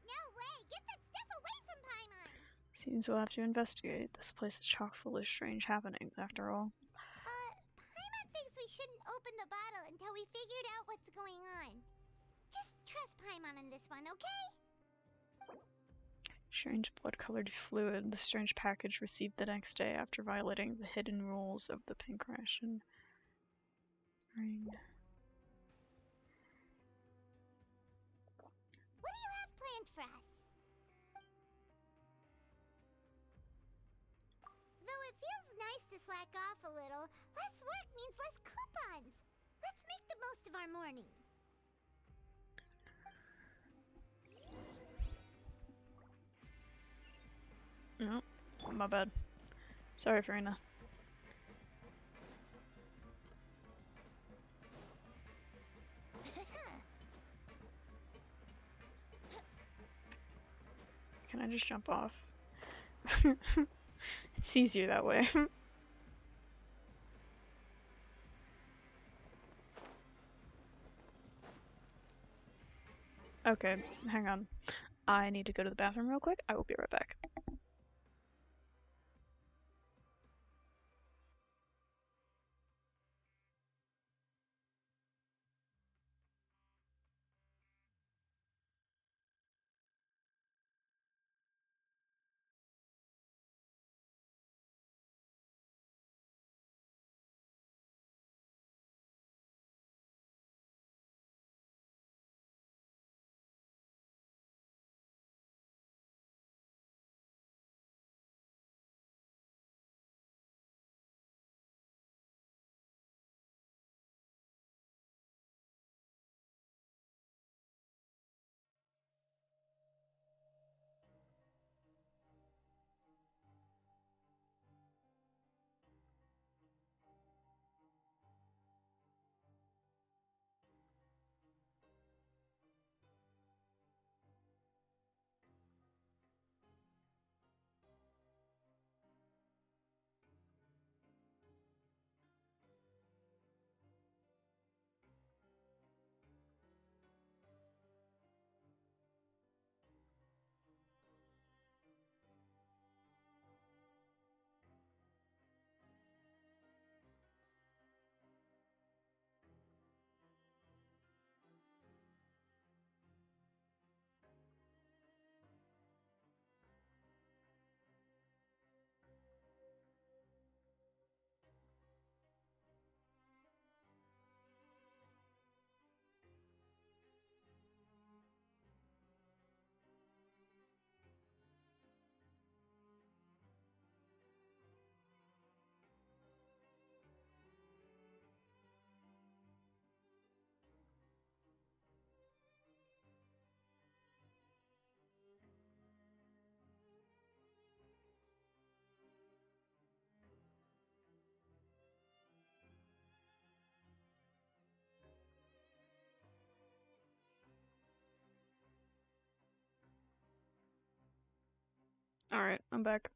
no way. Get that stuff away from Paimon. Seems we'll have to investigate. This place is chock full of strange happenings, after all. Paimon thinks we shouldn't open the bottle until we figured out what's going on. Just trust Paimon on this one, okay? Strange blood-colored fluid, the strange package received the next day after violating the hidden rules of the pink ration. Ring. What do you have planned for us? Though it feels nice to slack off a little, less work means less coupons. Let's make the most of our morning. No, my bad. Sorry, Farina. Can I just jump off? It's easier that way. Okay, hang on. I need to go to the bathroom real quick. I will be right back. Alright, I'm back.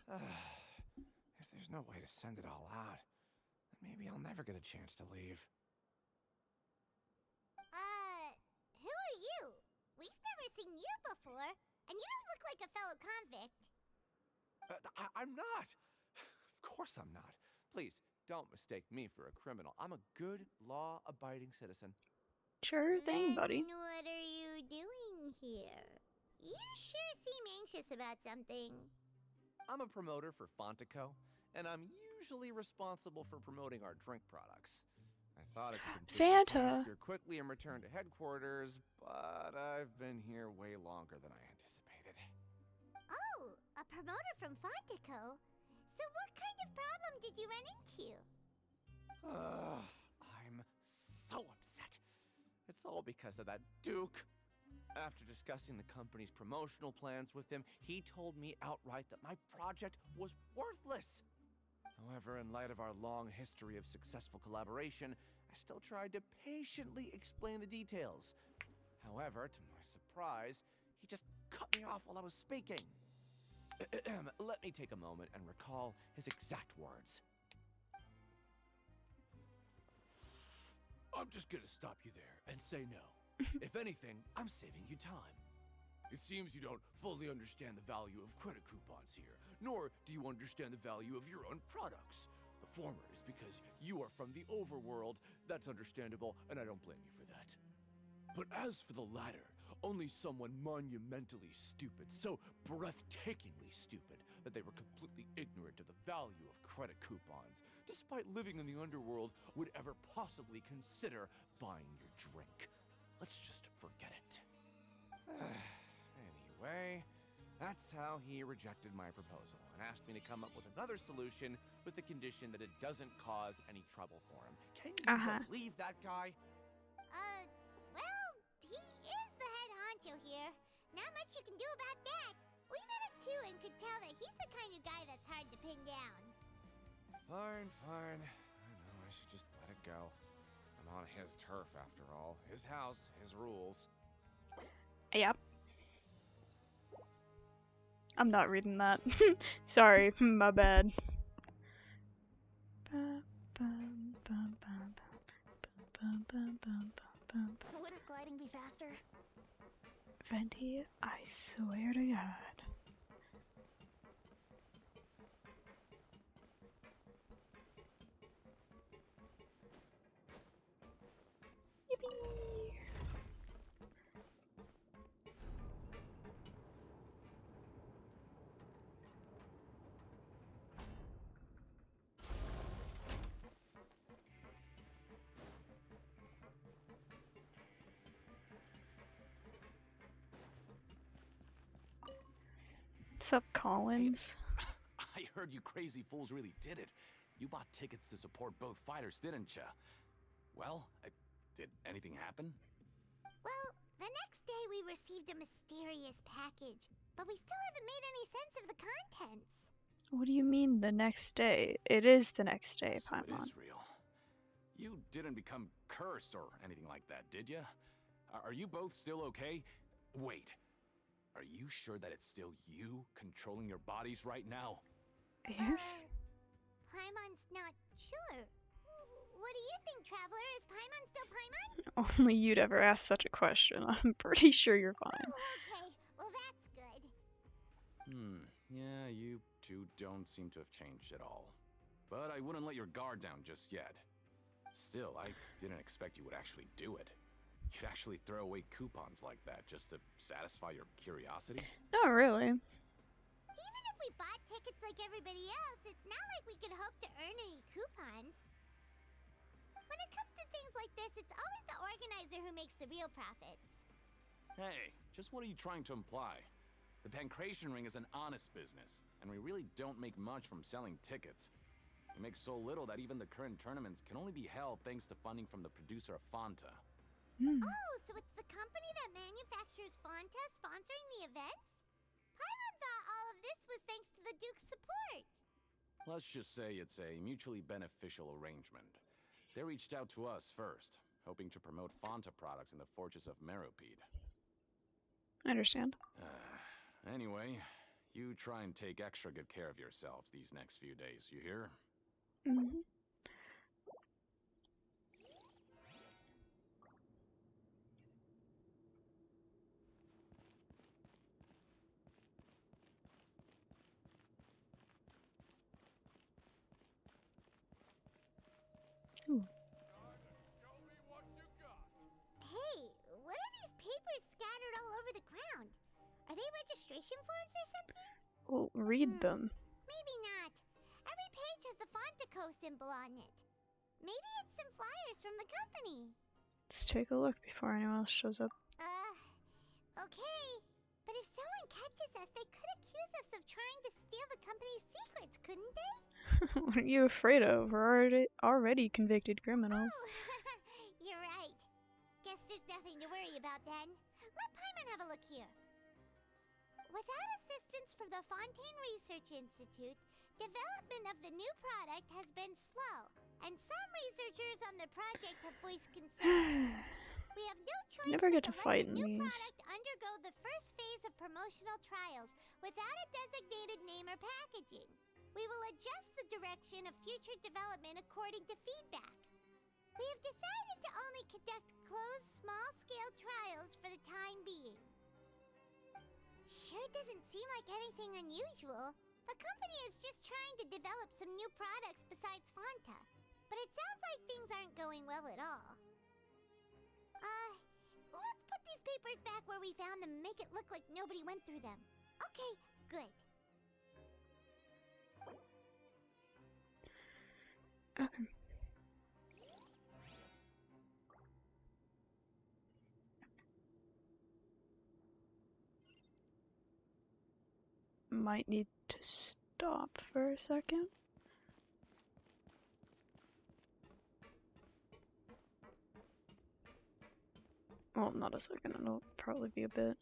If there's no way to send it all out, then maybe I'll never get a chance to leave. Who are you? We've never seen you before, and you don't look like a fellow convict. I'm not! Of course I'm not. Please, don't mistake me for a criminal. I'm a good, law-abiding citizen. Sure thing, buddy. What are you doing here? You sure seem anxious about something. I'm a promoter for Fontico, and I'm usually responsible for promoting our drink products. I thought I could complete the task here quickly and return to headquarters, but I've been here way longer than I anticipated. Oh, a promoter from Fontico? So what kind of problem did you run into? I'm so upset. It's all because of that Duke. After discussing the company's promotional plans with him, he told me outright that my project was worthless. However, in light of our long history of successful collaboration, I still tried to patiently explain the details. However, to my surprise, he just cut me off while I was speaking. Let me take a moment and recall his exact words. I'm just gonna stop you there and say no. If anything, I'm saving you time. It seems you don't fully understand the value of credit coupons here, nor do you understand the value of your own products. The former is because you are from the overworld. That's understandable, and I don't blame you for that. But as for the latter, only someone monumentally stupid, so breathtakingly stupid, that they were completely ignorant of the value of credit coupons, despite living in the underworld, would ever possibly consider buying your drink. Let's just forget it. Anyway, that's how he rejected my proposal and asked me to come up with another solution with the condition that it doesn't cause any trouble for him. Can you believe that guy? Well, he is the head honcho here. Not much you can do about that. We met him too and could tell that he's the kind of guy that's hard to pin down. Fine, fine. I know I should just let it go. I'm on his turf after all. His house, his rules. Yep. I'm not reading that. Sorry, my bad. Wouldn't gliding be faster? Venti, I swear to God. Yippee! What's up, Collins? I heard you crazy fools really did it. You bought tickets to support both fighters, didn't ya? Well, did anything happen? Well, the next day we received a mysterious package, but we still haven't made any sense of the contents. What do you mean the next day? It is the next day, So Paimon. it is real. You didn't become cursed or anything like that, did ya? Are you both still okay? Wait. Are you sure that it's still you controlling your bodies right now? Yes. Paimon's not sure. What do you think, Traveler? Is Paimon still Paimon? Only you'd ever ask such a question. I'm pretty sure you're fine. Oh, okay. Well, that's good. Yeah, you two don't seem to have changed at all. But I wouldn't let your guard down just yet. Still, I didn't expect you would actually do it. You'd actually throw away coupons like that just to satisfy your curiosity? Not really. Even if we bought tickets like everybody else, it's not like we could hope to earn any coupons. When it comes to things like this, it's always the organizer who makes the real profits. Hey, just what are you trying to imply? The Pancration Ring is an honest business, and we really don't make much from selling tickets. We make so little that even the current tournaments can only be held thanks to funding from the producer of Fanta. Oh, so it's the company that manufactures Fanta sponsoring the events? Paimon thought all of this was thanks to the Duke's support. Let's just say it's a mutually beneficial arrangement. They reached out to us first, hoping to promote Fanta products in the Fortress of Meropide. I understand. Anyway, you try and take extra good care of yourselves these next few days, you hear? Mm-hmm. Ooh. Hey, what are these papers scattered all over the ground? Are they registration forms or something? Well, read them. Maybe not. Every page has the Fontico symbol on it. Maybe it's some flyers from the company. Let's take a look before anyone else shows up. Okay. But if someone catches us, they could accuse us of trying to steal the company's secrets, couldn't they? What are you afraid of? We're already convicted criminals. You're right. Guess there's nothing to worry about then. Let Paimon have a look here. Without assistance from the Fontaine Research Institute, development of the new product has been slow, and some researchers on the project have voiced concerns. We have no choice Never get but to to fight let in the new these. product undergo the first phase of promotional trials without a designated name or packaging. We will adjust the direction of future development according to feedback. We have decided to only conduct closed, small-scale trials for the time being. Sure doesn't seem like anything unusual. The company is just trying to develop some new products besides Fanta. But it sounds like things aren't going well at all. Let's put these papers back where we found them and make it look like nobody went through them. Okay, good. Okay. Might need to stop for a second. Well, not a second, it'll probably be a bit.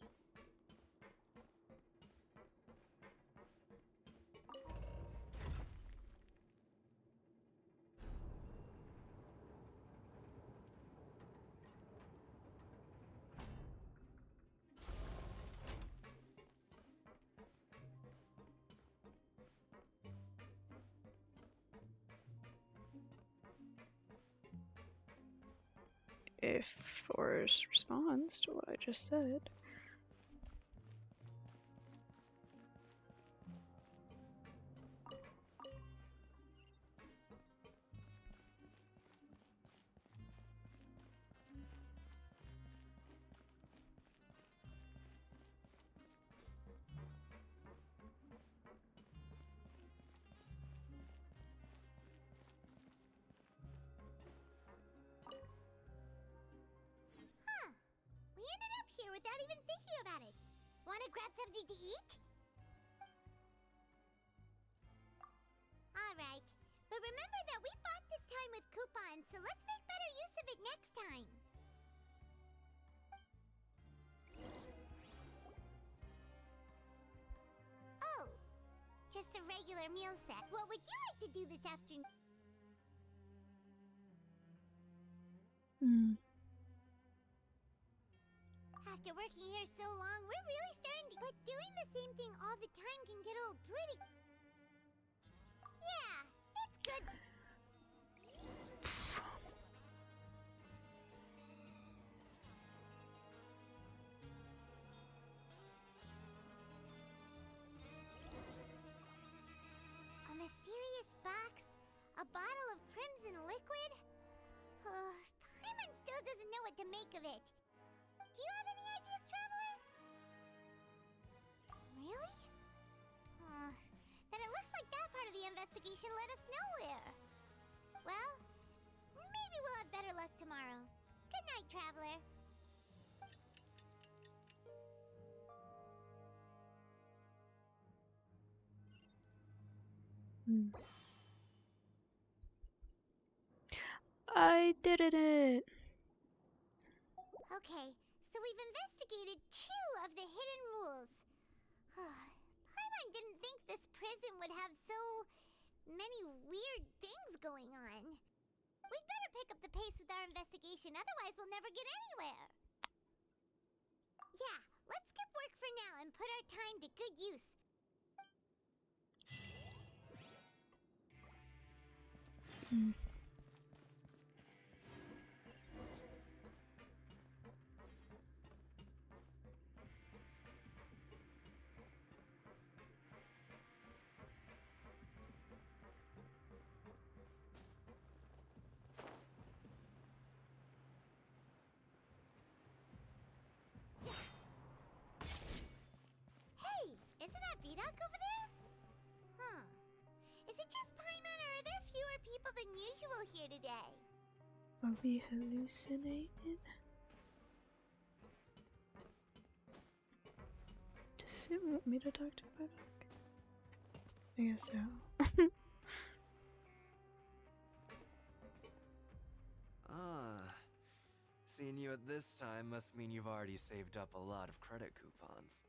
If Forrest responds to what I just said. We ended up here without even thinking about it. Wanna grab something to eat? Alright, but remember that we bought this time with coupons, so let's make better use of it next time. Oh, just a regular meal set. What would you like to do this afternoon? After working here so long, we're really starting to... But doing the same thing all the time can get old pretty... Yeah, it's good. A mysterious box? A bottle of crimson liquid? Paimon still doesn't know what to make of it. Do you have any ideas, Traveler? Really? Then it looks like that part of the investigation led us nowhere. Well, maybe we'll have better luck tomorrow. Good night, Traveler. I did it! Okay, so we've investigated 2 of the hidden rules. Paimon didn't think this prison would have so many weird things going on. We'd better pick up the pace with our investigation, otherwise we'll never get anywhere. Yeah, let's skip for now and put our time to good use. Hmm. Hey, isn't that Vidoc over there? Huh. Is it just Paimon or are there fewer people than usual here today? Are we hallucinating? Does it want me to talk to Vidoc? I guess so. Ah, seeing you at this time must mean you've already saved up a lot of credit coupons.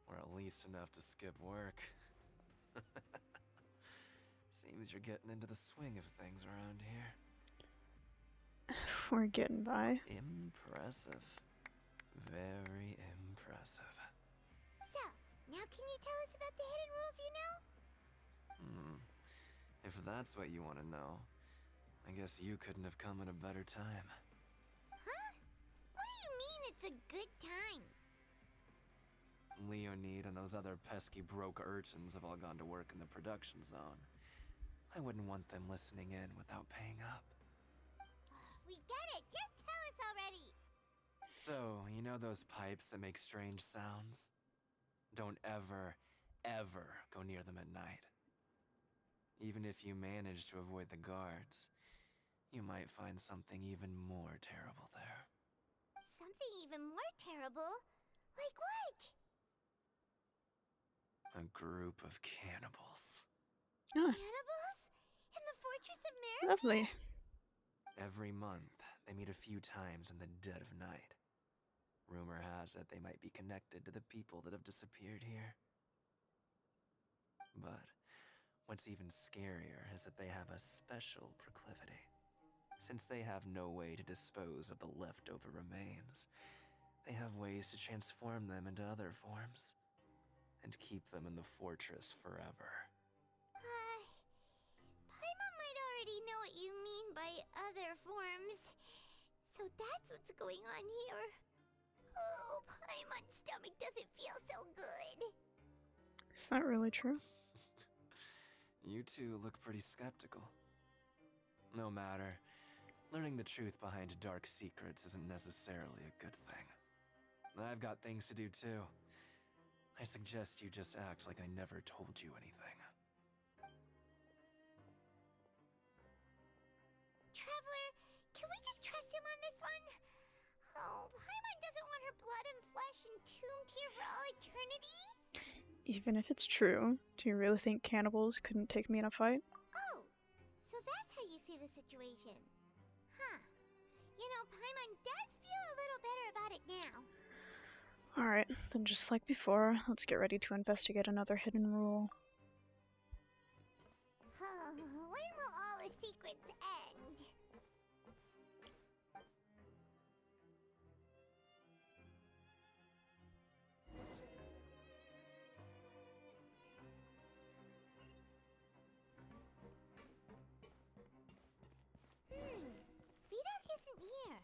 Or at least enough to skip work. Seems you're getting into the swing of things around here. We're getting by. Impressive. Very impressive. So, now can you tell us about the hidden rules you know? If that's what you want to know, I guess you couldn't have come at a better time. Huh? What do you mean it's a good time? Leonid and those other pesky broke urchins have all gone to work in the production zone. I wouldn't want them listening in without paying up. We get it! Just tell us already! So, you know those pipes that make strange sounds? Don't ever, ever go near them at night. Even if you manage to avoid the guards, you might find something even more terrible there. Something even more terrible? Like what? A group of cannibals. Cannibals? In the Fortress of Merit? Lovely. Every month, they meet a few times in the dead of night. Rumor has it they might be connected to the people that have disappeared here. But what's even scarier is that they have a special proclivity. Since they have no way to dispose of the leftover remains, they have ways to transform them into other forms and keep them in the fortress forever. Paimon might already know what you mean by other forms. So that's what's going on here. Oh, Paimon's stomach doesn't feel so good. Is that really true? You two look pretty skeptical. No matter, learning the truth behind dark secrets isn't necessarily a good thing. I've got things to do too. I suggest you just act like I never told you anything. Traveler, can we just trust him on this one? Oh, Paimon doesn't want her blood and flesh entombed here for all eternity? Even if it's true, do you really think cannibals couldn't take me in a fight? Oh, so that's how you see the situation. Huh. You know, Paimon does feel a little better about it now. Alright, then just like before, let's get ready to investigate another hidden rule. When will all the secrets end? Vidoc isn't here.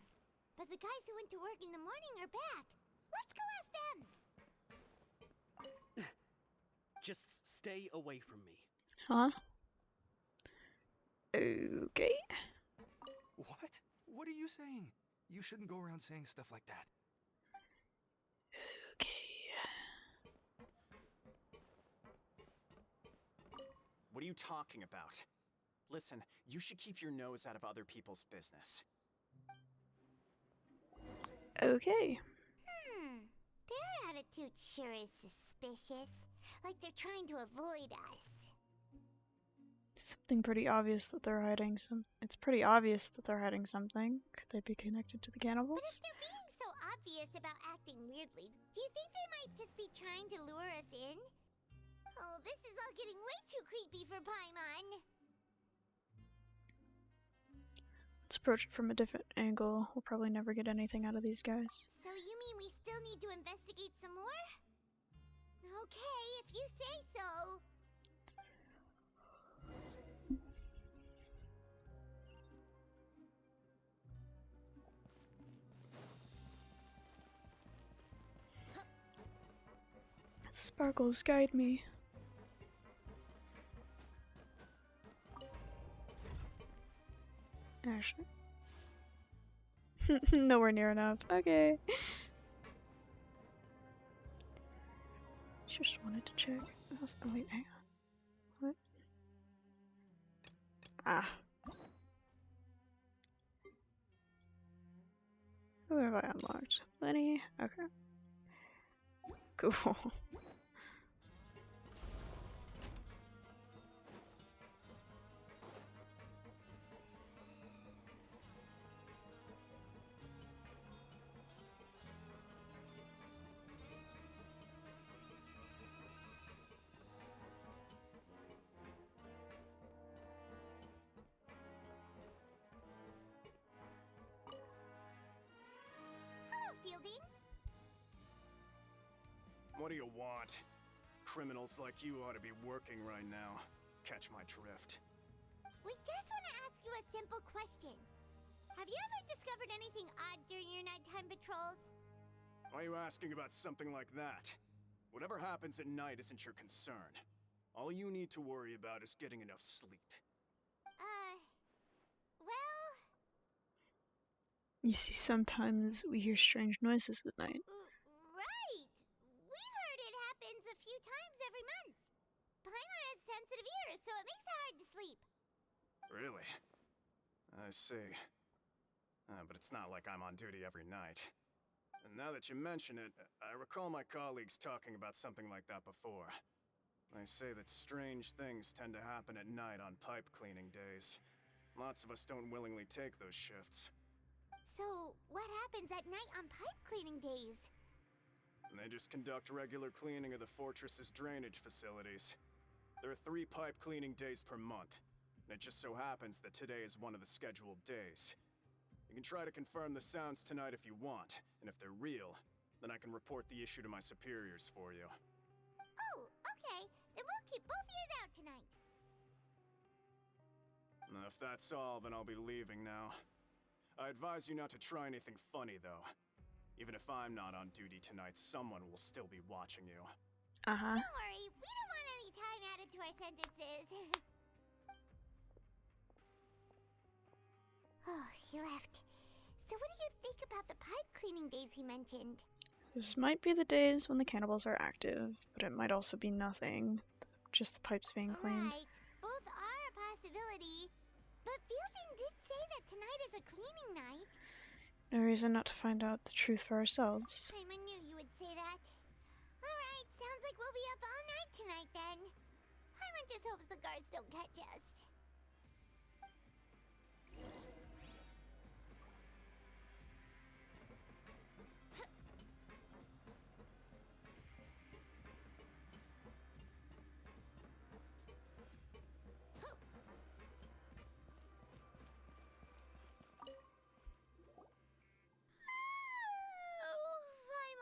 But the guys who went to work in the morning are back. Let's go ask them! Just stay away from me. Huh? Okay. What? What are you saying? You shouldn't go around saying stuff like that. What are you talking about? Listen, you should keep your nose out of other people's business. Okay. Their attitude sure is suspicious. Like they're trying to avoid us. Something pretty obvious that they're hiding some. It's pretty obvious that they're hiding something. Could they be connected to the cannibals? But if they're being so obvious about acting weirdly, do you think they might just be trying to lure us in? Oh, this is all getting way too creepy for Paimon. Let's approach it from a different angle. We'll probably never get anything out of these guys. So you mean we still need to investigate some more? Okay, if you say so. Sparkles, guide me. Actually. Nowhere near enough. Okay. Just wanted to check. Oh, wait, hang on. What? Ah. Who have I unlocked? Lenny? Okay. Cool. Hello, Fielding. What do you want? Criminals like you ought to be working right now. Catch my drift. We just want to ask you a simple question. Have you ever discovered anything odd during your nighttime patrols? Why are you asking about something like that? Whatever happens at night isn't your concern. All you need to worry about is getting enough sleep. Well... You see, sometimes we hear strange noises at night. Right! We've heard it happens a few times every month. Paimon has sensitive ears, so it makes it hard to sleep. Really? I see. But it's not like I'm on duty every night. And now that you mention it, I recall my colleagues talking about something like that before. They say that strange things tend to happen at night on pipe cleaning days. Lots of us don't willingly take those shifts. So, what happens at night on pipe cleaning days? They just conduct regular cleaning of the fortress's drainage facilities. There are 3 pipe cleaning days per month, and it just so happens that today is one of the scheduled days. You can try to confirm the sounds tonight if you want, and if they're real, then I can report the issue to my superiors for you. Oh, okay. Then we'll keep both ears out tonight. If that's all, then I'll be leaving now. I advise you not to try anything funny, though. Even if I'm not on duty tonight, someone will still be watching you. Uh-huh. Don't worry, we don't want any time added to our sentences. Oh, he left. So what do you think about the pipe cleaning days he mentioned? This might be the days when the cannibals are active, but it might also be nothing. Just the pipes being cleaned. Right, both are a possibility. But Fielding did say that tonight is a cleaning night. No reason not to find out the truth for ourselves. I knew you would say that. Alright, sounds like we'll be up all night tonight then. Paimon just hopes the guards don't catch us.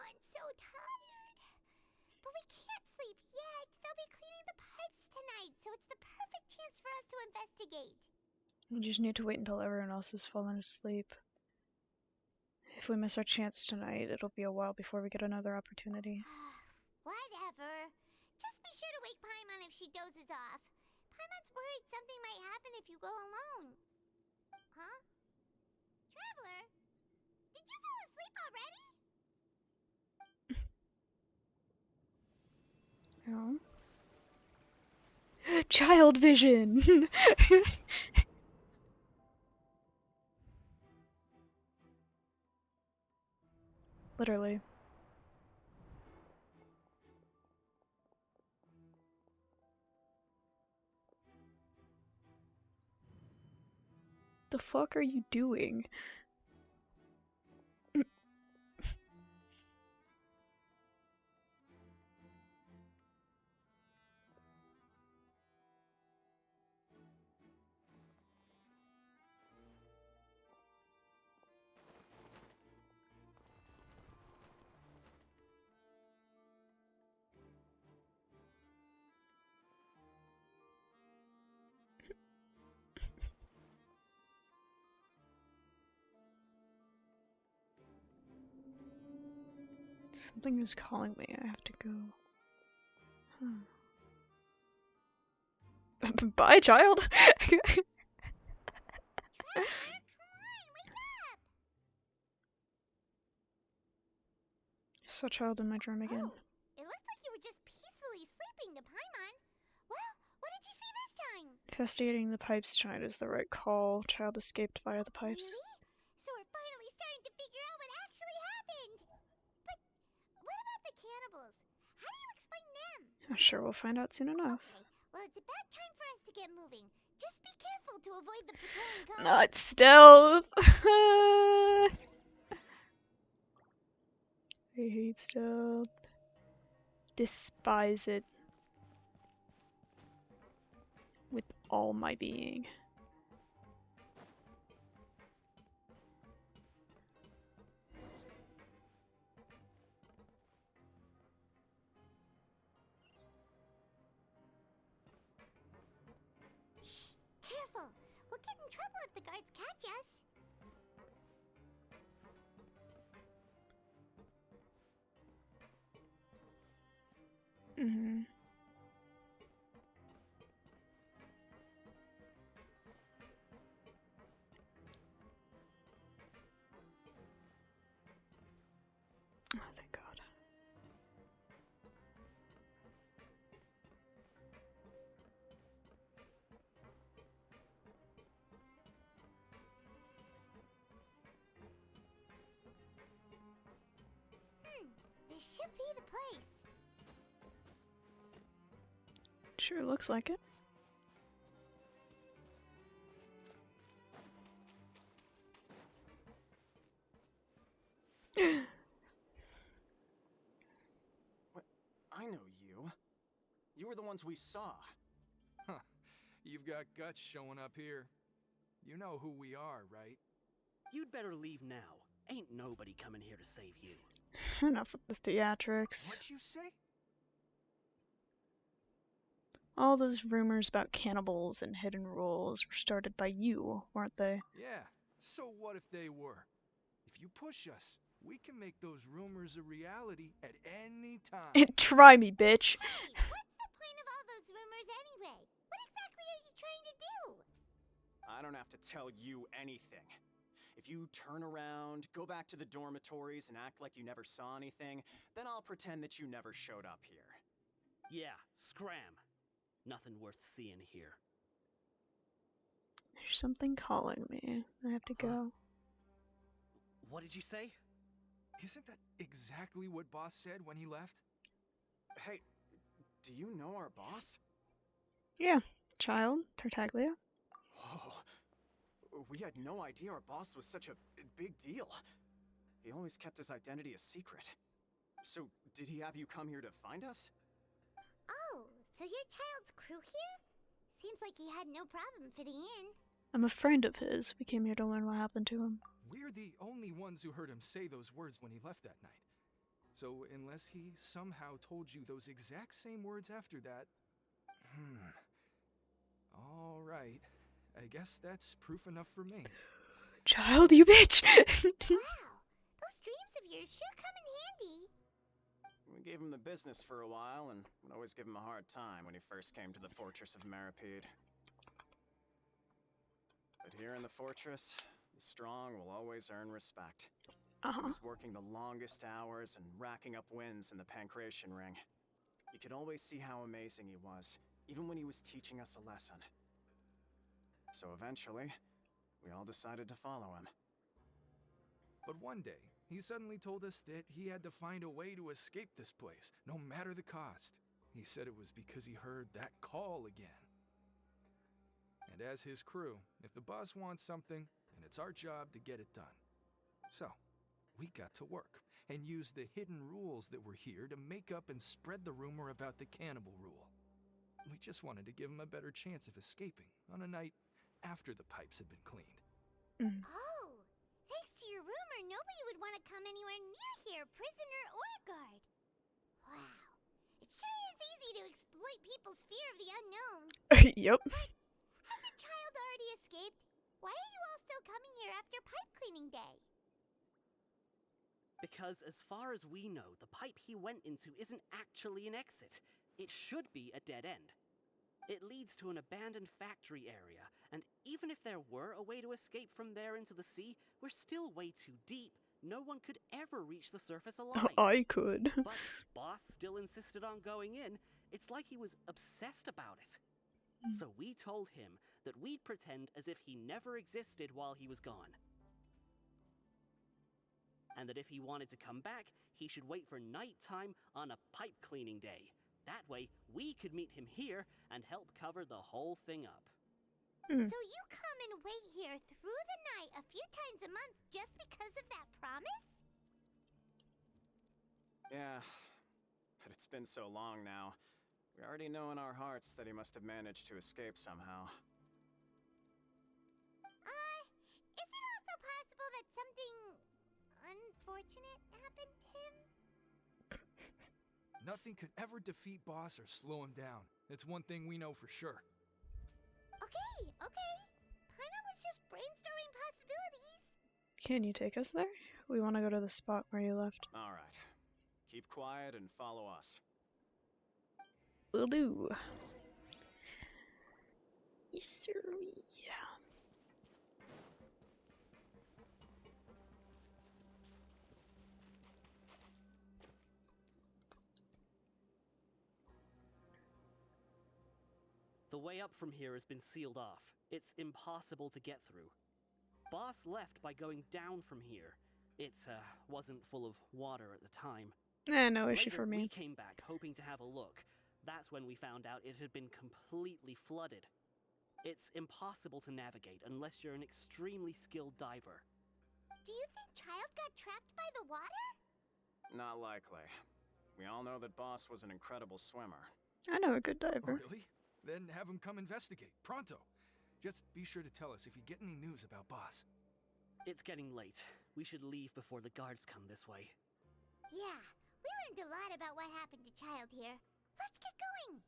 I'm so tired. But we can't sleep yet. They'll be cleaning the pipes tonight, so it's the perfect chance for us to investigate. We just need to wait until everyone else has fallen asleep. If we miss our chance tonight, it'll be a while before we get another opportunity. Whatever. Just be sure to wake Paimon if she dozes off. Paimon's worried something might happen if you go alone. Huh? Traveler? Did you fall asleep already? Oh. Child vision! Literally. The fuck are you doing? Something is calling me. I have to go. Huh. Bye, child. Saw child in my dream again. It looks like you were just peacefully sleeping to Paimon. Well, what did you see this time? Investigating the pipes tonight is the right call. Child escaped via the pipes. Really? So we're finally starting to figure out what actually happened. But what about the cannibals? How do you explain them? I'm sure we'll find out soon enough. Okay, well it's about time for us to get moving. Just be careful to avoid the patrolling cars. Not stealth. I hate stealth. Despise it with all my being. Shh! Careful! We'll get in trouble if the guards catch us. Mm-hmm. Oh, thank God. This should be the place. Sure looks like it. What? I know you. You were the ones we saw. Huh. You've got guts showing up here. You know who we are, right? You'd better leave now. Ain't nobody coming here to save you. Enough with the theatrics. What'd you say? All those rumors about cannibals and hidden rules were started by you, weren't they? Yeah. So what if they were? If you push us, we can make those rumors a reality at any time. Try me, bitch. Hey, what's the point of all those rumors anyway? What exactly are you trying to do? I don't have to tell you anything. If you turn around, go back to the dormitories and act like you never saw anything, then I'll pretend that you never showed up here. Yeah, scram. Nothing worth seeing here. There's something calling me. I have to go. What did you say? Isn't that exactly what boss said when he left? Hey, do you know our boss? Yeah, child, Tartaglia. Whoa. We had no idea our boss was such a big deal. He always kept his identity a secret. So, did he have you come here to find us? Oh, so you're Child's crew here? Seems like he had no problem fitting in. I'm a friend of his. We came here to learn what happened to him. We're the only ones who heard him say those words when he left that night. So unless he somehow told you those exact same words after that... All right. I guess that's proof enough for me. Child, you bitch! Wow, those dreams of yours sure come in handy. We gave him the business for a while and would always give him a hard time when he first came to the fortress of Maripede. But here in the fortress, the strong will always earn respect. He was working the longest hours and racking up wins in the Pancration Ring. You could always see how amazing he was, even when he was teaching us a lesson. So eventually, we all decided to follow him. But one day, he suddenly told us that he had to find a way to escape this place, no matter the cost. He said it was because he heard that call again. And as his crew, if the boss wants something, then it's our job to get it done. So, we got to work and used the hidden rules that were here to make up and spread the rumor about the cannibal rule. We just wanted to give him a better chance of escaping on a night after the pipes had been cleaned. Oh, thanks to your rumor, nobody would want to come anywhere near here, prisoner or guard. Wow, it sure is easy to exploit people's fear of the unknown. Yep. But hasn't Child already escaped? Why are you all still coming here after pipe cleaning day? Because as far as we know, the pipe he went into isn't actually an exit. It should be a dead end. It leads to an abandoned factory area, and even if there were a way to escape from there into the sea, we're still way too deep. No one could ever reach the surface alive. I could. But Boss still insisted on going in. It's like he was obsessed about it. So we told him that we'd pretend as if he never existed while he was gone. And that if he wanted to come back, he should wait for nighttime on a pipe cleaning day. That way, we could meet him here and help cover the whole thing up. So you come and wait here through the night a few times a month just because of that promise? Yeah, but it's been so long now. We already know in our hearts that he must have managed to escape somehow. Is it also possible that something unfortunate happened to him? Nothing could ever defeat Boss or slow him down. That's one thing we know for sure. Okay. Paimon was just brainstorming possibilities. Can you take us there? We want to go to the spot where you left. All right. Keep quiet and follow us. Will do. Yes, sir. Yeah. The way up from here has been sealed off. It's impossible to get through. Boss left by going down from here. It wasn't full of water at the time. No issue Later, for me. we came back hoping to have a look. That's when we found out it had been completely flooded. It's impossible to navigate unless you're an extremely skilled diver. Do you think Child got trapped by the water? Not likely. We all know that Boss was an incredible swimmer. I know a good diver. Oh, really? Then have him come investigate, pronto. Just be sure to tell us if you get any news about Boss. It's getting late. We should leave before the guards come this way. Yeah, we learned a lot about what happened to Child here. Let's get going!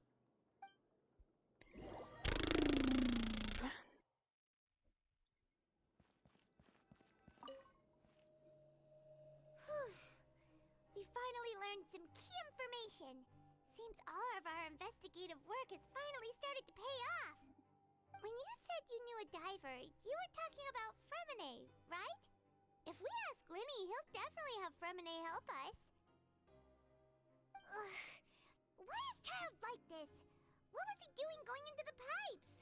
We finally learned some key information. Seems all of our investigative work has finally started to pay off. When you said you knew a diver, you were talking about Fremine, right? If we ask Linny, he'll definitely have Fremine help us. Ugh. Why is Child like this? What was he doing going into the pipes?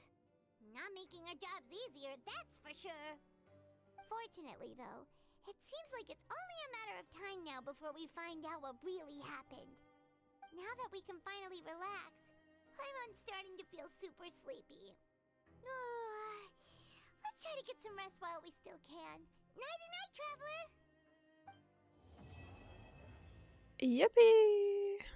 Not making our jobs easier, that's for sure. Fortunately, though, it seems like it's only a matter of time now before we find out what really happened. Now that we can finally relax, I'm starting to feel super sleepy. Let's try to get some rest while we still can. Nighty-night, traveler! Yippee!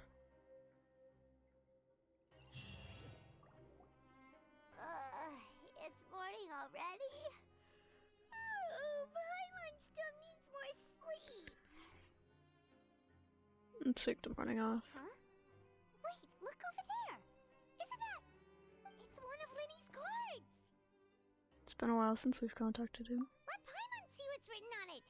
It's morning already? Oh, Paimon still needs more sleep. Let's take the morning off. Huh? Wait, look over there! Isn't that... It's one of Linny's cards! It's been a while since we've contacted him. Let Paimon see what's written on it!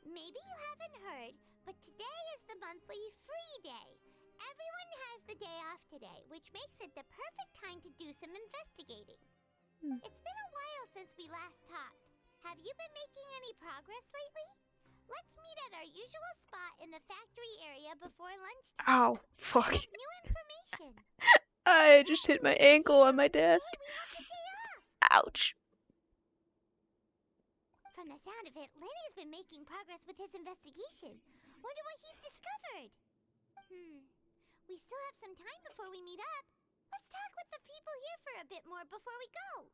Maybe you haven't heard, but today is the monthly free day. Everyone has the day off today, which makes it the perfect time to do some investigating. It's been a while since we last talked. Have you been making any progress lately? Let's meet at our usual spot in the factory area before lunchtime. Ow, fuck. I have new information. I just hit my ankle on my desk. Ouch. From the sound of it, Lenny's been making progress with his investigation. Wonder what he's discovered. We still have some time before we meet up. Let's talk with the people here for a bit more before we go.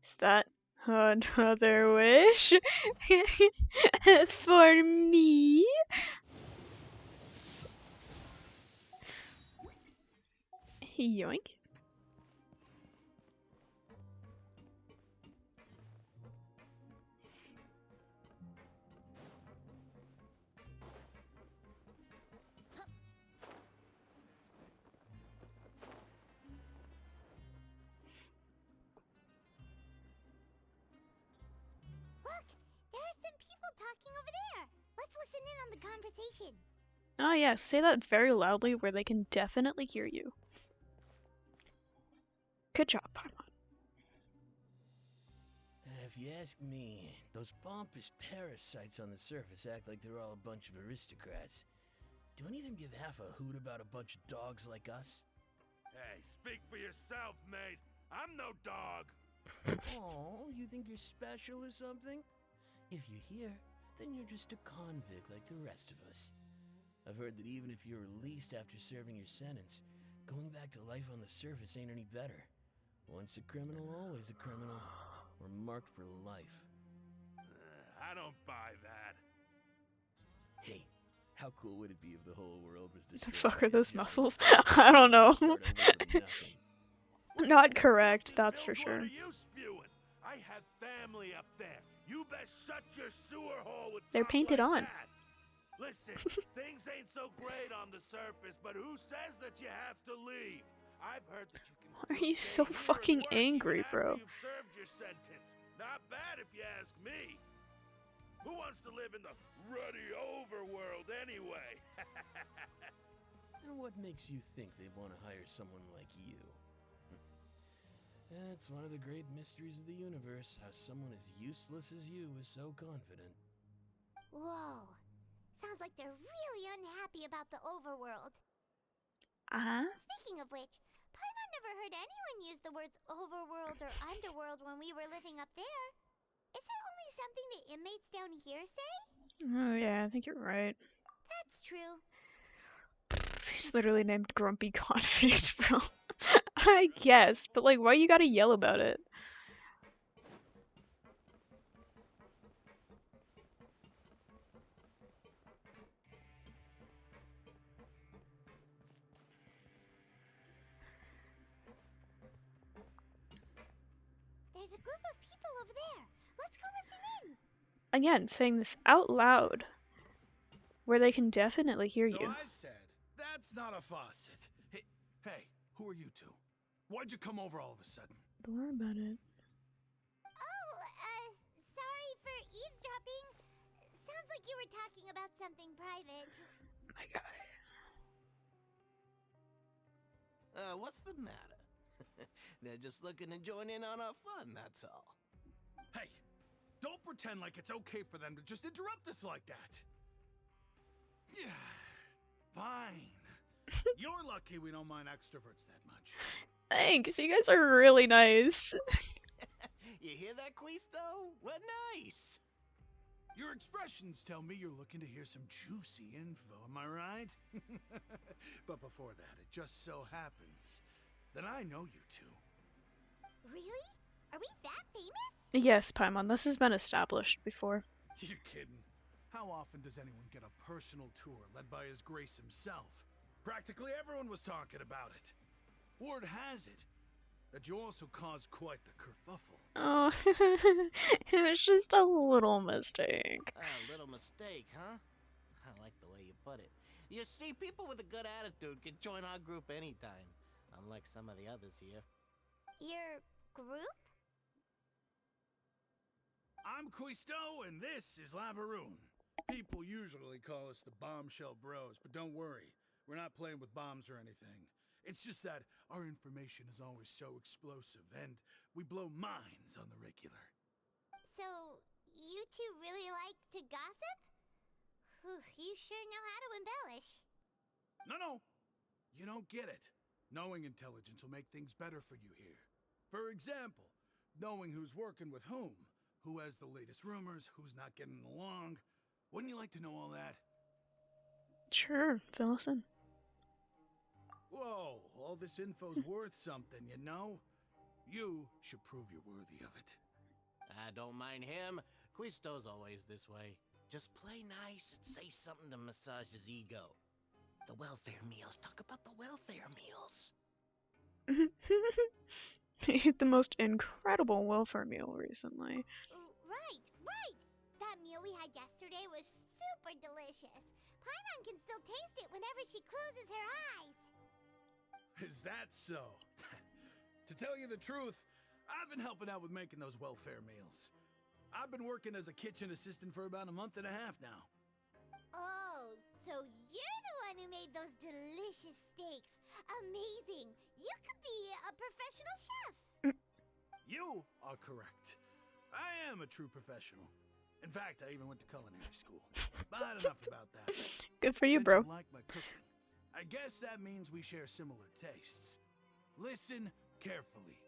Is that another wish for me? Yoink. the conversation. Oh yes, say that very loudly where they can definitely hear you. Good job, Paimon. If you ask me, those pompous parasites on the surface act like they're all a bunch of aristocrats. Do any of them give half a hoot about a bunch of dogs like us? Hey, speak for yourself, mate. I'm no dog. Oh, you think you're special or something? If you're here, then you're just a convict like the rest of us. I've heard that even if you're released after serving your sentence, going back to life on the surface ain't any better. Once a criminal, always a criminal. We're marked for life. I don't buy that. Hey, how cool would it be if the whole world was The destroyed fuck by are a those giant muscles? fire I don't know. and start over from nothing? Not correct, that's for What sure. are you spewing? I have family up there. You best shut your sewer hole with They're talk painted like on. that. Listen, things ain't so great on the surface, but who says that you have to leave? I've heard that you can Why are you still so stay here and fucking work angry, even after bro? you've served your sentence. Not bad if you ask me. Who wants to live in the ruddy overworld anyway? And what makes you think they'd want to hire someone like you? That's one of the great mysteries of the universe, how someone as useless as you is so confident. Whoa. Sounds like they're really unhappy about the overworld. Uh-huh. Speaking of which, Paimon never heard anyone use the words overworld or underworld when we were living up there. Is it only something the inmates down here say? Oh yeah, I think you're right. That's true. He's literally named Grumpy Convict, bro. I guess, but like, why you gotta yell about it? There's a group of people over there. Let's go listen in. Again, saying this out loud, where they can definitely hear So you. I said, that's not a faucet. Hey, who are you two? Why'd you come over all of a sudden? Don't worry about it. Oh, sorry for eavesdropping. Sounds like you were talking about something private. My guy. What's the matter? They're just looking to join in on our fun, that's all. Hey, don't pretend like it's okay for them to just interrupt us like that. Fine. You're lucky we don't mind extroverts that much. Thanks, you guys are really nice. You hear that, Quisto? What nice! Your expressions tell me you're looking to hear some juicy info, am I right? But before that, it just so happens that I know you two. Really? Are we that famous? Yes, Paimon, this has been established before. You're kidding. How often does anyone get a personal tour led by His Grace himself? Practically everyone was talking about it. Word has it that you also caused quite the kerfuffle. Oh, it was just a little mistake. A little mistake, huh? I like the way you put it. You see, people with a good attitude can join our group anytime, unlike some of the others here. Your group? I'm Quisto, and this is Lavaroon. People usually call us the Bombshell Bros, but don't worry. We're not playing with bombs or anything. It's just that our information is always so explosive, and we blow minds on the regular. So, you two really like to gossip? Whew, you sure know how to embellish. No. You don't get it. Knowing intelligence will make things better for you here. For example, knowing who's working with whom, who has the latest rumors, who's not getting along. Wouldn't you like to know all that? Sure, fill us in. Whoa, all this info's worth something, you know? You should prove you're worthy of it. I don't mind him. Quisto's always this way. Just play nice and say something to massage his ego. The welfare meals. Talk about the welfare meals. Ate the most incredible welfare meal recently. Right. That meal we had yesterday was super delicious. Paimon can still taste it whenever she closes her eyes. Is that so? To tell you the truth, I've been helping out with making those welfare meals. I've been working as a kitchen assistant for about a month and a half now. Oh, delicious steaks. Amazing. You could be a professional chef. You are correct. I am a true professional. In fact, I even went to culinary school. But enough about that. Good for you, Since bro. you like my cooking, I guess that means we share similar tastes. Listen carefully.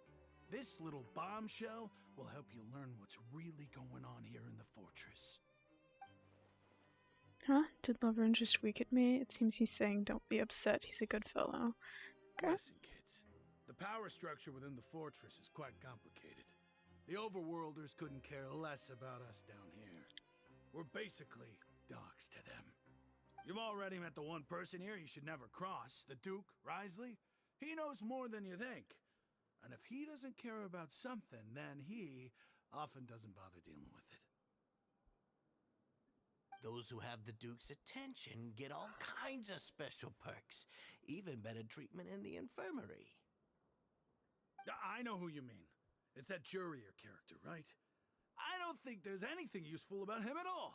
This little bombshell will help you learn what's really going on here in the fortress. Huh? Did Laverne just wink at me? It seems he's saying don't be upset, he's a good fellow. Okay. Listen, kids. The power structure within the fortress is quite complicated. The overworlders couldn't care less about us down here. We're basically dogs to them. You've already met the one person here you should never cross, the Duke, Risley. He knows more than you think. And if he doesn't care about something, then he often doesn't bother dealing with it. Those who have the Duke's attention get all kinds of special perks, even better treatment in the infirmary. I know who you mean. It's that Jurier character, right? I don't think there's anything useful about him at all.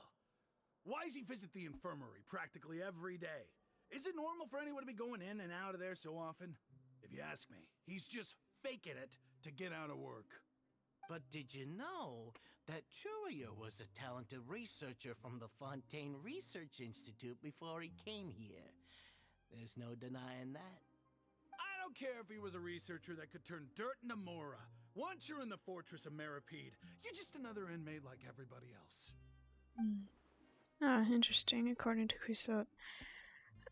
Why does he visit the infirmary practically every day? Is it normal for anyone to be going in and out of there so often? If you ask me, he's just faking it to get out of work. But did you know that Jurier was a talented researcher from the Fontaine Research Institute before he came here? There's no denying that. I don't care if he was a researcher that could turn dirt into Mora. Once you're in the fortress of Meripede, you're just another inmate like everybody else. Ah, interesting. According to Kusot,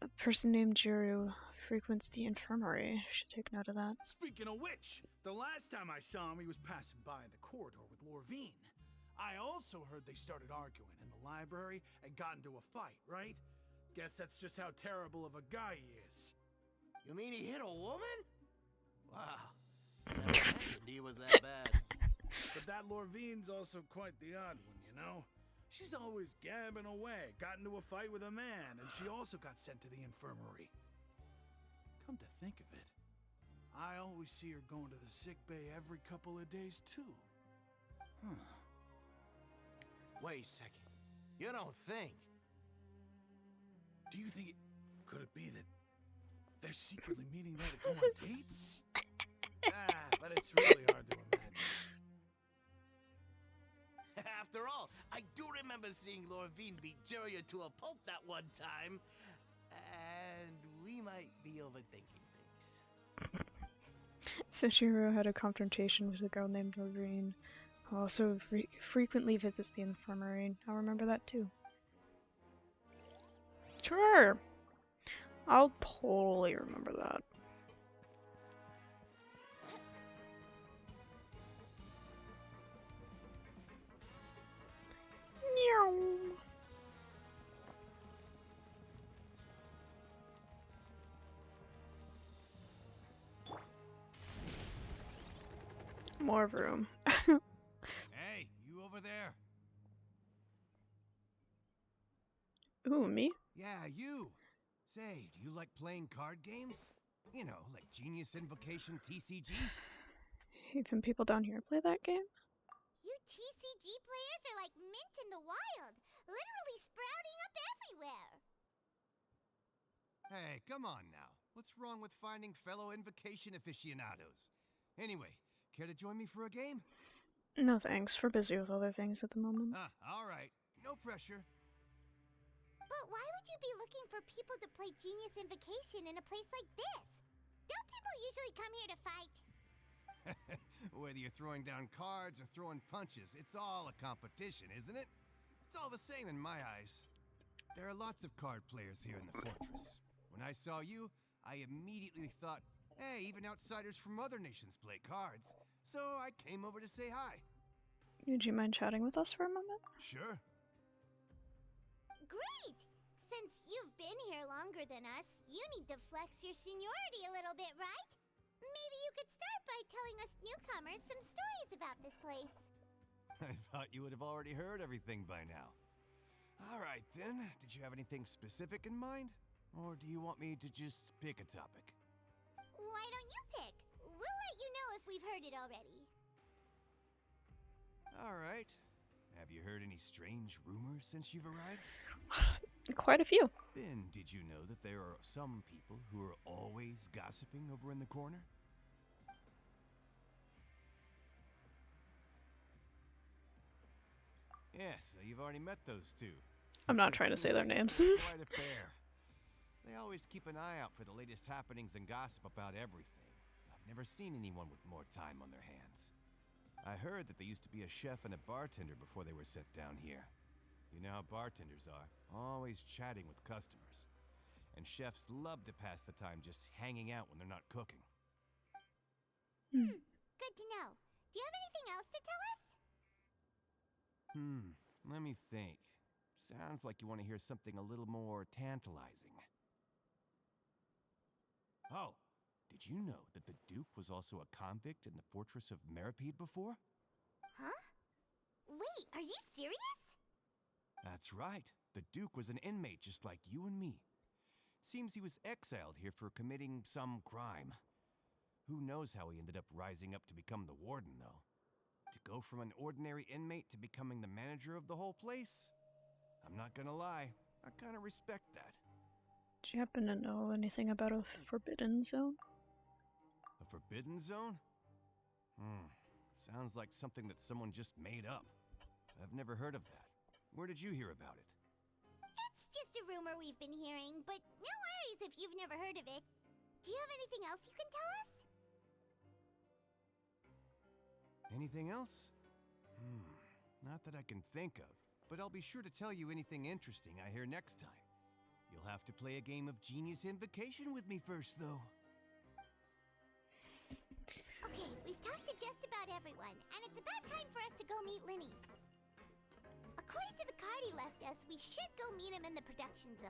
a person named Jiru frequents the infirmary. I should take note of that. Speaking of which, the last time I saw him, he was passing by in the corridor with Lorvine. I also heard they started arguing in the library and got into a fight, right? Guess that's just how terrible of a guy he is. You mean he hit a woman? Wow. I never imagined he was that bad. But that Lorvine's also quite the odd one, you know? She's always gabbing away, got into a fight with a man, and she also got sent to the infirmary. Come to think of it, I always see her going to the sick bay every couple of days, too. Huh. Wait a second. You don't think? Do you think it... Could it be that they're secretly meeting there to go on dates? But it's really hard to imagine. After all, I do remember seeing Lorvine beat Jurier to a pulp that one time. And we might be overthinking things. Sashiro had a confrontation with a girl named Lorraine, who also frequently visits the infirmary. I'll remember that too. Sure! I'll totally remember that. Meow. More room. Hey, you over there? Ooh, me? Yeah, you. Say, do you like playing card games? You know, like Genius Invocation TCG? Even people down here play that game? You TCG players are like mint in the wild, literally sprouting up everywhere. Hey, come on now. What's wrong with finding fellow Invocation aficionados? Anyway, care to join me for a game? No thanks, we're busy with other things at the moment. Alright. No pressure. But why would you be looking for people to play Genius Invocation in a place like this? Don't people usually come here to fight? Whether you're throwing down cards or throwing punches, it's all a competition, isn't it? It's all the same in my eyes. There are lots of card players here in the fortress. When I saw you, I immediately thought, hey, even outsiders from other nations play cards. So I came over to say hi. Would you mind chatting with us for a moment? Sure. Great! Since you've been here longer than us, you need to flex your seniority a little bit, right? Maybe you could start by telling us newcomers some stories about this place. I thought you would have already heard everything by now. All right, then. Did you have anything specific in mind? Or do you want me to just pick a topic? Why don't you pick? We'll let you know if we've heard it already. All right. Have you heard any strange rumors since you've arrived? Quite a few. Then, did you know that there are some people who are always gossiping over in the corner? Yes, so you've already met those two. I'm not trying to say their names. Quite a pair. They always keep an eye out for the latest happenings and gossip about everything. I've never seen anyone with more time on their hands. I heard that they used to be a chef and a bartender before they were sent down here. You know how bartenders are, always chatting with customers. And chefs love to pass the time just hanging out when they're not cooking. Good to know. Do you have anything else to tell us? Let me think. Sounds like you want to hear something a little more tantalizing. Oh, did you know that the Duke was also a convict in the fortress of Meripede before? Huh? Wait, are you serious? That's right. The Duke was an inmate just like you and me. Seems he was exiled here for committing some crime. Who knows how he ended up rising up to become the warden, though? To go from an ordinary inmate to becoming the manager of the whole place? I'm not gonna lie, I kinda respect that. Do you happen to know anything about a forbidden zone? A forbidden zone? Sounds like something that someone just made up. I've never heard of that. Where did you hear about it? It's just a rumor we've been hearing, but no worries if you've never heard of it. Do you have anything else you can tell us? Anything else? Not that I can think of, but I'll be sure to tell you anything interesting I hear next time. You'll have to play a game of Genius Invocation with me first, though. Okay, we've talked to just about everyone, and it's about time for us to go meet Linny. According to the card he left us, we should go meet him in the production zone.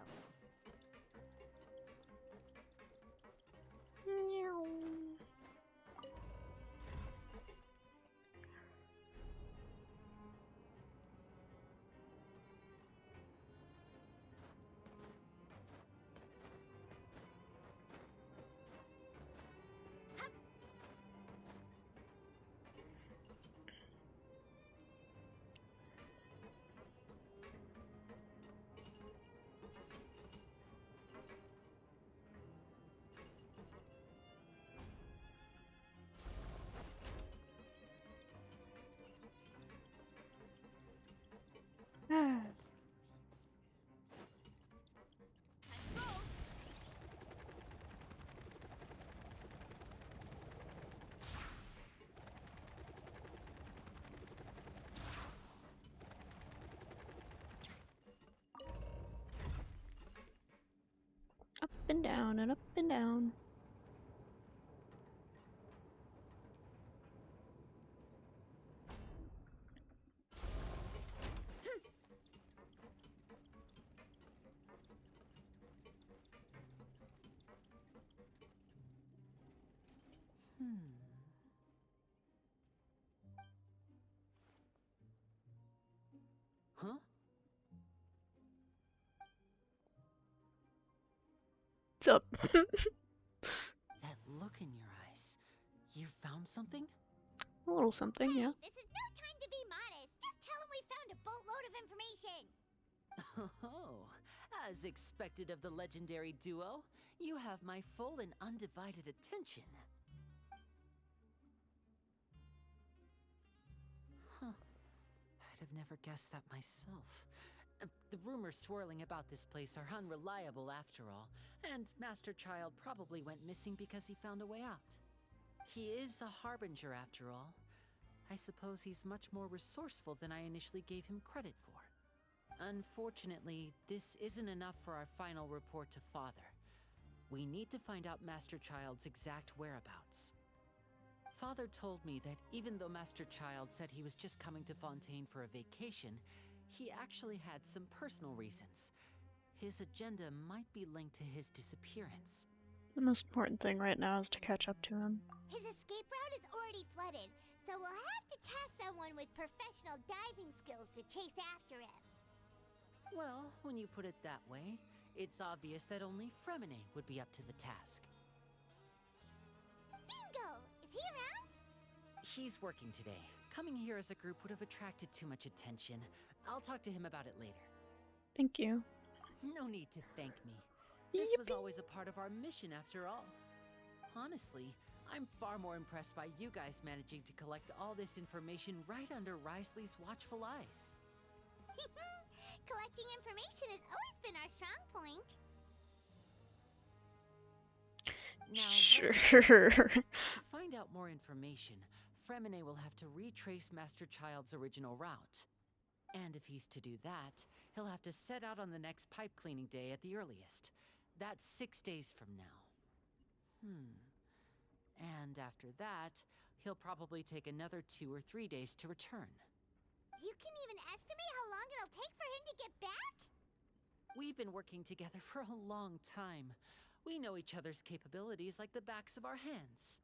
Up and down and up and down. Huh? What's up? That look in your eyes. You found something? A little something, yeah. This is no time to be modest. Just tell him we found a boatload of information. Oh, as expected of the legendary duo, you have my full and undivided attention. Huh. I'd have never guessed that myself. The rumors swirling about this place are unreliable after all, and Master Child probably went missing because he found a way out. He is a harbinger after all. I suppose he's much more resourceful than I initially gave him credit for. Unfortunately, this isn't enough for our final report to Father. We need to find out Master Child's exact whereabouts. Father told me that even though Master Child said he was just coming to Fontaine for a vacation, he actually had some personal reasons. His agenda might be linked to his disappearance. The most important thing right now is to catch up to him. His escape route is already flooded, so we'll have to task someone with professional diving skills to chase after him. Well, when you put it that way, it's obvious that only Fremine would be up to the task. Bingo! Is he around? He's working today. Coming here as a group would have attracted too much attention. I'll talk to him about it later. Thank you. No need to thank me. This was always a part of our mission after all. Honestly, I'm far more impressed by you guys managing to collect all this information right under Risley's watchful eyes. Collecting information has always been our strong point. Now, Sure. to find out more information, Fremine will have to retrace Master Child's original route. And if he's to do that, he'll have to set out on the next pipe cleaning day at the earliest. That's 6 days from now. And after that, he'll probably take another 2 or 3 days to return. You can even estimate how long it'll take for him to get back? We've been working together for a long time. We know each other's capabilities like the backs of our hands.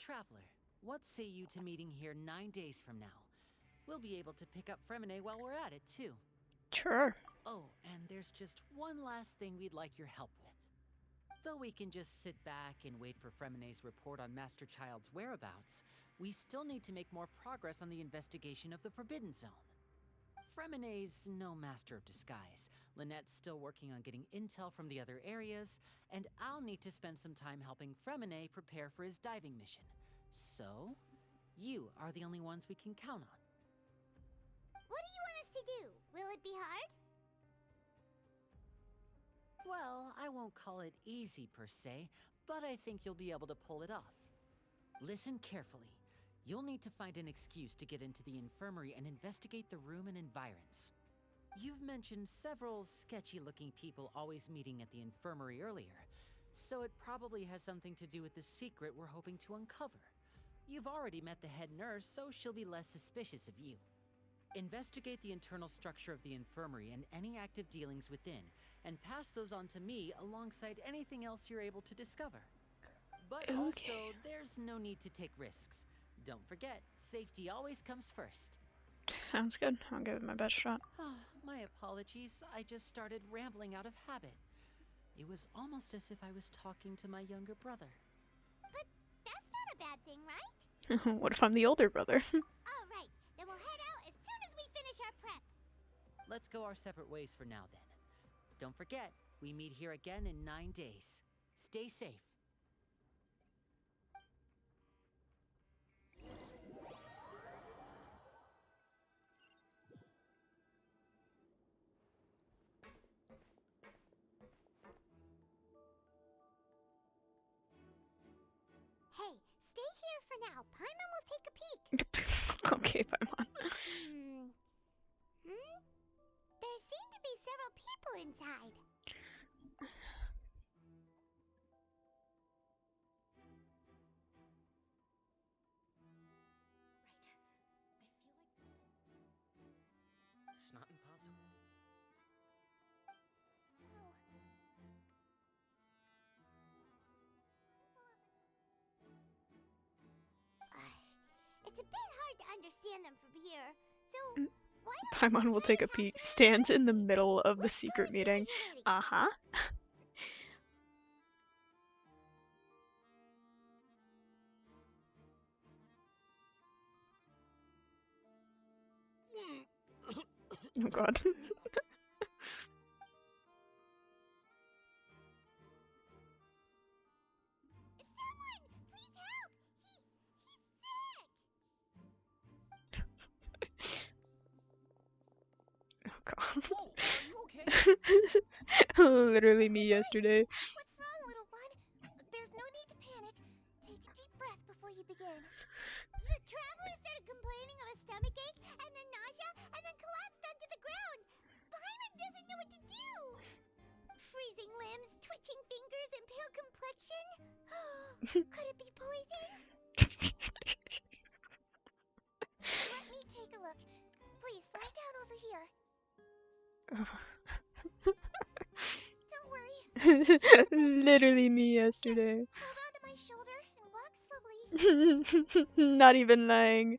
Traveler, what say you to meeting here 9 days from now? We'll be able to pick up Fremine while we're at it, too. Sure. Oh, and there's just one last thing we'd like your help with. Though we can just sit back and wait for Fremine's report on Master Child's whereabouts, we still need to make more progress on the investigation of the Forbidden Zone. Fremine's no master of disguise. Lynette's still working on getting intel from the other areas, and I'll need to spend some time helping Fremine prepare for his diving mission. So, you are the only ones we can count on. What do you want us to do? Will it be hard? Well, I won't call it easy per se, but I think you'll be able to pull it off. Listen carefully. You'll need to find an excuse to get into the infirmary and investigate the room and environs. You've mentioned several sketchy-looking people always meeting at the infirmary earlier, so it probably has something to do with the secret we're hoping to uncover. You've already met the head nurse, so she'll be less suspicious of you. Investigate the internal structure of the infirmary and any active dealings within, and pass those on to me alongside anything else you're able to discover. But also, there's no need to take risks. Don't forget, safety always comes first. Sounds good. I'll give it my best shot. My apologies, I just started rambling out of habit. It was almost as if I was talking to my younger brother. But that's not a bad thing, right? What if I'm the older brother? All right, then we'll head out as soon as we finish our prep. Let's go our separate ways for now, then. Don't forget, we meet here again in 9 days. Stay safe. Hey, stay here for now. Paimon will take a peek. Okay, Paimon. There seem to be several people inside. It's not impossible. It's a bit hard to understand them from here, so why don't Paimon will take a peek. Stands in the middle of the secret meeting. Uh-huh. Oh god. Someone, please help! He's sick! Oh god. Whoa, are you okay? Literally me yesterday. What's wrong, little one? There's no need to panic. Take a deep breath before you begin. The traveler started complaining of a stomach ache, and then nausea, and then collapsed onto the ground. Paimon doesn't know what to do. Freezing limbs, twitching fingers, and pale complexion. Could it be poison? Let me take a look. Please lie down over here. Don't worry. Literally me yesterday. Hold on to my shoulder and walk slowly. Not even lying.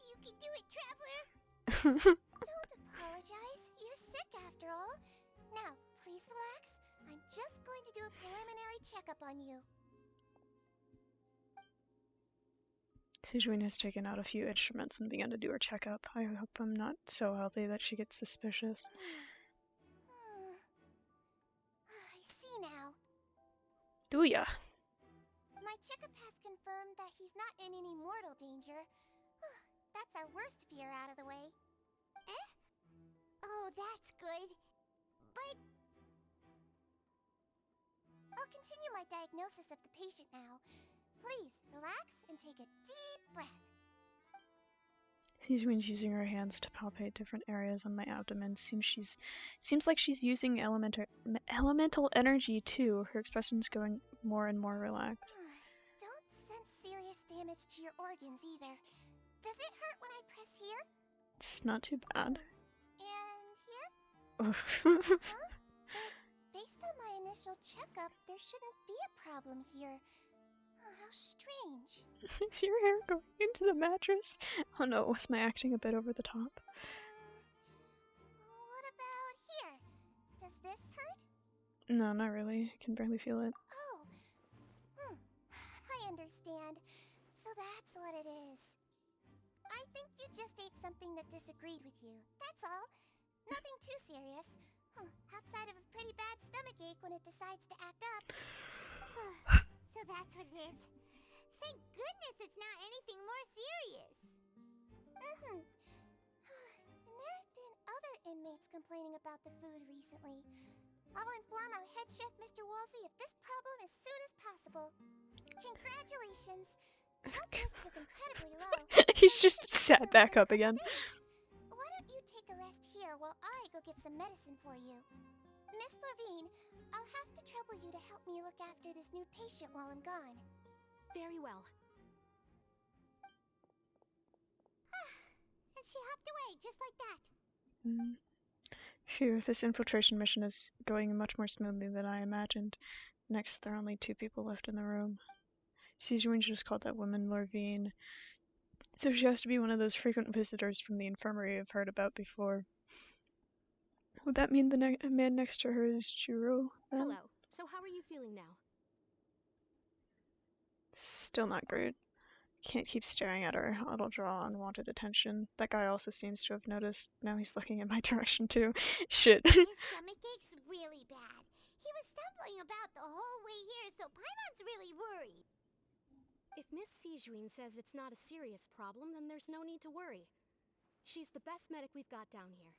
You can do it, traveler. Don't apologize. You're sick after all. Now, please relax. I'm just going to do a preliminary checkup on you. Sijuin has taken out a few instruments and begun to do her checkup. I hope I'm not so healthy that she gets suspicious. I see now. Do ya? My checkup has confirmed that he's not in any mortal danger. That's our worst fear out of the way. Eh? Oh, that's good. But I'll continue my diagnosis of the patient now. Please, relax and take a deep breath. Sijuin's using her hands to palpate different areas on my abdomen. Seems like she's using elemental energy too. Her expression's going more and more relaxed. Don't sense serious damage to your organs either. Does it hurt when I press here? It's not too bad. And here? Huh? But based on my initial checkup, there shouldn't be a problem here. Oh, how strange. Is your hair going into the mattress? Oh no, was my acting a bit over the top? What about here? Does this hurt? No, not really. I can barely feel it. Oh. I understand. So that's what it is. I think you just ate something that disagreed with you. That's all. Nothing too serious. Outside of a pretty bad stomachache when it decides to act up. So that's what it is. Thank goodness it's not anything more serious. And there have been other inmates complaining about the food recently. I'll inform our head chef, Mr. Woolsey, of this problem as soon as possible. Congratulations. The health risk is incredibly low. He's just sat back up again. Why don't you take a rest here while I go get some medicine for you? Miss Levine, I'll have to trouble you to help me look after this new patient while I'm gone. Very well. And she hopped away just like that. Phew, this infiltration mission is going much more smoothly than I imagined. Next, there are only 2 people left in the room. Sijuin just called that woman Lorvine, so she has to be one of those frequent visitors from the infirmary I've heard about before. Would that mean the man next to her is Jiro, then? Hello. So how are you feeling now? Still not great. Can't keep staring at her. It'll draw unwanted attention. That guy also seems to have noticed. Now he's looking in my direction too. Shit. His stomachache's really bad. He was stumbling about the whole way here, so Paimon's really worried. If Miss Sijuin says it's not a serious problem, then there's no need to worry. She's the best medic we've got down here.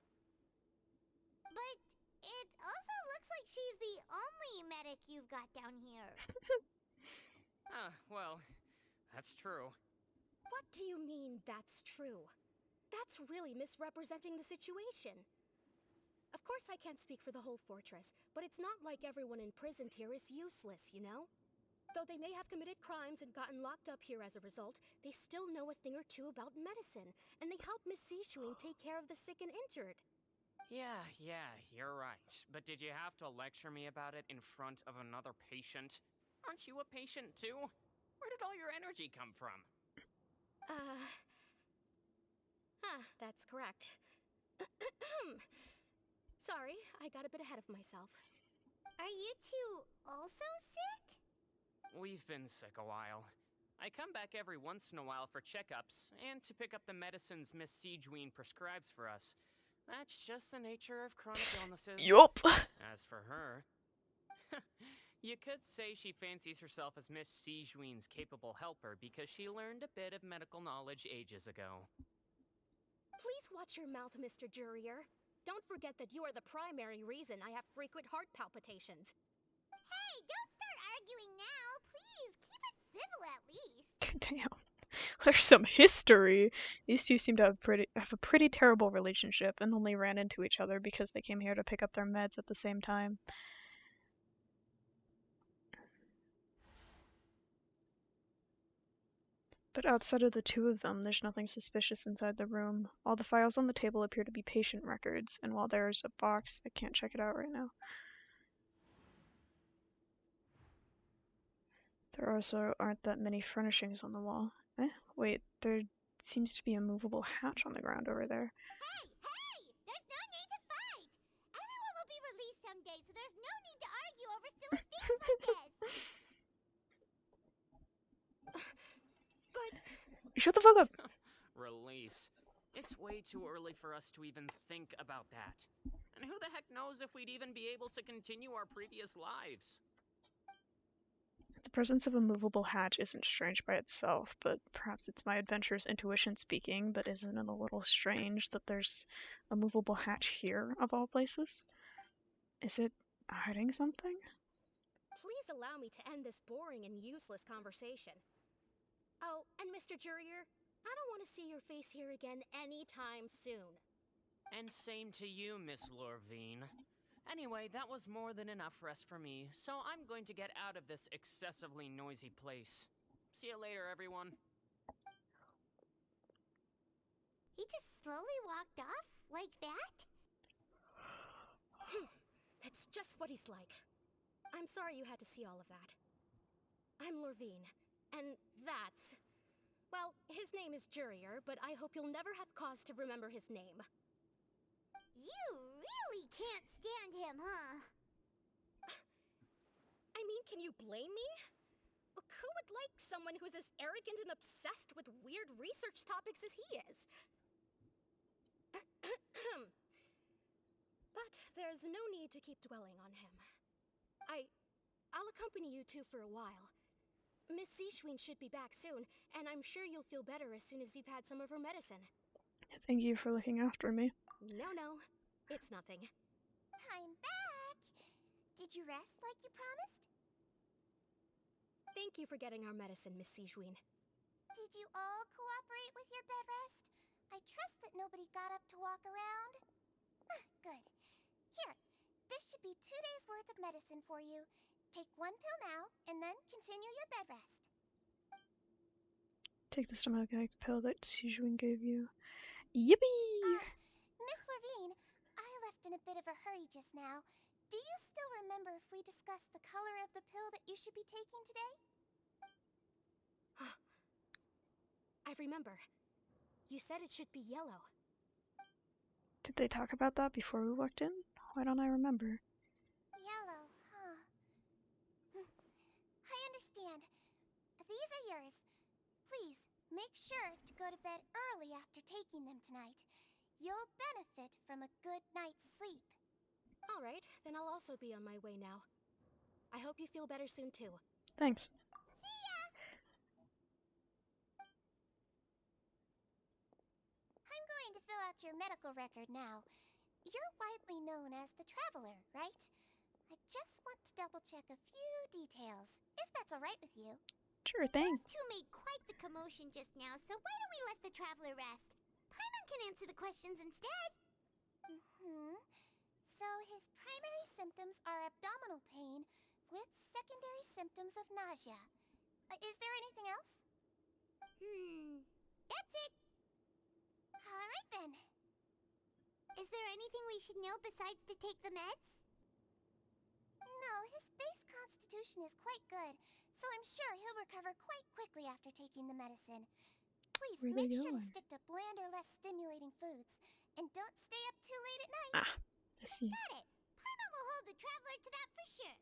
But it also looks like she's the only medic you've got down here. Well, that's true. What do you mean, that's true? That's really misrepresenting the situation. Of course I can't speak for the whole fortress, but it's not like everyone imprisoned here is useless, you know? Though they may have committed crimes and gotten locked up here as a result, they still know a thing or two about medicine, and they help Miss Sijuin take care of the sick and injured. Yeah, you're right. But did you have to lecture me about it in front of another patient? Aren't you a patient too? Where did all your energy come from? That's correct. Sorry, I got a bit ahead of myself. Are you two also sick? We've been sick a while. I come back every once in a while for checkups, and to pick up the medicines Miss Sijuin prescribes for us. That's just the nature of chronic illnesses. Yup. As for her, you could say she fancies herself as Miss Sijuin's capable helper because she learned a bit of medical knowledge ages ago. Please watch your mouth, Mr. Jurier. Don't forget that you are the primary reason I have frequent heart palpitations. Hey, don't start arguing now. Please, keep it civil at least. Damn. There's some history. These two seem to have a pretty terrible relationship and only ran into each other because they came here to pick up their meds at the same time. But outside of the 2 of them, there's nothing suspicious inside the room. All the files on the table appear to be patient records, and while there's a box, I can't check it out right now. There also aren't that many furnishings on the wall. Wait, there seems to be a movable hatch on the ground over there. Hey! There's no need to fight! Everyone will be released someday, so there's no need to argue over silly things like this! shut the fuck up. Release. It's way too early for us to even think about that. And who the heck knows if we'd even be able to continue our previous lives? The presence of a movable hatch isn't strange by itself, but perhaps it's my adventurous intuition speaking, but isn't it a little strange that there's a movable hatch here, of all places? Is it hiding something? Please allow me to end this boring and useless conversation. Oh, and Mr. Jurier, I don't want to see your face here again anytime soon. And same to you, Miss Lorvine. Anyway, that was more than enough rest for me, so I'm going to get out of this excessively noisy place. See you later, everyone. He just slowly walked off like that? It's just what he's like. I'm sorry you had to see all of that. I'm Lorvine, and that's... Well, his name is Jurier, but I hope you'll never have cause to remember his name. You really can't stand him, huh? I mean, can you blame me? Who would like someone who's as arrogant and obsessed with weird research topics as he is? But there's no need to keep dwelling on him. I'll accompany you two for a while. Miss Seashween should be back soon, and I'm sure you'll feel better as soon as you've had some of her medicine. Thank you for looking after me. No, it's nothing. I'm back! Did you rest like you promised? Thank you for getting our medicine, Miss Seashween. Did you all cooperate with your bed rest? I trust that nobody got up to walk around. Good. Here, this should be 2 days' worth of medicine for you. Take 1 pill now, and then continue your bed rest. Take the stomachache pill that Sejuin gave you. Yippee! Miss Lorvine, I left in a bit of a hurry just now. Do you still remember if we discussed the color of the pill that you should be taking today? I remember. You said it should be yellow. Did they talk about that before we walked in? Why don't I remember? Yellow, huh? I understand. These are yours. Please, make sure to go to bed early after taking them tonight. You'll benefit from a good night's sleep. All right, then I'll also be on my way now. I hope you feel better soon, too. Thanks. See ya! I'm going to fill out your medical record now. You're widely known as the Traveler, right? I just want to double-check a few details, if that's all right with you. Sure thing. Those two made quite the commotion just now, so why don't we let the Traveler rest? Paimon can answer the questions instead. So his primary symptoms are abdominal pain with secondary symptoms of nausea. Is there anything else? That's it. All right then. Is there anything we should know besides to take the meds? No, his base constitution is quite good, so I'm sure he'll recover quite quickly after taking the medicine. Please make sure to stick to bland or less stimulating foods, and don't stay up too late at night. I see. Got it. Paimon will hold the Traveler to that for sure.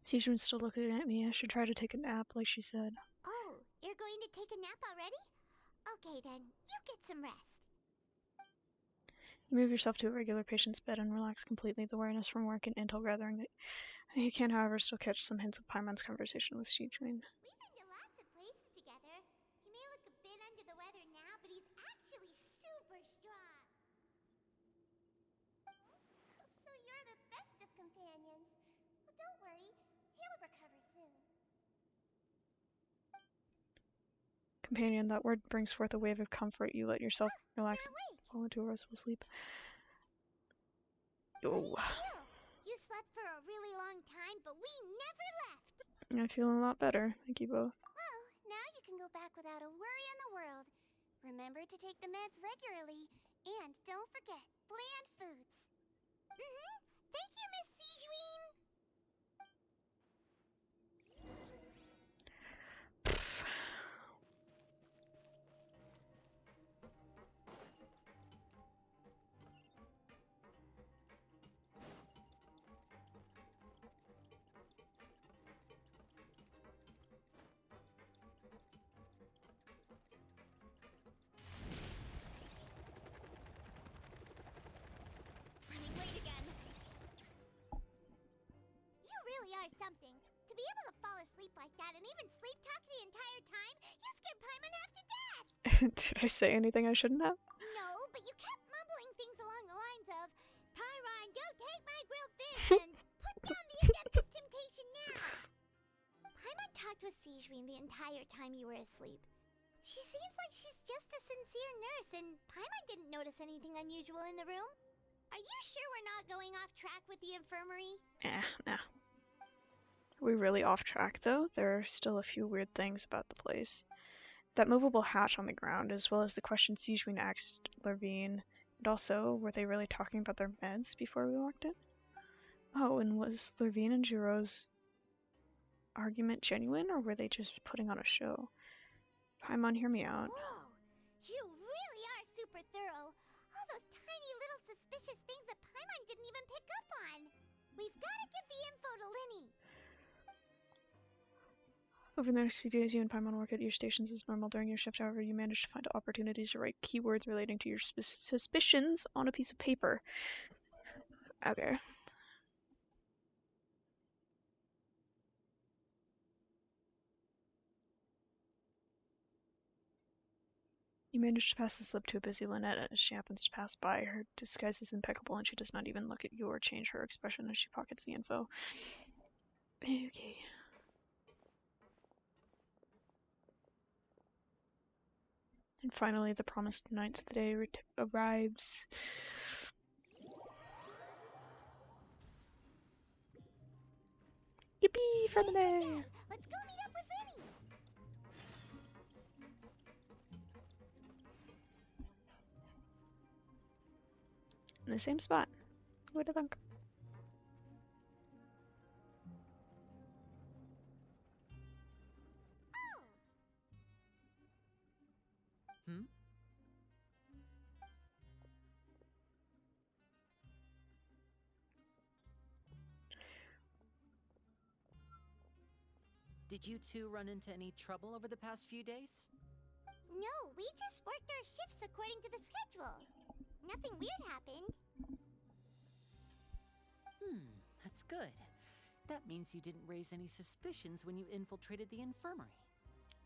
Sejuin's still looking at me. I should try to take a nap, like she said. Oh, you're going to take a nap already? Okay then, you get some rest. You move yourself to a regular patient's bed and relax completely. The weariness from work and intel gathering. You can, however, still catch some hints of Paimon's conversation with Sejuin. We've been to lots of places together. He may look a bit under the weather now, but he's actually super strong. So you're the best of companions. Well, don't worry. He'll recover soon. Companion, that word brings forth a wave of comfort. You let yourself relax and fall into a restful sleep. Oh. You slept for a really long time, but we never left. I'm feeling a lot better. Thank you both. Well, now you can go back without a worry in the world. Remember to take the meds regularly, and don't forget bland foods. Thank you, Miss Sejuin. Did I say anything I shouldn't have? No, but you kept mumbling things along the lines of, Pyron, don't take my grilled fish, and put down the Adeptus temptation now. Paimon talked with Sijwin the entire time you were asleep. She seems like she's just a sincere nurse, and Paimon didn't notice anything unusual in the room. Are you sure we're not going off track with the infirmary? Nah. Are we really off track, though? There are still a few weird things about the place. That movable hatch on the ground, as well as the question Sijwin asked Lurvine, and also, were they really talking about their meds before we walked in? Oh, and was Lurvine and Jiro's argument genuine, or were they just putting on a show? Paimon, hear me out. Whoa! You really are super thorough. All those tiny little suspicious things that Paimon didn't even pick up on. We've got to get the info to Linny. Over the next few days, you and Paimon work at your stations as normal. During your shift, however, you manage to find opportunities to write keywords relating to your suspicions on a piece of paper. Okay. You manage to pass the slip to a busy Lynette as she happens to pass by. Her disguise is impeccable, and she does not even look at you or change her expression as she pockets the info. Okay. And finally, the promised 9th day arrives. Yippee for the day! Let's go meet up with Linny. In the same spot. What a thunk. Hmm? Did you two run into any trouble over the past few days? No, we just worked our shifts according to the schedule. Nothing weird happened. That's good. That means you didn't raise any suspicions when you infiltrated the infirmary.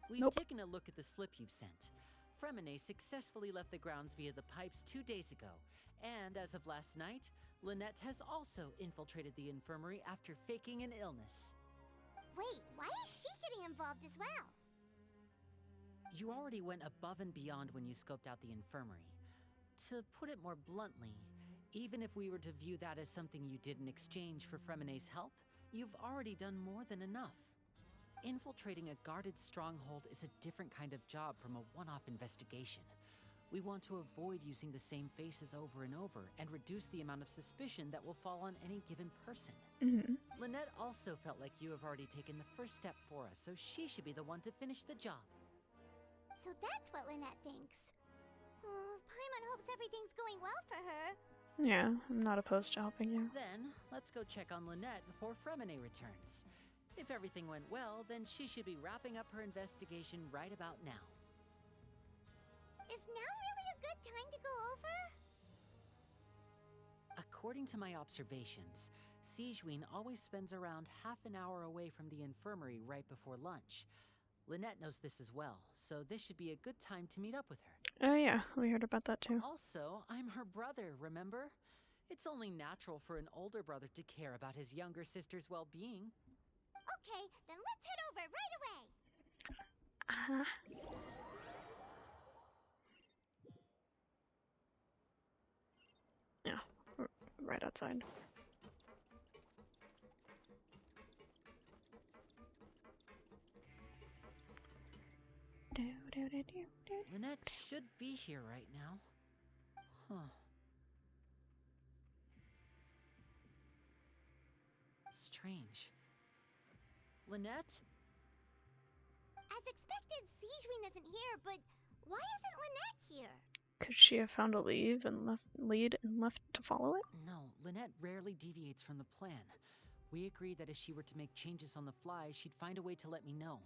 We've taken a look at the slip you've sent. Fremine successfully left the grounds via the pipes 2 days ago, and as of last night, Lynette has also infiltrated the infirmary after faking an illness. Wait, why is she getting involved as well? You already went above and beyond when you scoped out the infirmary. To put it more bluntly, even if we were to view that as something you did in exchange for Fremine's help, you've already done more than enough. Infiltrating a guarded stronghold is a different kind of job from a one-off investigation. We want to avoid using the same faces over and over and reduce the amount of suspicion that will fall on any given person. Lynette also felt like you have already taken the first step for us, so she should be the one to finish the job. So that's what Lynette thinks. Paimon hopes everything's going well for her. Yeah, I'm not opposed to helping you. Then, let's go check on Lynette before Fremine returns. If everything went well, then she should be wrapping up her investigation right about now. Is now really a good time to go over? According to my observations, Sijwin always spends around half an hour away from the infirmary right before lunch. Lynette knows this as well, so this should be a good time to meet up with her. Oh yeah, we heard about that too. Also, I'm her brother, remember? It's only natural for an older brother to care about his younger sister's well-being. Okay, then let's head over right away. Yeah, we're right outside. Lynette should be here right now. Huh. Strange. Lynette? As expected, Sijwin isn't here, but why isn't Lynette here? Could she have found a lead and left to follow it? No, Lynette rarely deviates from the plan. We agreed that if she were to make changes on the fly, she'd find a way to let me know.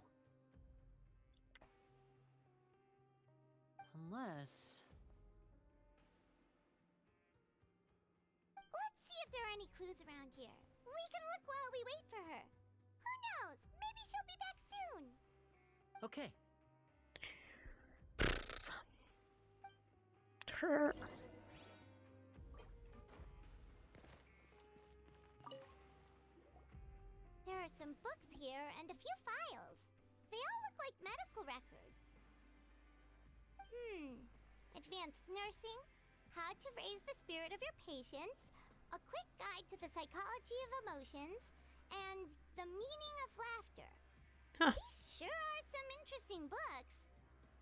Unless... Let's see if there are any clues around here. We can look while we wait for her. Who knows? Maybe she'll be back soon. Okay. There are some books here and a few files. They all look like medical records. Advanced nursing, how to raise the spirit of your patients, a quick guide to the psychology of emotions, and the meaning of laughter. Huh. These sure are some interesting books.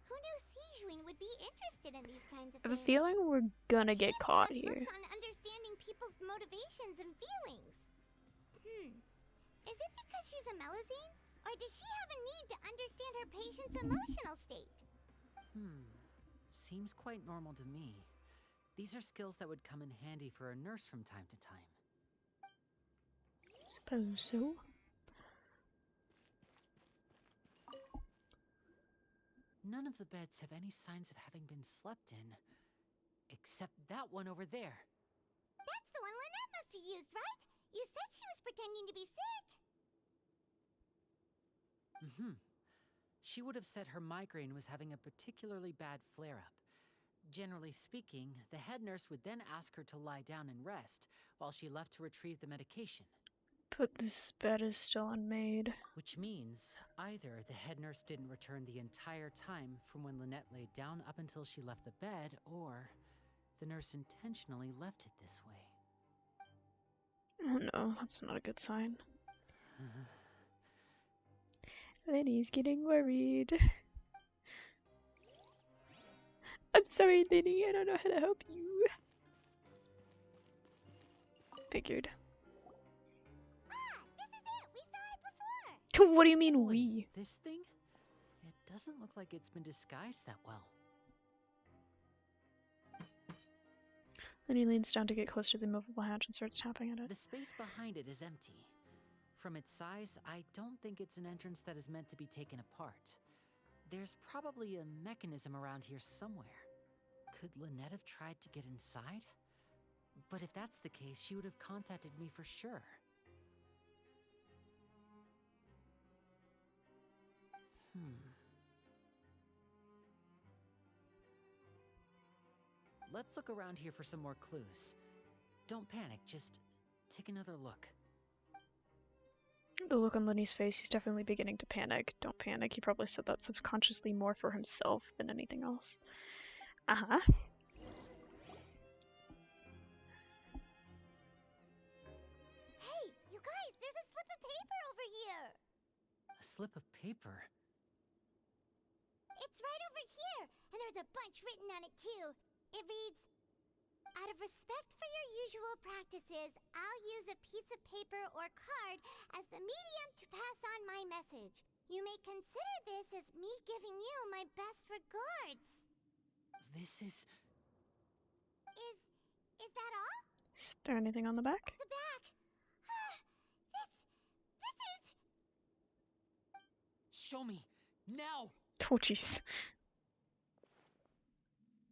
Who knew Sijuin would be interested in these kinds of I have a things? feeling we're gonna She get even caught has here. books on understanding people's motivations and feelings. Is it because she's a Melusine? Or does she have a need to understand her patient's emotional state? Seems quite normal to me. These are skills that would come in handy for a nurse from time to time. Suppose so. None of the beds have any signs of having been slept in, except that one over there. That's the one Lynette must have used, right? You said she was pretending to be sick. She would have said her migraine was having a particularly bad flare-up. Generally speaking, the head nurse would then ask her to lie down and rest, while she left to retrieve the medication. But this bed is still unmade. Which means either the head nurse didn't return the entire time from when Lynette laid down up until she left the bed, or the nurse intentionally left it this way. Oh no, that's not a good sign. Lenny's getting worried. I'm sorry, Lenny, I don't know how to help you. Figured. This is it! We saw it before! What do you mean, we? This thing? It doesn't look like it's been disguised that well. Lenny leans down to get close to the movable hatch and starts tapping at it. The space behind it is empty. From its size, I don't think it's an entrance that is meant to be taken apart. There's probably a mechanism around here somewhere. Could Lynette have tried to get inside? But if that's the case, she would have contacted me for sure. Let's look around here for some more clues. Don't panic, just take another look. The look on Lenny's face, he's definitely beginning to panic. Don't panic, he probably said that subconsciously more for himself than anything else. Uh-huh. Hey, you guys, there's a slip of paper over here! A slip of paper? It's right over here, and there's a bunch written on it too. It reads, "Out of respect for your usual practices, I'll use a piece of paper or card as the medium to pass on my message. You may consider this as me giving you my best regards." This is... Is that all? Is there anything on the back? The back. This is... Show me! Now! Oh, jeez.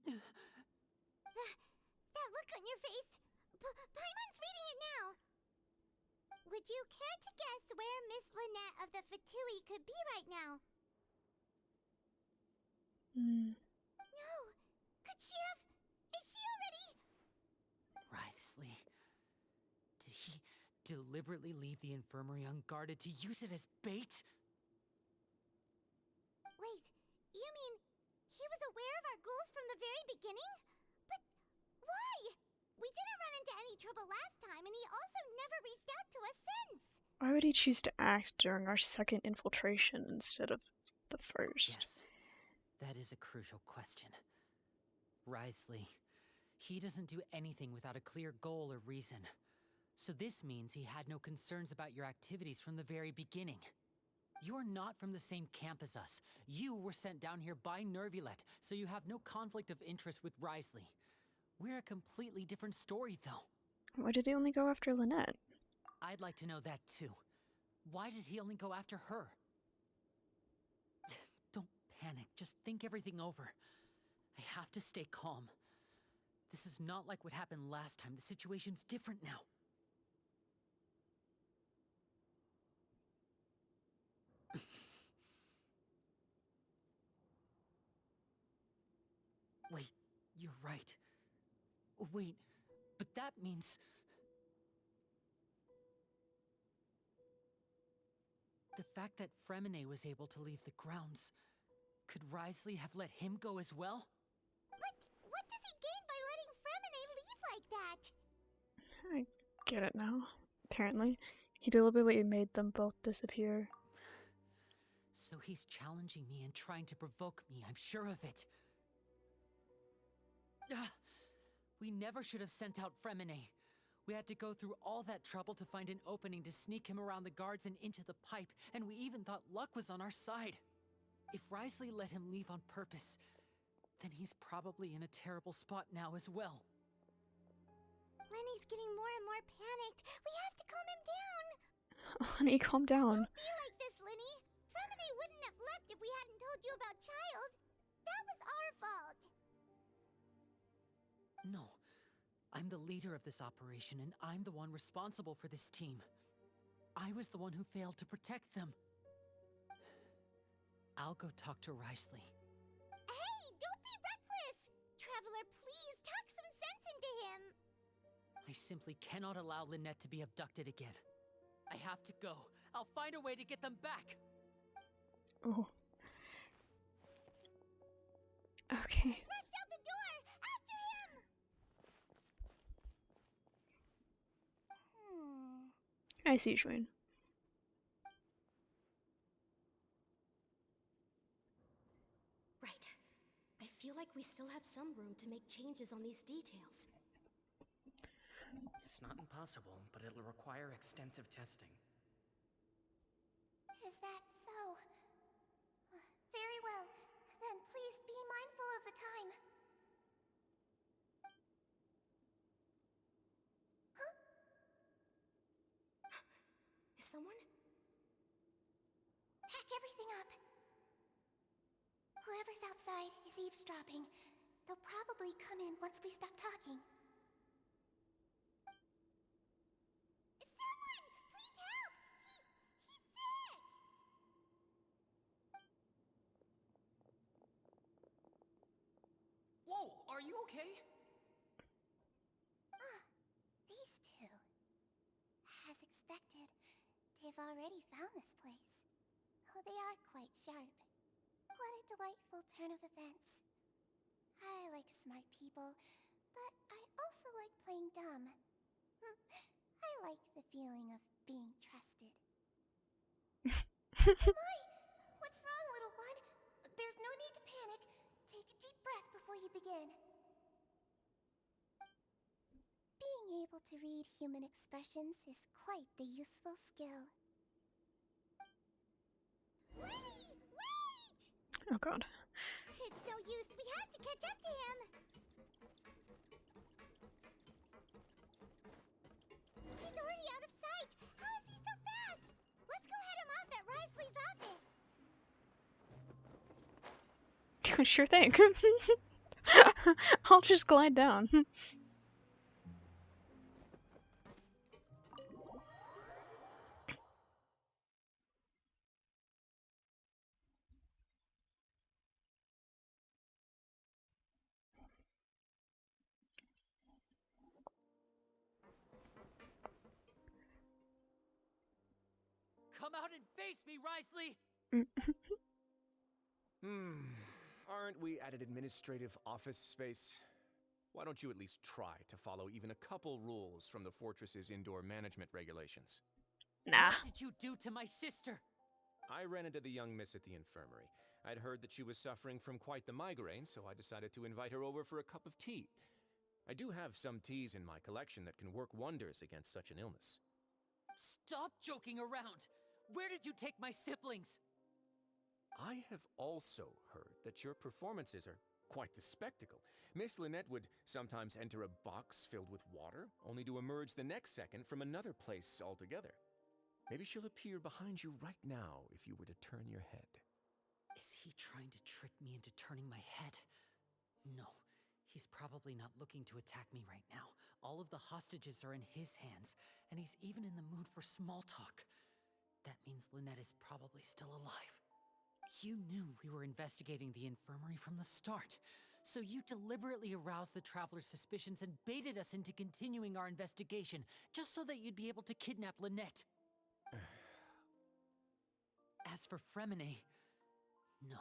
That look on your face. Paimon's reading it now. Would you care to guess where Miss Lynette of the Fatui could be right now? No. Could she have... Is she already... Wriothesley. Did he deliberately leave the infirmary unguarded to use it as bait? Wait, you mean he was aware of our goals from the very beginning? But why? We didn't run into any trouble last time, and he also never reached out to us since. Why would he choose to act during our second infiltration instead of the first? Yes, that is a crucial question. Wriothesley, he doesn't do anything without a clear goal or reason. So this means he had no concerns about your activities from the very beginning. You're not from the same camp as us. You were sent down here by Nervulet, so you have no conflict of interest with Wriothesley. We're a completely different story, though. Why did he only go after Lynette? I'd like to know that, too. Why did he only go after her? Don't panic. Just think everything over. I have to stay calm. This is not like what happened last time. The situation's different now. Wait, You're right. Wait, but that means... The fact that Fremine was able to leave the grounds, could Wriothesley have let him go as well? But what does he gain by letting Fremine leave like that? I get it now. Apparently, he deliberately made them both disappear. So he's challenging me and trying to provoke me, I'm sure of it. We never should have sent out Fremine. We had to go through all that trouble to find an opening to sneak him around the guards and into the pipe, and we even thought luck was on our side. If Wriothesley let him leave on purpose, then he's probably in a terrible spot now as well. Lenny's getting more and more panicked. We have to calm him down. Honey, calm down. Don't be like this, Lenny. Fremine wouldn't have left if we hadn't told you about Child. That was our fault. No. I'm the leader of this operation, and I'm the one responsible for this team. I was the one who failed to protect them. I'll go talk to Wriothesley. Hey, don't be reckless! Traveler, please talk some sense into him. I simply cannot allow Lynette to be abducted again. I have to go. I'll find a way to get them back. Oh. Okay. He's rushed out the door! After him! I see, Shuin. Right. I feel like we still have some room to make changes on these details. It's not impossible, but it'll require extensive testing. Is that so? Very well. Then please be mindful of the time. Huh? Is someone? Pack everything up. Whoever's outside is eavesdropping. They'll probably come in once we stop talking. Someone! Please help! He's sick! Whoa, are you okay? These two. As expected, they've already found this place. Oh, they are quite sharp. What a delightful turn of events. I like smart people, but I also like playing dumb. I like the feeling of being trusted. My! What's wrong, little one? There's no need to panic. Take a deep breath before you begin. Being able to read human expressions is quite the useful skill. Lenny! Wait! Oh god. It's no use. We have to catch up to him. He's already out of sight. How is he so fast? Let's go head him off at Wriothesley's office. Sure thing. I'll just glide down. Come out and face me, Wriothesley! Aren't we at an administrative office space? Why don't you at least try to follow even a couple rules from the fortress's indoor management regulations? Nah. What did you do to my sister? I ran into the young miss at the infirmary. I'd heard that she was suffering from quite the migraine, so I decided to invite her over for a cup of tea. I do have some teas in my collection that can work wonders against such an illness. Stop joking around! Where did you take my siblings? I have also heard that your performances are quite the spectacle. Miss Lynette would sometimes enter a box filled with water, only to emerge the next second from another place altogether. Maybe she'll appear behind you right now if you were to turn your head. Is he trying to trick me into turning my head? No, he's probably not looking to attack me right now. All of the hostages are in his hands, and he's even in the mood for small talk. That means Lynette is probably still alive. You knew we were investigating the infirmary from the start, So you deliberately aroused the Traveler's suspicions and baited us into continuing our investigation, just so that you'd be able to kidnap Lynette. As for Fremine, no,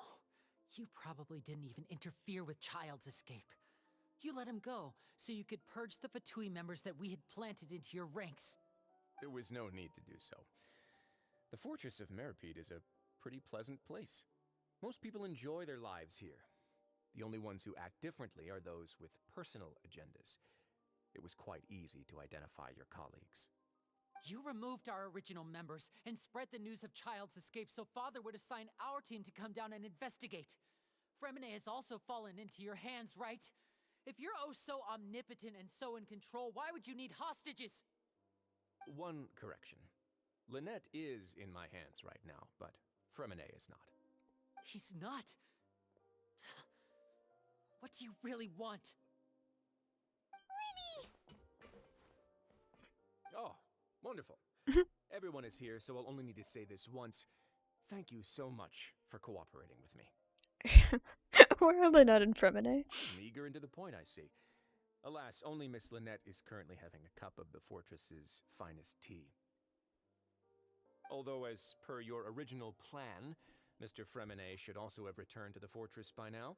you probably didn't even interfere with Child's escape. You let him go, so you could purge the Fatui members that we had planted into your ranks. There was no need to do so. The Fortress of Meripede is a pretty pleasant place. Most people enjoy their lives here. The only ones who act differently are those with personal agendas. It was quite easy to identify your colleagues. You removed our original members and spread the news of Child's escape so Father would assign our team to come down and investigate. Fremine has also fallen into your hands, right? If you're oh so omnipotent and so in control, why would you need hostages? One correction. Lynette is in my hands right now, but Fremine is not. He's not? What do you really want? Lenny! Oh, wonderful. Everyone is here, so I'll only need to say this once. Thank you so much for cooperating with me. We're really not in Fremine. Eager and to the point, I see. Alas, only Miss Lynette is currently having a cup of the fortress's finest tea. Although, as per your original plan, Mr. Fremine should also have returned to the fortress by now.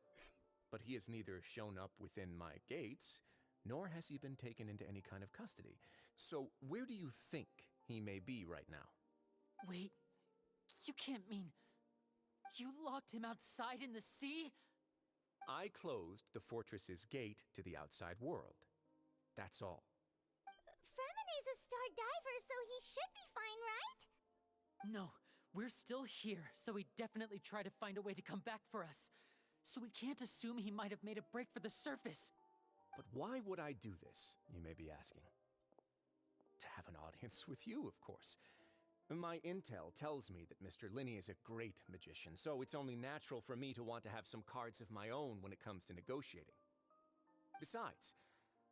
But he has neither shown up within my gates, nor has he been taken into any kind of custody. So where do you think he may be right now? Wait, you can't mean... You locked him outside in the sea? I closed the fortress's gate to the outside world. That's all. Fremine's a star diver, so he should be fine, right? No, we're still here, so he'd definitely try to find a way to come back for us. So we can't assume he might have made a break for the surface. But why would I do this, you may be asking? To have an audience with you, of course. My intel tells me that Mr. Linney is a great magician, so it's only natural for me to want to have some cards of my own when it comes to negotiating. Besides,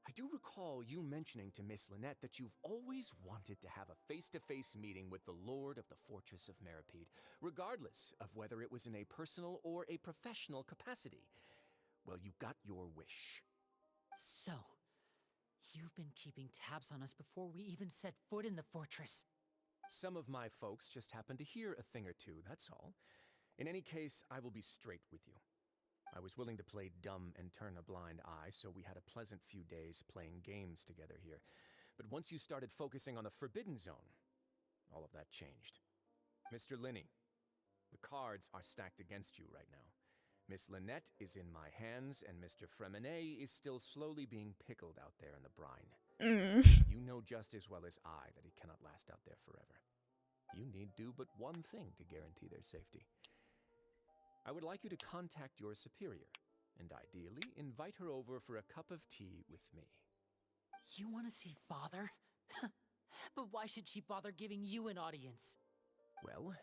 I do recall you mentioning to Miss Lynette that you've always wanted to have a face-to-face meeting with the Lord of the Fortress of Meripede, regardless of whether it was in a personal or a professional capacity. Well, you got your wish. So, you've been keeping tabs on us before we even set foot in the fortress. Some of my folks just happened to hear a thing or two, that's all. In any case, I will be straight with you. I was willing to play dumb and turn a blind eye, so we had a pleasant few days playing games together here. But once you started focusing on the Forbidden Zone, all of that changed. Mr. Linney, the cards are stacked against you right now. Miss Lynette is in my hands, and Mr. Fremine is still slowly being pickled out there in the brine. You know just as well as I that he cannot last out there forever. You need do but one thing to guarantee their safety. I would like you to contact your superior, and ideally invite her over for a cup of tea with me. You want to see Father? But why should she bother giving you an audience? Well,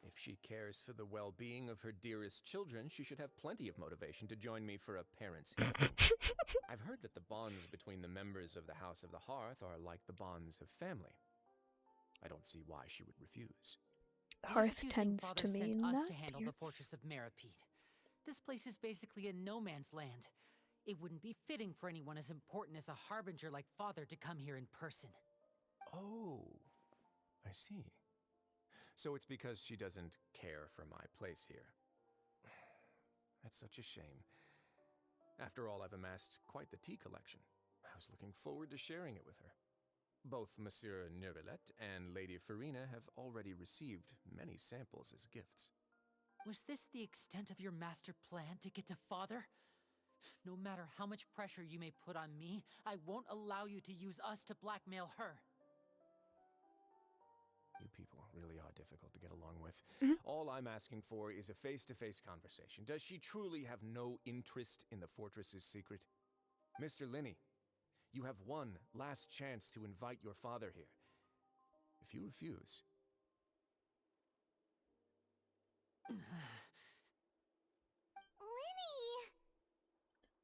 if she cares for the well-being of her dearest children, she should have plenty of motivation to join me for a parents' evening. I've heard that the bonds between the members of the House of the Hearth are like the bonds of family. I don't see why she would refuse. Hearth tends to mean us that, to handle yes. the Fortress of Meripede. This place is basically a no man's land. It wouldn't be fitting for anyone as important as a harbinger like Father to come here in person. Oh, I see. So it's because she doesn't care for my place here. That's such a shame. After all, I've amassed quite the tea collection. I was looking forward to sharing it with her. Both Monsieur Neuvillette and Lady Farina have already received many samples as gifts. Was this the extent of your master plan to get to Father? No matter how much pressure you may put on me, I won't allow you to use us to blackmail her. You people really are difficult to get along with. All I'm asking for is a face-to-face conversation. Does she truly have no interest in the fortress's secret? Mr. Linney, you have one last chance to invite your father here. If you refuse... Lenny!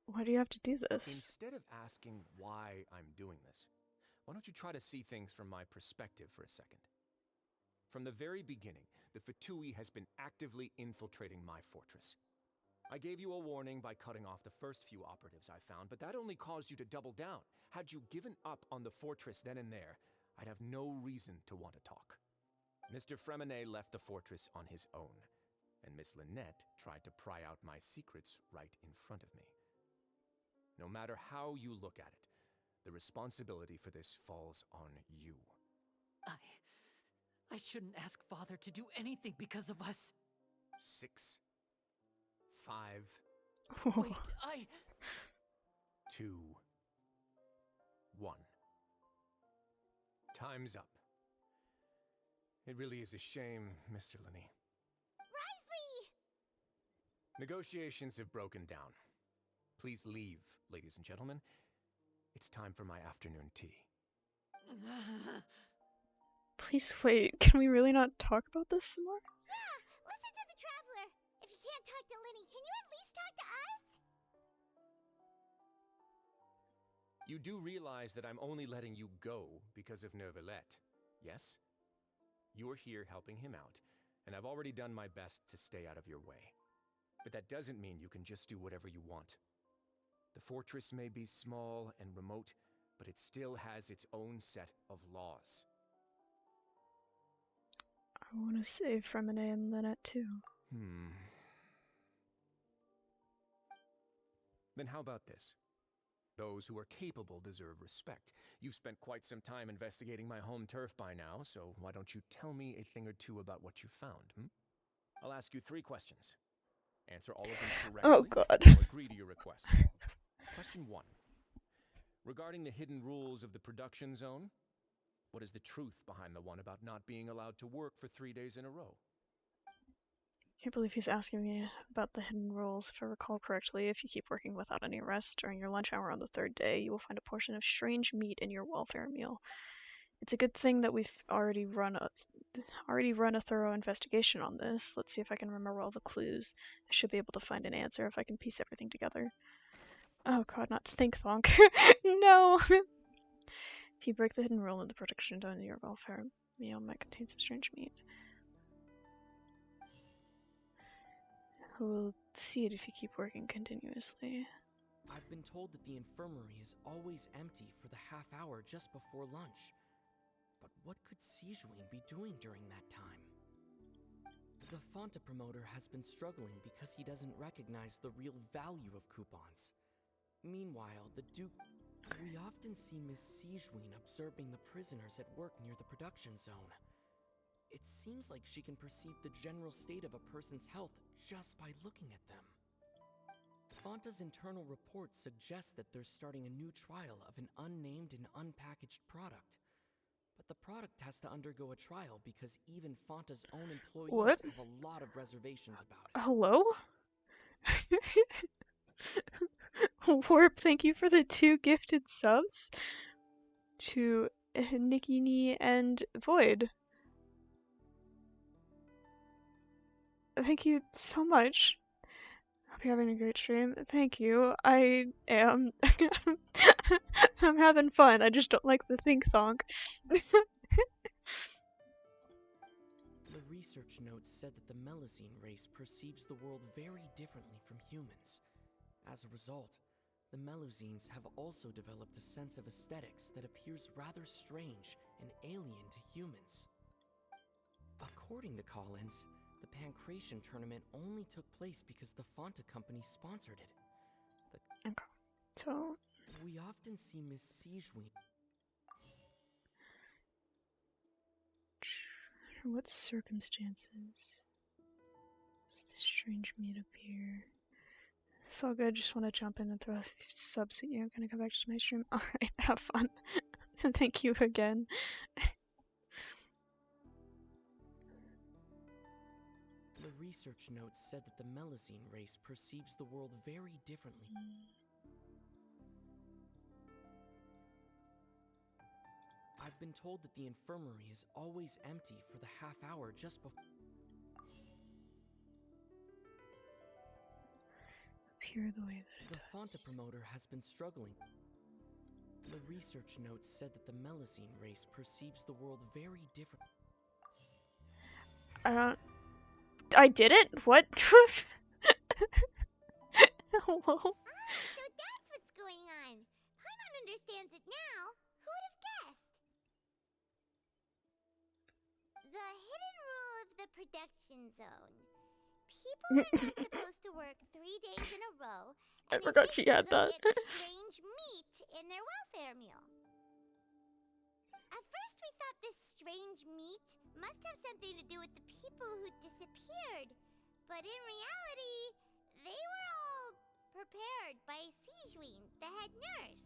Why do you have to do this? Instead of asking why I'm doing this, why don't you try to see things from my perspective for a second? From the very beginning, the Fatui has been actively infiltrating my fortress. I gave you a warning by cutting off the first few operatives I found, but that only caused you to double down. Had you given up on the fortress then and there, I'd have no reason to want to talk. Mr. Fremenet left the fortress on his own, and Miss Lynette tried to pry out my secrets right in front of me. No matter how you look at it, the responsibility for this falls on you. I shouldn't ask Father to do anything because of us. 6, 5, Wait, 2, 1. Time's up. It really is a shame, Mr. Linney. Risley! Negotiations have broken down. Please leave, ladies and gentlemen. It's time for my afternoon tea. Please wait. Can we really not talk about this some more? Yeah, listen to the Traveler. If you can't talk to Linny, can you at least talk to us? You do realize that I'm only letting you go because of Neuvillette, yes? You're here helping him out, and I've already done my best to stay out of your way. But that doesn't mean you can just do whatever you want. The fortress may be small and remote, but it still has its own set of laws. I want to save Fremenet and Lynette too. Then how about this? Those who are capable deserve respect. You've spent quite some time investigating my home turf by now, so why don't you tell me a thing or two about what you found, I'll ask you 3 questions. Answer all of them correctly. Oh god. And I'll agree to your request. Question 1. Regarding the hidden rules of the production zone, what is the truth behind the one about not being allowed to work for 3 days in a row? Can't believe he's asking me about the hidden rules. If I recall correctly, if you keep working without any rest during your lunch hour on the 3rd day, you will find a portion of strange meat in your welfare meal. It's a good thing that we've already run a thorough investigation on this. Let's see if I can remember all the clues. I should be able to find an answer if I can piece everything together. Oh god, not think thonk. No! If you break the hidden rule of the production done in your welfare meal might contain some strange meat. We'll see it if you keep working continuously. I've been told that the infirmary is always empty for the half hour just before lunch. But what could Sijuin be doing during that time? The Fonta promoter has been struggling because he doesn't recognize the real value of coupons. Meanwhile, the Duke... We often see Miss Sijuin observing the prisoners at work near the production zone. It seems like she can perceive the general state of a person's health just by looking at them. Fonta's internal reports suggest that they're starting a new trial of an unnamed and unpackaged product. But the product has to undergo a trial because even Fonta's own employees have a lot of reservations about it. Hello? Warp, thank you for the 2 gifted subs to Nikini and Void. Thank you so much. Hope you're having a great stream. Thank you. I am. I'm having fun. I just don't like the think thonk. The research notes said that the Melazine race perceives the world very differently from humans. As a result, the Melazines have also developed a sense of aesthetics that appears rather strange and alien to humans. According to Collins, the Pancration tournament only took place because the Fonta company sponsored it. Okay, so... We often see Miss Sijuin... Under what circumstances does this strange meat appear? It's all good, just want to jump in and throw a few subs at you. Gonna come back to my stream? Alright, have fun. Thank you again. The research notes said that the Melazine race perceives the world very differently. I've been told that the infirmary is always empty for the half hour just before... Appear the way that it The Fonta promoter has been struggling. The research notes said that the Melazine race perceives the world very different. I did it? What? Hello? So that's what's going on. Paimon understands it now. Who would have guessed? The hidden rule of the production zone. People are not supposed to work 3 days in a row, I and if forgot they she do, had they'll that. get strange meat in their welfare meal. At first we thought this strange meat must have something to do with the people who disappeared, but in reality, they were all prepared by Sijwin, the head nurse.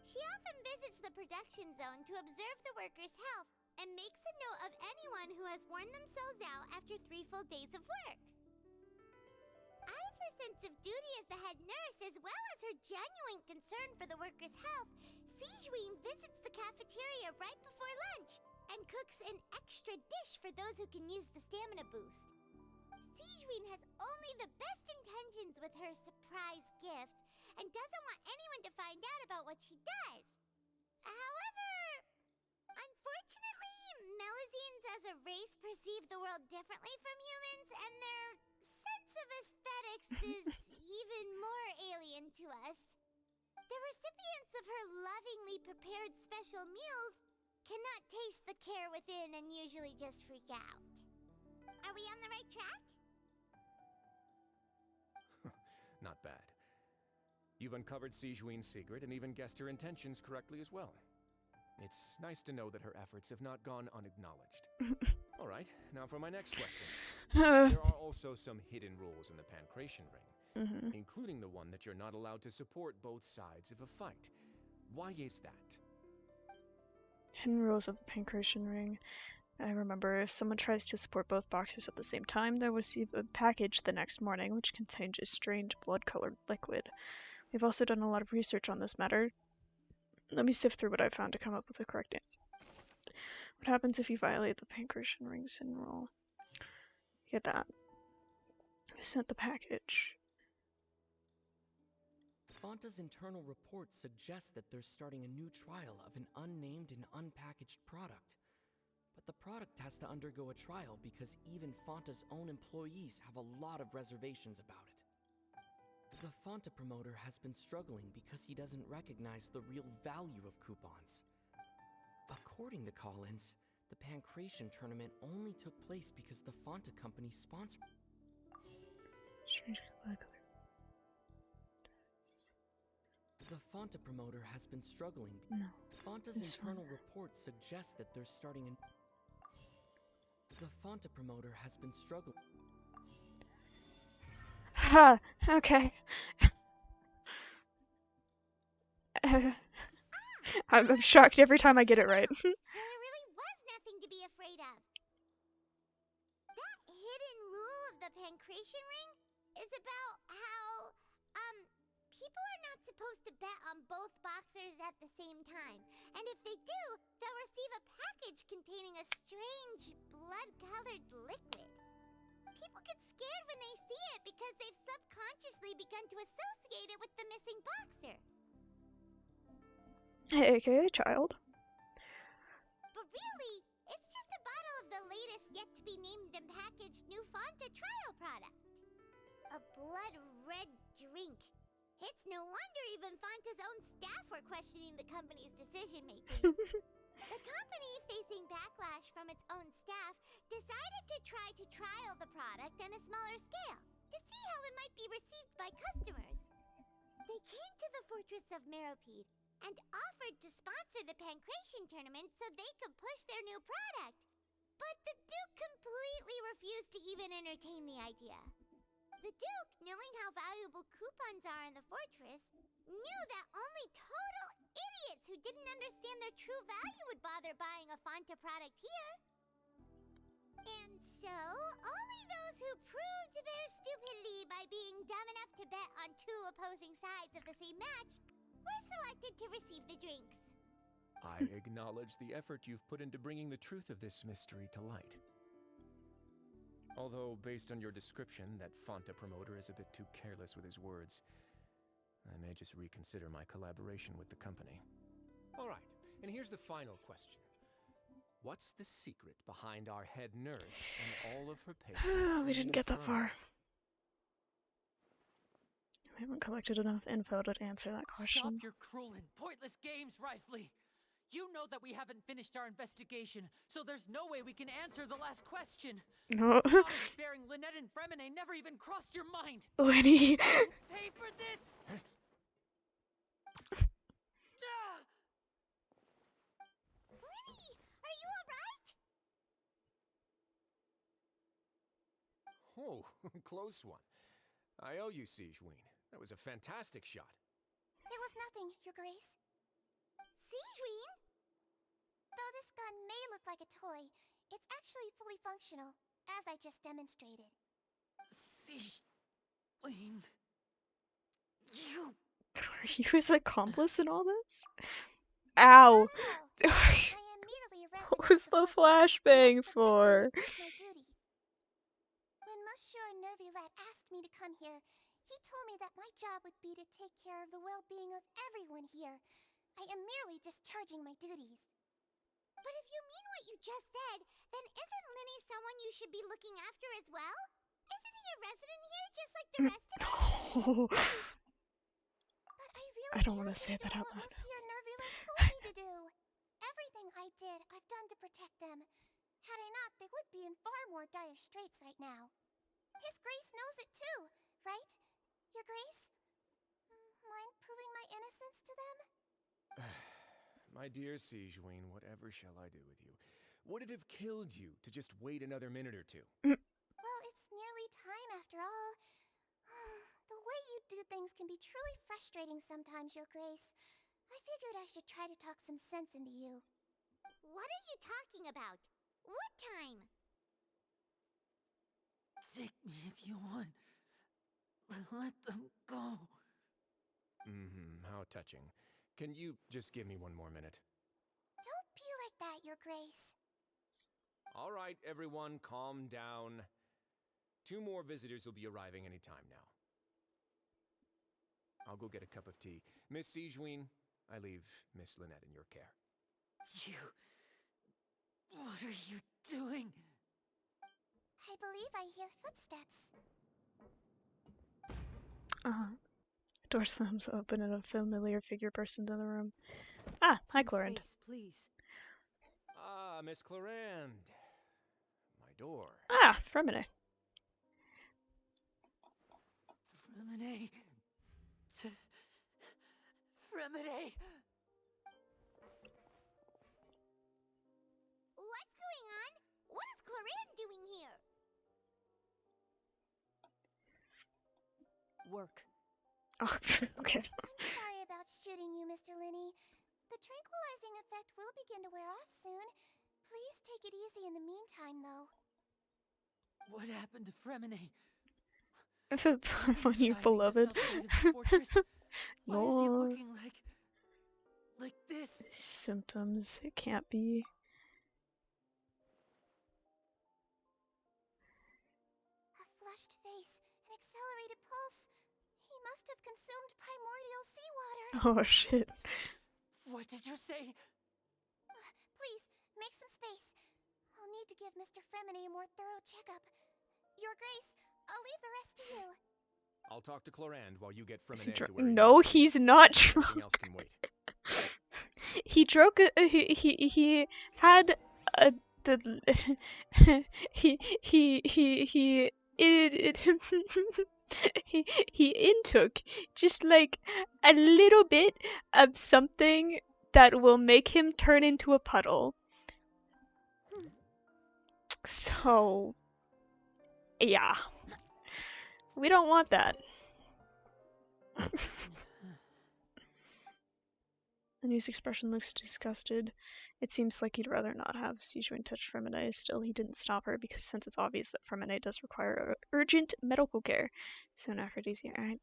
She often visits the production zone to observe the workers' health and makes a note of anyone who has worn themselves out after 3 full days of work. Out of her sense of duty as the head nurse, as well as her genuine concern for the workers' health, Sijwin visits the cafeteria right before lunch and cooks an extra dish for those who can use the stamina boost. Sijwin has only the best intentions with her surprise gift and doesn't want anyone to find out about what she does. However, unfortunately, Melusines as a race perceive the world differently from humans, and their sense of aesthetics is even more alien to us. The recipients of her lovingly prepared special meals cannot taste the care within and usually just freak out. Are we on the right track? Not bad. You've uncovered Sijwin's secret and even guessed her intentions correctly as well. It's nice to know that her efforts have not gone unacknowledged. All right, now for my next question. There are also some hidden rules in the Pancration Ring, including the one that you're not allowed to support both sides of a fight. Why is that? Hidden rules of the Pancration Ring. I remember if someone tries to support both boxers at the same time, they'll receive a package the next morning which contains a strange blood-colored liquid. We've also done a lot of research on this matter. Let me sift through what I found to come up with the correct answer. What happens if you violate the Pancration Ring's hidden rule? Get that. Who sent the package? Fanta's internal report suggests that they're starting a new trial of an unnamed and unpackaged product. But the product has to undergo a trial because even Fanta's own employees have a lot of reservations about it. The Fanta promoter has been struggling because he doesn't recognize the real value of coupons. According to Collins, the Pancration tournament only took place because the Fanta company sponsored. The Fanta promoter has been struggling. No. Fanta's internal report suggests that they're starting an. The Fanta promoter has been struggling. Ha! Okay. I'm shocked every time I get it right. So there really was nothing to be afraid of. That hidden rule of the Pancration Ring is about how, people are not supposed to bet on both boxers at the same time. And if they do, they'll receive a package containing a strange, blood-colored liquid. People get scared when they see it because they've subconsciously begun to associate it with the missing boxer. AKA child. But really, it's just a bottle of the latest yet-to-be-named and packaged new Fanta trial product. A blood-red drink. It's no wonder even Fanta's own staff were questioning the company's decision-making. The company, facing backlash from its own staff, decided to try to trial the product on a smaller scale to see how it might be received by customers. They came to the fortress of Meropide and offered to sponsor the Pancration tournament so they could push their new product. But the Duke completely refused to even entertain the idea. The Duke, knowing how valuable coupons are in the fortress, knew that only total idiots who didn't understand their true value would bother buying a Fanta product here. And so, only those who proved their stupidity by being dumb enough to bet on 2 opposing sides of the same match were selected to receive the drinks. I acknowledge the effort you've put into bringing the truth of this mystery to light. Although, based on your description, that Fanta promoter is a bit too careless with his words, I may just reconsider my collaboration with the company. All right, and here's the final question. What's the secret behind our head nurse and all of her patients? We didn't get that far. We haven't collected enough info to answer that question. Stop your cruel and pointless games, Risley! You know that we haven't finished our investigation, so there's no way we can answer the last question. No. The thought of sparing Lynette and Fremine never even crossed your mind. Lenny. You pay for this! Lenny, are you alright? Oh, close one. I owe you, Sigeween. That was a fantastic shot. It was nothing, Your Grace. Sigeween? Though this gun may look like a toy, it's actually fully functional, as I just demonstrated. Sigeween... You... Are you his accomplice in all this? Ow! I am merely a resident What was the flashbang for? my duty. When Monsieur Nervulette asked me to come here, he told me that my job would be to take care of the well-being of everyone here. I am merely discharging my duties. But if you mean what you just said, then isn't Linny someone you should be looking after as well? Isn't he a resident here just like the rest of us? But I really I don't want to say that out loud. Monsieur Nervulette told me to do. Everything I did, I've done to protect them. Had I not, they would be in far more dire straits right now. His Grace knows it too, right? Your Grace? Mind proving my innocence to them? My dear Sigeween, whatever shall I do with you? Would it have killed you to just wait another minute or two? Well, it's nearly time after all. The way you do things can be truly frustrating sometimes, Your Grace. I figured I should try to talk some sense into you. What are you talking about? What time? Take me if you want. Let them go. How touching. Can you just give me one more minute? Don't be like that, Your Grace. All right, everyone, calm down. 2 more visitors will be arriving any time now. I'll go get a cup of tea. Miss Sigeween, I leave Miss Lynette in your care. You... What are you doing? I believe I hear footsteps. Door slams open and a familiar figure bursts into the room. Ah, hi, Clorinde. Please. Ah, Miss Clorinde. My door. Ah, Fremine. Fremine. Fremine. What's going on? What is Clorinde doing here? Work. Oh, okay. I'm sorry about shooting you, Mr. Linny. The tranquilizing effect will begin to wear off soon. Please take it easy in the meantime, though. What happened to Fremine? On you, beloved. Why is he looking like this? Symptoms. It can't be. A flushed face, an accelerated pulse. He must have consumed primordial seawater. Oh, shit. What did you say? Please, make some space. I'll need to give Mr. Fremine a more thorough checkup. Your Grace, I'll leave the rest to you. I'll talk to Clorinde while you get Is he Fremine drunk? to where he No, needs to be. he's not drunk. Everything else can wait. He drunk. He had a he intook just like a little bit of something that will make him turn into a puddle. So yeah, we don't want that. And his expression looks disgusted. It seems like he'd rather not have Sigeween touch Fremine. Still, he didn't stop her because since it's obvious that Fremine does require urgent medical care. So an aphrodisiac.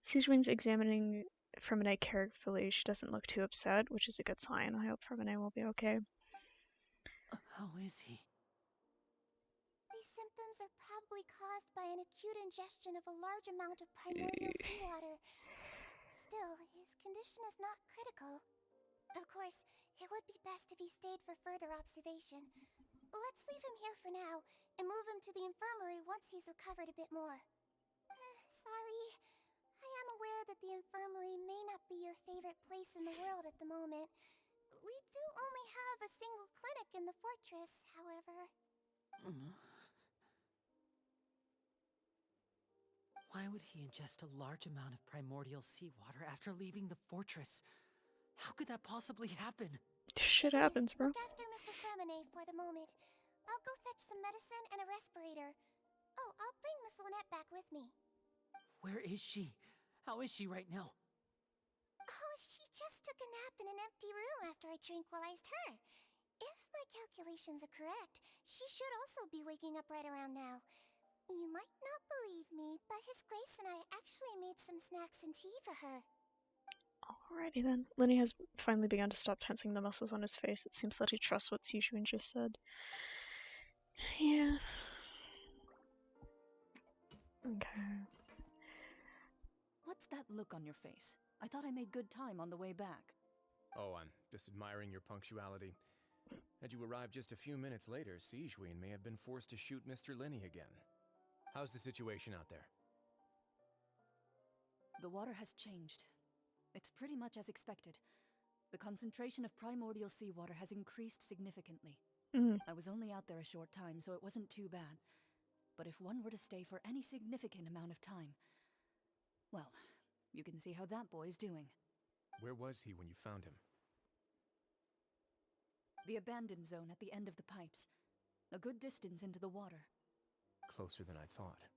Sigeween's examining Fremine carefully. She doesn't look too upset, which is a good sign. I hope Fremine will be okay. How is he? These symptoms are probably caused by an acute ingestion of a large amount of primordial seawater. Still, his condition is not critical. Of course, it would be best if he stayed for further observation. Let's leave him here for now, and move him to the infirmary once he's recovered a bit more. Sorry. aware that the infirmary may not be your favorite place in the world at the moment. We do only have a single clinic in the fortress, however. Why would he ingest a large amount of primordial seawater after leaving the fortress? How could that possibly happen? Shit happens, bro. Look after Mr. Fremine for the moment. I'll go fetch some medicine and a respirator. Oh, I'll bring Miss Lynette back with me. Where is she? How is she right now? Oh, she just took a nap in an empty room after I tranquilized her. If my calculations are correct, she should also be waking up right around now. You might not believe me, but His Grace and I actually made some snacks and tea for her. Alrighty then. Lenny has finally begun to stop tensing the muscles on his face. It seems that he trusts what Sijun just said. Yeah. Okay. What's that look on your face? I thought I made good time on the way back. Oh, I'm just admiring your punctuality. Had you arrived just a few minutes later, Sijun may have been forced to shoot Mr. Lenny again. How's the situation out there? The water has changed. It's pretty much as expected. The concentration of primordial seawater has increased significantly. I was only out there a short time, so it wasn't too bad. But if one were to stay for any significant amount of time, well, you can see how that boy's doing. Where was he when you found him? The abandoned zone at the end of the pipes. A good distance into the water. Closer than I thought.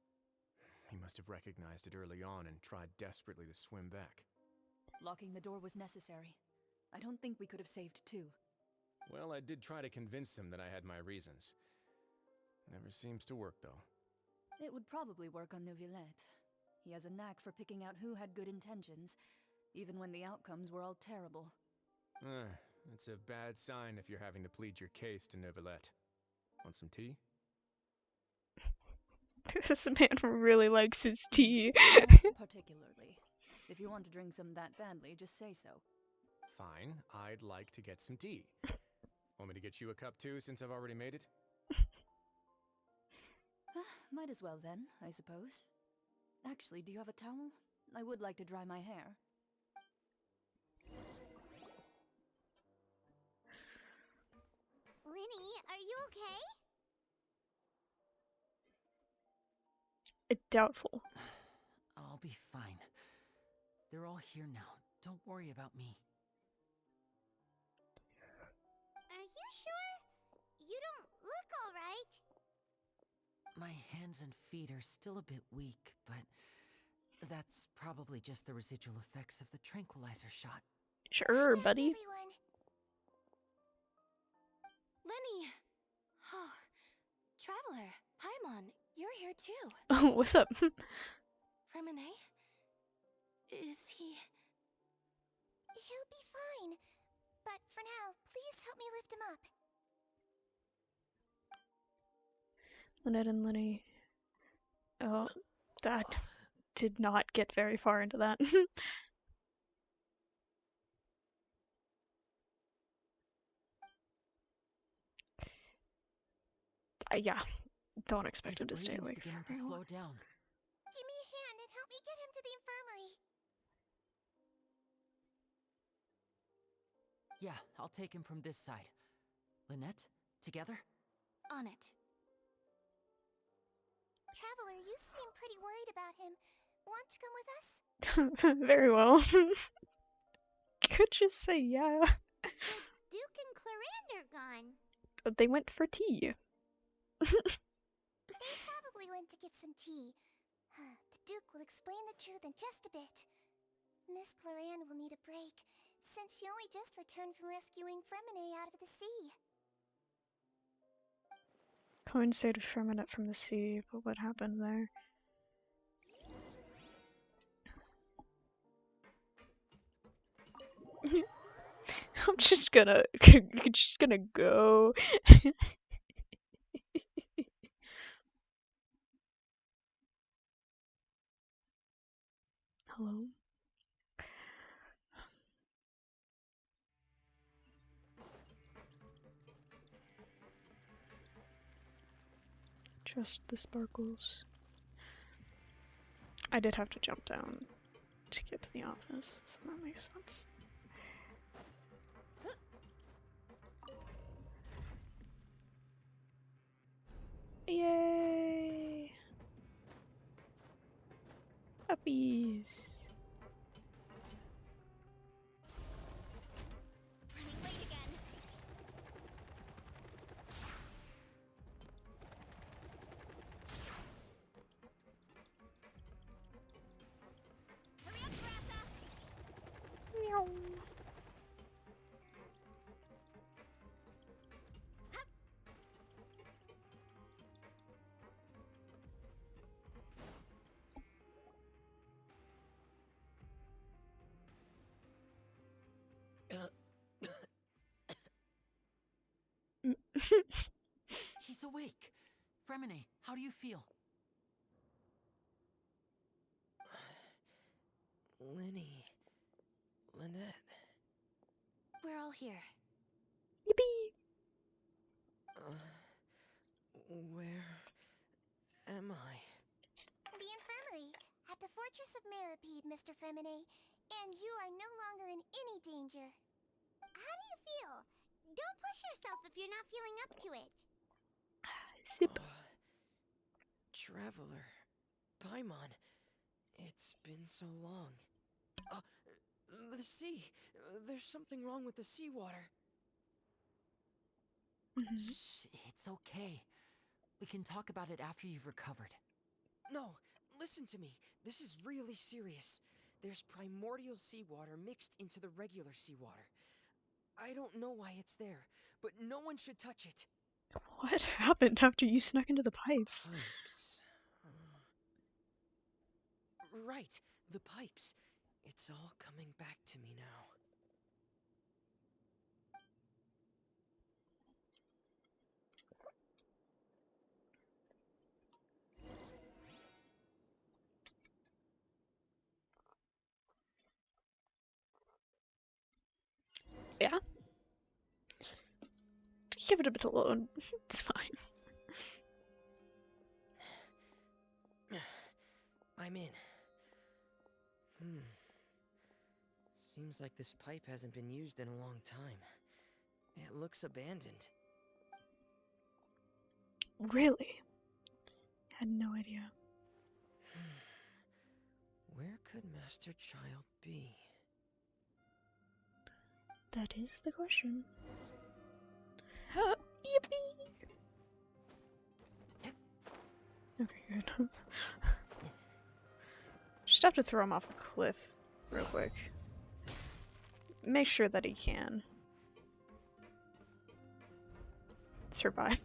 He must have recognized it early on and tried desperately to swim back. Locking the door was necessary. I don't think we could have saved two. Well, I did try to convince him that I had my reasons. Never seems to work, though. It would probably work on Neuvillette. He has a knack for picking out who had good intentions, even when the outcomes were all terrible. It's a bad sign if you're having to plead your case to Neuvillette. Want some tea? This man really likes his tea. Not particularly. If you want to drink some that badly, just say so. Fine, I'd like to get some tea. Want me to get you a cup too, since I've already made it? Might as well then, I suppose. Actually, do you have a towel? I would like to dry my hair. Linny, are you okay? Doubtful. I'll be fine. They're all here now. Don't worry about me. Are you sure? You don't look alright. My hands and feet are still a bit weak, but that's probably just the residual effects of the tranquilizer shot. Sure, buddy. Everyone. Lenny! Oh, Traveler, Paimon, you're here too. Oh, what's up? Fremine? Is he... He'll be fine. But for now, please help me lift him up. Lynette and Lenny. Oh, that did not get very far into that. Yeah, don't expect him to stay awake for very long. Slow down. Give me a hand and help me get him to the infirmary. Yeah, I'll take him from this side. Lynette, together? On it. Traveler, you seem pretty worried about him. Want to come with us? Very well. Could just say yeah. The Duke and Clarander gone. They went for tea. They probably went to get some tea. The Duke will explain the truth in just a bit. Miss Clarande will need a break, since she only just returned from rescuing Fremine out of the sea. Coin saved Firminate from the sea, but what happened there? I'm just gonna go. Hello? Just the sparkles. I did have to jump down to get to the office, so that makes sense. Yay! Puppies! Running late again. Hurry up, Grassa! Meow. He's awake. Fremine, how do you feel? Lenny. Lynette. We're all here. Yippee! Where am I? The infirmary at the Fortress of Meripede, Mr. Fremine, and you are no longer in any danger. How do you feel? Don't push yourself if you're not feeling up to it. Sip. Traveler. Paimon. It's been so long. The sea. There's something wrong with the seawater. Shh, it's okay. We can talk about it after you've recovered. No, listen to me. This is really serious. There's primordial seawater mixed into the regular seawater. I don't know why it's there, but no one should touch it. What happened after you snuck into the pipes? Pipes. Right, the pipes. It's all coming back to me now. Yeah? Give it a bit alone. It's fine. I'm in. Seems like this pipe hasn't been used in a long time. It looks abandoned. Really? Had no idea. Where could Master Child be? That is the question. Yippee! Okay, good. Just have to throw him off a cliff real quick. Make sure that he can survive.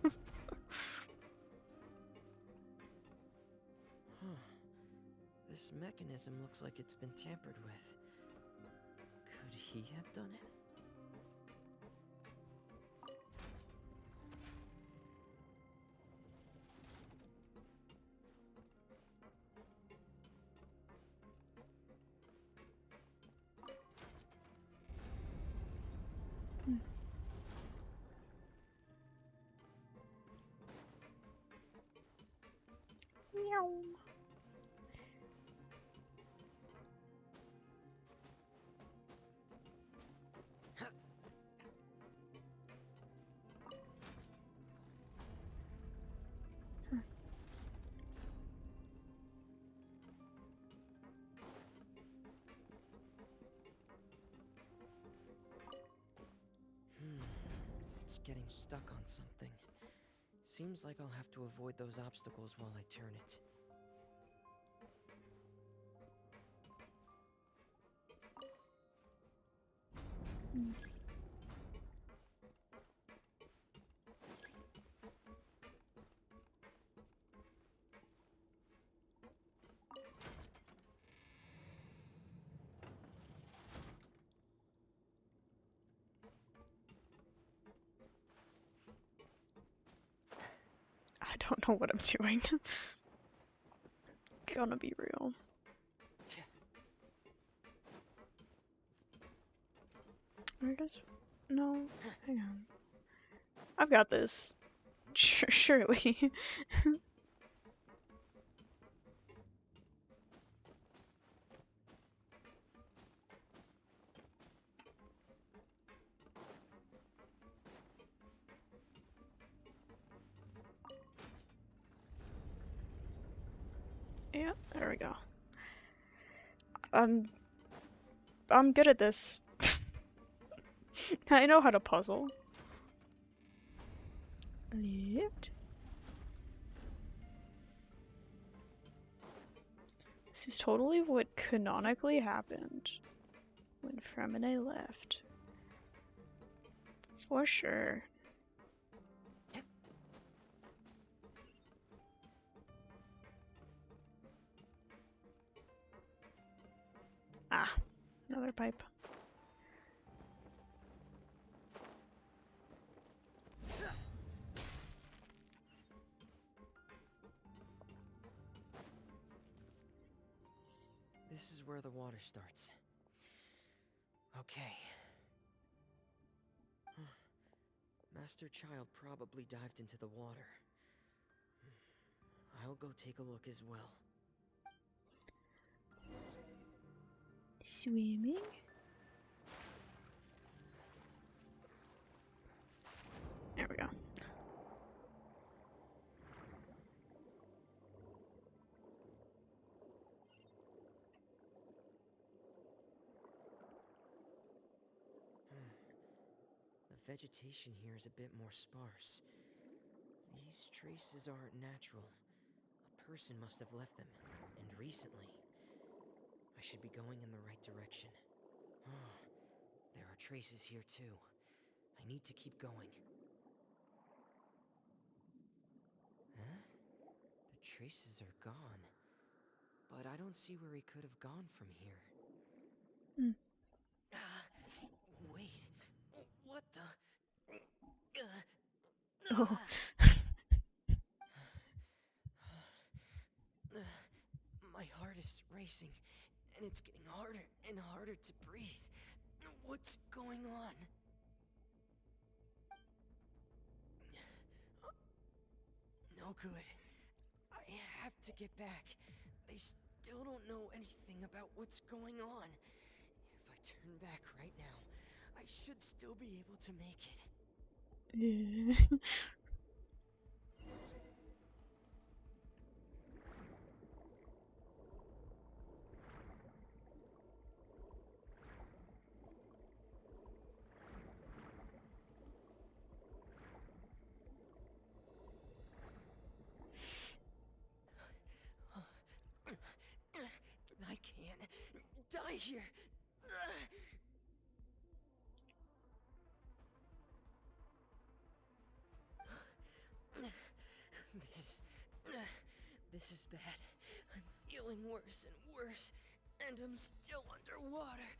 This mechanism looks like it's been tampered with. Could he have done it? Meow. It's getting stuck on something. Seems like I'll have to avoid those obstacles while I turn it. I don't know what I'm doing. Gonna be real. I guess. No, hang on. I've got this. Surely. Yeah, there we go. I'm good at this. I know how to puzzle. Left. This is totally what canonically happened when Fremine left. For sure. Ah, another pipe. This is where the water starts. Okay. Master Child probably dived into the water. I'll go take a look as well. Swimming? There we go. The vegetation here is a bit more sparse. These traces aren't natural. A person must have left them, and recently. I should be going in the right direction. There are traces here too. I need to keep going. Huh? The traces are gone. But I don't see where he could have gone from here. Wait. What the? Oh. My heart is racing, and it's getting harder and harder to breathe. What's going on? No good. I have to get back. They still don't know anything about what's going on. If I turn back right now, I should still be able to make it. Yeah. I can't die here. This is bad. I'm feeling worse and worse, and I'm still underwater.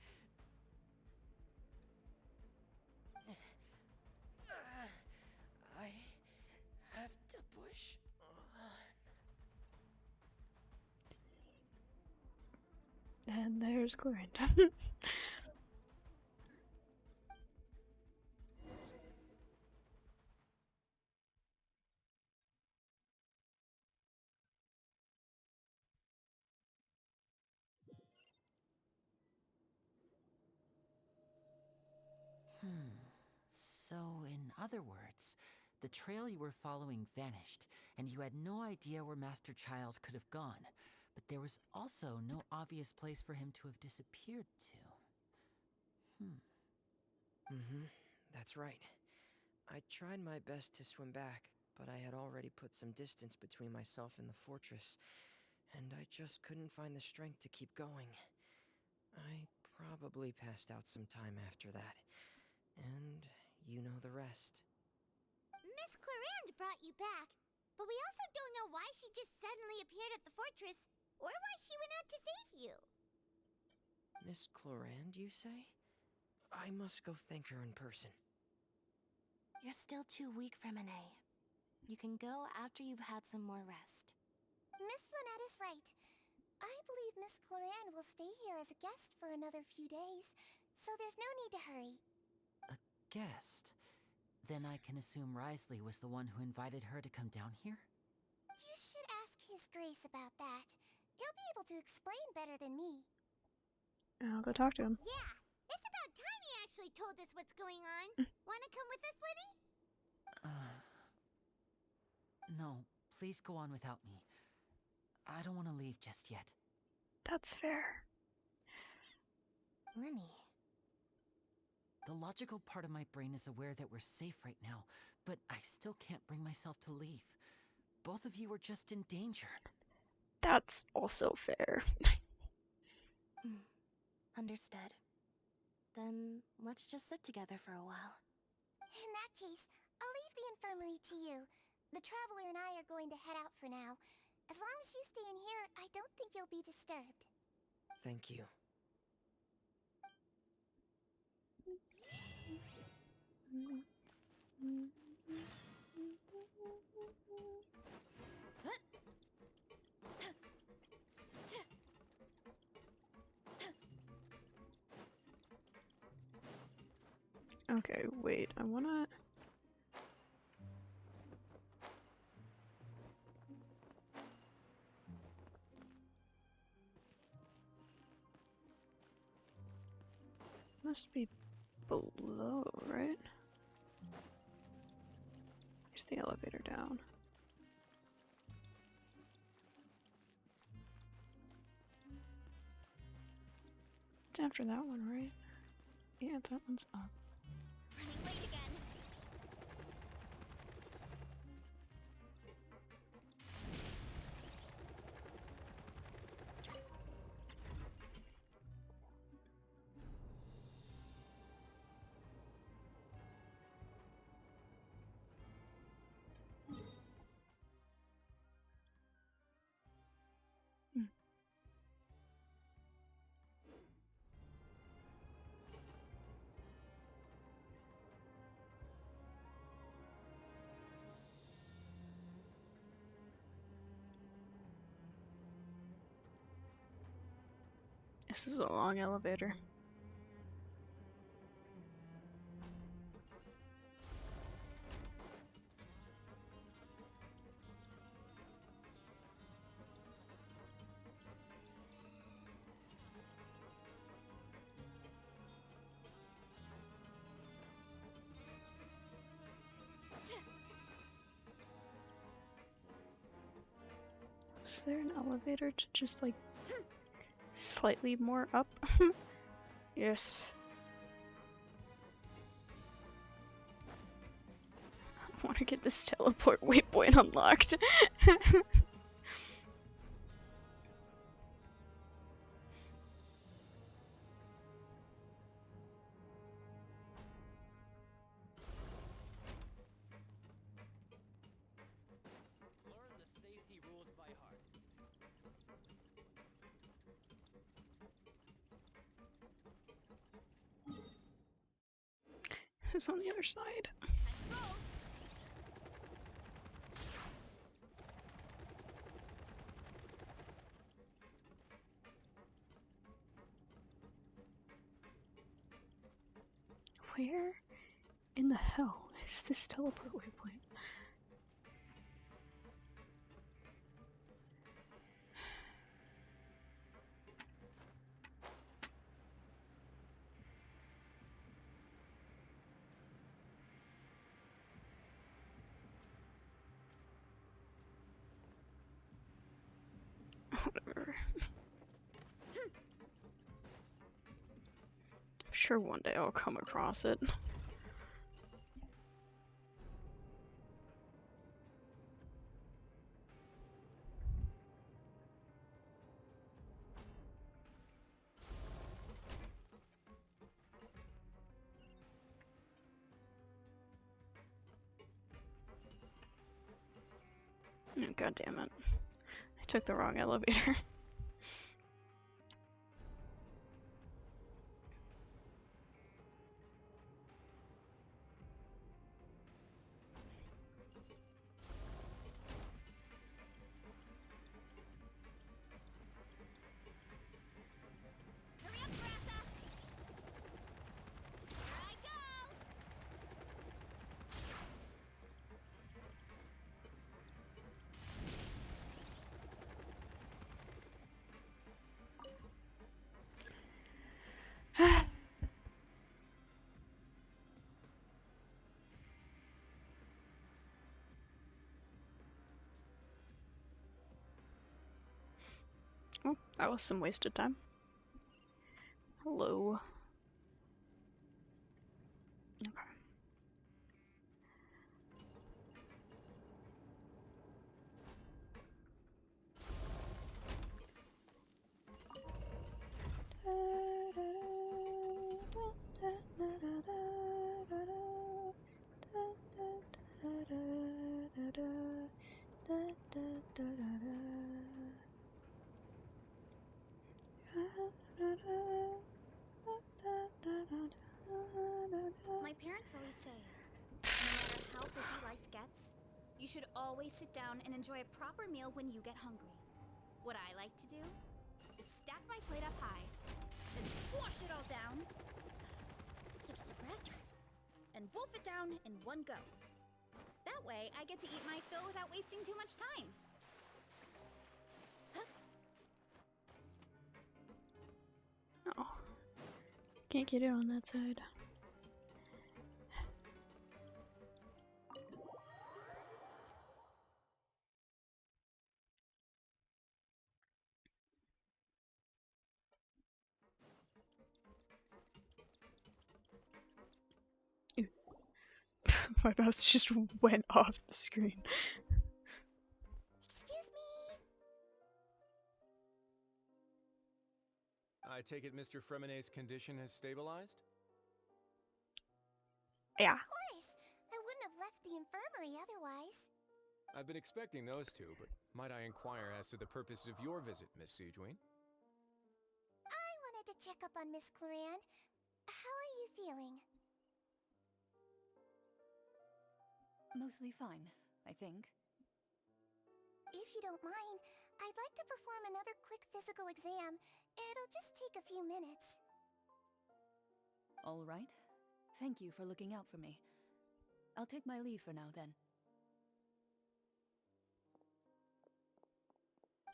I have to push on. And there's Clorinda. So, in other words, the trail you were following vanished, and you had no idea where Master Child could have gone. But there was also no obvious place for him to have disappeared to. That's right. I tried my best to swim back, but I had already put some distance between myself and the fortress, and I just couldn't find the strength to keep going. I probably passed out some time after that, and you know the rest. Miss Clarande brought you back, but we also don't know why she just suddenly appeared at the fortress, or why she went out to save you. Miss Clarande, you say? I must go thank her in person. You're still too weak, Fremine. You can go after you've had some more rest. Miss Lynette is right. I believe Miss Clarande will stay here as a guest for another few days, so there's no need to hurry. A guest? Then I can assume Risley was the one who invited her to come down here? You should ask His Grace about that. He'll be able to explain better than me. I'll go talk to him. Yeah, it's about time he actually told us what's going on. Wanna come with us, Liddy? No, please go on without me. I don't want to leave just yet. That's fair. Lenny. The logical part of my brain is aware that we're safe right now, but I still can't bring myself to leave. Both of you are just in danger. That's also fair. Understood. Then let's just sit together for a while. In that case, I'll leave the infirmary to you. The Traveler and I are going to head out for now. As long as you stay in here, I don't think you'll be disturbed. Thank you. Okay, wait, I wanna... Must be below, right? Here's the elevator down. It's after that one, right? Yeah, that one's up. Running late again. This is a long elevator. Is there an elevator to just like slightly more up? Yes. I want to get this teleport waypoint unlocked. Learn the safety rules by heart. Who's on the other side? Where in the hell is this teleport waypoint? Whatever. I'm sure one day I'll come across it. Oh, God damn it. I took the wrong elevator. Hurry up, Grassa! Here I go! Oh, that was some wasted time. Hello. Okay. My parents always say, no matter how busy life gets, you should always sit down and enjoy a proper meal when you get hungry. What I like to do is stack my plate up high, then squash it all down, take a deep breath, and wolf it down in one go. That way, I get to eat my fill without wasting too much time. Oh. Can't get it on that side. My mouse just went off the screen. Excuse me? I take it Mr. Fremenet's condition has stabilized? Yeah. Of course. I wouldn't have left the infirmary otherwise. I've been expecting those two, but might I inquire as to the purpose of your visit, Miss Siegewien? I wanted to check up on Miss Cloran. How are you feeling? Mostly fine, I think. If you don't mind, I'd like to perform another quick physical exam. It'll just take a few minutes. All right. Thank you for looking out for me. I'll take my leave for now, then.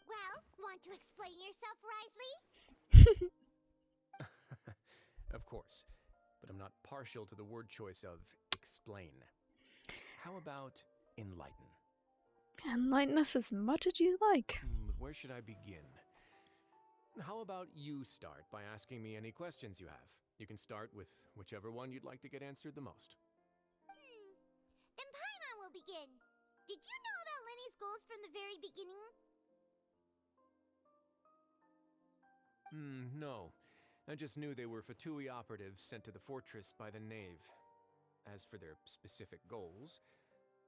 Well, want to explain yourself, Risley? Of course, but I'm not partial to the word choice of explain. How about enlighten? Enlighten us as much as you like. Where should I begin? How about you start by asking me any questions you have? You can start with whichever one you'd like to get answered the most. Then Paimon will begin. Did you know about Lenny's goals from the very beginning? No. I just knew they were Fatui operatives sent to the fortress by the Knave. As for their specific goals,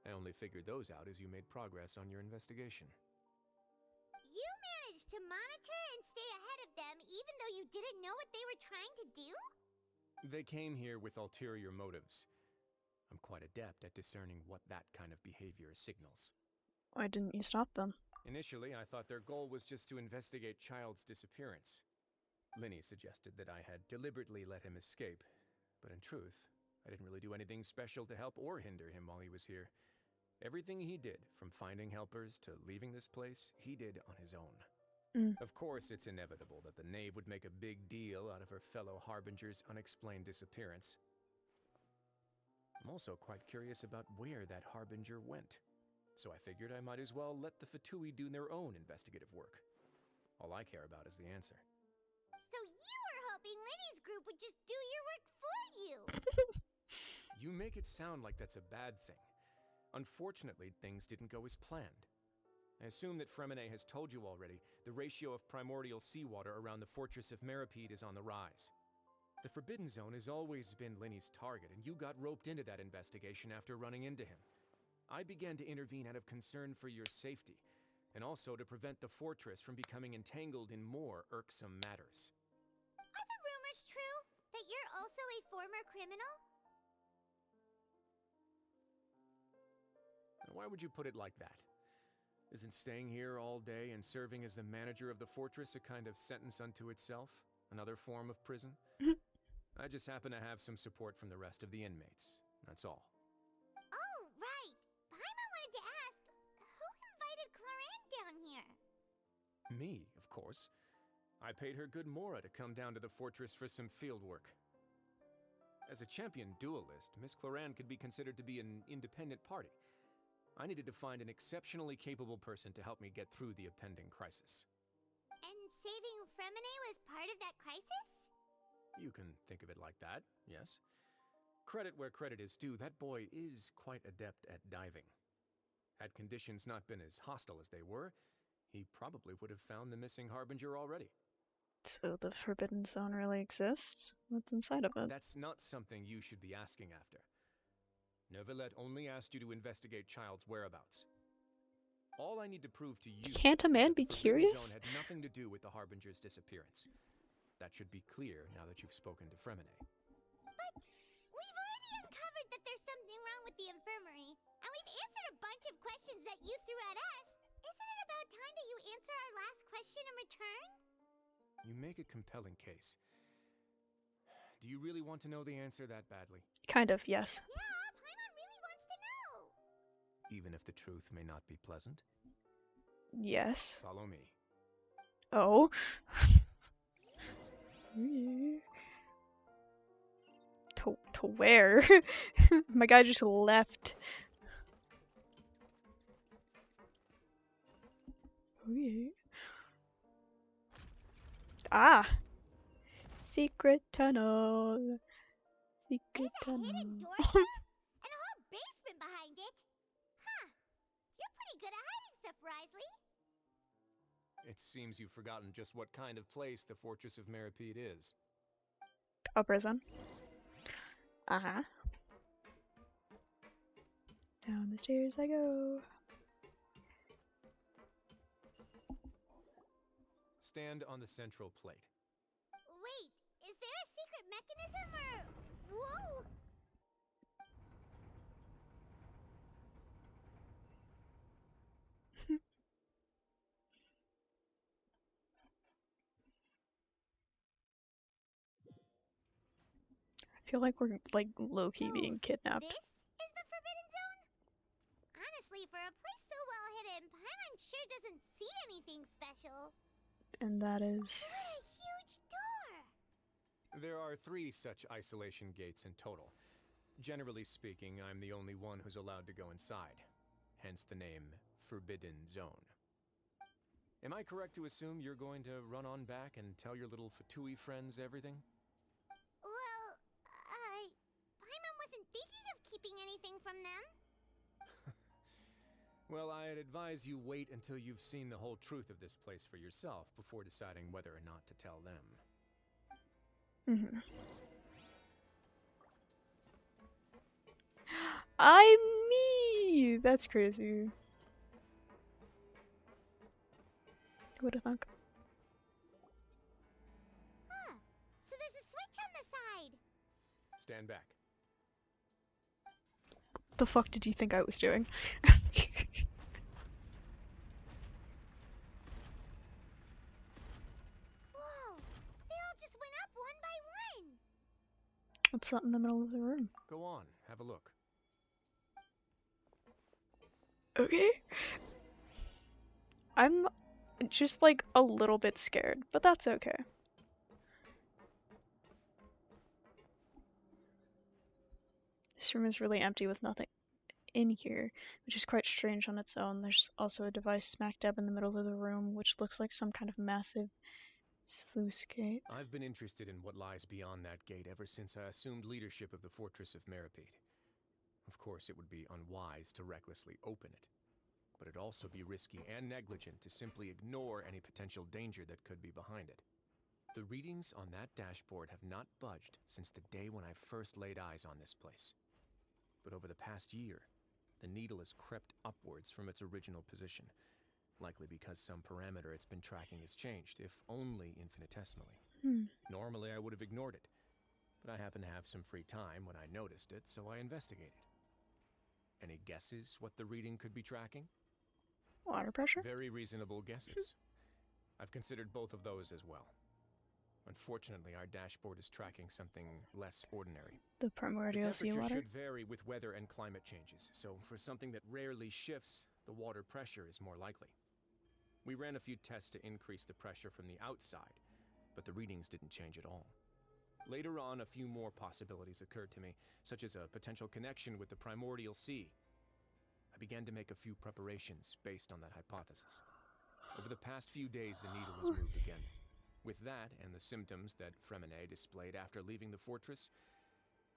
I only figured those out as you made progress on your investigation. You managed to monitor and stay ahead of them even though you didn't know what they were trying to do? They came here with ulterior motives. I'm quite adept at discerning what that kind of behavior signals. Why didn't you stop them? Initially, I thought their goal was just to investigate Child's disappearance. Linny suggested that I had deliberately let him escape, but in truth, I didn't really do anything special to help or hinder him while he was here. Everything he did, from finding helpers to leaving this place, he did on his own. Of course, it's inevitable that the Knave would make a big deal out of her fellow Harbinger's unexplained disappearance. I'm also quite curious about where that Harbinger went, so I figured I might as well let the Fatui do their own investigative work. All I care about is the answer. So you were hoping Lenny's group would just do your work for you! You make it sound like that's a bad thing. Unfortunately, things didn't go as planned. I assume that Fremenet has told you already, the ratio of primordial seawater around the fortress of Meripede is on the rise. The Forbidden Zone has always been Linny's target, and you got roped into that investigation after running into him. I began to intervene out of concern for your safety, and also to prevent the fortress from becoming entangled in more irksome matters. Are the rumors true? That you're also a former criminal? Why would you put it like that? Isn't staying here all day and serving as the manager of the fortress a kind of sentence unto itself? Another form of prison? I just happen to have some support from the rest of the inmates. That's all. Oh, right! Paimon wanted to ask, who invited Cloran down here? Me, of course. I paid her good mora to come down to the fortress for some field work. As a champion duelist, Miss Cloran could be considered to be an independent party. I needed to find an exceptionally capable person to help me get through the impending crisis. And saving Fremine was part of that crisis? You can think of it like that, yes. Credit where credit is due, that boy is quite adept at diving. Had conditions not been as hostile as they were, he probably would have found the missing Harbinger already. So the Forbidden Zone really exists? What's inside of it? That's not something you should be asking after. Neuvillette only asked you to investigate Child's whereabouts. All I need to prove to you Can't a man be the Forbidden curious? Zone had nothing to do with the Harbinger's disappearance. That should be clear now that you've spoken to Fremine. But we've already uncovered that there's something wrong with the infirmary, and we've answered a bunch of questions that you threw at us. Isn't it about time that you answer our last question in return? You make a compelling case. Do you really want to know the answer that badly? Kind of, yes. Yeah, Paimon really wants to know. Even if the truth may not be pleasant? Yes. Follow me. Oh. To where? My guy just left. Okay. Ah! Secret tunnel. Secret tunnel. Hidden door here? And a whole basement behind it? Huh. You're pretty good at hiding stuff, Risley. It seems you've forgotten just what kind of place the Fortress of Meripede is. A prison. Uh-huh. Down the stairs I go. Stand on the central plate. Wait, is there a secret mechanism or... Whoa! I feel like we're like low-key being kidnapped. This is the Forbidden Zone? Honestly, for a place so well hidden, Paimon sure doesn't see anything special. And that is... What a huge door! There are 3 such isolation gates in total. Generally speaking, I'm the only one who's allowed to go inside. Hence the name Forbidden Zone. Am I correct to assume you're going to run on back and tell your little Fatui friends everything? Well, Paimon wasn't thinking of keeping anything from them. Well, I'd advise you wait until you've seen the whole truth of this place for yourself before deciding whether or not to tell them. Mm-hmm. I'm me! That's crazy. Who would have thunk? Huh. So there's a switch on the side. Stand back. The fuck did you think I was doing? Whoa! They all just went up one by one. What's that in the middle of the room? Go on, have a look. Okay. I'm just like a little bit scared, but that's okay. This room is really empty with nothing in here, which is quite strange on its own. There's also a device smack dab in the middle of the room, which looks like some kind of massive sluice gate. I've been interested in what lies beyond that gate ever since I assumed leadership of the Fortress of Meripede. Of course, it would be unwise to recklessly open it, but it'd also be risky and negligent to simply ignore any potential danger that could be behind it. The readings on that dashboard have not budged since the day when I first laid eyes on this place. But over the past year, the needle has crept upwards from its original position, likely because some parameter it's been tracking has changed, if only infinitesimally. Normally I would have ignored it, but I happened to have some free time when I noticed it, so I investigated. Any guesses what the reading could be tracking? Water pressure? Very reasonable guesses. I've considered both of those as well. Unfortunately, our dashboard is tracking something less ordinary. The primordial The temperature seawater? should vary with weather and climate changes, so for something that rarely shifts, the water pressure is more likely. We ran a few tests to increase the pressure from the outside, but the readings didn't change at all. Later on, a few more possibilities occurred to me, such as a potential connection with the primordial sea. I began to make a few preparations based on that hypothesis. Over the past few days, the needle has moved again. With that, and the symptoms that Fremine displayed after leaving the fortress,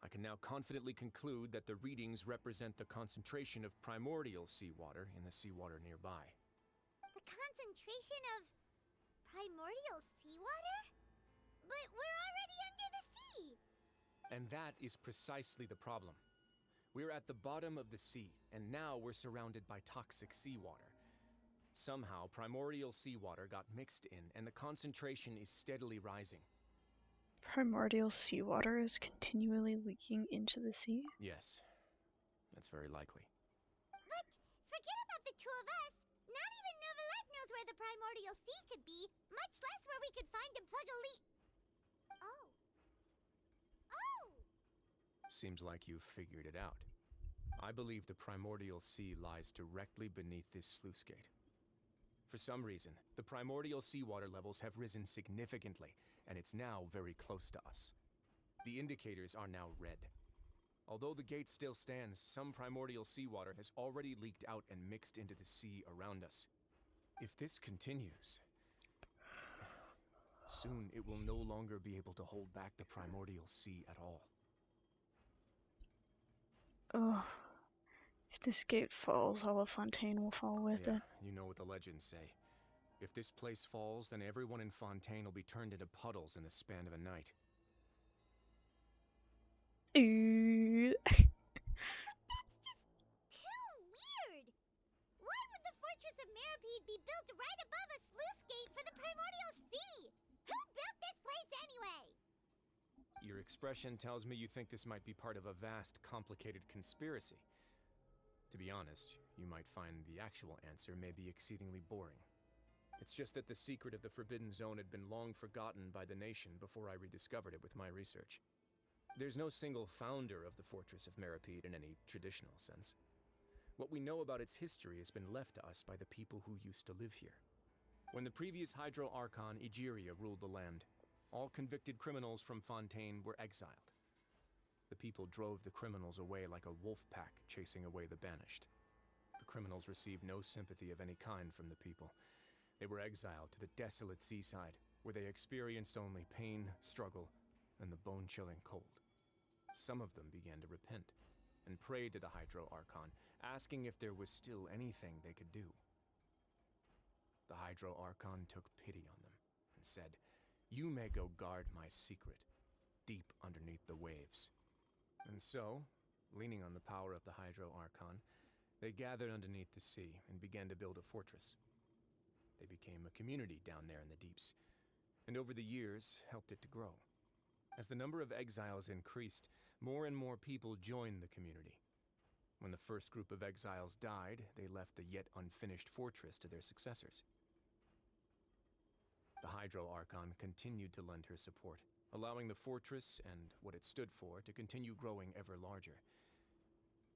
I can now confidently conclude that the readings represent the concentration of primordial seawater in the seawater nearby. The concentration of primordial seawater? But we're already under the sea! And that is precisely the problem. We're at the bottom of the sea, and now we're surrounded by toxic seawater. Somehow, primordial seawater got mixed in, and the concentration is steadily rising. Primordial seawater is continually leaking into the sea? Yes, that's very likely. But forget about the two of us. Not even Neuvillette knows where the primordial sea could be, much less where we could find and plug a leak. Oh. Oh! Seems like you've figured it out. I believe the primordial sea lies directly beneath this sluice gate. For some reason, the primordial seawater levels have risen significantly, and it's now very close to us. The indicators are now red. Although the gate still stands, some primordial seawater has already leaked out and mixed into the sea around us. If this continues, soon it will no longer be able to hold back the primordial sea at all. Oh. If this gate falls, all of Fontaine will fall with it. You know what the legends say. If this place falls, then everyone in Fontaine will be turned into puddles in the span of a night. That's just too weird! Why would the Fortress of Meripede be built right above a sluice gate for the primordial sea? Who built this place anyway? Your expression tells me you think this might be part of a vast, complicated conspiracy. To be honest, you might find the actual answer may be exceedingly boring. It's just that the secret of the Forbidden Zone had been long forgotten by the nation before I rediscovered it with my research. There's no single founder of the Fortress of Meripede in any traditional sense. What we know about its history has been left to us by the people who used to live here. When the previous Hydro Archon Egeria ruled the land, all convicted criminals from Fontaine were exiled. The people drove the criminals away like a wolf pack chasing away the banished. The criminals received no sympathy of any kind from the people. They were exiled to the desolate seaside, where they experienced only pain, struggle, and the bone-chilling cold. Some of them began to repent, and prayed to the Hydro Archon, asking if there was still anything they could do. The Hydro Archon took pity on them, and said, "You may go guard my secret, deep underneath the waves." And so, leaning on the power of the Hydro Archon, they gathered underneath the sea and began to build a fortress. They became a community down there in the deeps, and over the years helped it to grow. As the number of exiles increased, more and more people joined the community. When the first group of exiles died, they left the yet unfinished fortress to their successors. The Hydro Archon continued to lend her support, allowing the fortress and what it stood for to continue growing ever larger.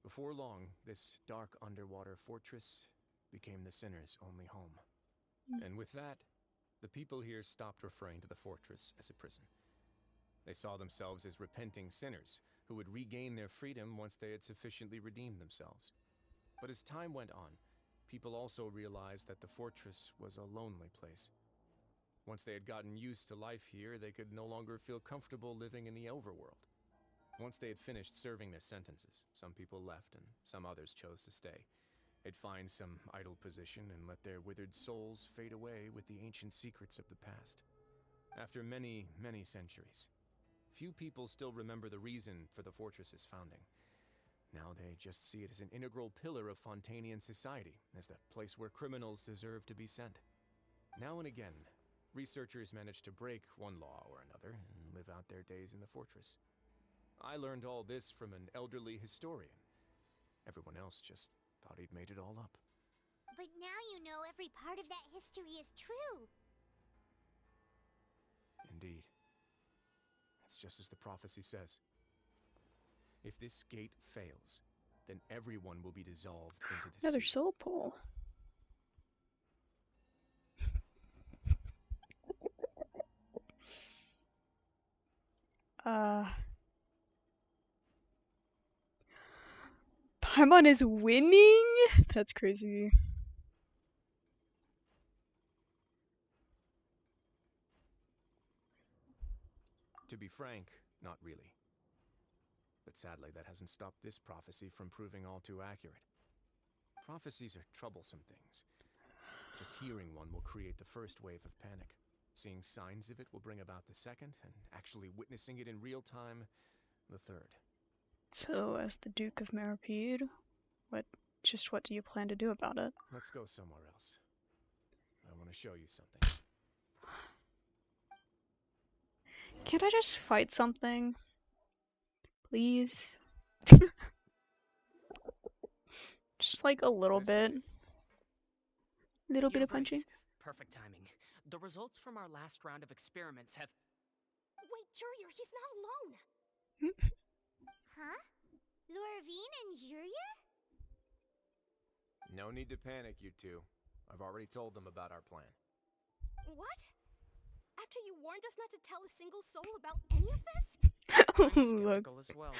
Before long, this dark underwater fortress became the sinner's only home. And with that, the people here stopped referring to the fortress as a prison. They saw themselves as repenting sinners who would regain their freedom once they had sufficiently redeemed themselves. But as time went on, people also realized that the fortress was a lonely place. Once they had gotten used to life here, they could no longer feel comfortable living in the overworld. Once they had finished serving their sentences, some people left and some others chose to stay. They'd find some idle position and let their withered souls fade away with the ancient secrets of the past. After many, many centuries, few people still remember the reason for the fortress's founding. Now they just see it as an integral pillar of Fontainian society, as the place where criminals deserve to be sent. Now and again, researchers manage to break one law or another and live out their days in the fortress. I learned all this from an elderly historian. Everyone else just thought he'd made it all up. But now you know every part of that history is true. Indeed. It's just as the prophecy says. If this gate fails, then everyone will be dissolved into the Another sea. soul pull. Paimon is winning? That's crazy. frank, not really. But sadly, that hasn't stopped this prophecy from proving all too accurate. Prophecies are troublesome things. Just hearing one will create the first wave of panic. Seeing signs of it will bring about the second, and actually witnessing it in real time, the third. So, as the Duke of Meripede, what do you plan to do about it? Let's go somewhere else. I want to show you something. Can't I just fight something? Please? Just like a little bit. Little bit Your of punching. Grace, perfect timing. The results from our last round of experiments have... Wait, Jurier, he's not alone! Huh? Lorvine and Jurier? No need to panic, you two. I've already told them about our plan. What? After you warned us not to tell a single soul about any of this? I'm skeptical as well.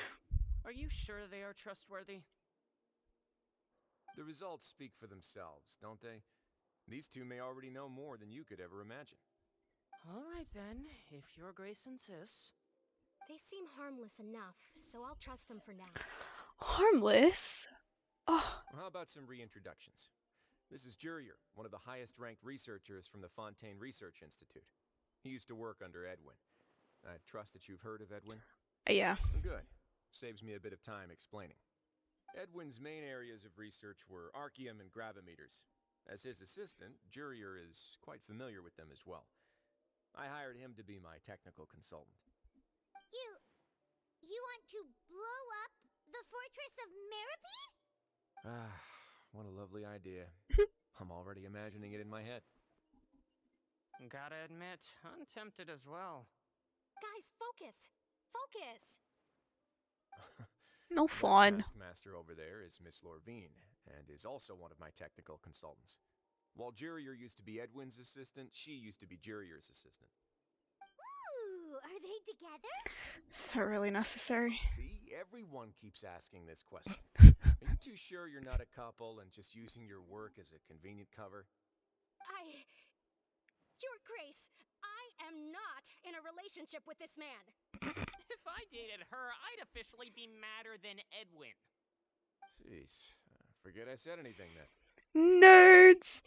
Are you sure they are trustworthy? The results speak for themselves, don't they? These two may already know more than you could ever imagine. All right then, if your Grace insists. They seem harmless enough, so I'll trust them for now. Harmless? Oh. How about some reintroductions? This is Jurier, one of the highest-ranked researchers from the Fontaine Research Institute. He used to work under Edwin. I trust that you've heard of Edwin? Yeah. Good. Saves me a bit of time explaining. Edwin's main areas of research were archaeum and gravimeters. As his assistant, Jurier is quite familiar with them as well. I hired him to be my technical consultant. You want to blow up the fortress of Meripede? Ah, what a lovely idea. I'm already imagining it in my head. Gotta admit, I'm tempted as well. Guys, focus! Focus! No fun. That taskmaster over there is Miss Lorvine, and is also one of my technical consultants. While Jurier used to be Edwin's assistant, she used to be Jurier's assistant. Ooh, are they together? Is that really necessary? See, everyone keeps asking this question. Are you too sure you're not a couple and just using your work as a convenient cover? Your Grace, I am not in a relationship with this man. If I dated her, I'd officially be madder than Edwin. Jeez, forget I said anything then. Nerds!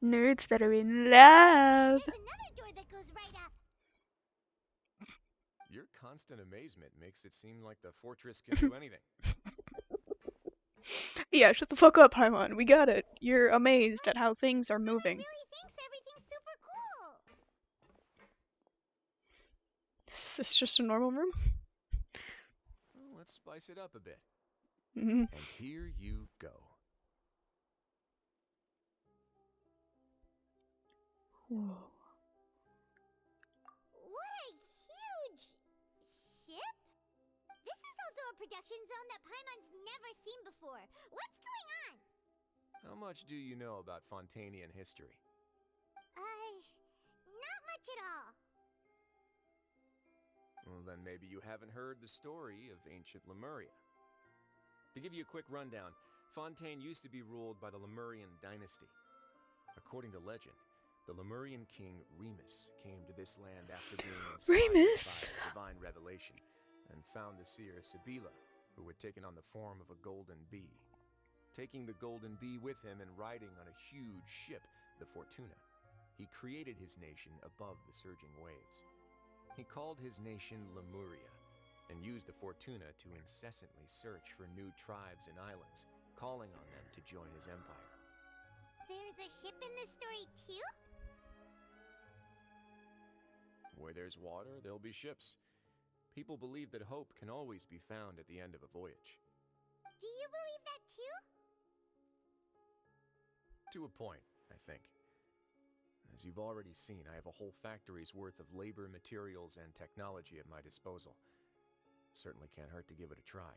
Nerds that are in love! There's another door that goes right up. Your constant amazement makes it seem like the fortress can do anything. Yeah, shut the fuck up, Paimon. We got it. You're amazed at how things are moving. Really thinks everything's super cool. Is this just a normal room? Well, let's spice it up a bit. Mm-hmm. And here you go. Whoa. What a huge ship! This is also a production zone that Paimon's never seen before. What's going on? How much do you know about Fontainian history? Not much at all. Well, then maybe you haven't heard the story of ancient Lemuria. To give you a quick rundown, Fontaine used to be ruled by the Lemurian dynasty. According to legend, the Lemurian king Remus came to this land after being inspired by a divine revelation and found the seer Sibila, who had taken on the form of a golden bee. Taking the golden bee with him and riding on a huge ship, the Fortuna, he created his nation above the surging waves. He called his nation Lemuria and used the Fortuna to incessantly search for new tribes and islands, calling on them to join his empire. There's a ship in this story too? Where there's water, there'll be ships. People believe that hope can always be found at the end of a voyage. Do you believe that too? To a point, I think. As you've already seen, I have a whole factory's worth of labor, materials, and technology at my disposal. Certainly can't hurt to give it a try.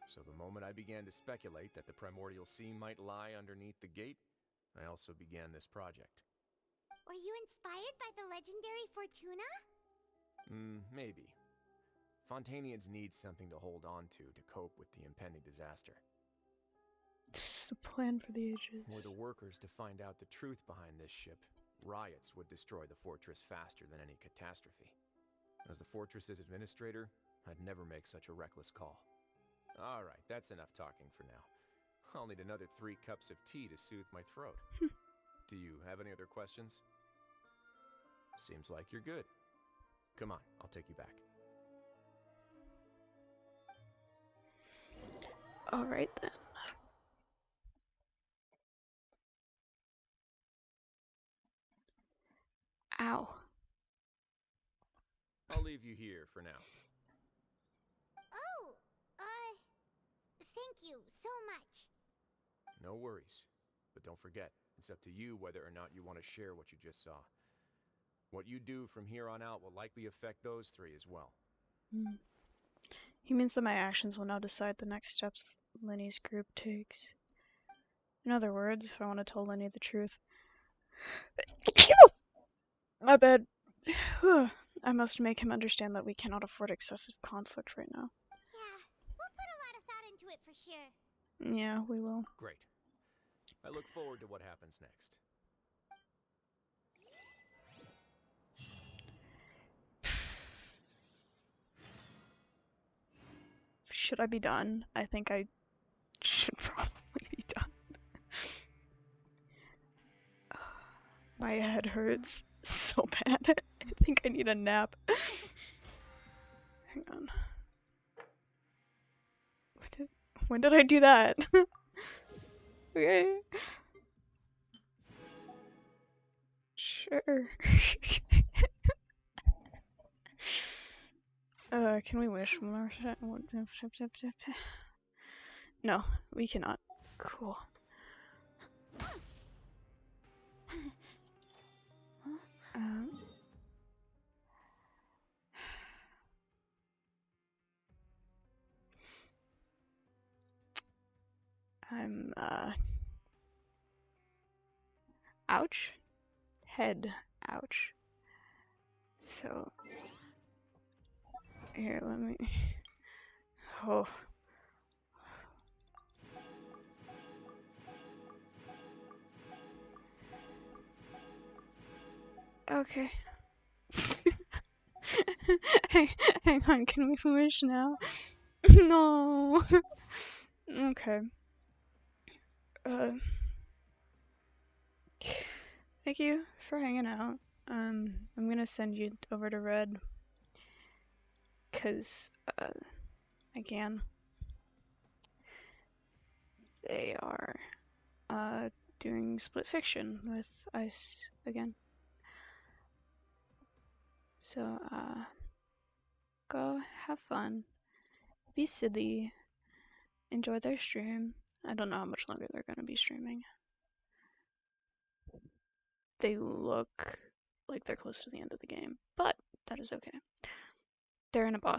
So the moment I began to speculate that the primordial sea might lie underneath the gate, I also began this project. Were you inspired by the legendary Fortuna? Maybe. Fontainians need something to hold on to cope with the impending disaster. It's the plan for the ages. Were the workers to find out the truth behind this ship, Riots would destroy the fortress faster than any catastrophe. As the fortress's administrator, I'd never make such a reckless call. All right, that's enough talking for now. I'll need another 3 cups of tea to soothe my throat. Do you have any other questions? Seems like you're good. Come on, I'll take you back. Alright then. Ow. I'll leave you here for now. Oh, thank you so much. No worries. But don't forget, it's up to you whether or not you want to share what you just saw. What you do from here on out will likely affect those 3 as well. He means that my actions will now decide the next steps Lenny's group takes. In other words, if I want to tell Lenny the truth... My bad. I must make him understand that we cannot afford excessive conflict right now. Yeah, we'll put a lot of thought into it for sure. Yeah, we will. Great. I look forward to what happens next. Should I be done? I think I should probably be done. My head hurts so bad. I think I need a nap. Hang on. When did I do that? Okay. Sure. Can we wish more? No, we cannot. Cool. I'm, ouch. Head, ouch. So, here, let me, oh. Okay. Hang on, can we finish now? No. Okay. Thank you for hanging out. I'm gonna send you over to Red. 'Cause, again, they are, doing split fiction with Ice again. So, go have fun. Be silly. Enjoy their stream. I don't know how much longer they're gonna be streaming. They look like they're close to the end of the game, but that is okay. They're in a boss